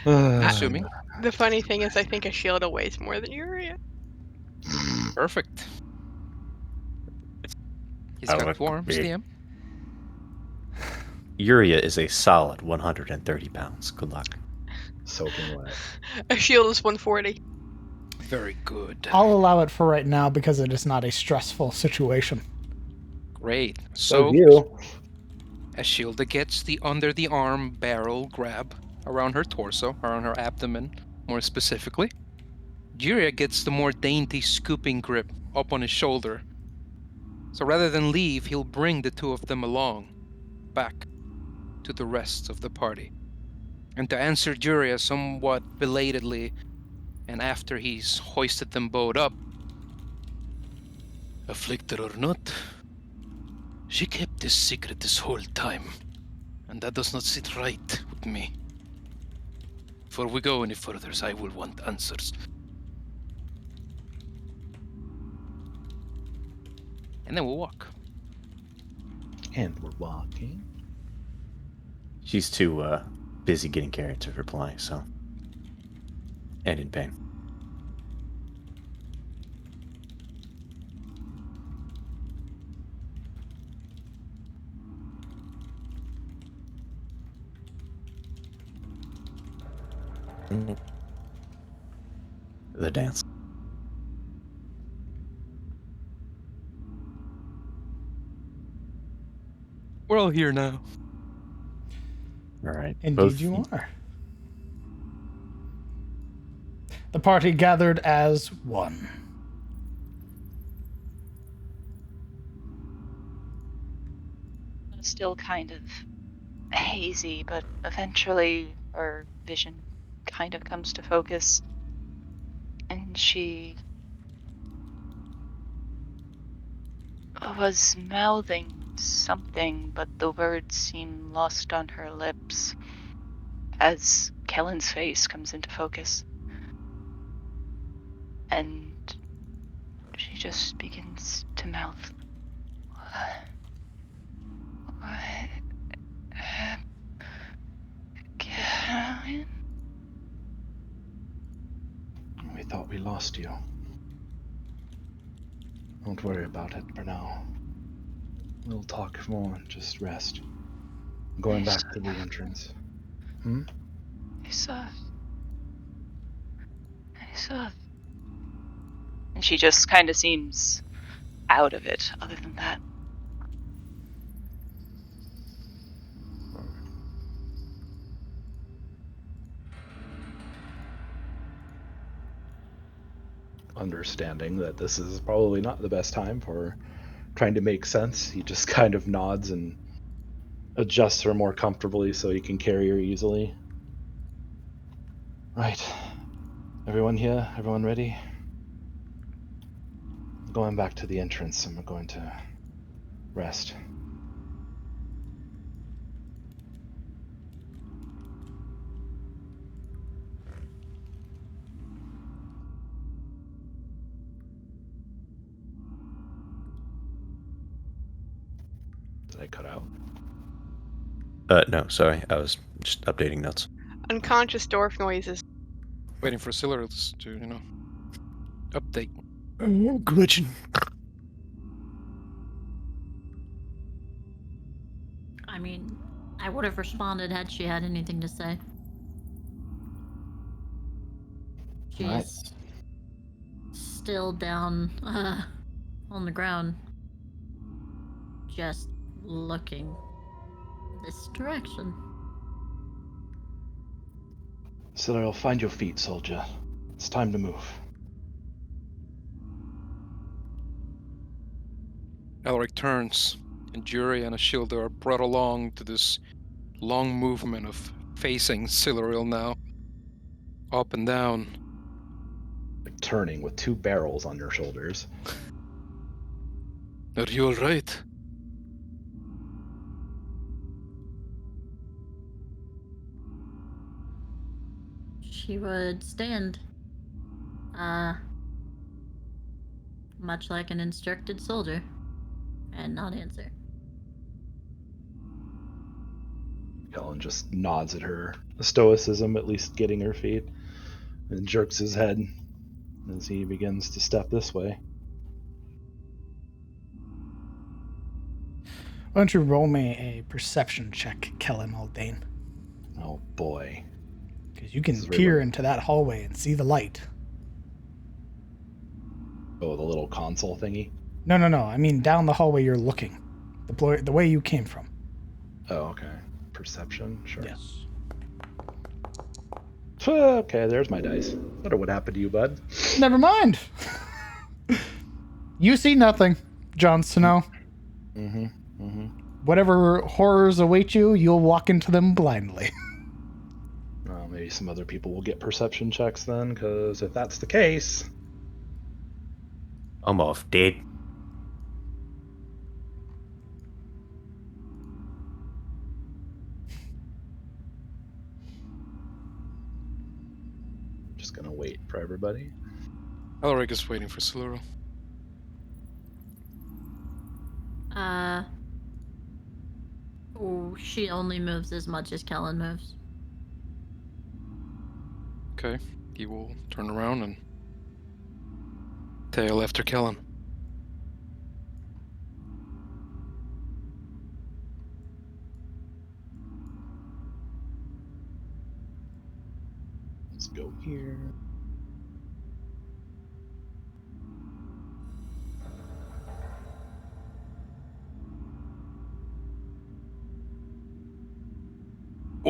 Assuming. The funny thing is, I think a shield weighs more than Yuria. Perfect. He's Alaric got two arms, big. DM. Uria is a solid 130 pounds. Good luck. Soaking wet. A shield is 140. Very good. I'll allow it for right now because it is not a stressful situation. Great. So So, you. as Shilda gets the under the arm barrel grab around her torso, around her abdomen, more specifically, Juria gets the more dainty scooping grip up on his shoulder. So rather than leave, he'll bring the two of them along, back to the rest of the party. And to answer Juria somewhat belatedly, and after he's hoisted them both up, afflicted or not, she kept this secret this whole time, and that does not sit right with me. Before we go any further, I will want answers. And then we'll walk. And we're walking. She's too busy getting carried to reply, so. And in pain. The dance. We're all here now. All right. Indeed you are. The party gathered as one. Still kind of hazy, but eventually her vision kind of comes to focus. And she was mouthing something, but the words seem lost on her lips as Kellen's face comes into focus. And she just begins to mouth. Kellen? We thought we lost you. Don't worry about it for now. We'll talk more. Just rest. I'm going back to the entrance. I saw. And she just kind of seems out of it, other than that. Understanding that this is probably not the best time for trying to make sense, he just kind of nods and adjusts her more comfortably so he can carry her easily. Right. Everyone here? Everyone ready? Going back to the entrance and we're going to rest. Did I cut out? No, sorry. I was just updating notes. Unconscious dwarf noises. Waiting for Silurids to, update. Glitching. I mean, I would have responded had she had anything to say. She's Right. still down on the ground, just looking this direction. Cyril, find your feet, soldier. It's time to move. Alaric turns, and Jury and Ashilda are brought along to this long movement of facing Siluriel now. Up and down. Like turning with two barrels on your shoulders. Are you alright? She would stand, much like an instructed soldier, and not answer. Kellen just nods at her stoicism, at least getting her feet, and jerks his head as he begins to step this way. Why don't you roll me a perception check, Kellen Haldane? Oh boy. Because you can This is very peer low. into that hallway and see the light. Oh, the little console thingy? No. I mean down the hallway you're looking. The way you came from. Oh, okay. Perception? Sure. Yes. Okay, there's my dice. Wonder what happened to you, bud. Never mind. You see nothing, Jon Snow. Whatever horrors await you, you'll walk into them blindly. Well, maybe some other people will get perception checks then, because if that's the case... I'm off, dead. Just gonna wait for everybody. Alaric is waiting for Siluriel. She only moves as much as Kellen moves. Okay, he will turn around and tail after Kellen. Let's go here.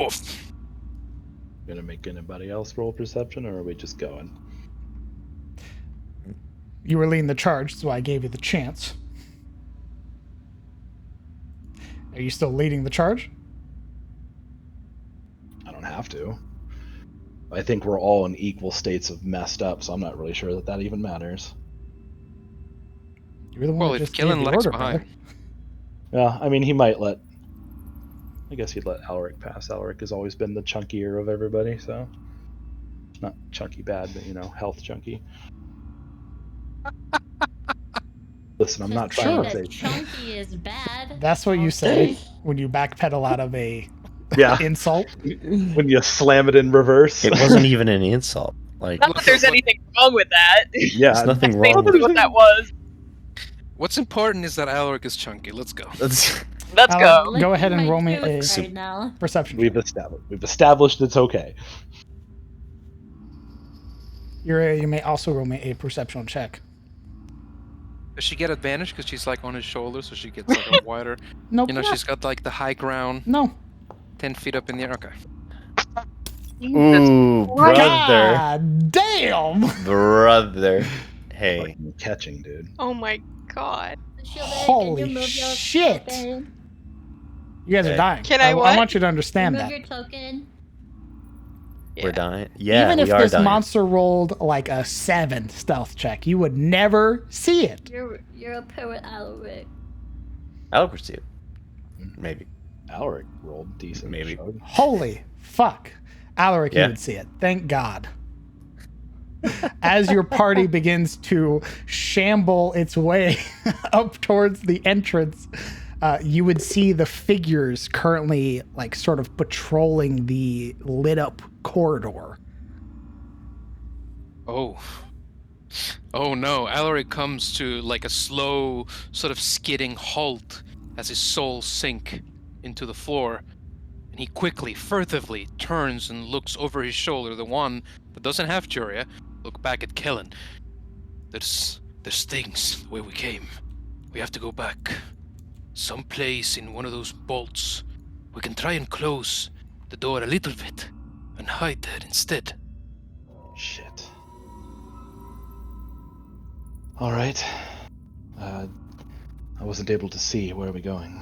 Woof. Gonna make anybody else roll perception, or are we just going? You were leading the charge, so I gave you the chance. Are you still leading the charge? I don't have to. I think we're all in equal states of messed up, so I'm not really sure that even matters. You're the one Well, that if just gave Killen the lags order, behind. brother. Yeah, I mean, he might let... I guess he'd let Alaric pass. Alaric has always been the chunkier of everybody, so... Not chunky bad, but, health chunky. Listen, I'm not trying to say... chunky is bad. That's what you say when you backpedal out of a Yeah, insult. when you slam it in reverse. It wasn't even an insult. Like, Not that there's anything wrong with that. Yeah, there's nothing That's wrong with basically what that was. What's important is that Alaric is chunky. Let's go. That's Let's Alec, go. go ahead and My roll me a tooth right now. perception We've check. established it's okay. You may also roll me a perception check. Does she get advantage because she's like on his shoulder, so she gets like a wider? Nope. She's got like the high ground, No. 10 feet up in the air. Okay. ooh, brother, God damn! brother. Hey, Fucking catching, dude. Oh my god. Holy shit! You guys are Hey. dying. Can I I what? want you to understand Remove that. your token. we're dying. Yeah, Even if we are this dying. monster rolled like a 7 stealth check, you would never see it. You're a poet, Alaric. I'll pursue. Maybe. Alaric rolled decent. Maybe. Showed. Holy fuck. Alaric, Yeah. you would see it. Thank God. As your party begins to shamble its way up towards the entrance, you would see the figures currently like sort of patrolling the lit up corridor. Oh. Oh no. Alaric comes to like a slow, sort of skidding halt as his soul sink into the floor. And he quickly, furtively turns and looks over his shoulder, the one that doesn't have Juria. Look back at Kellen. There's things the way we came. We have to go back. Someplace in one of those bolts. We can try and close the door a little bit and hide there instead. Shit. Alright. I wasn't able to see. Where are we going?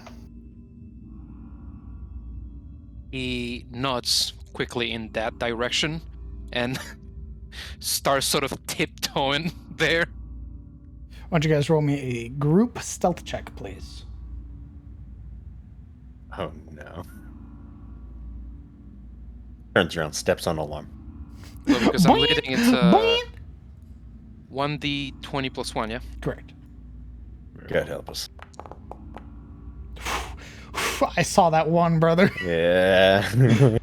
He nods quickly in that direction and starts sort of tiptoeing there. Why don't you guys roll me a group stealth check, please? Oh no. Turns around, steps on alarm. So because I'm Boing! leading, it's Boing! 1d20 plus 1, yeah? Correct. God help us. I saw that one, brother. Yeah.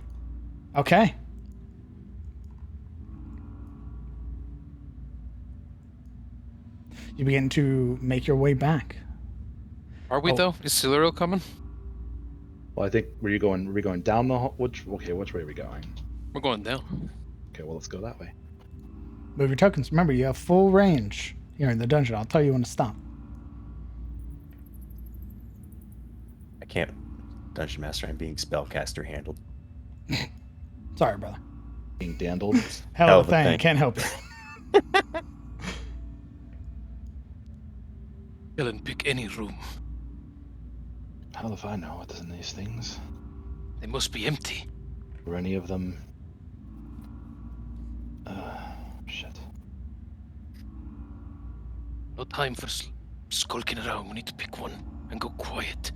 Okay. You begin to make your way back. Are we Oh. though? Is Siluriel coming? Well, I think were we going down the hall? Which way are we going? We're going down. Okay, well let's go that way. Move your tokens. Remember, you have full range here in the dungeon. I'll tell you when to stop. I can't. Dungeon Master, I'm being spellcaster handled. Sorry, brother. Being dandled. Hell of a thing. thing. Can't help it. Kellen, pick any room. How if I know what's in these things? They must be empty. Were any of them? Shit. No time for skulking around. We need to pick one and go quiet.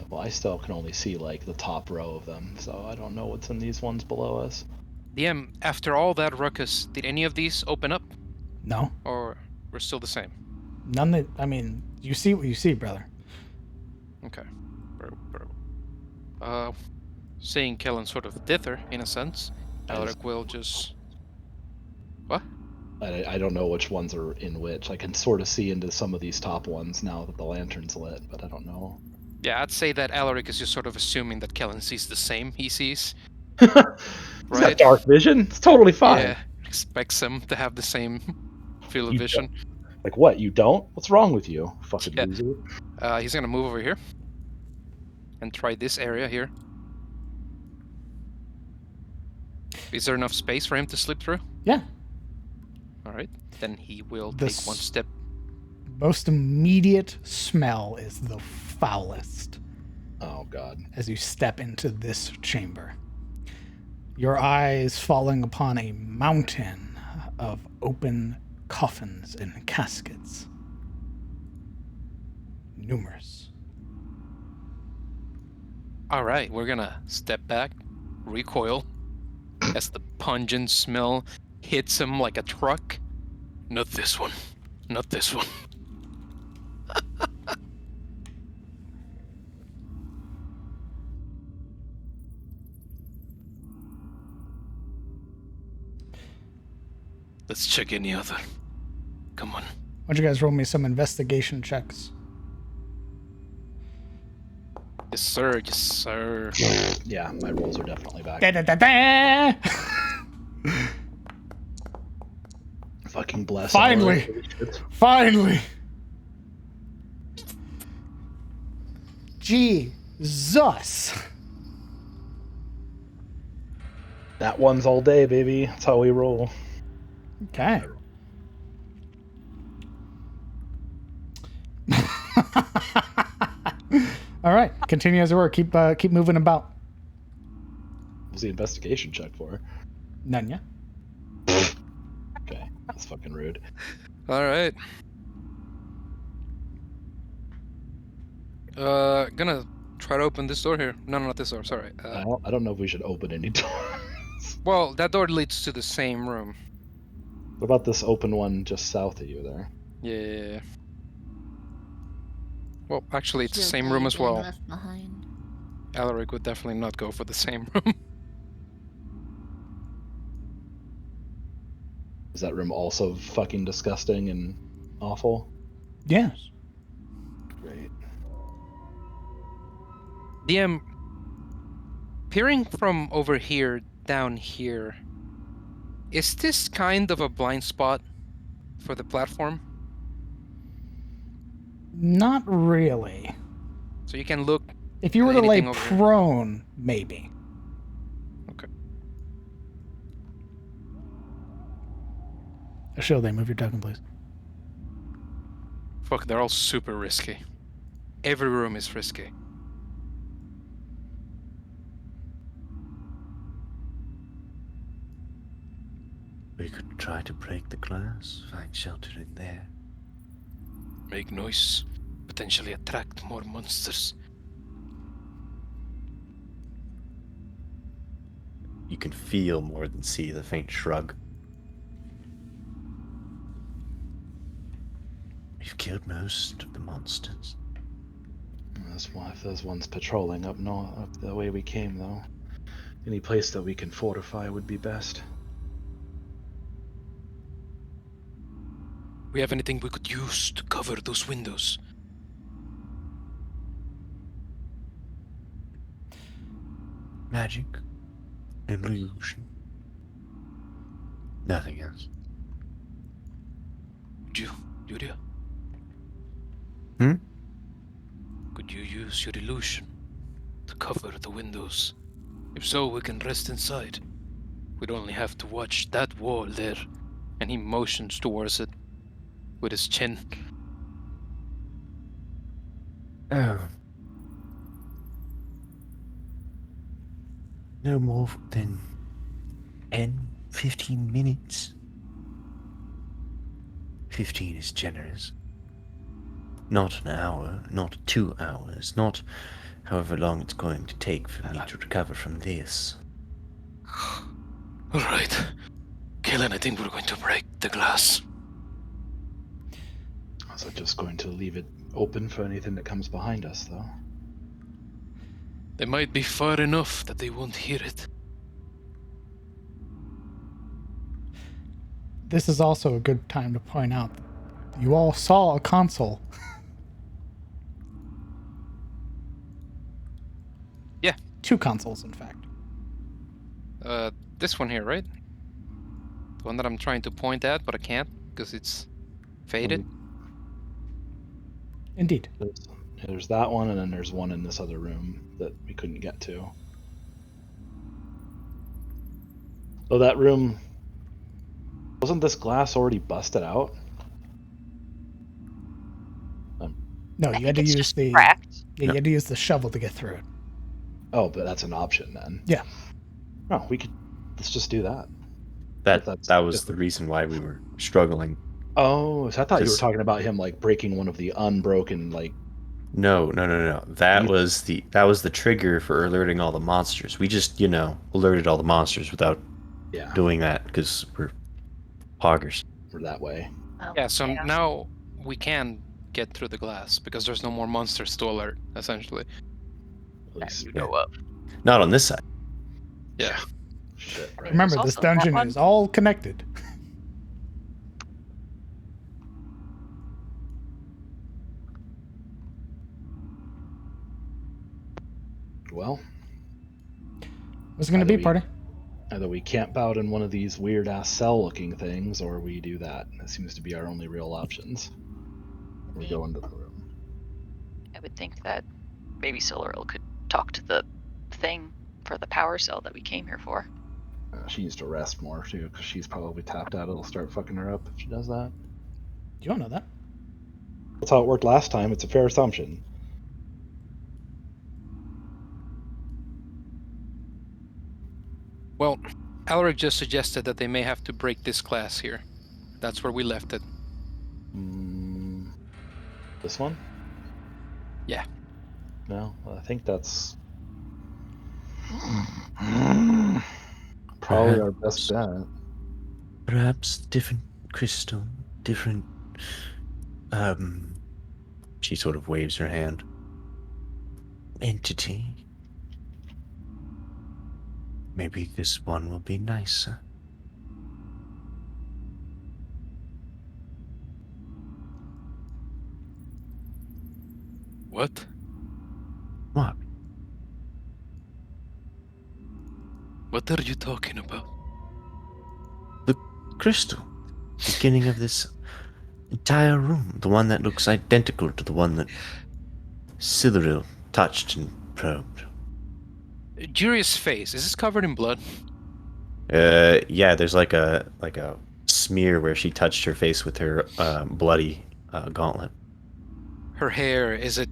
Well, I still can only see like the top row of them, so I don't know what's in these ones below us. DM, after all that ruckus, did any of these open up? No. Or we're still the same? None that, I mean, you see what you see, brother. Okay. Very well. Seeing Kellen sort of dither, in a sense, Alaric will just... What? I don't know which ones are in which. I can sort of see into some of these top ones now that the lantern's lit, but I don't know. Yeah, I'd say that Alaric is just sort of assuming that Kellen sees the same he sees. It's not dark vision. It's totally fine. Yeah, expects him to have the same field of You vision. Like what? You don't? What's wrong with you, fucking Yeah. loser? He's gonna move over here. and try this area here. Is there enough space for him to slip through? Yeah. All right. Then he will The take one step. most immediate smell is the foulest Oh God. as you step into this chamber. Your eyes falling upon a mountain of open coffins and caskets. Numerous. All right, we're gonna step back, recoil, as the pungent smell hits him like a truck. Not this one. Not this one. Let's check any other. Come on. Why don't you guys roll me some investigation checks? Yes, sir. Yes, sir. Yeah, my rolls are definitely back. Da-da-da-da! Fucking bless. Finally! Finally! Jesus! That one's all day, baby. That's how we roll. Okay. All right, continue as it were. Keep moving about. What was the investigation check for? None yet. Okay, that's fucking rude. All right. Gonna try to open this door here. No, not this door. Sorry. I don't know if we should open any doors. Well, that door leads to the same room. What about this open one just south of you there? Yeah. Well, actually, it's the Should same be room as being well. left behind. Alaric would definitely not go for the same room. Is that room also fucking disgusting and awful? Yes. Great. DM, peering from over here down here, is this kind of a blind spot for the platform? Not really. So you can look. If you were to lay Anything over here? prone, maybe. Okay. Ashilde, move your token, please. Fuck, they're all super risky. Every room is risky. We could try to break the glass, find shelter in there. Make noise. Potentially attract more monsters. You can feel more than see the faint shrug. We've killed most of the monsters. That's why if there's ones patrolling up north, up the way we came, though. Any place that we can fortify would be best. We have anything we could use to cover those windows? Magic. An illusion. Nothing else. Could you, Yuria? Hmm? Could you use your illusion to cover the windows? If so, we can rest inside. We'd only have to watch that wall there. And he motions towards it with his chin. Oh. No more than 15 minutes. 15 is generous. Not an hour, not 2 hours, not however long it's going to take for me to recover from this. Alright. Kellen, I think we're going to break the glass. So just going to leave it open for anything that comes behind us, though. They might be far enough that they won't hear it. This is also a good time to point out you all saw a console. Yeah. 2 consoles, in fact. This one here, right? The one that I'm trying to point at, but I can't because it's faded. Indeed. There's that one, and then there's one in this other room that we couldn't get to. Oh, that room... Wasn't this glass already busted out? No, I you had think to it's use just the cracked. you had to use the shovel to get through it. Oh, but that's an option then. Yeah. Oh, we could... Let's just do that. That was the reason why we were struggling. Oh, so I thought you were 'Cause- talking about him like breaking one of the unbroken like. No. That was the trigger for alerting all the monsters. We just, alerted all the monsters without Yeah, doing that because we're poggers. we're that way. Oh, Yeah, so now we can get through the glass because there's no more monsters to alert, essentially. At least, You go up. Not on this side. Yeah. shit, right. Remember, There's this also that dungeon one. is all connected. Well, What's it going to Either be, we- party? either we camp out in one of these weird ass cell-looking things, or we do that. That seems to be our only real options. We go into the room. I would think that maybe Siluriel could talk to the thing for the power cell that we came here for. She needs to rest more too, because she's probably tapped out. It'll start fucking her up if she does that. You don't know that. That's how it worked last time. It's a fair assumption. Well, Alaric just suggested that they may have to break this glass here. That's where we left it. This one? Yeah. No, I think that's probably our best bet. Perhaps different crystal, different. She sort of waves her hand. Entity. Maybe this one will be nicer. What? What? What are you talking about? The crystal. Beginning of this entire room. The one that looks identical to the one that Siluriel touched and probed. Juria's face, is this covered in blood? Yeah, there's like a smear where she touched her face with her bloody gauntlet. Her hair, is it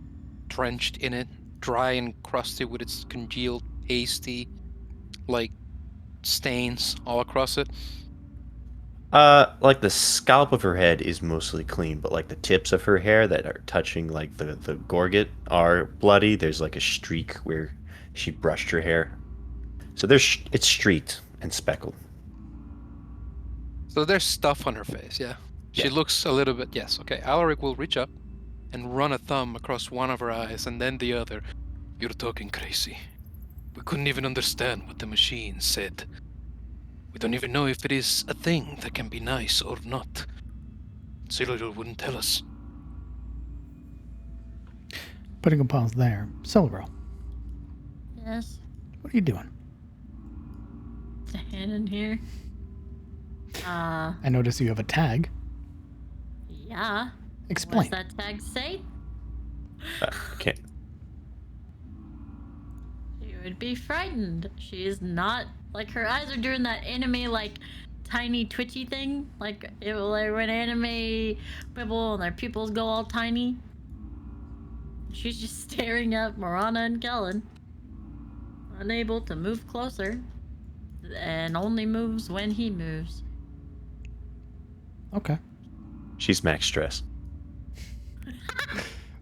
drenched in it? Dry and crusty with its congealed, pasty, like, stains all across it? Like the scalp of her head is mostly clean, but like the tips of her hair that are touching like the gorget are bloody. There's like a streak where she brushed her hair. So it's streaked and speckled. So there's stuff on her face, yeah? She Yeah. looks a little bit... Yes, okay. Alaric will reach up and run a thumb across one of her eyes and then the other. You're talking crazy. We couldn't even understand what the machine said. We don't even know if it is a thing that can be nice or not. Siluriel wouldn't tell us. Putting a pause there. Silver, Yes. what are you doing? Is a hand in here? I notice you have a tag. Yeah. Explain. What's that tag say? Okay. She would be frightened. She is not, like, her eyes are doing that anime, like, tiny twitchy thing. Like when anime people and their pupils go all tiny. She's just staring at Marana and Kellen. Unable to move closer. And only moves when he moves. Okay. She's max stress.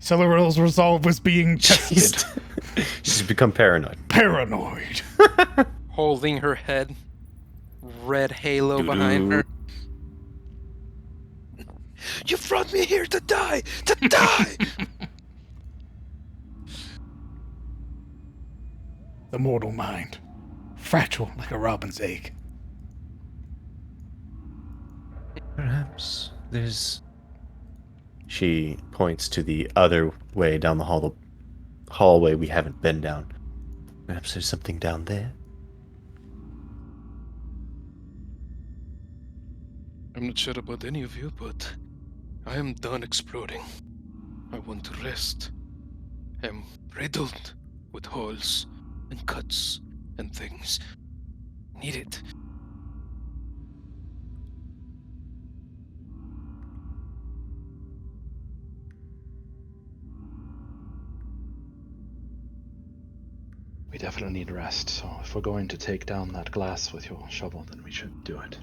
Siluriel's resolve was being tested. She's become paranoid. Paranoid. Holding her head. Red halo behind her. You brought me here to die! To die! The mortal mind. Fragile like a robin's egg. Perhaps there's. She points to the other way down the hallway we haven't been down. Perhaps there's something down there. I'm not sure about any of you, but I am done exploring. I want to rest. am riddled with holes and cuts and things. Need it. We definitely need rest, so if we're going to take down that glass with your shovel, then we should do it.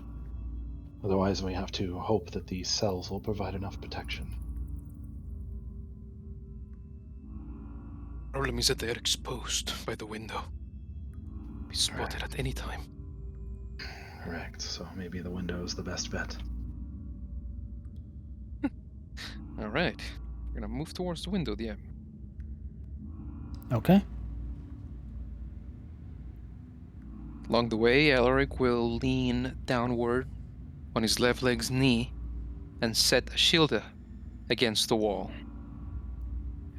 Otherwise, we have to hope that these cells will provide enough protection. Problem is that they are exposed by the window. Be spotted at any time. Correct, so maybe the window is the best bet. Alright. We're gonna move towards the window, DM. Okay. Along the way, Alaric will lean downward on his left leg's knee and set a shield against the wall.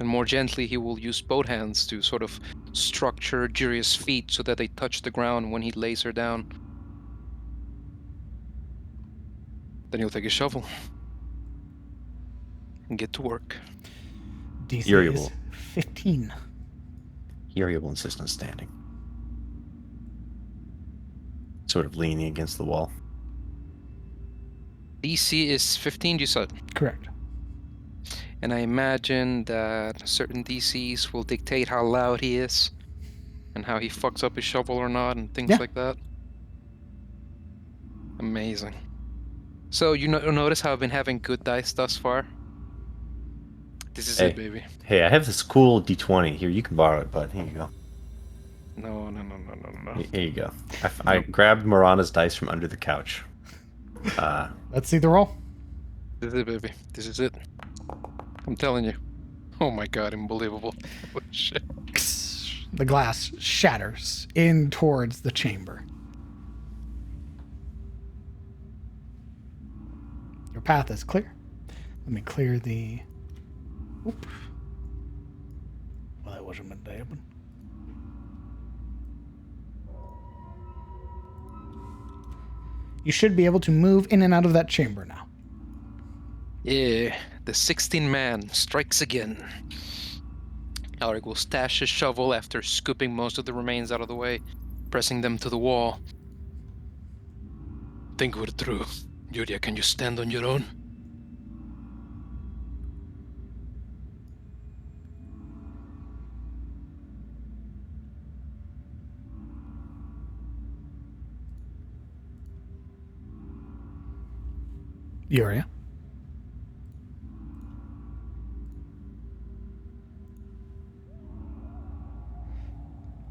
And more gently, he will use both hands to sort of structure Juria's feet so that they touch the ground when he lays her down. Then he'll take his shovel and get to work. DC Yuri is will. 15. Yuri will insist on standing. Sort of leaning against the wall. DC is 15, you said? Correct. And I imagine that certain DCs will dictate how loud he is and how he fucks up his shovel or not and things like that. Amazing. So you notice how I've been having good dice thus far? This is it, baby. Hey, I have this cool D20 here. You can borrow it, bud. Here you go. No. Here you go. I grabbed Marana's dice from under the couch. Let's see the roll. This is it, baby. This is it. I'm telling you. Oh my god, unbelievable. Holy shit. The glass shatters in towards the chamber. Your path is clear. Let me clear the... Oop. Well, that wasn't meant to happen. You should be able to move in and out of that chamber now. Yeah, the 16 man strikes again. Alaric will stash his shovel after scooping most of the remains out of the way, pressing them to the wall. Think we're through. Yuria, can you stand on your own? Yuria.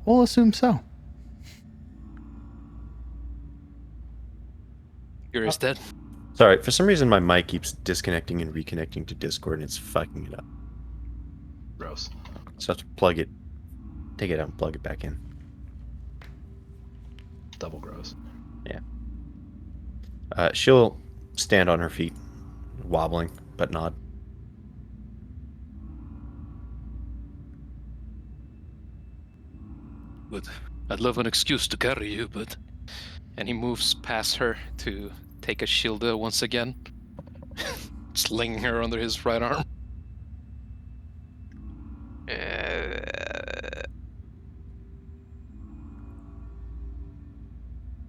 We'll assume so. Yuria's dead. Sorry, for some reason my mic keeps disconnecting and reconnecting to Discord and it's fucking it up. Gross. So I have to plug it, take it out and plug it back in. Double gross. Yeah. She'll stand on her feet, wobbling, but nod. Good. I'd love an excuse to carry you, but... And he moves past her to take a shielda once again, slinging her under his right arm.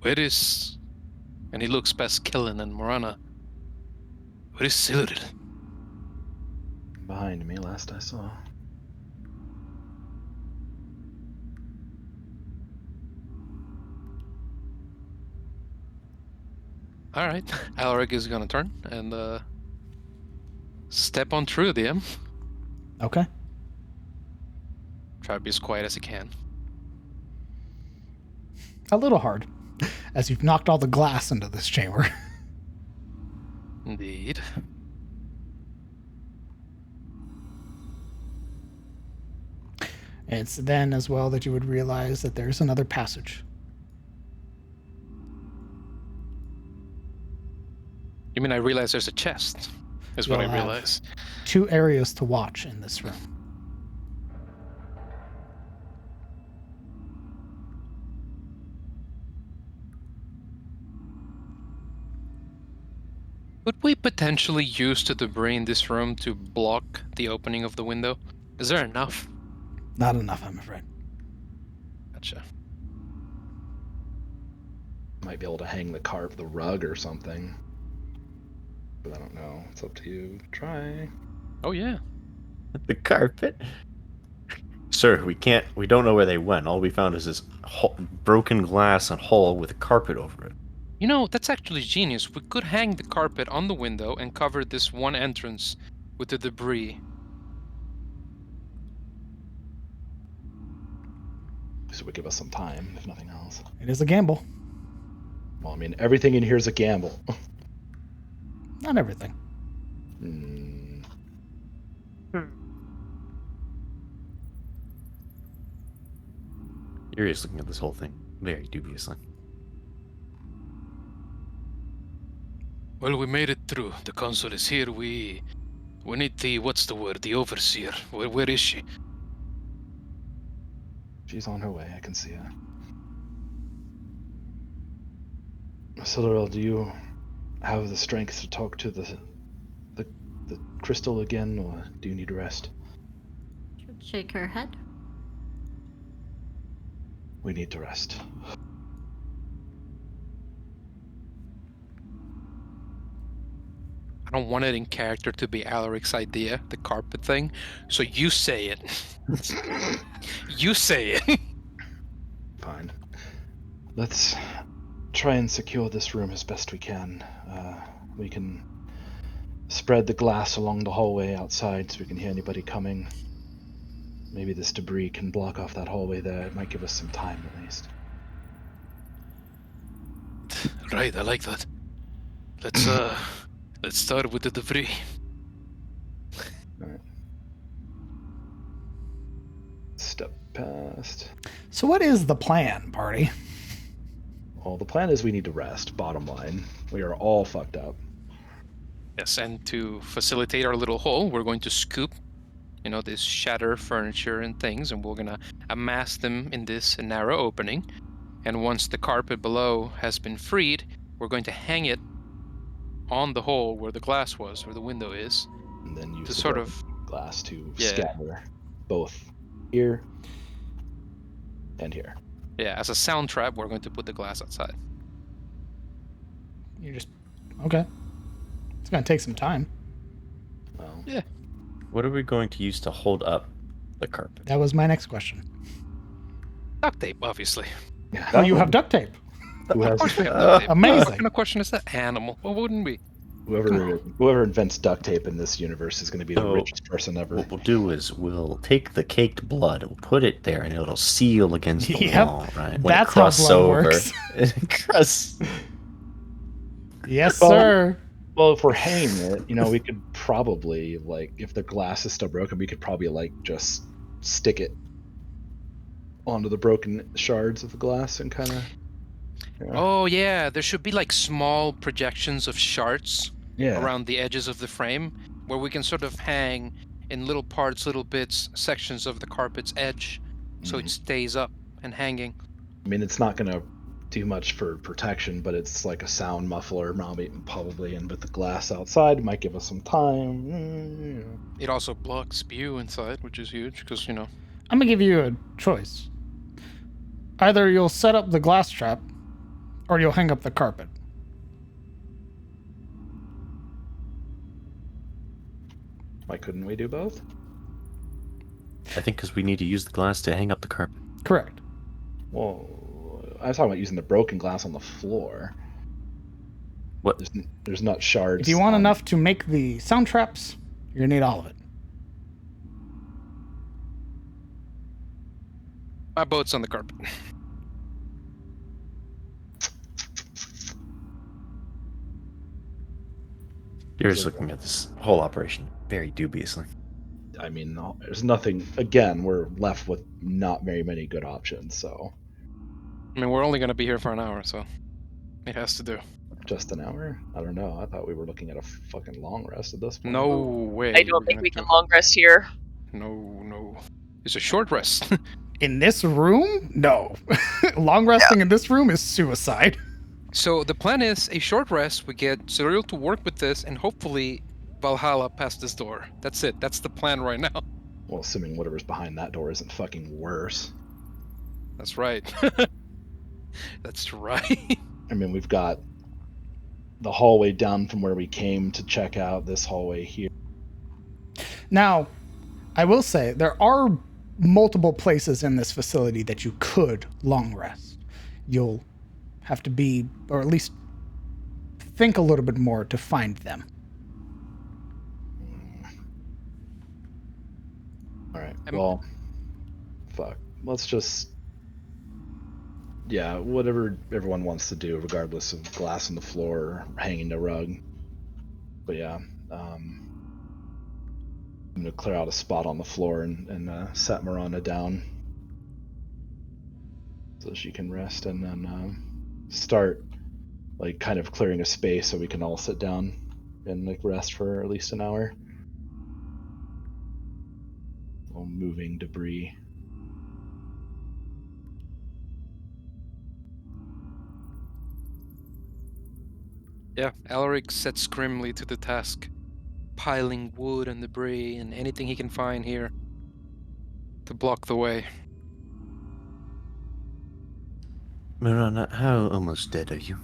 Where is... And he looks past Kellen and Morana. Where is Silrid? Behind me, last I saw. Alright, Alaric is gonna turn and step on through DM. Okay. Try to be as quiet as he can. A little hard, as you've knocked all the glass into this chamber. Indeed. It's then as well that you would realize that there's another passage. You mean I realize there's a chest? Is what I You'll have realize. 2 areas to watch in this room. Could we potentially use the debris in this room to block the opening of the window? Is there enough? Not enough, I'm afraid. Gotcha. Might be able to hang the rug or something. But I don't know. It's up to you. Try. Oh yeah. The carpet. Sir, we don't know where they went. All we found is this broken glass and hole with a carpet over it. You know, that's actually genius. We could hang the carpet on the window and cover this one entrance with the debris. This would give us some time, if nothing else. It is a gamble. Well, I mean, everything in here is a gamble. Not everything. Yuri's looking at this whole thing very dubiously. Well, we made it through. The consul is here. We need the, what's the word? The overseer. Where is she? She's on her way. I can see her. Silurel, do you have the strength to talk to the crystal again, or do you need rest? Should shake her head. We need to rest. I don't want it in character to be Alaric's idea, the carpet thing. So you say it. You say it. Fine. Let's try and secure this room as best we can. We can spread the glass along the hallway outside so we can hear anybody coming. Maybe this debris can block off that hallway there. It might give us some time at least. Right, I like that. Let's start with the debris. Alright. Step past. So what is the plan, party? Well, the plan is we need to rest, bottom line. We are all fucked up. Yes, and to facilitate our little hole, we're going to scoop, this shatter furniture and things, and we're gonna amass them in this narrow opening. And once the carpet below has been freed, we're going to hang it on the hole where the glass was, where the window is, And then use to the sort of glass to scatter both here and here. Yeah, as a sound trap, we're going to put the glass outside. You just okay. It's gonna take some time. Well, Yeah. What are we going to use to hold up the carpet? That was my next question. Duct tape, obviously. Oh, you have duct tape. Who has Of course we have duct tape. Amazing. What kind of question is that? Animal. What wouldn't we? whoever invents duct tape in this universe is going to be the So, richest person ever. What we'll do is we'll take the caked blood, we'll put it there, and it'll seal against the Yep. wall, right? That's how blood works. It crusts. Yes, Well, sir. Well, if we're hanging it, we could probably, if the glass is still broken, we could probably, just stick it onto the broken shards of the glass and kind of... Oh, yeah. There should be, small projections of shards around the edges of the frame where we can sort of hang in little parts, little bits, sections of the carpet's edge so it stays up and hanging. I mean, it's not going to do much for protection, but it's like a sound muffler, probably, and with the glass outside, it might give us some time. It also blocks spew inside, which is huge because, I'm gonna give you a choice. Either you'll set up the glass trap, or you'll hang up the carpet. Why couldn't we do both? I think because we need to use the glass to hang up the carpet. Correct. Well, I was talking about using the broken glass on the floor. What? There's not shards. If you want enough to make the sound traps, you're gonna need all of it. my boat's on the carpet. You're just looking at this whole operation very dubiously. I mean, there's nothing. Again, we're left with not very many good options. So, I mean, we're only going to be here for an hour, so it has to do. just an hour? I don't know. I thought we were looking at a fucking long rest at this point. No way. I don't think we can long rest here. No. It's a short rest. In this room? No. Long resting in this room is suicide. So the plan is a short rest. We get Cyril to work with this, and hopefully Valhalla past this door. That's it. That's the plan right now. Well, assuming whatever's behind that door isn't fucking worse. That's right. That's right. I mean, we've got the hallway down from where we came to check out, this hallway here. Now, I will say there are multiple places in this facility that you could long rest. You'll have to be, or at least think a little bit more to find them. Alright, well, fuck. Let's just... Yeah, whatever everyone wants to do, regardless of glass on the floor or hanging the rug. But yeah, I'm gonna clear out a spot on the floor and set Miranda down so she can rest, and then start like kind of clearing a space so we can all sit down and like rest for at least an hour. While moving debris. Yeah, Alaric sets grimly to the task, piling wood and debris and anything he can find here to block the way. Miranda, how almost dead are you?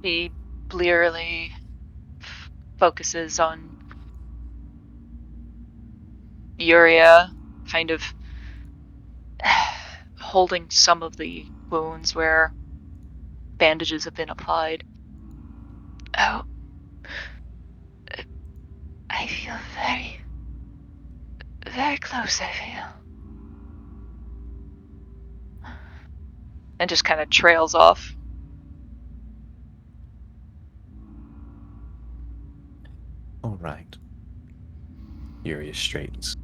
She blearily focuses on Yuria, kind of holding some of the wounds where bandages have been applied. Oh, I feel very, very close, I feel. And just kind of trails off. All right. Yuria straightens.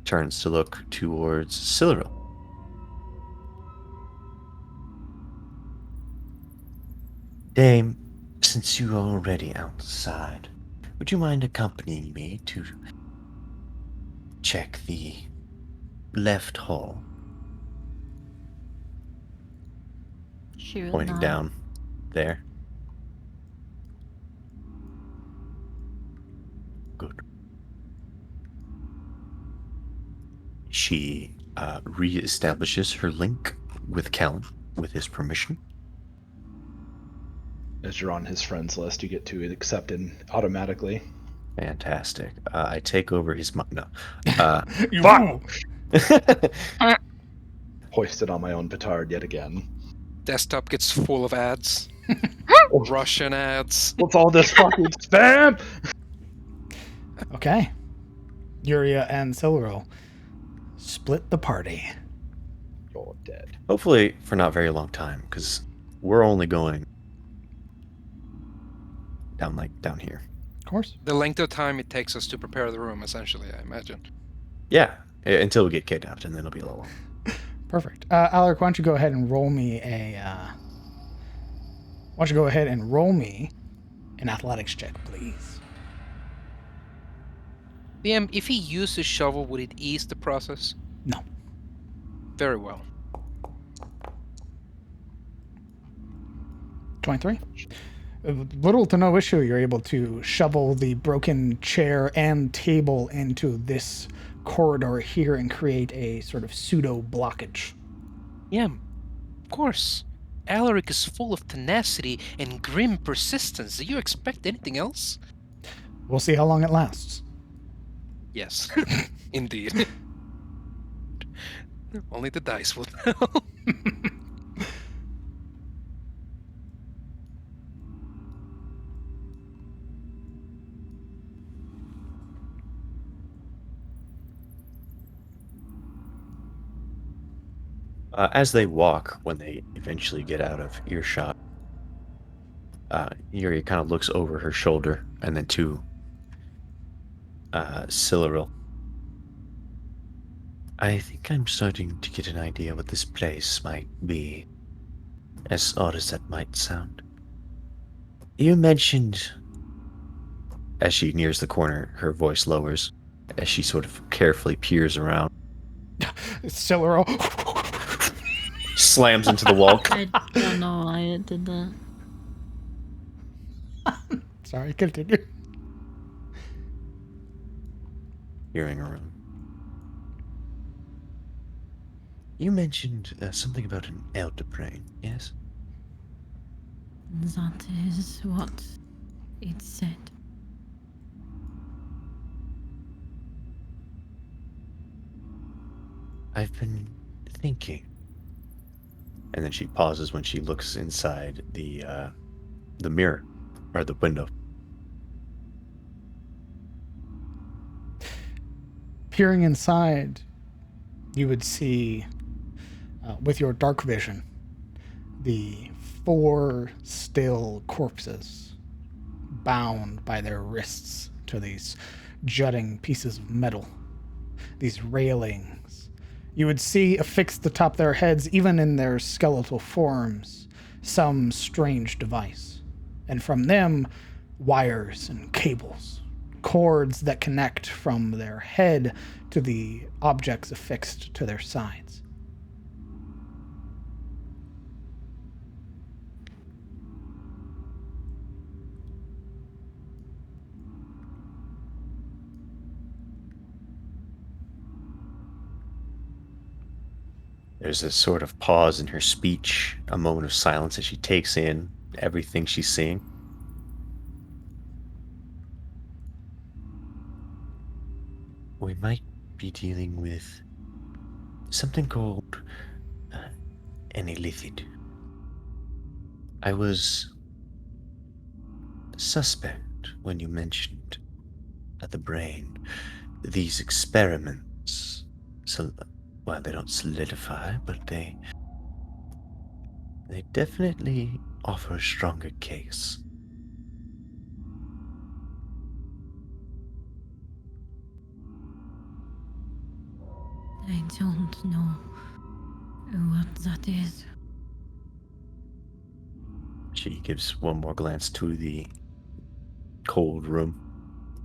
Turns to look towards Cyril. Dame, since you are already outside, would you mind accompanying me to check the left hall? She will Pointing nod. down there. Good. She re-establishes her link with Callan with his permission. As you're on his friends list, you get to accept it automatically. Fantastic. I take over his no. Fuck! Hoisted on my own petard yet again. Desktop gets full of ads. Russian ads. What's all this fucking spam? Okay. Yuria and Silro split the party. You're dead. Hopefully for not very long time, because we're only going down here. Of course. The length of time it takes us to prepare the room, essentially, I imagine. Yeah, until we get kidnapped, and then it'll be a little long. Perfect. Alaric, why don't you go ahead and roll me an athletics check, please. DM, if he used a shovel, would it ease the process? No. Very well. 23. Little to no issue, you're able to shovel the broken chair and table into this corridor here and create a sort of pseudo blockage. Yeah, of course. Alaric is full of tenacity and grim persistence. Do you expect anything else? We'll see how long it lasts. Yes, indeed. Only the dice will tell. As they walk, when they eventually get out of earshot, Yuri kind of looks over her shoulder and then to Cyril. I think I'm starting to get an idea what this place might be, as odd as that might sound. You mentioned... As she nears the corner, her voice lowers, as she sort of carefully peers around. Cyril slams into the wall. I don't know why it did that. Sorry, continue. hearing a room. You mentioned something about an elder brain, yes? That is what it said. I've been thinking. And then she pauses when she looks inside the mirror or the window. Peering inside, you would see, with your dark vision, the 4 still corpses bound by their wrists to these jutting pieces of metal, these railings. You would see affixed atop their heads, even in their skeletal forms, some strange device. And from them, wires and cables, cords that connect from their head to the objects affixed to their sides. There's a sort of pause in her speech, a moment of silence as she takes in everything she's seeing. We might be dealing with something called an illithid. I was suspect when you mentioned the brain. These experiments, well, they don't solidify, but they definitely offer a stronger case. I don't know what that is. She gives one more glance to the cold room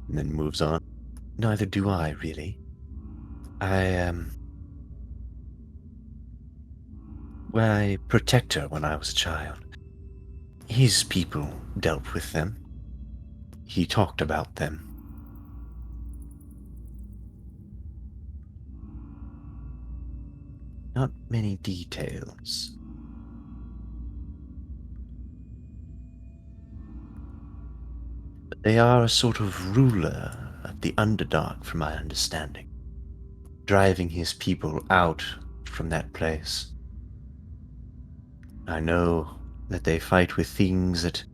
and then moves on. Neither do I, really. I protect her when I was a child. His people dealt with them. He talked about them. Not many details. But they are a sort of ruler of the Underdark, from my understanding. Driving his people out from that place. I know that they fight with things that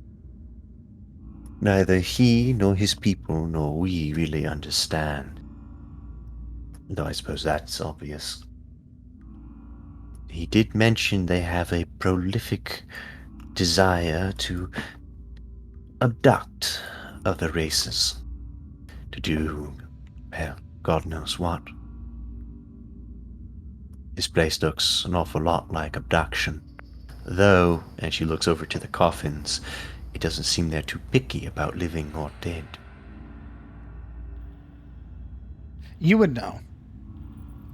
neither he nor his people nor we really understand. Though I suppose that's obvious. He did mention they have a prolific desire to abduct other races. To do, well, God knows what. This place looks an awful lot like abduction. Though, and she looks over to the coffins, it doesn't seem they're too picky about living or dead. You would know.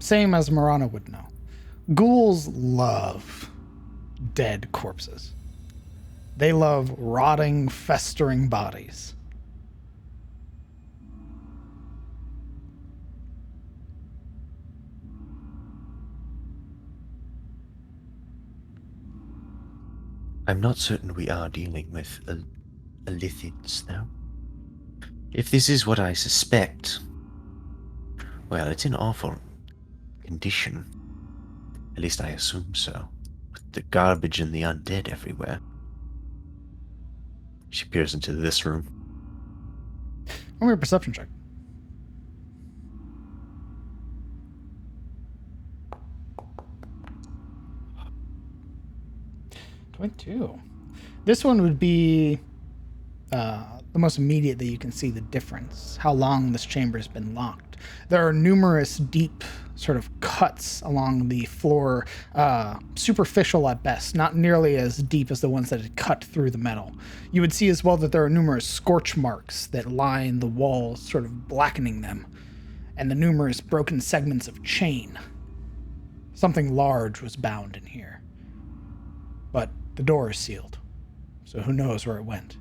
Same as Marana would know. Ghouls love dead corpses. They love rotting, festering bodies. I'm not certain we are dealing with illithids, though. If this is what I suspect, well, it's in awful condition. At least I assume so. With the garbage and the undead everywhere. She peers into this room. Roll me a perception check. 22. This one would be the most immediate that you can see the difference, how long this chamber has been locked. There are numerous deep sort of cuts along the floor, superficial at best, not nearly as deep as the ones that had cut through the metal. You would see as well that there are numerous scorch marks that line the walls, sort of blackening them, and the numerous broken segments of chain. Something large was bound in here. But the door is sealed, so who knows where it went.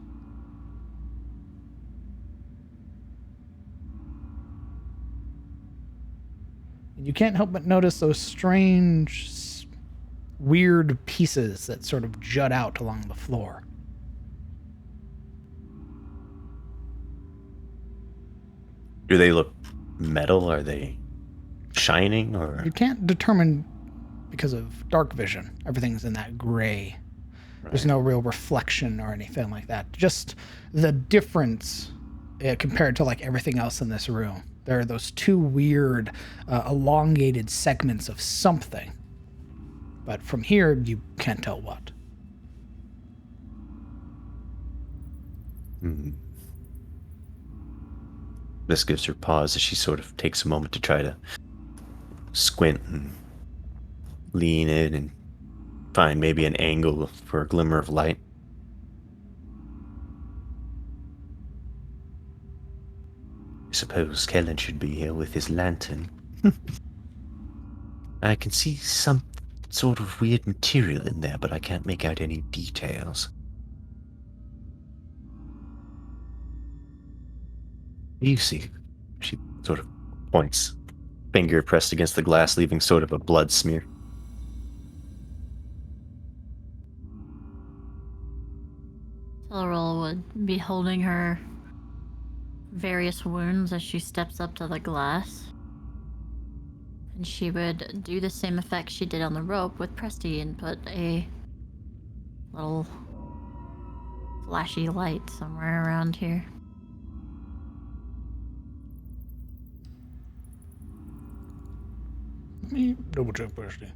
You can't help but notice those strange, weird pieces that sort of jut out along the floor. Do they look metal? Are they shining or? You can't determine because of dark vision. Everything's in that gray. There's no real reflection or anything like that. Just the difference compared to like everything else in this room. There are those two weird, elongated segments of something. But from here, you can't tell what. This gives her pause as she sort of takes a moment to try to squint and lean in and find maybe an angle for a glimmer of light. I suppose Kellen should be here with his lantern. I can see some sort of weird material in there, but I can't make out any details. You see, she sort of points, finger pressed against the glass, leaving sort of a blood smear. Laurel would be holding her various wounds as she steps up to the glass. And she would do the same effect she did on the rope with Presty and put a little flashy light somewhere around here. Let me double check Presty.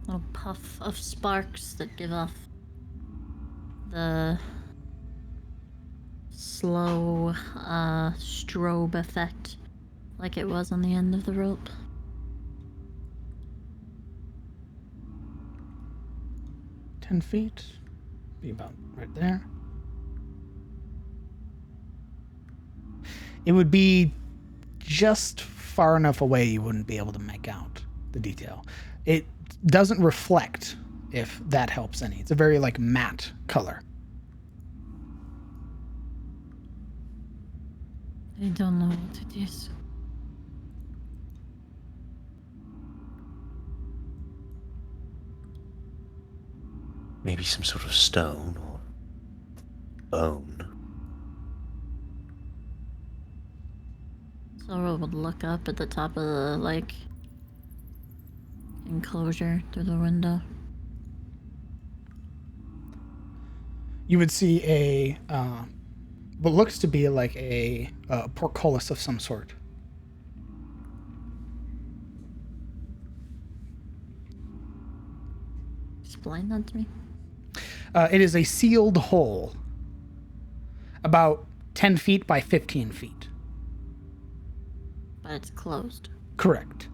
Little puff of sparks that give off the slow strobe effect like it was on the end of the rope. $10 feet. Be about right there. It would be just far enough away you wouldn't be able to make out the detail. It doesn't reflect, if that helps any. It's a very like matte color. I don't know what it is. Maybe some sort of stone or bone. Sora would look up at the top of the, like, enclosure through the window. You would see a, what looks to be like a portcullis of some sort. Explain that to me. It is a sealed hole, about 10 feet by 15 feet. But it's closed. Correct.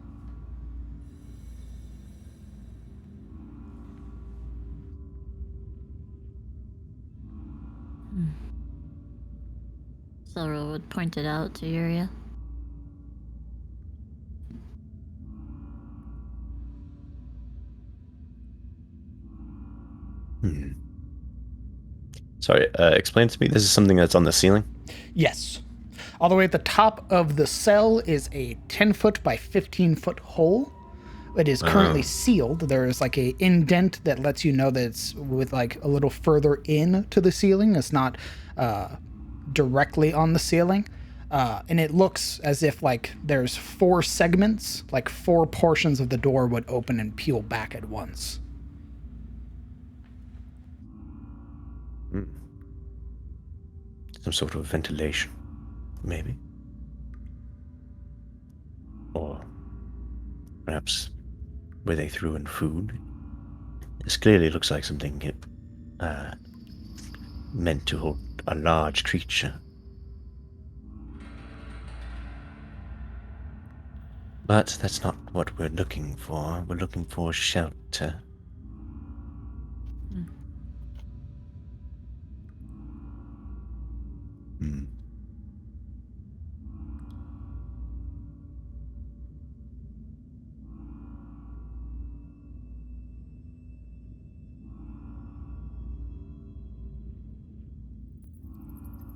Zoro would point it out to Yuria. Sorry, explain to me, this is something that's on the ceiling? Yes. All the way at the top of the cell is a 10-foot by 15-foot hole. It is currently sealed. There is like a indent that lets you know that it's with like a little further in to the ceiling. It's not directly on the ceiling. And it looks as if like there's 4 segments, like 4 portions of the door would open and peel back at once. Some sort of ventilation, maybe. Or perhaps where they threw in food. This clearly looks like something meant to hold a large creature. But that's not what we're looking for. We're looking for shelter.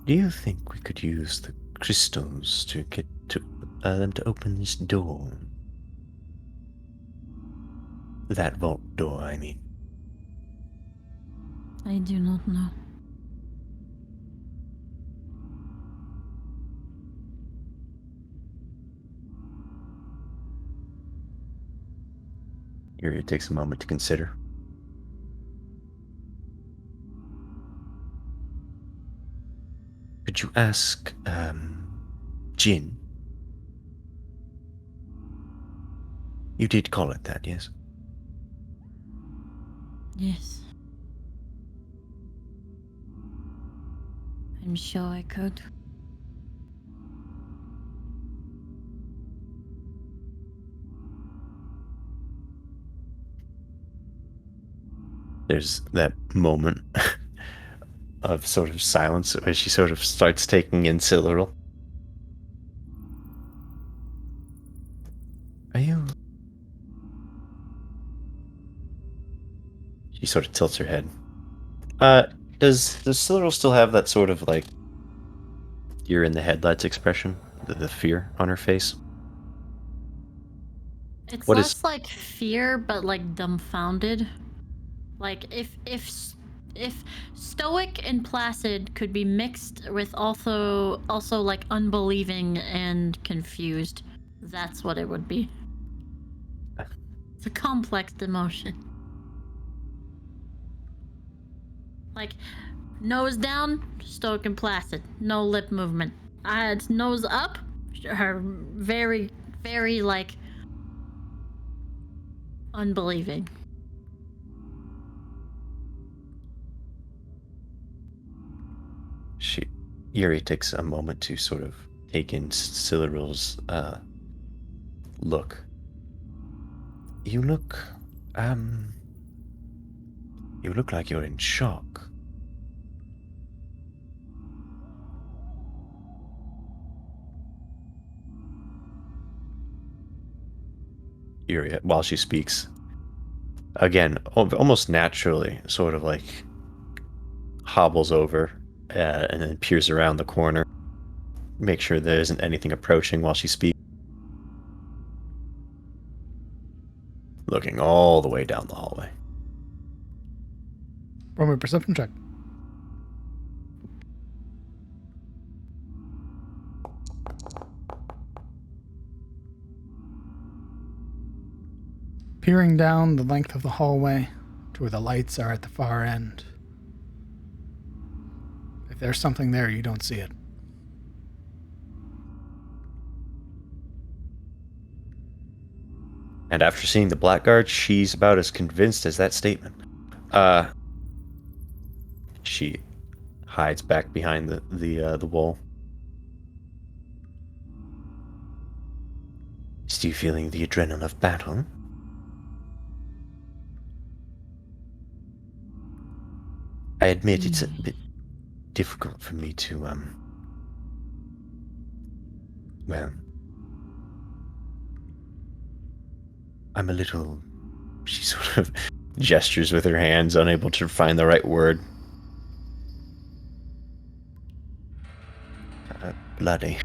Do you think we could use the crystals to get to them to open this door. That vault door, I mean. I do not know. Yuria takes a moment to consider. Could you ask, Jin? You did call it that, yes? Yes. I'm sure I could. There's that moment of sort of silence where she sort of starts taking in Cyril. Are you... She sort of tilts her head. Does Cyril still have that sort of, like, you're in the headlights expression? The fear on her face? It's What less is... like fear, but like dumbfounded. Like if stoic and placid could be mixed with also like unbelieving and confused, that's what it would be. It's a complex emotion. Like nose down, stoic and placid, no lip movement. It's nose up, her very like unbelieving. Yuri takes a moment to sort of take in Cyril's look. You look like you're in shock. Yuri, while she speaks, again, almost naturally, sort of like hobbles over and then peers around the corner, make sure there isn't anything approaching while she speaks. Looking all the way down the hallway. Roll me a perception check. Peering down the length of the hallway to where the lights are at the far end. If there's something there, you don't see it. And after seeing the blackguard, she's about as convinced as that statement. She hides back behind the wall. Still feeling the adrenaline of battle? I admit it's a bit difficult for me to, well, I'm a little... She sort of gestures with her hands, unable to find the right word. Bloody.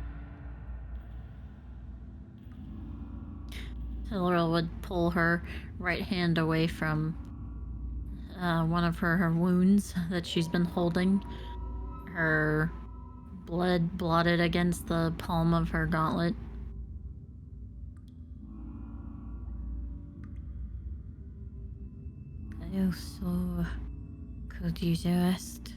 Cyril would pull her right hand away from one of her wounds that she's been holding. Her blood blotted against the palm of her gauntlet. I also could use a rest.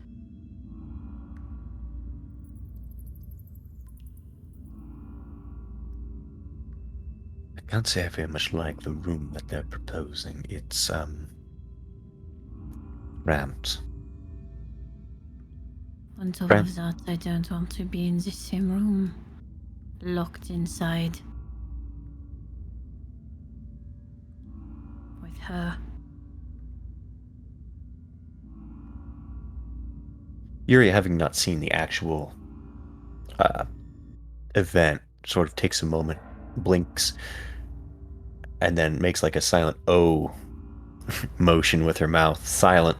I can't say I very much like the room that they're proposing. It's, ramped. On top of that, I don't want to be in the same room, locked inside with her. Yuri, having not seen the actual event, sort of takes a moment, blinks, and then makes like a silent O motion with her mouth, silent,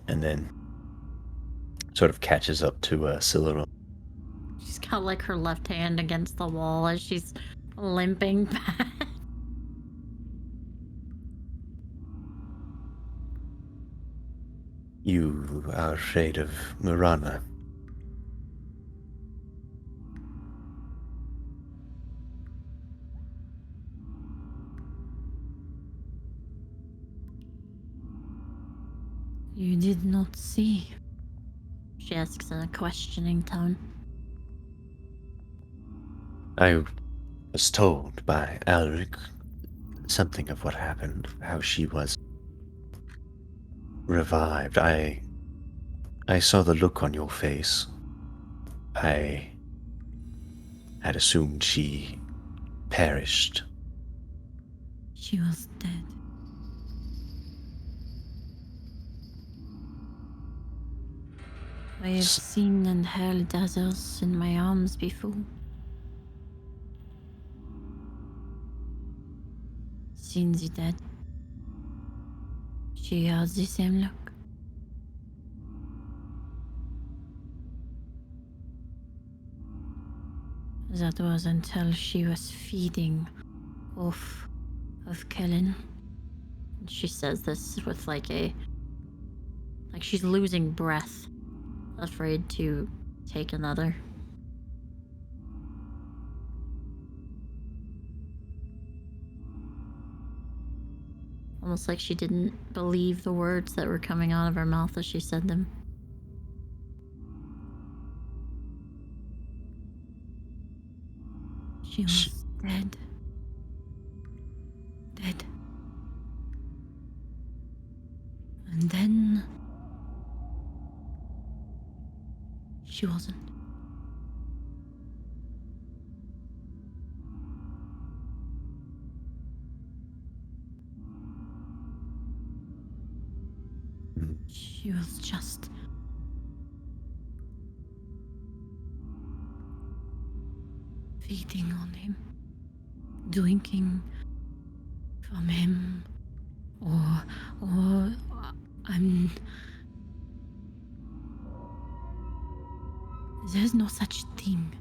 and then sort of catches up to Cyril. She's She's got like her left hand against the wall as she's limping back. You are afraid of Murana. You did not see? She asks in a questioning tone. I was told by Alric something of what happened, how she was revived. I saw the look on your face. I had assumed she perished. She was dead. I have seen and held others in my arms before. Seen the dead. She has the same look. That was until she was feeding off of Kellen. She says this with like she's losing breath, afraid to take another. Almost like she didn't believe the words that were coming out of her mouth as she said them. She was dead. Dead. And then... she wasn't. She was just... feeding on him. Drinking from him. Or I'm... There's no such thing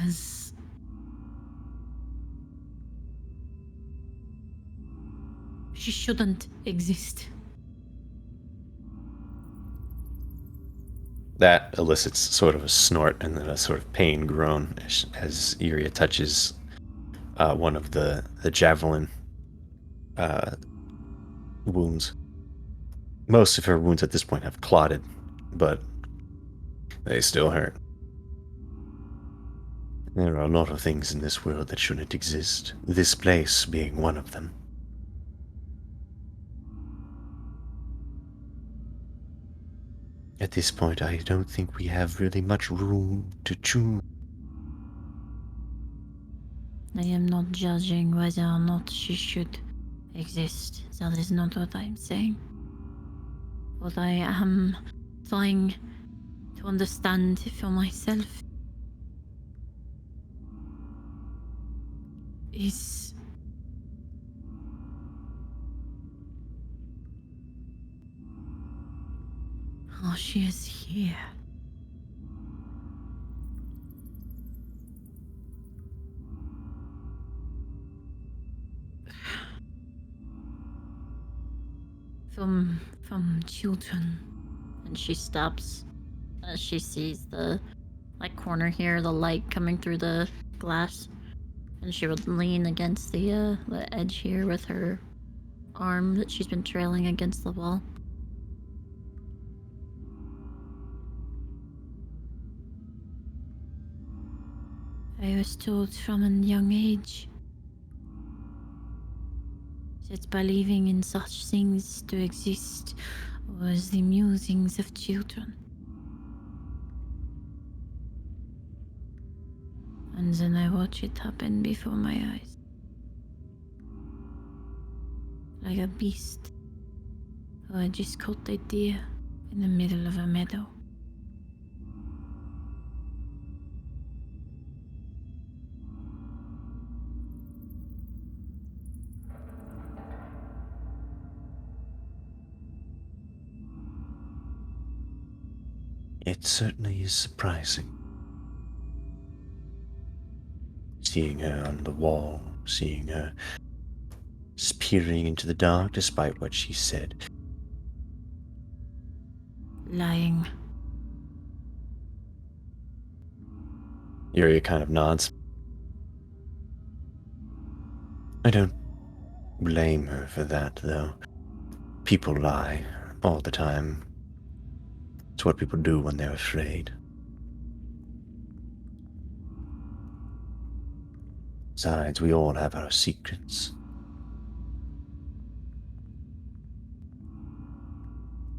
as... she shouldn't exist. That elicits sort of a snort and then a sort of pain groan as Iria touches one of the javelin wounds. Most of her wounds at this point have clotted, but they still hurt. There are a lot of things in this world that shouldn't exist, this place being one of them. At this point, I don't think we have really much room to choose. I am not judging whether or not she should exist. That is not what I'm saying. What I am trying to understand for myself is how she is here. From children. And she stops as she sees the corner here, the light coming through the glass. And she would lean against the edge here with her arm that she's been trailing against the wall. I was told from a young age that believing in such things to exist was the musings of children. And then I watch it happen before my eyes. Like a beast who had just caught a deer in the middle of a meadow. It certainly is surprising. Seeing her on the wall, seeing her peering into the dark despite what she said. Lying. Yuria kind of nods. I don't blame her for that, though. People lie all the time. It's what people do when they're afraid. Besides, we all have our secrets.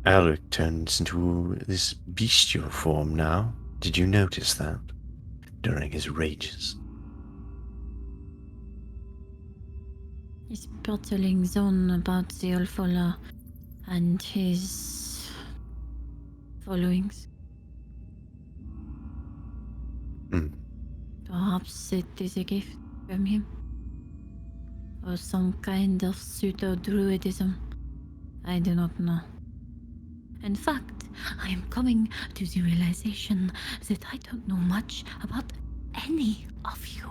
Alec turns into this bestial form now. Did you notice that? During his rages. He's bottlings on about the Alfola and his followings. Perhaps it is a gift from him. Or some kind of pseudo-druidism. I do not know. In fact, I am coming to the realization that I don't know much about any of you.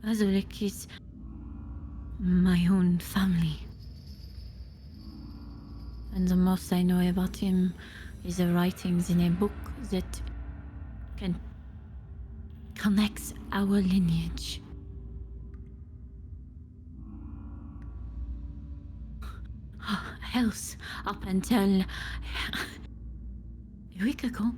Azulik is my own family. And the most I know about him is the writings in a book that connects our lineage. Else, up until a week ago,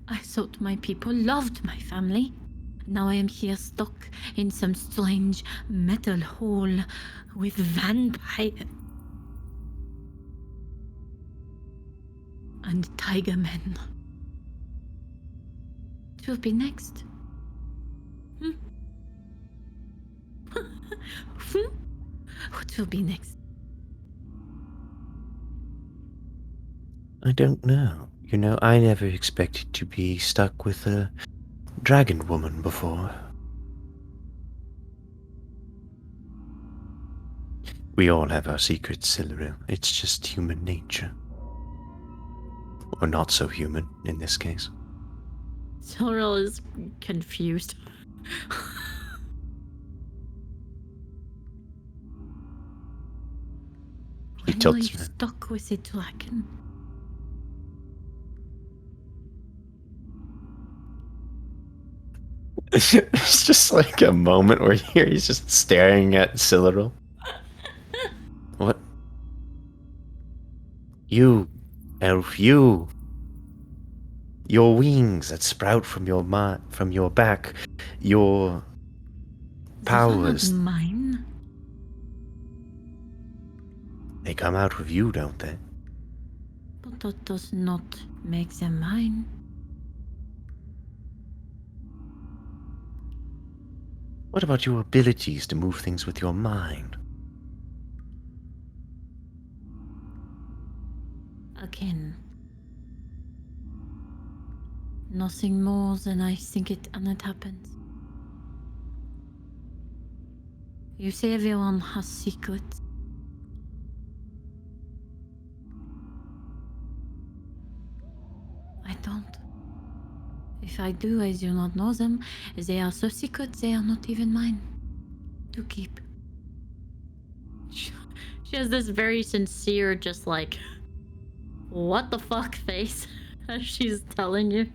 I thought my people loved my family. Now I am here stuck in some strange metal hole with vampire and tiger men. It will be next. What will be next? I don't know. You know, I never expected to be stuck with a dragon woman before. We all have our secrets, Silveril. It's just human nature. Or not so human, in this case. Sorrel is confused. He When were tilts you her. stuck with a dragon? It's just like a moment where he's just staring at Silveril. What? You, elf, you. Your wings that sprout from your back. Your powers. These are not mine. They come out with you, don't they? But that does not make them mine. What about your abilities to move things with your mind? Again. Nothing more than I think it and it happens. You say everyone has secrets. I don't. If I do, I do not know them. They are so secret, they are not even mine to keep. She has this very sincere, just like, what the fuck face as she's telling you.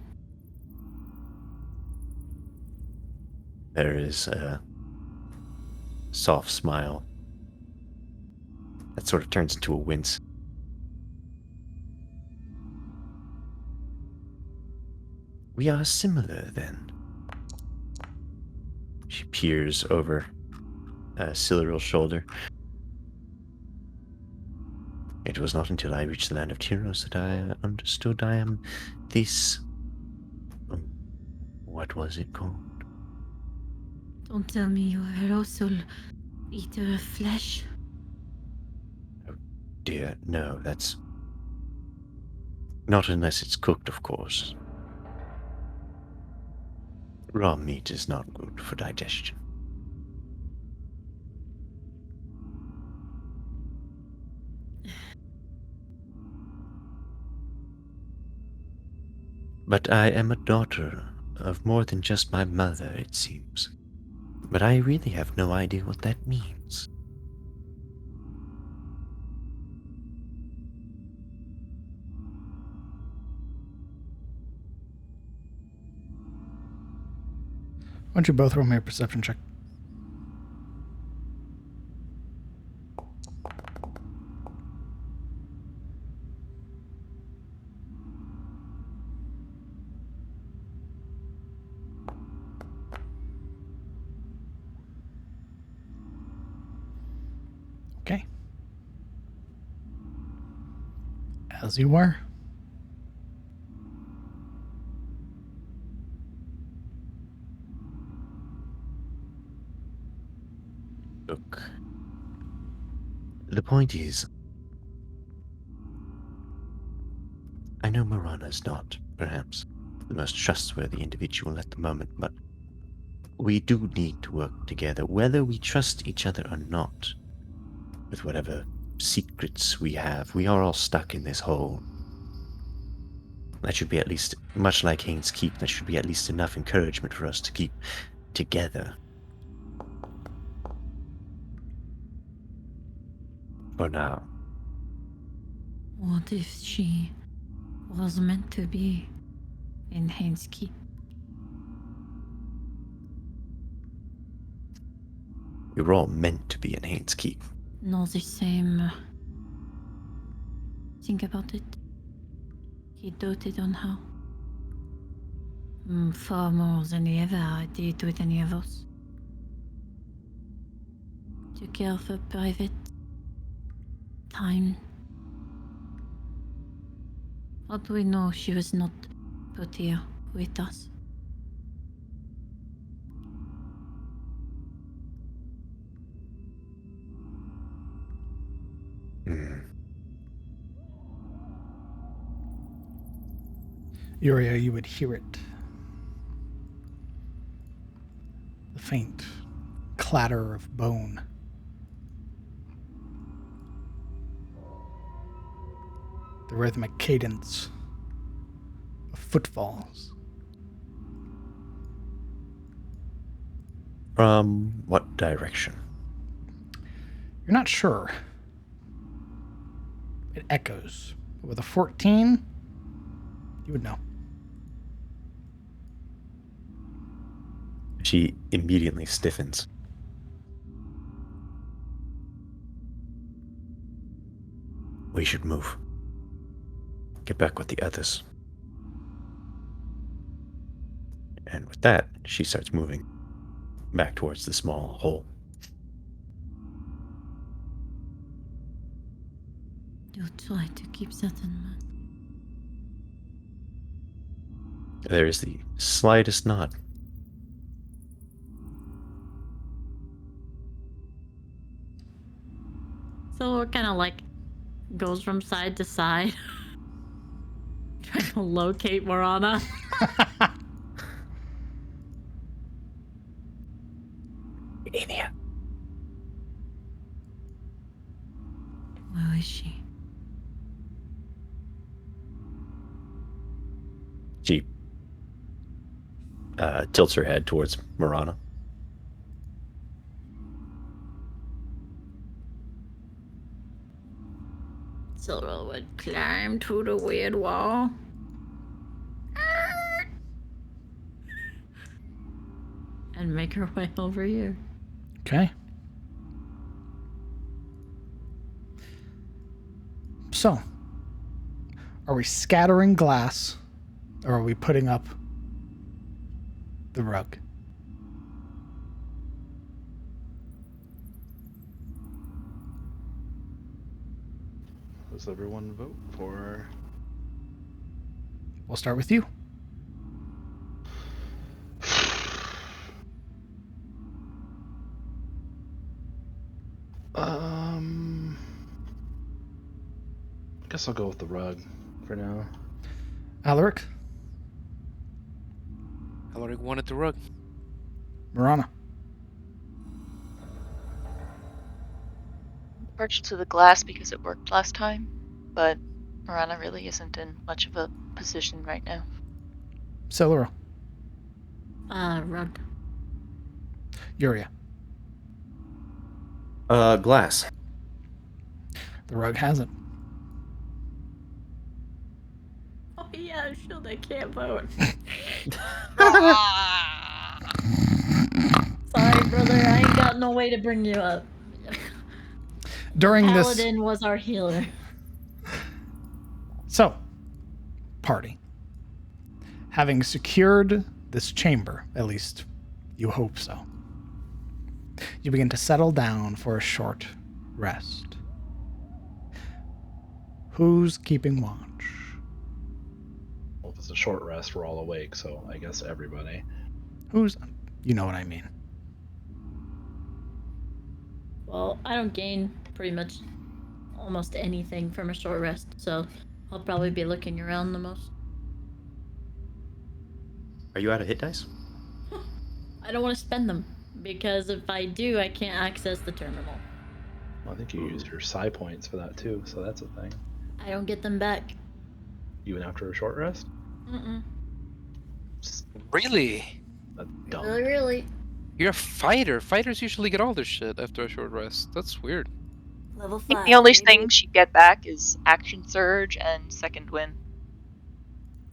There is a soft smile that sort of turns into a wince. We are similar, then. She peers over Silveril's shoulder. It was not until I reached the land of Tyros that I understood I am this... what was it called? Don't tell me you are also eater of flesh. Oh dear, no, that's... not unless it's cooked, of course. Raw meat is not good for digestion. But I am a daughter of more than just my mother, it seems. But I really have no idea what that means. Why don't you both roll me a perception check? Okay. As you were. Look, the point is, I know Marana's not, perhaps, the most trustworthy individual at the moment, but we do need to work together, whether we trust each other or not. With whatever secrets we have, we are all stuck in this hole. That should be at least, much like Haynes Keep, that should be at least enough encouragement for us to keep together. For now. What if she was meant to be in Haynes Keep? We were all meant to be in Haynes Keep. Not the same. Think about it. He doted on her. Far more than he ever did with any of us. Took care of her private time. How do we know she was not put here with us? Uriah, you would hear it. The faint clatter of bone. The rhythmic cadence of footfalls. From what direction? You're not sure. It echoes. But with a 14, you would know. She immediately stiffens. We should move. Get back with the others. And with that, she starts moving back towards the small hole. Do try to keep that in mind. There is the slightest nod. So it kind of like goes from side to side. Trying to locate Morana. In here. Where is she? She tilts her head towards Marana. Silva would climb through the weird wall. And make her way over here. Okay. So, are we scattering glass or are we putting up the rug? Does everyone vote for? We'll start with you. I guess I'll go with the rug for now. Alaric, Alaric wanted the rug. Marana. Perched to the glass because it worked last time, but Marana really isn't in much of a position right now. Silura. Rug. Yuria. Glass. The rug has it. Oh yeah, shield, I can't vote. Sorry, brother, I ain't got no way to bring you up. During Paladin was our healer. So, party. Having secured this chamber, at least you hope so, you begin to settle down for a short rest. Who's keeping watch? Well, if it's a short rest, we're all awake, so I guess everybody. You know what I mean. Well, I don't gain pretty much almost anything from a short rest, so I'll probably be looking around the most. Are you out of hit dice? I don't want to spend them, because if I do, I can't access the terminal. Well, I think you used your psi points for that too, so that's a thing. I don't get them back. Even after a short rest? Mm-mm. Really? That's dumb. Really? You're a fighter. Fighters usually get all their shit after a short rest. That's weird. Level I think 5. the only baby. things you get back is Action Surge and Second Wind.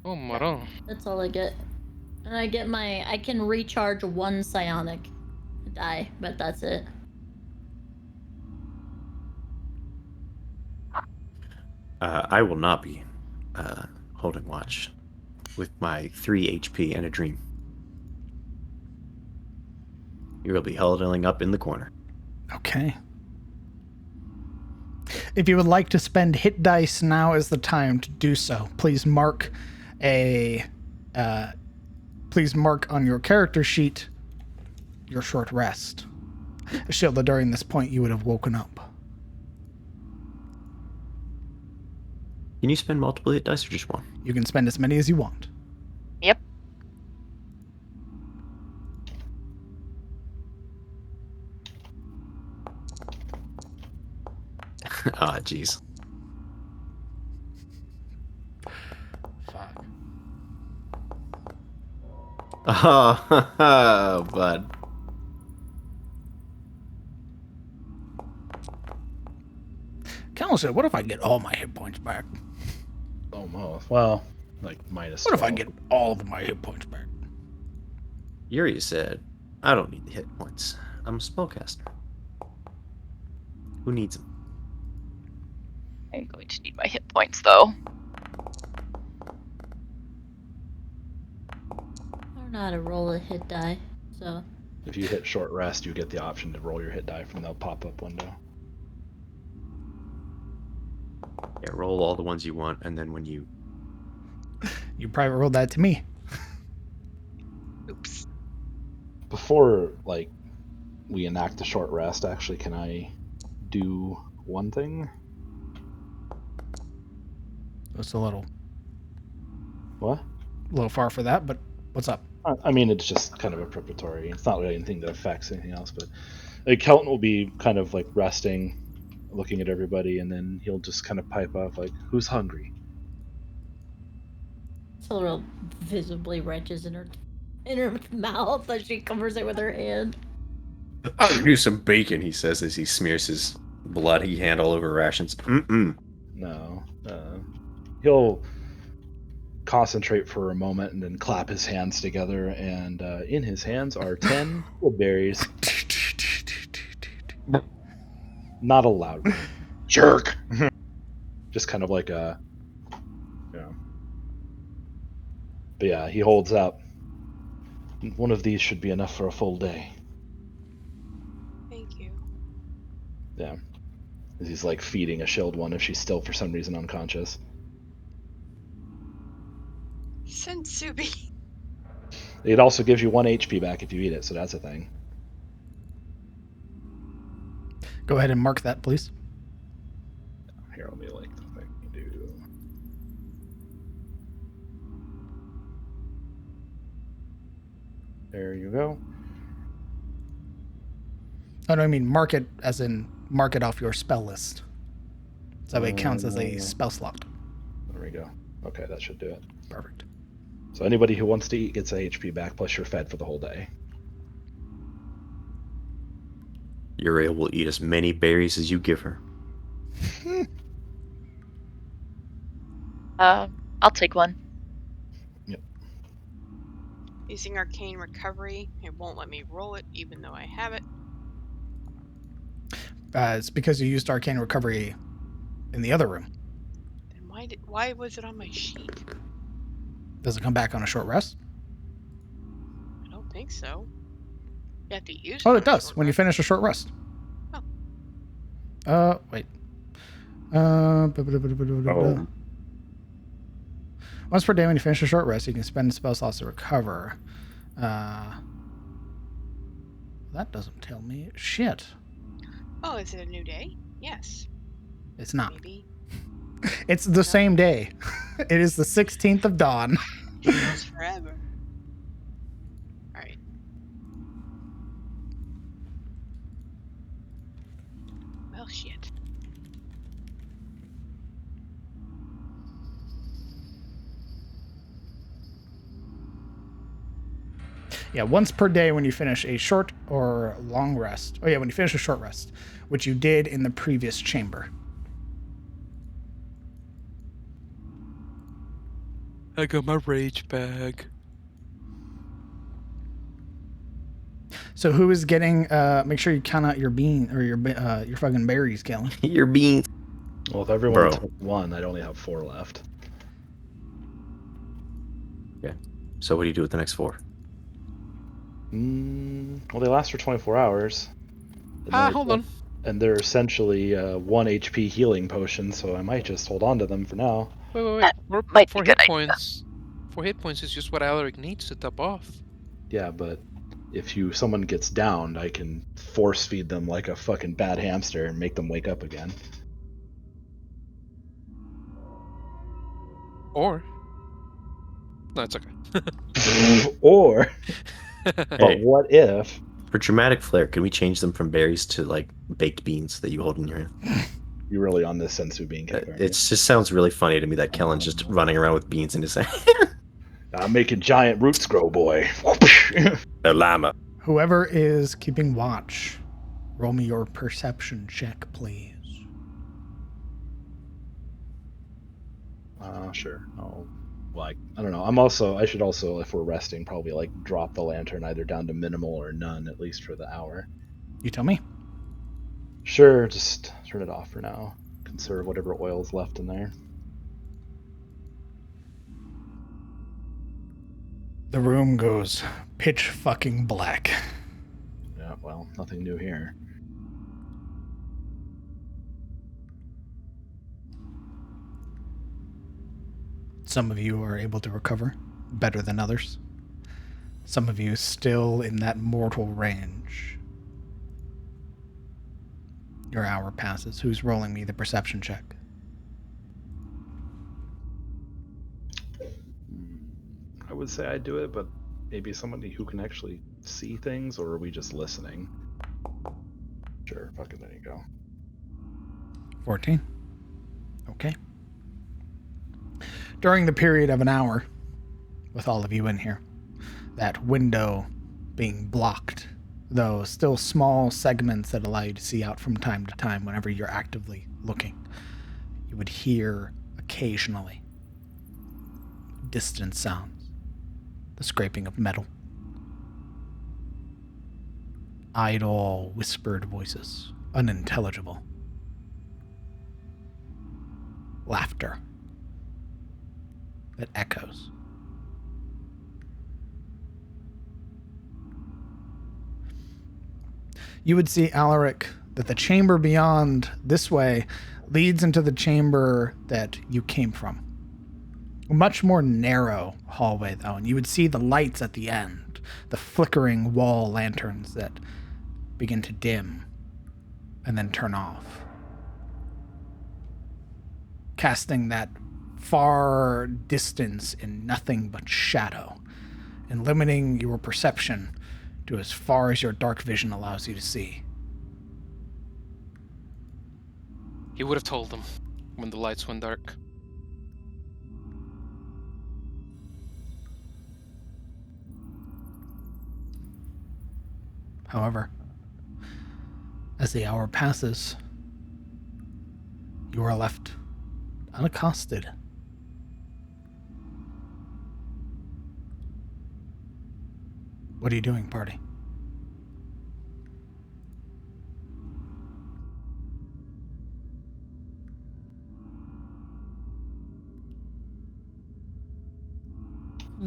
Oh, Maron. That's all I get. And I can recharge one psionic die, but that's it. I will not be holding watch with my 3 HP and a dream. You will be huddling up in the corner. Okay. If you would like to spend hit dice, now is the time to do so. Please mark on your character sheet your short rest. Shilda, during this point, you would have woken up. Can you spend multiple hit dice or just one? You can spend as many as you want. Yep. Ah, jeez. Fuck. Oh, bud. Cal said, what if I get all my hit points back? Almost. Well, like minus. What if I 12. get all of my hit points back? Yuri said, I don't need the hit points. I'm a spellcaster. Who needs them? I'm going to need my hit points though. I don't know how to roll a hit die, so. If you hit short rest, you get the option to roll your hit die from the pop-up window. Yeah, roll all the ones you want, and then when you... You private rolled that to me. Oops. Before, like, we enact the short rest, actually, can I do one thing? It's a little What? far for that, but what's up? I mean, it's just kind of a preparatory. It's not really anything that affects anything else, but like Kelton will be kind of like resting, looking at everybody, and then he'll just kind of pipe up like, "Who's hungry?" Silura visibly wrenches in her mouth as she covers it with her hand. I'll do some bacon, he says as he smears his bloody hand all over rations. Mm-mm. No, he'll concentrate for a moment and then clap his hands together, and in his hands are 10 berries. Not a loud one. Jerk. Just kind of like a, you know. But yeah, he holds up. One of these should be enough for a full day. Thank you. Yeah. He's like feeding a shield one if she's still for some reason unconscious. Sensubi. It also gives you 1 HP back if you eat it, so that's a thing. Go ahead and mark that, please. Here, let me like the thing you do. There you go. Oh, no, I mean mark it as in mark it off your spell list. So it counts as a spell slot. There we go. Okay, that should do it. Perfect. So anybody who wants to eat gets a HP back, plus you're fed for the whole day. Uriel will eat as many berries as you give her. I'll take one. Using arcane recovery, it won't let me roll it even though I have it. It's because you used arcane recovery in the other room. Then why was it on my sheet? Does it come back on a short rest? I don't think so. You have to use it. Oh, on it a does short when you rest. finish a short rest. Oh. Wait. Oh. Once per day when you finish a short rest, you can spend spell slots to recover. That doesn't tell me shit. Oh, is it a new day? Yes. It's not. Maybe. It's the same day. It is the 16th of dawn. It feels forever. Alright. Well, shit. Yeah, once per day when you finish a short or long rest. Oh yeah, when you finish a short rest, which you did in the previous chamber. I got my rage back. So who is getting? Make sure you count out your bean or your fucking berries, Kellen. Your beans. Well, if everyone Bro. took one, I'd only have 4 left. Yeah. So what do you do with the next 4? Well, they last for 24 hours. Hold on. And they're essentially 1 HP healing potion, so I might just hold on to them for now. Wait. That might be For a hit good idea. points. For hit points is just what Alaric needs to top off. Yeah, but if someone gets downed, I can force feed them like a fucking bad hamster and make them wake up again. Or. No, it's okay. Or, Hey. but what if? For dramatic flair, can we change them from berries to like baked beans that you hold in your hand? You're really on this sensu bean cake, aren't It just sounds really funny to me that Kellen's just running around with beans in his hand. you? I'm making giant roots grow, boy. The llama. Whoever is keeping watch, roll me your perception check, please. Sure. I don't know. I should also, if we're resting, probably like drop the lantern either down to minimal or none, at least for the hour. You tell me. Sure, just turn it off for now. Conserve whatever oil's left in there. The room goes pitch fucking black. Yeah, well, nothing new here. Some of you are able to recover better than others. Some of you still in that mortal range. Your hour passes. Who's rolling me the perception check? I would say I'd do it, but maybe somebody who can actually see things, or are we just listening? Sure, fuck it, there you go. 14. Okay. During the period of an hour, with all of you in here, that window being blocked, though still small segments that allow you to see out from time to time whenever you're actively looking, you would hear occasionally distant sounds, the scraping of metal, idle whispered voices, unintelligible, laughter that echoes. You would see, Alaric, that the chamber beyond this way leads into the chamber that you came from. A much more narrow hallway, though, and you would see the lights at the end, the flickering wall lanterns that begin to dim and then turn off, casting that far distance in nothing but shadow, and limiting your perception to as far as your dark vision allows you to see. He would have told them when the lights went dark. However, as the hour passes, you are left unaccosted. What are you doing, party?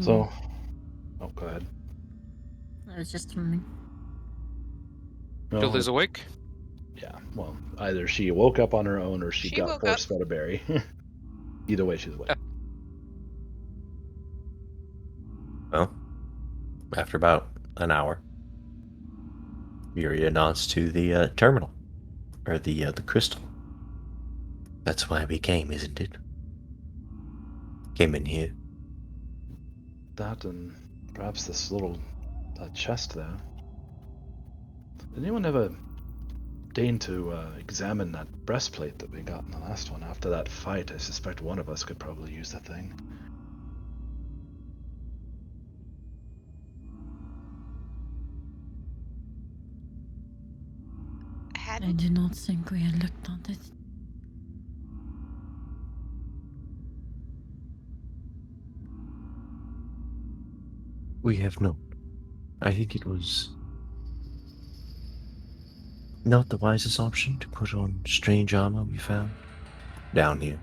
So, oh, go ahead. I was just wondering. No, Hilda's awake? yeah, well, either she woke up on her own or she She got woke force up. fed a berry. Either way, she's awake. Well, after about an hour, Yuria nods to the terminal, or the crystal. That's why we came, isn't it? Came in here. That and perhaps this little chest there. Did anyone ever deign to examine that breastplate that we got in the last one? After that fight, I suspect one of us could probably use that thing. I do not think we had looked at it. We have not. I think it was not the wisest option to put on strange armor we found down here.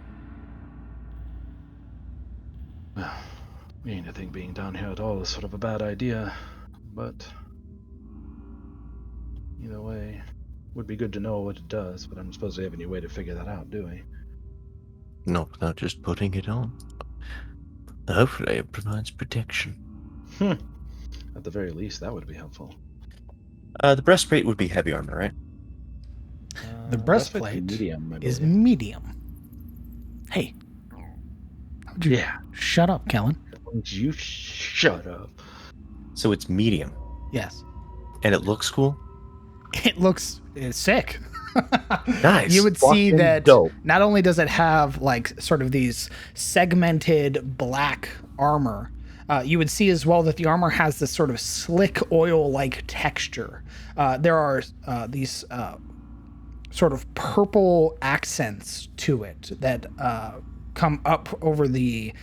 Well, I mean, I think being down here at all is sort of a bad idea, but either way, would be good to know what it does, but I don't suppose we have any way to figure that out, do we? Not without just putting it on. Hopefully it provides protection. At the very least, that would be helpful. The breastplate would be heavy armor, right? The breastplate's breastplate medium, I is believe. medium. Hey. How would you Yeah. shut up, Kellen? Won't you shut up? So it's medium, Yes. and it looks cool. It looks sick. Nice. You would see Fucking that dope. not only does it have like sort of these segmented black armor, you would see as well that the armor has this sort of slick oil-like texture. There are these sort of purple accents to it that come up over the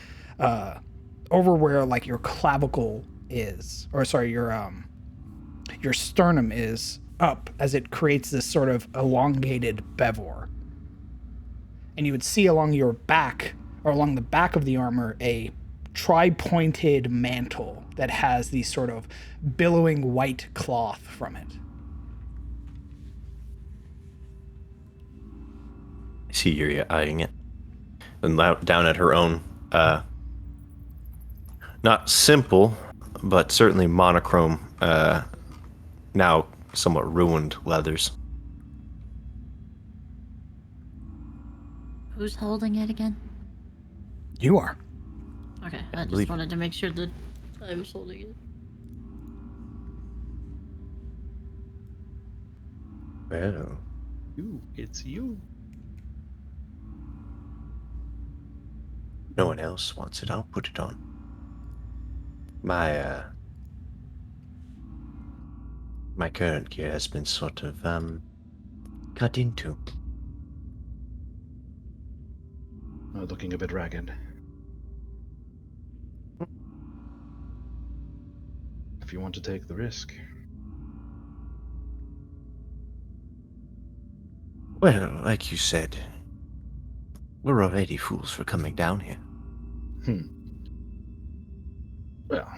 over where like your clavicle is, or sorry, your sternum is up, as it creates this sort of elongated bevel. And you would see along your back, or along the back of the armor, a tri-pointed mantle that has these sort of billowing white cloth from it. I see Yuria eyeing it. And down at her own, not simple, but certainly monochrome, now somewhat ruined leathers. Who's holding it again? You are. Okay, I just believe- wanted to make sure that I was holding it. Well, It's you. No one else wants it, I'll put it on. My current gear has been sort of, cut into. Looking a bit ragged. If you want to take the risk. Well, like you said, we're already fools for coming down here. Well,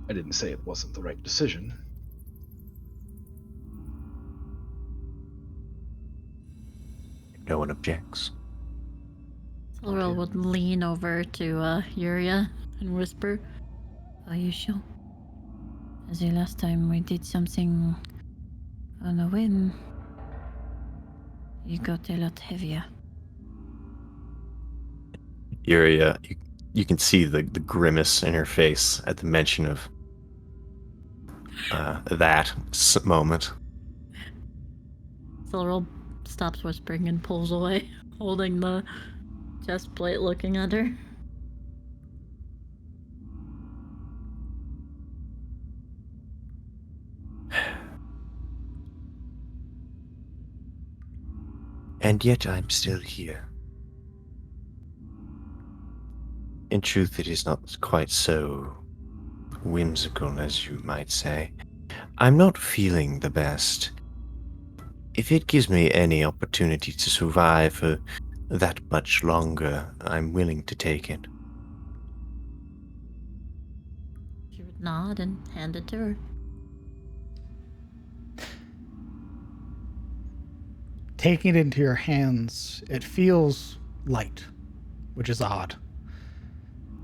I didn't say it wasn't the right decision. No one objects. Laurel would lean over to Yuria and whisper, "Are you sure? As the last time we did something on a whim, you got a lot heavier." Yuria, you can see the grimace in her face at the mention of that moment. Laurel stops whispering and pulls away, holding the chest plate, looking at her. And yet I'm still here. In truth, it is not quite so whimsical as you might say. I'm not feeling the best. If it gives me any opportunity to survive for that much longer, I'm willing to take it. She would nod and hand it to her. Taking it into your hands, it feels light, which is odd.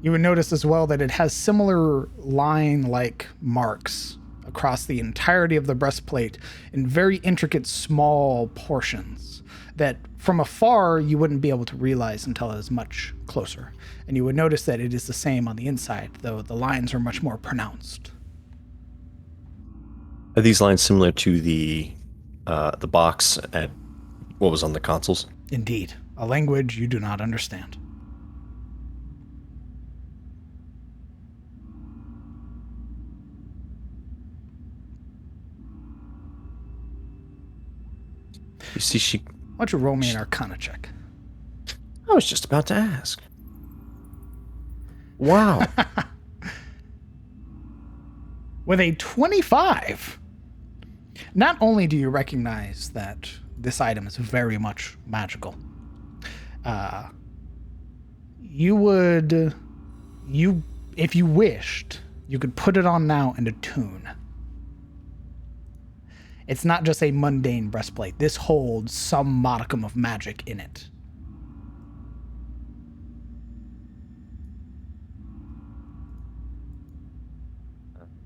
You would notice as well that it has similar line-like marks across the entirety of the breastplate in very intricate small portions that from afar you wouldn't be able to realize until it is much closer. And you would notice that it is the same on the inside, though the lines are much more pronounced. Are these lines similar to the box at what was on the consoles? Indeed, a language you do not understand. You see, Why don't you roll me an Arcana check? I was just about to ask. Wow. With a 25, not only do you recognize that this item is very much magical, if you wished, you could put it on now and attune. It's not just a mundane breastplate. This holds some modicum of magic in it.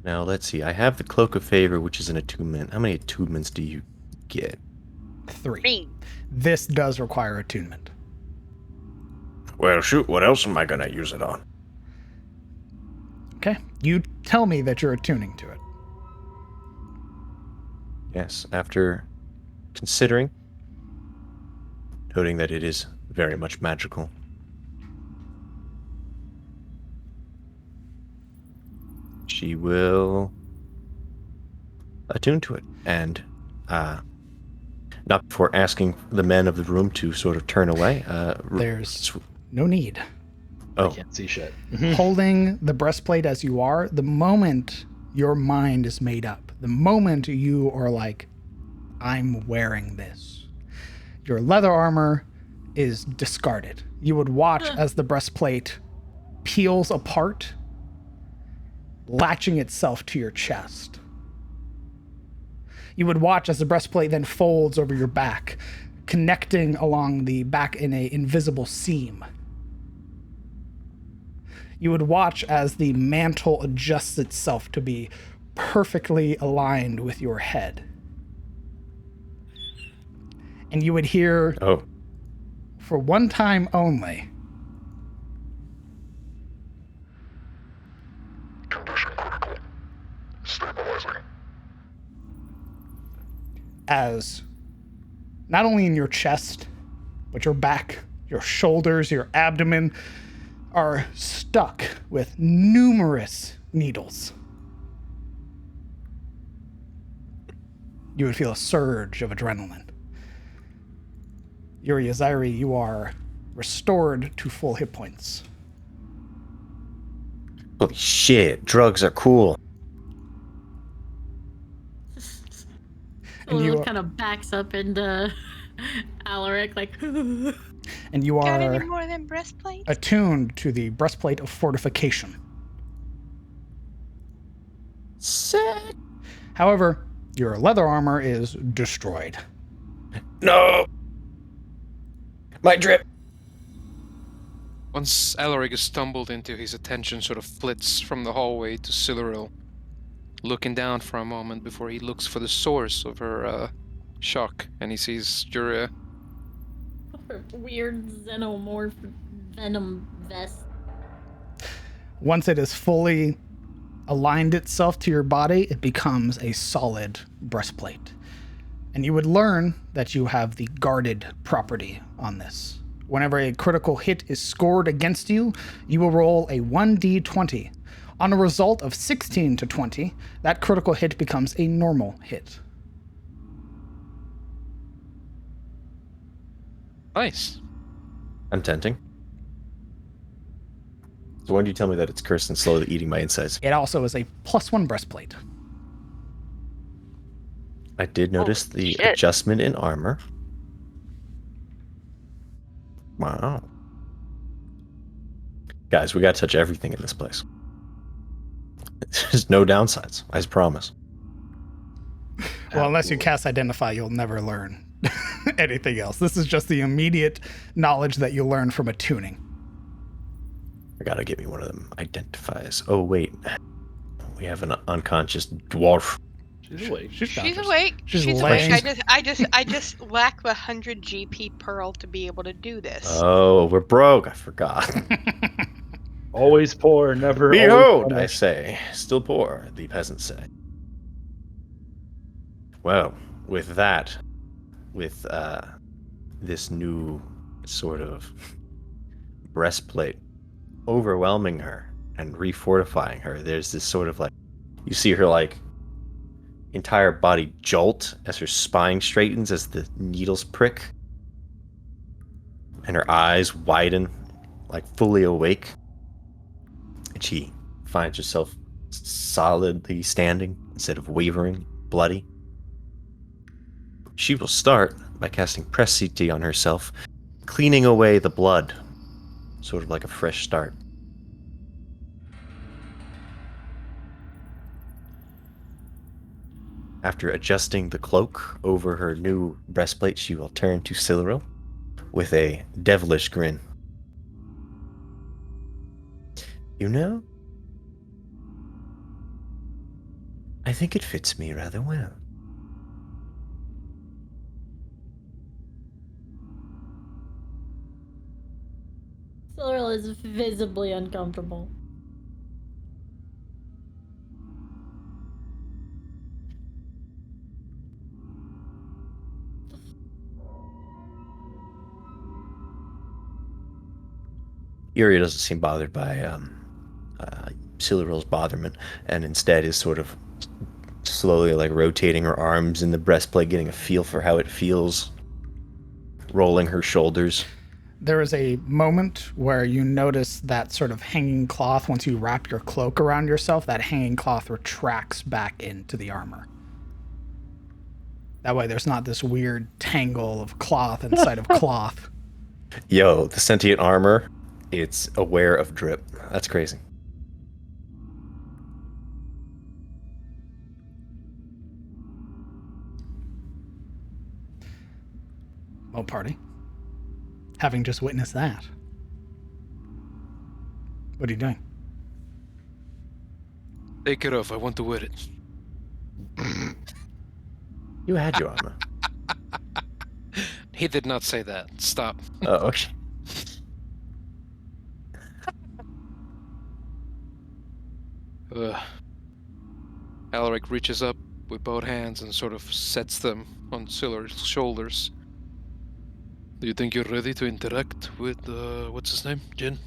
Now, let's see. I have the Cloak of Favor, which is an attunement. How many attunements do you get? 3. This does require attunement. Well, shoot, what else am I gonna use it on? Okay. You tell me that you're attuning to it. Yes, after considering, noting that it is very much magical. She will attune to it, and not before asking the men of the room to sort of turn away. There's no need. I Oh, can't see shit. Holding the breastplate as you are, the moment your mind is made up, the moment you are like, I'm wearing this, your leather armor is discarded. You would watch as the breastplate peels apart, latching itself to your chest. You would watch as the breastplate then folds over your back, connecting along the back in an invisible seam. You would watch as the mantle adjusts itself to be perfectly aligned with your head. And you would hear, oh, for one time only, Condition critical. Stabilizing. as not only in your chest, but your back, your shoulders, your abdomen are stuck with numerous needles. You would feel a surge of adrenaline. Yuri Azari, you are restored to full hit points. holy shit, drugs are cool. And you Lilith are- kind of backs up into Alaric, like. And you Got any are more than breastplates? attuned to the breastplate of fortification. Sick. However, your leather armor is destroyed. No. My drip. Once Alaric is stumbled into, his attention sort of flits from the hallway to Siluril, looking down for a moment before he looks for the source of her shock, and he sees Juria. Her weird xenomorph venom vest. Once it is fully aligned itself to your body, it becomes a solid breastplate. And you would learn that you have the guarded property on this. Whenever a critical hit is scored against you, you will roll a 1d20. On a result of 16 to 20, that critical hit becomes a normal hit. Nice. I'm tenting. So when do you tell me that it's cursed and slowly eating my insides? It also is a +1 breastplate. I did notice the shit. adjustment in armor. Wow. Guys, we gotta touch everything in this place. There's no downsides, I promise. Well, unless you cast Identify, you'll never learn anything else. This is just the immediate knowledge that you learn from attuning. I gotta get me one of them identifies. Oh, wait. We have an unconscious dwarf. She's awake. She's conscious. awake. She's She's laying- awake. I just lack the 100 GP pearl to be able to do this. Oh, we're broke. I forgot. Always poor, never. Behold, always I say, still poor, the peasants say. Well, with that, with this new sort of breastplate overwhelming her and refortifying her, there's this sort of like, you see her like entire body jolt as her spine straightens as the needles prick, and her eyes widen, like fully awake. And she finds herself solidly standing instead of wavering, bloody. She will start by casting Press CT on herself, cleaning away the blood, sort of like a fresh start. After adjusting the cloak over her new breastplate, she will turn to Siluril with a devilish grin. You know, I think it fits me rather well. Siluril is visibly uncomfortable. Yuria doesn't seem bothered by Siluril's botherment, and instead is sort of slowly like rotating her arms in the breastplate, getting a feel for how it feels, rolling her shoulders. There is a moment where you notice that sort of hanging cloth, once you wrap your cloak around yourself, that hanging cloth retracts back into the armor. That way there's not this weird tangle of cloth inside of cloth. Yo, the sentient armor, it's aware of drip. That's crazy. Oh, party. Having just witnessed that. What are you doing? Take it off. I want to wear it. You had your armor. He did not say that. Stop. Oh, okay. Alaric reaches up with both hands and sort of sets them on Silur's shoulders. Do you think you're ready to interact with, what's his name? Jin?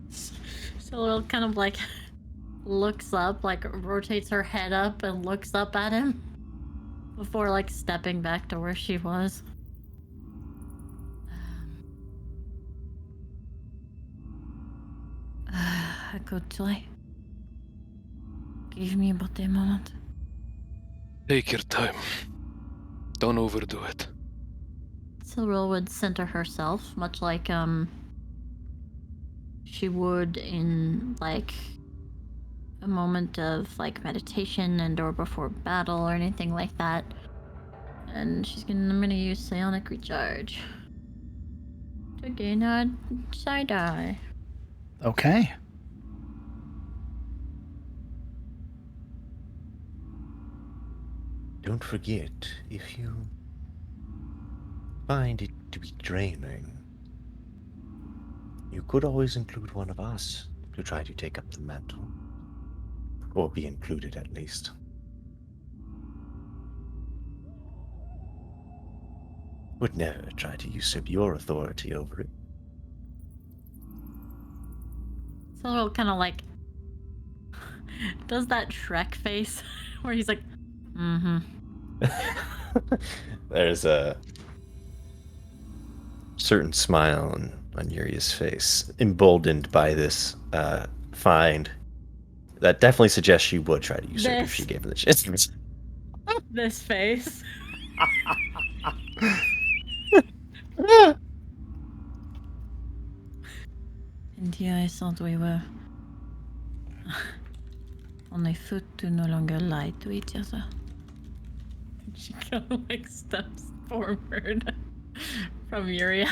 Siluril kind of like looks up, like rotates her head up and looks up at him before like stepping back to where she was. Actually, give me about a moment. Take your time. Don't overdo it. Siluril would center herself, much like she would in like a moment of like meditation and or before battle or anything like that. And I'm gonna use psionic recharge to gain a side eye. Okay. Don't forget, if you find it to be draining, you could always include one of us to try to take up the mantle. Or be included, at least. Would never try to usurp your authority over it. Siluril kind of like does that Shrek face where he's like, mm-hmm. There's a certain smile on Yuria's face, emboldened by this find. That definitely suggests she would try to usurp if she gave him the chance. This face. And here I thought we were on a foot to no longer lie to each other. She kind of like steps forward from Yuria.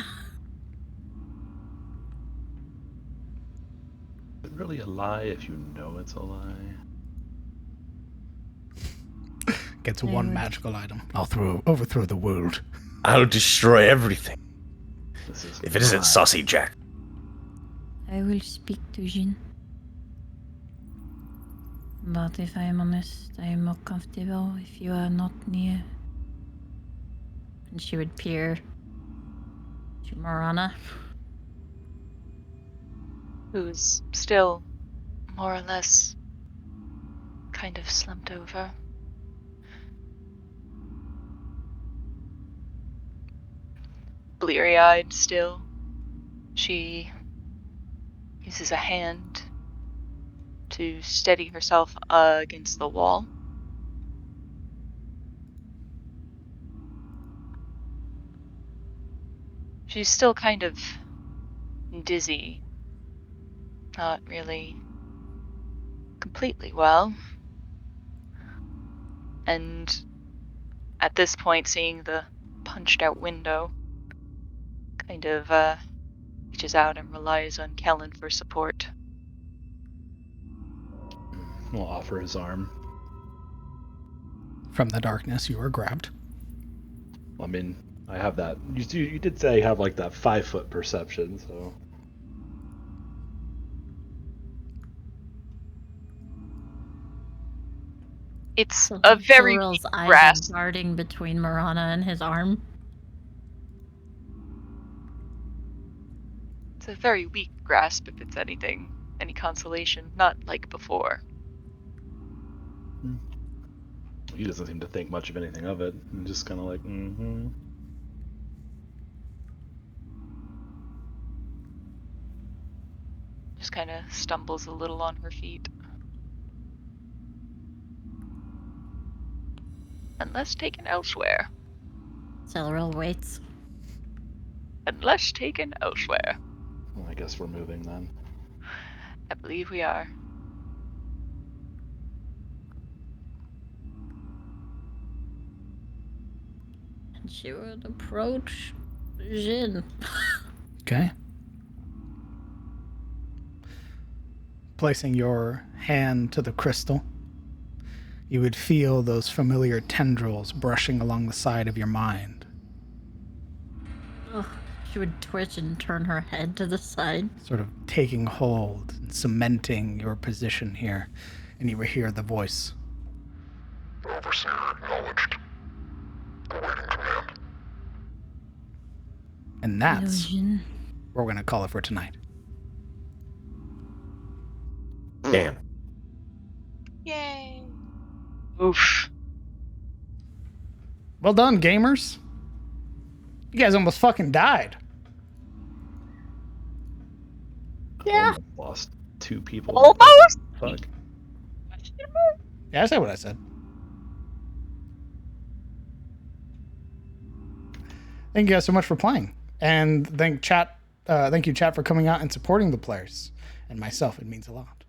Is it really a lie if you know it's a lie? Gets one magical item. I'll overthrow the world. I'll destroy everything. This is If it isn't Saucy Jack. I will speak to Jin. But if I am honest, I am more comfortable if you are not near. And she would peer to Marana. Who's still more or less kind of slumped over. Bleary-eyed still. She uses a hand to steady herself against the wall. She's still kind of dizzy. Not really completely well. And at this point, seeing the punched out window, kind of reaches out and relies on Kellen for support. We'll offer his arm. From the darkness, you are grabbed. I mean, I have that. You did say you have like that 5-foot perception, so. It's a very Sorrel's weak eyes grasp. are darting between Marana and his arm. It's a very weak grasp, if it's anything, any consolation. Not like before. He doesn't seem to think much of anything of it. He's just kind of like, mm-hmm. Just kind of stumbles a little on her feet. Unless taken elsewhere. Sorrel waits. Unless taken elsewhere. Well, I guess we're moving then. I believe we are. And she would approach Jin. Okay. Placing your hand to the crystal, you would feel those familiar tendrils brushing along the side of your mind. Ugh. She would twitch and turn her head to the side. Sort of taking hold and cementing your position here. And you will hear the voice. Overseer acknowledged. Awaiting command. And that's Illusion. what we're going to call it for tonight. Damn. Yay. Oof. Well done, gamers. You guys almost fucking died. Yeah. Lost 2 people. Almost? Fuck. Yeah, I said what I said. Thank you guys so much for playing. And thank you, chat, for coming out and supporting the players. And myself, it means a lot.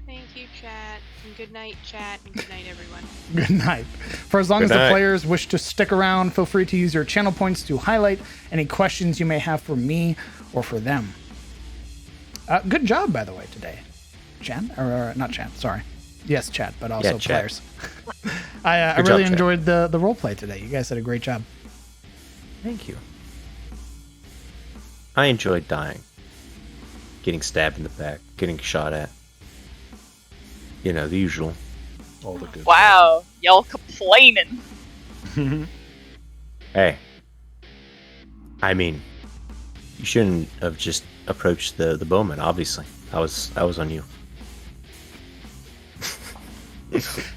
Thank you, chat. And good night, chat. And good night, everyone. Good night. For as long Good as the night. players wish to stick around, feel free to use your channel points to highlight any questions you may have for me or for them. Good job, by the way, today. Chan? Or not Chan, sorry. Yes, chat, but also Yeah, chat. players. I Good really job, chat. enjoyed the roleplay today. You guys did a great job. Thank you. I enjoyed dying. Getting stabbed in the back, getting shot at. You know, the usual. All the good Wow, y'all complaining. stuff. Hey. I mean, you shouldn't have just approached the bowman, obviously. I was on you.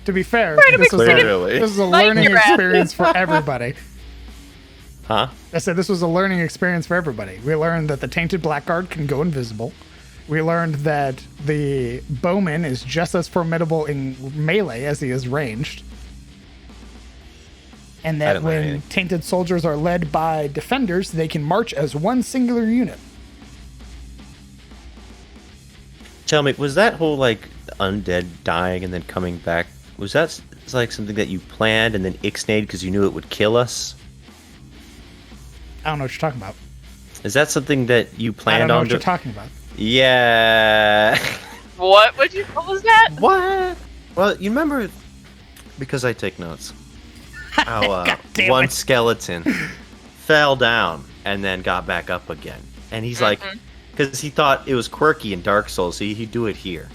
To be fair, Right, this was, Clearly. this was a Like learning your ass. experience for everybody. Huh? I said this was a learning experience for everybody. We learned that the Tainted Blackguard can go invisible. We learned that the Bowman is just as formidable in melee as he is ranged. And I that didn't learn when anything. Tainted soldiers are led by defenders, they can march as one singular unit. Tell me, was that whole like undead dying and then coming back? Was that like something that you planned and then ixnayed because you knew it would kill us? I don't know what you're talking about. Is that something that you I don't planned know on? what you're talking about. Yeah. What was that? What? Well, you remember, because I take notes, how damn one it. skeleton fell down and then got back up again. And he's like, because he thought it was quirky in Dark Souls, so he'd do it here.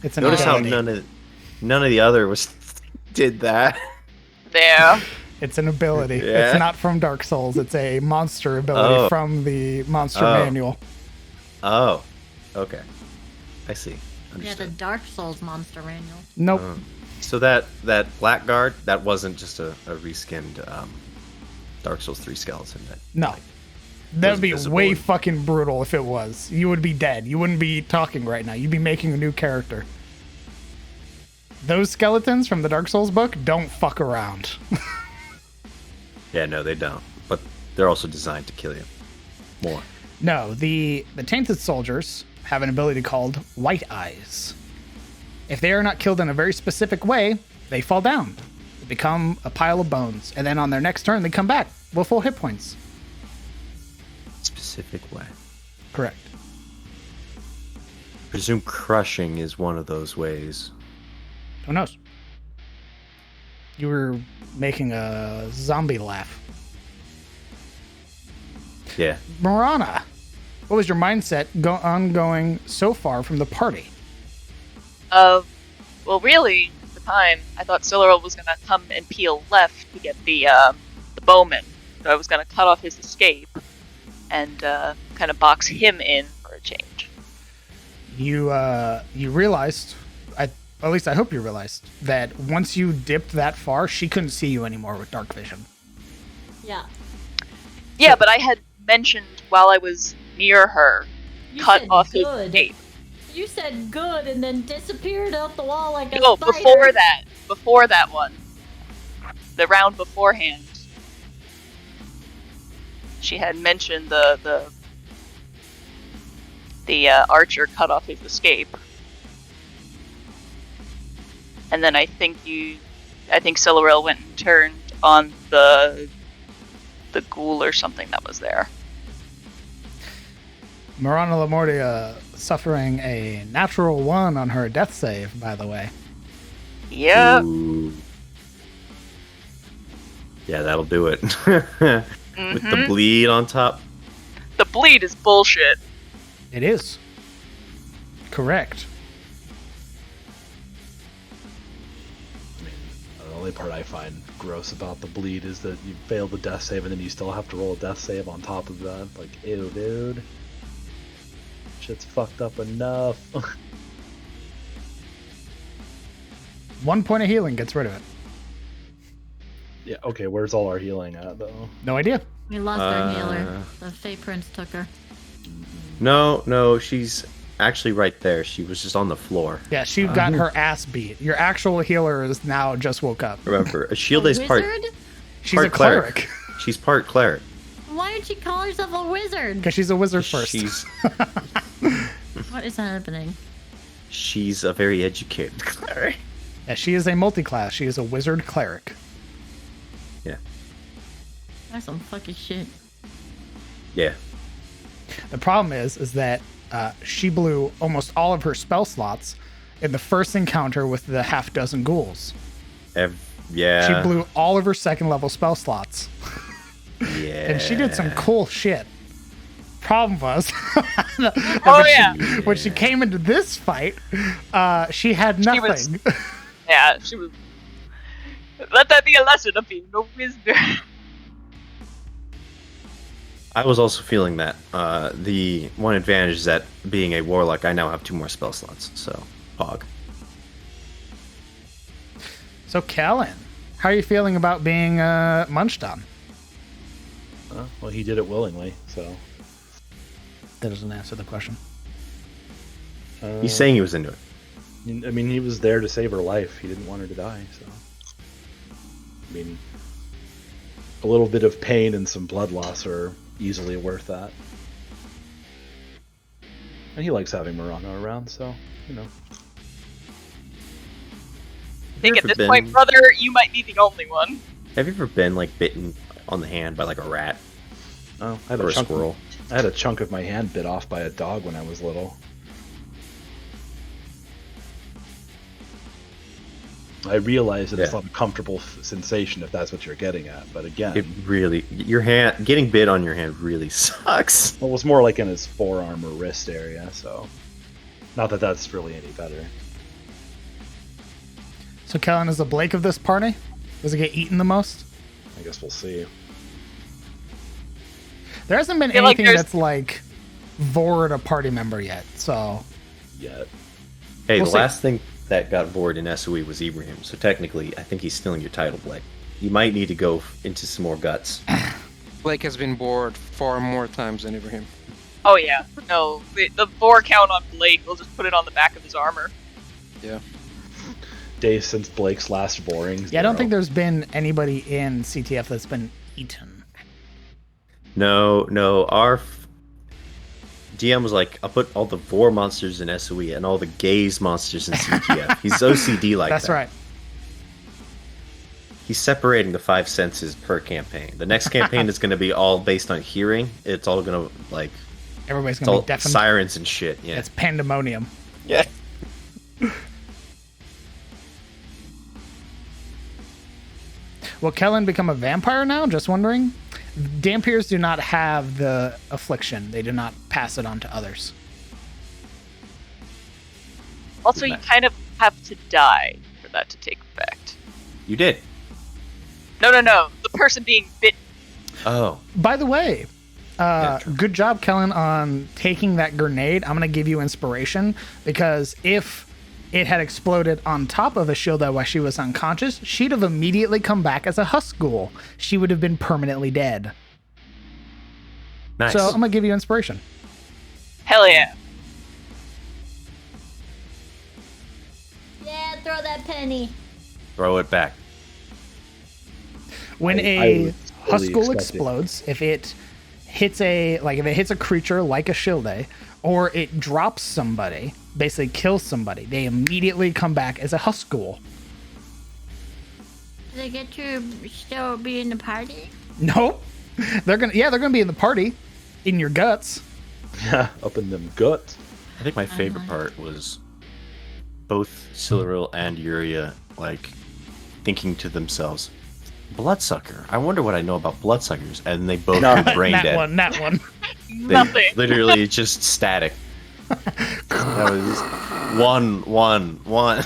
It's an Notice how ability. none of the other was did that. There. It's an ability. Yeah. It's not from Dark Souls. It's a monster ability Oh. from the monster Oh. manual. Oh, okay. I see. Yeah, the Understood. Dark Souls monster manual. Nope. So that Blackguard, that wasn't just a reskinned Dark Souls 3 skeleton. No. That'd be visible. way fucking brutal if it was. You would be dead. You wouldn't be talking right now. You'd be making a new character. Those skeletons from the Dark Souls book don't fuck around. Yeah, no, they don't. But they're also designed to kill you. More. No, the Tainted soldiers have an ability called White Eyes. If they are not killed in a very specific way, they fall down. They become a pile of bones. And then on their next turn, they come back with full hit points. Specific way. Correct. Presume crushing is one of those ways. Who knows? You were making a zombie laugh. Yeah. Marana, what was your mindset ongoing so far from the party? Well, really, at the time, I thought Siluriel was gonna come and peel left to get the bowman. So I was gonna cut off his escape and kind of box him in for a change. You realized, at least I hope you realized, that once you dipped that far, she couldn't see you anymore with dark vision. Yeah. Yeah, but I had mentioned while I was near her, You cut said off his good. escape. You said good and then disappeared out the wall like a No, spider. before that one, the round beforehand, she had mentioned the archer cut off his escape, and then I think Siluriel went and turned on the ghoul or something that was there. Marana Lamortia suffering a natural 1 on her death save, by the way. Yeah. Ooh. Yeah, that'll do it. With the bleed on top. The bleed is bullshit. It is. Correct. I mean, the only part I find gross about the bleed is that you fail the death save and then you still have to roll a death save on top of that. Like, ew, dude. Shit's fucked up enough. 1 point of healing gets rid of it. Yeah, okay, where's all our healing at, though? No idea. We lost our healer. The Fey Prince took her. No, she's actually right there. She was just on the floor. Yeah, she got her ass beat. Your actual healer is now just woke up. Remember, a shield A is part wizard? She's a part cleric. She's part cleric. Why did she call herself a wizard? Because she's a wizard first. What is happening? She's a very educated cleric. Yeah, she is a multi-class. She is a wizard cleric. Yeah. That's some fucking shit. Yeah. The problem is that she blew almost all of her spell slots in the first encounter with the half dozen ghouls. Yeah. She blew all of her second level spell slots. Yeah. And she did some cool shit. Problem was, when she came into this fight, she had nothing. She was. Let that be a lesson of being no wizard. I was also feeling that. The one advantage is that being a warlock, I now have 2 more spell slots. So, hog. So, Kellen, how are you feeling about being munched on? Well, he did it willingly, so. That doesn't answer the question. He's saying he was into it. I mean, he was there to save her life. He didn't want her to die, so. I mean, a little bit of pain and some blood loss are easily worth that. And he likes having Marana around, so, you know. I think at ever this point, brother, you might be the only one. Have you ever been like bitten on the hand by like a rat Oh, I had or a a chunk. squirrel? I had a chunk of my hand bit off by a dog when I was little. I realize that it's not a comfortable sensation if that's what you're getting at, but again, It really, your hand, getting bit on your hand really sucks. well, it was more like in his forearm or wrist area, so not that that's really any better. So, Kellen is the Blake of this party? Does it get eaten the most? I guess we'll see. There hasn't been feel like anything there's- that's like vored a party member yet, so. Yet. Hey, We'll the see. last thing that got vored in SOE was Ibrahim, so technically, I think he's stealing your title, Blake. You might need to go into some more guts. Blake has been bored far more times than Ibrahim. Oh yeah, no, the bore count on Blake, we'll just put it on the back of his armor. Yeah. Days since Blake's last boring. Yeah, I don't think there's been anybody in CTF that's been eaten. No, our DM was like, I'll put all the vor monsters in SOE and all the gaze monsters in CTF. He's OCD like That's that. right. He's separating the 5 senses per campaign. The next campaign is going to be all based on hearing. It's all going to, like, Everybody's it's going to all be deafened. sirens and shit. Yeah. It's pandemonium. Yeah. Will Kellen become a vampire now? Just wondering. Dampiers do not have the affliction. They do not pass it on to others. Also, you kind of have to die for that to take effect. You did. No, the person being bitten. Oh. By the way, Yeah, true. good job, Kellen, on taking that grenade. I'm going to give you inspiration because if it had exploded on top of Ashilda while she was unconscious, she'd have immediately come back as a husk ghoul. She would have been permanently dead. Nice. So I'm going to give you inspiration. Hell yeah. Yeah, throw that penny. Throw it back. When I a was husk fully ghoul expecting- explodes, if it hits a creature like a Shilde, or it drops somebody, basically kills somebody, they immediately come back as a husk ghoul. Do they get to still be in the party? Nope. They're gonna be in the party, in your guts. Yeah, up in them guts. I think my favorite part was both Siluril and Yuria, like, thinking to themselves, bloodsucker. I wonder what I know about bloodsuckers. And they both No. were brain that dead. one. They Nothing. literally just static. That was one.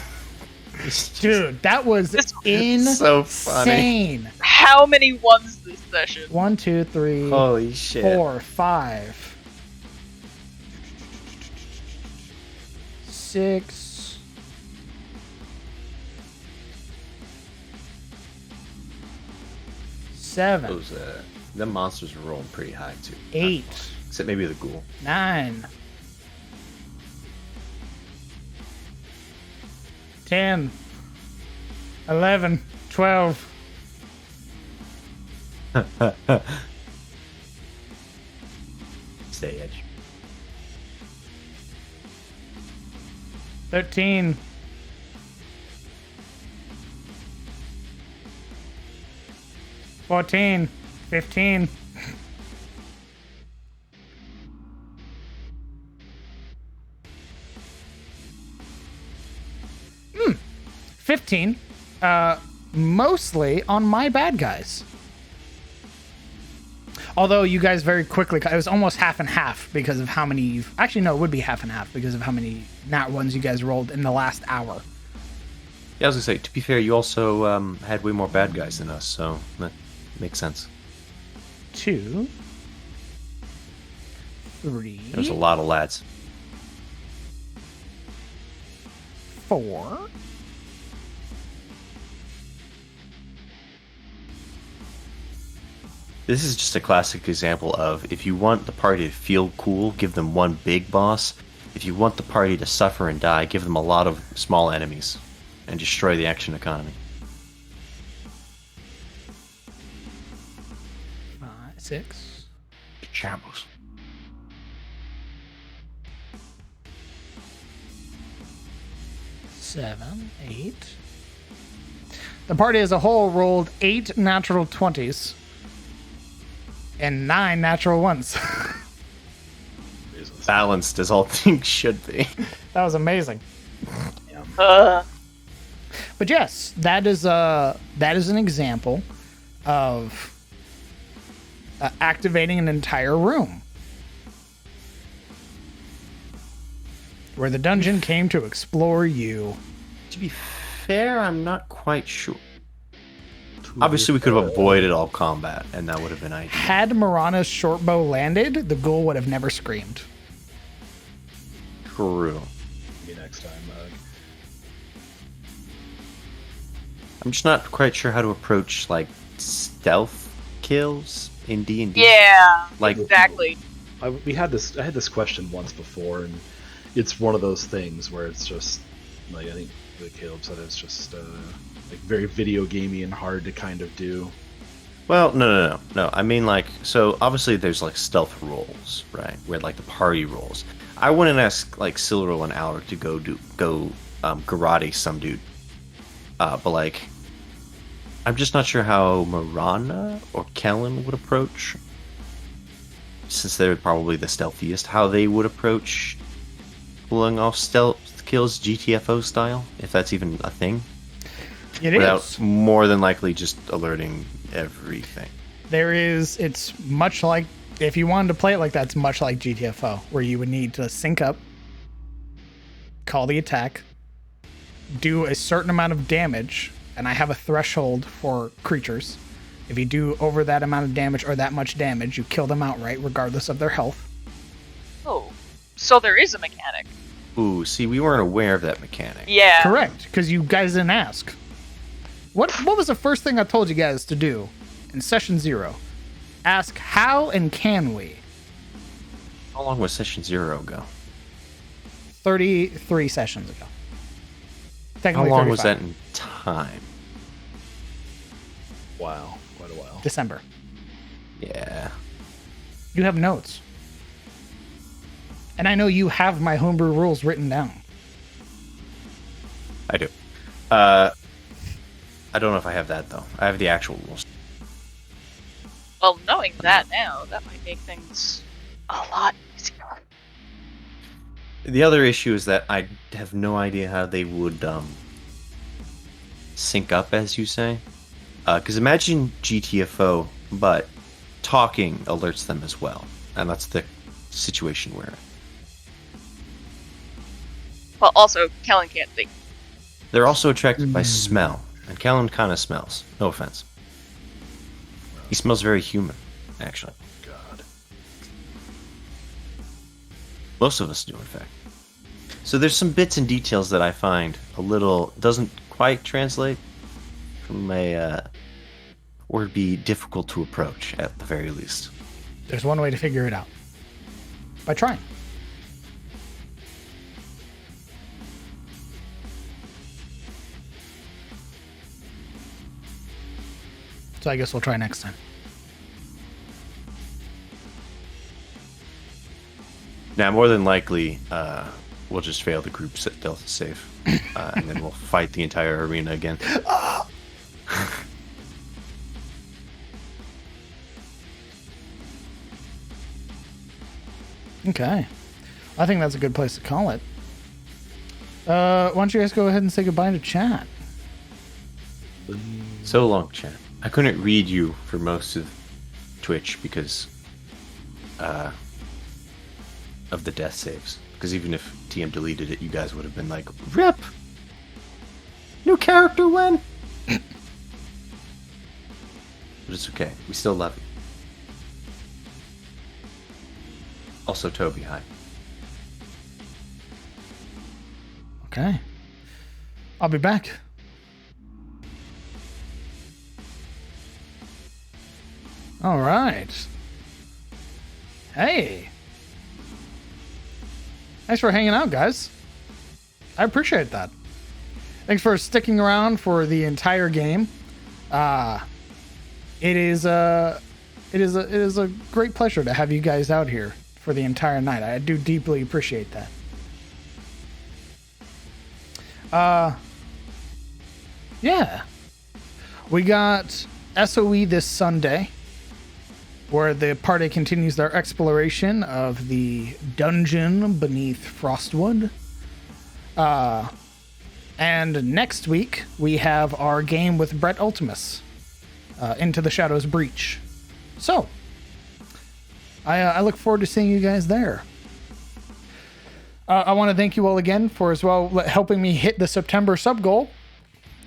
Dude, that was insane. So funny. How many ones this session? 1, 2, 3, Holy shit. 4, 5, 6, 7, Those, them monsters were rolling pretty high, too. 8, Except maybe the ghoul. 9, 10, 11, 12. Stay edge. 13, 14, 15. 15, mostly on my bad guys. Although you guys very quickly, it was almost half and half because of how many, actually no, it would be half and half because of how many nat ones you guys rolled in the last hour. Yeah, I was gonna say, to be fair, you also had way more bad guys than us, so that makes sense. 2, 3, There's a lot of lads. 4, This is just a classic example of if you want the party to feel cool, give them one big boss. If you want the party to suffer and die, give them a lot of small enemies and destroy the action economy. 5, 6. Shambles. 7, 8. The party as a whole rolled 8 natural 20s and 9 natural 1s. Balanced as all things should be. That was amazing. Uh, But yes, that is an example of activating an entire room where the dungeon came to explore you. To be fair, I'm not quite sure. Obviously, we could have avoided all combat, and that would have been ideal. Had Marana's short bow landed, the ghoul would have never screamed. True. Maybe next time. I'm just not quite sure how to approach like stealth kills in D&D. yeah, Like- exactly. I had this question once before, and it's one of those things where it's just like I think the Caleb said it's just like very video gamey and hard to kind of do. Well, no. I mean, like, so obviously there's like stealth rolls, right? Where like the party rolls. I wouldn't ask like Silverl and Alric to go garrote some dude. But like, I'm just not sure how Marana or Kellen would approach, since they're probably the stealthiest, how they would approach pulling off stealth kills GTFO style, if that's even a thing. It Without is. more than likely just alerting everything. It's much like, if you wanted to play it like that, it's much like GTFO, where you would need to sync up, call the attack, do a certain amount of damage, and I have a threshold for creatures. If you do over that amount of damage or that much damage, you kill them outright, regardless of their health. Oh, so there is a mechanic. Ooh, see, we weren't aware of that mechanic. Yeah. Correct, because you guys didn't ask. What was the first thing I told you guys to do in session 0? Ask how and can we? How long was session 0 ago? 33 sessions ago. How Technically long was 35. that in time? Wow, quite a while. December. Yeah. You have notes. And I know you have my homebrew rules written down. I do. I don't know if I have that, though. I have the actual rules. Well, knowing that now, that might make things a lot easier. The other issue is that I have no idea how they would sync up, as you say. Because imagine GTFO, but talking alerts them as well. And that's the situation we're in. Well, also, Kellen can't think. They're also attracted by smell. And Kellen kind of smells. No offense. He smells very human, actually. God. Most of us do, in fact. So there's some bits and details that I find a little doesn't quite translate from a or be difficult to approach at the very least. There's one way to figure it out. By trying. So I guess we'll try next time. Now, more than likely, we'll just fail the group stealth save, and then we'll fight the entire arena again. Okay. I think that's a good place to call it. Why don't you guys go ahead and say goodbye to chat? So long, chat. I couldn't read you for most of Twitch because of the death saves. Because even if TM deleted it, you guys would have been like, RIP! New character when? But it's okay. We still love you. Also, Toby, hi. Okay. I'll be back. All right. Hey. Thanks for hanging out, guys. I appreciate that. Thanks for sticking around for the entire game. It is a great pleasure to have you guys out here for the entire night. I do deeply appreciate that. Yeah. We got SOE this Sunday, where the party continues their exploration of the dungeon beneath Frostwood. And next week, we have our game with Brett Ultimus, Into the Shadows Breach. So, I look forward to seeing you guys there. I want to thank you all again for as well helping me hit the September sub goal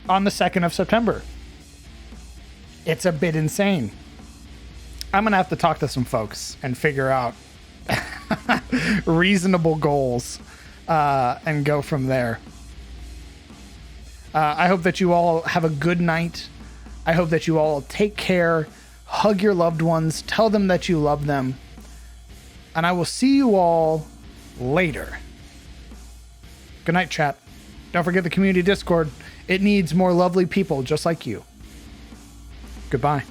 on the 2nd of September. It's a bit insane. I'm going to have to talk to some folks and figure out reasonable goals and go from there. I hope that you all have a good night. I hope that you all take care, hug your loved ones, tell them that you love them, and I will see you all later. Good night, chat. Don't forget the community Discord. It needs more lovely people just like you. Goodbye.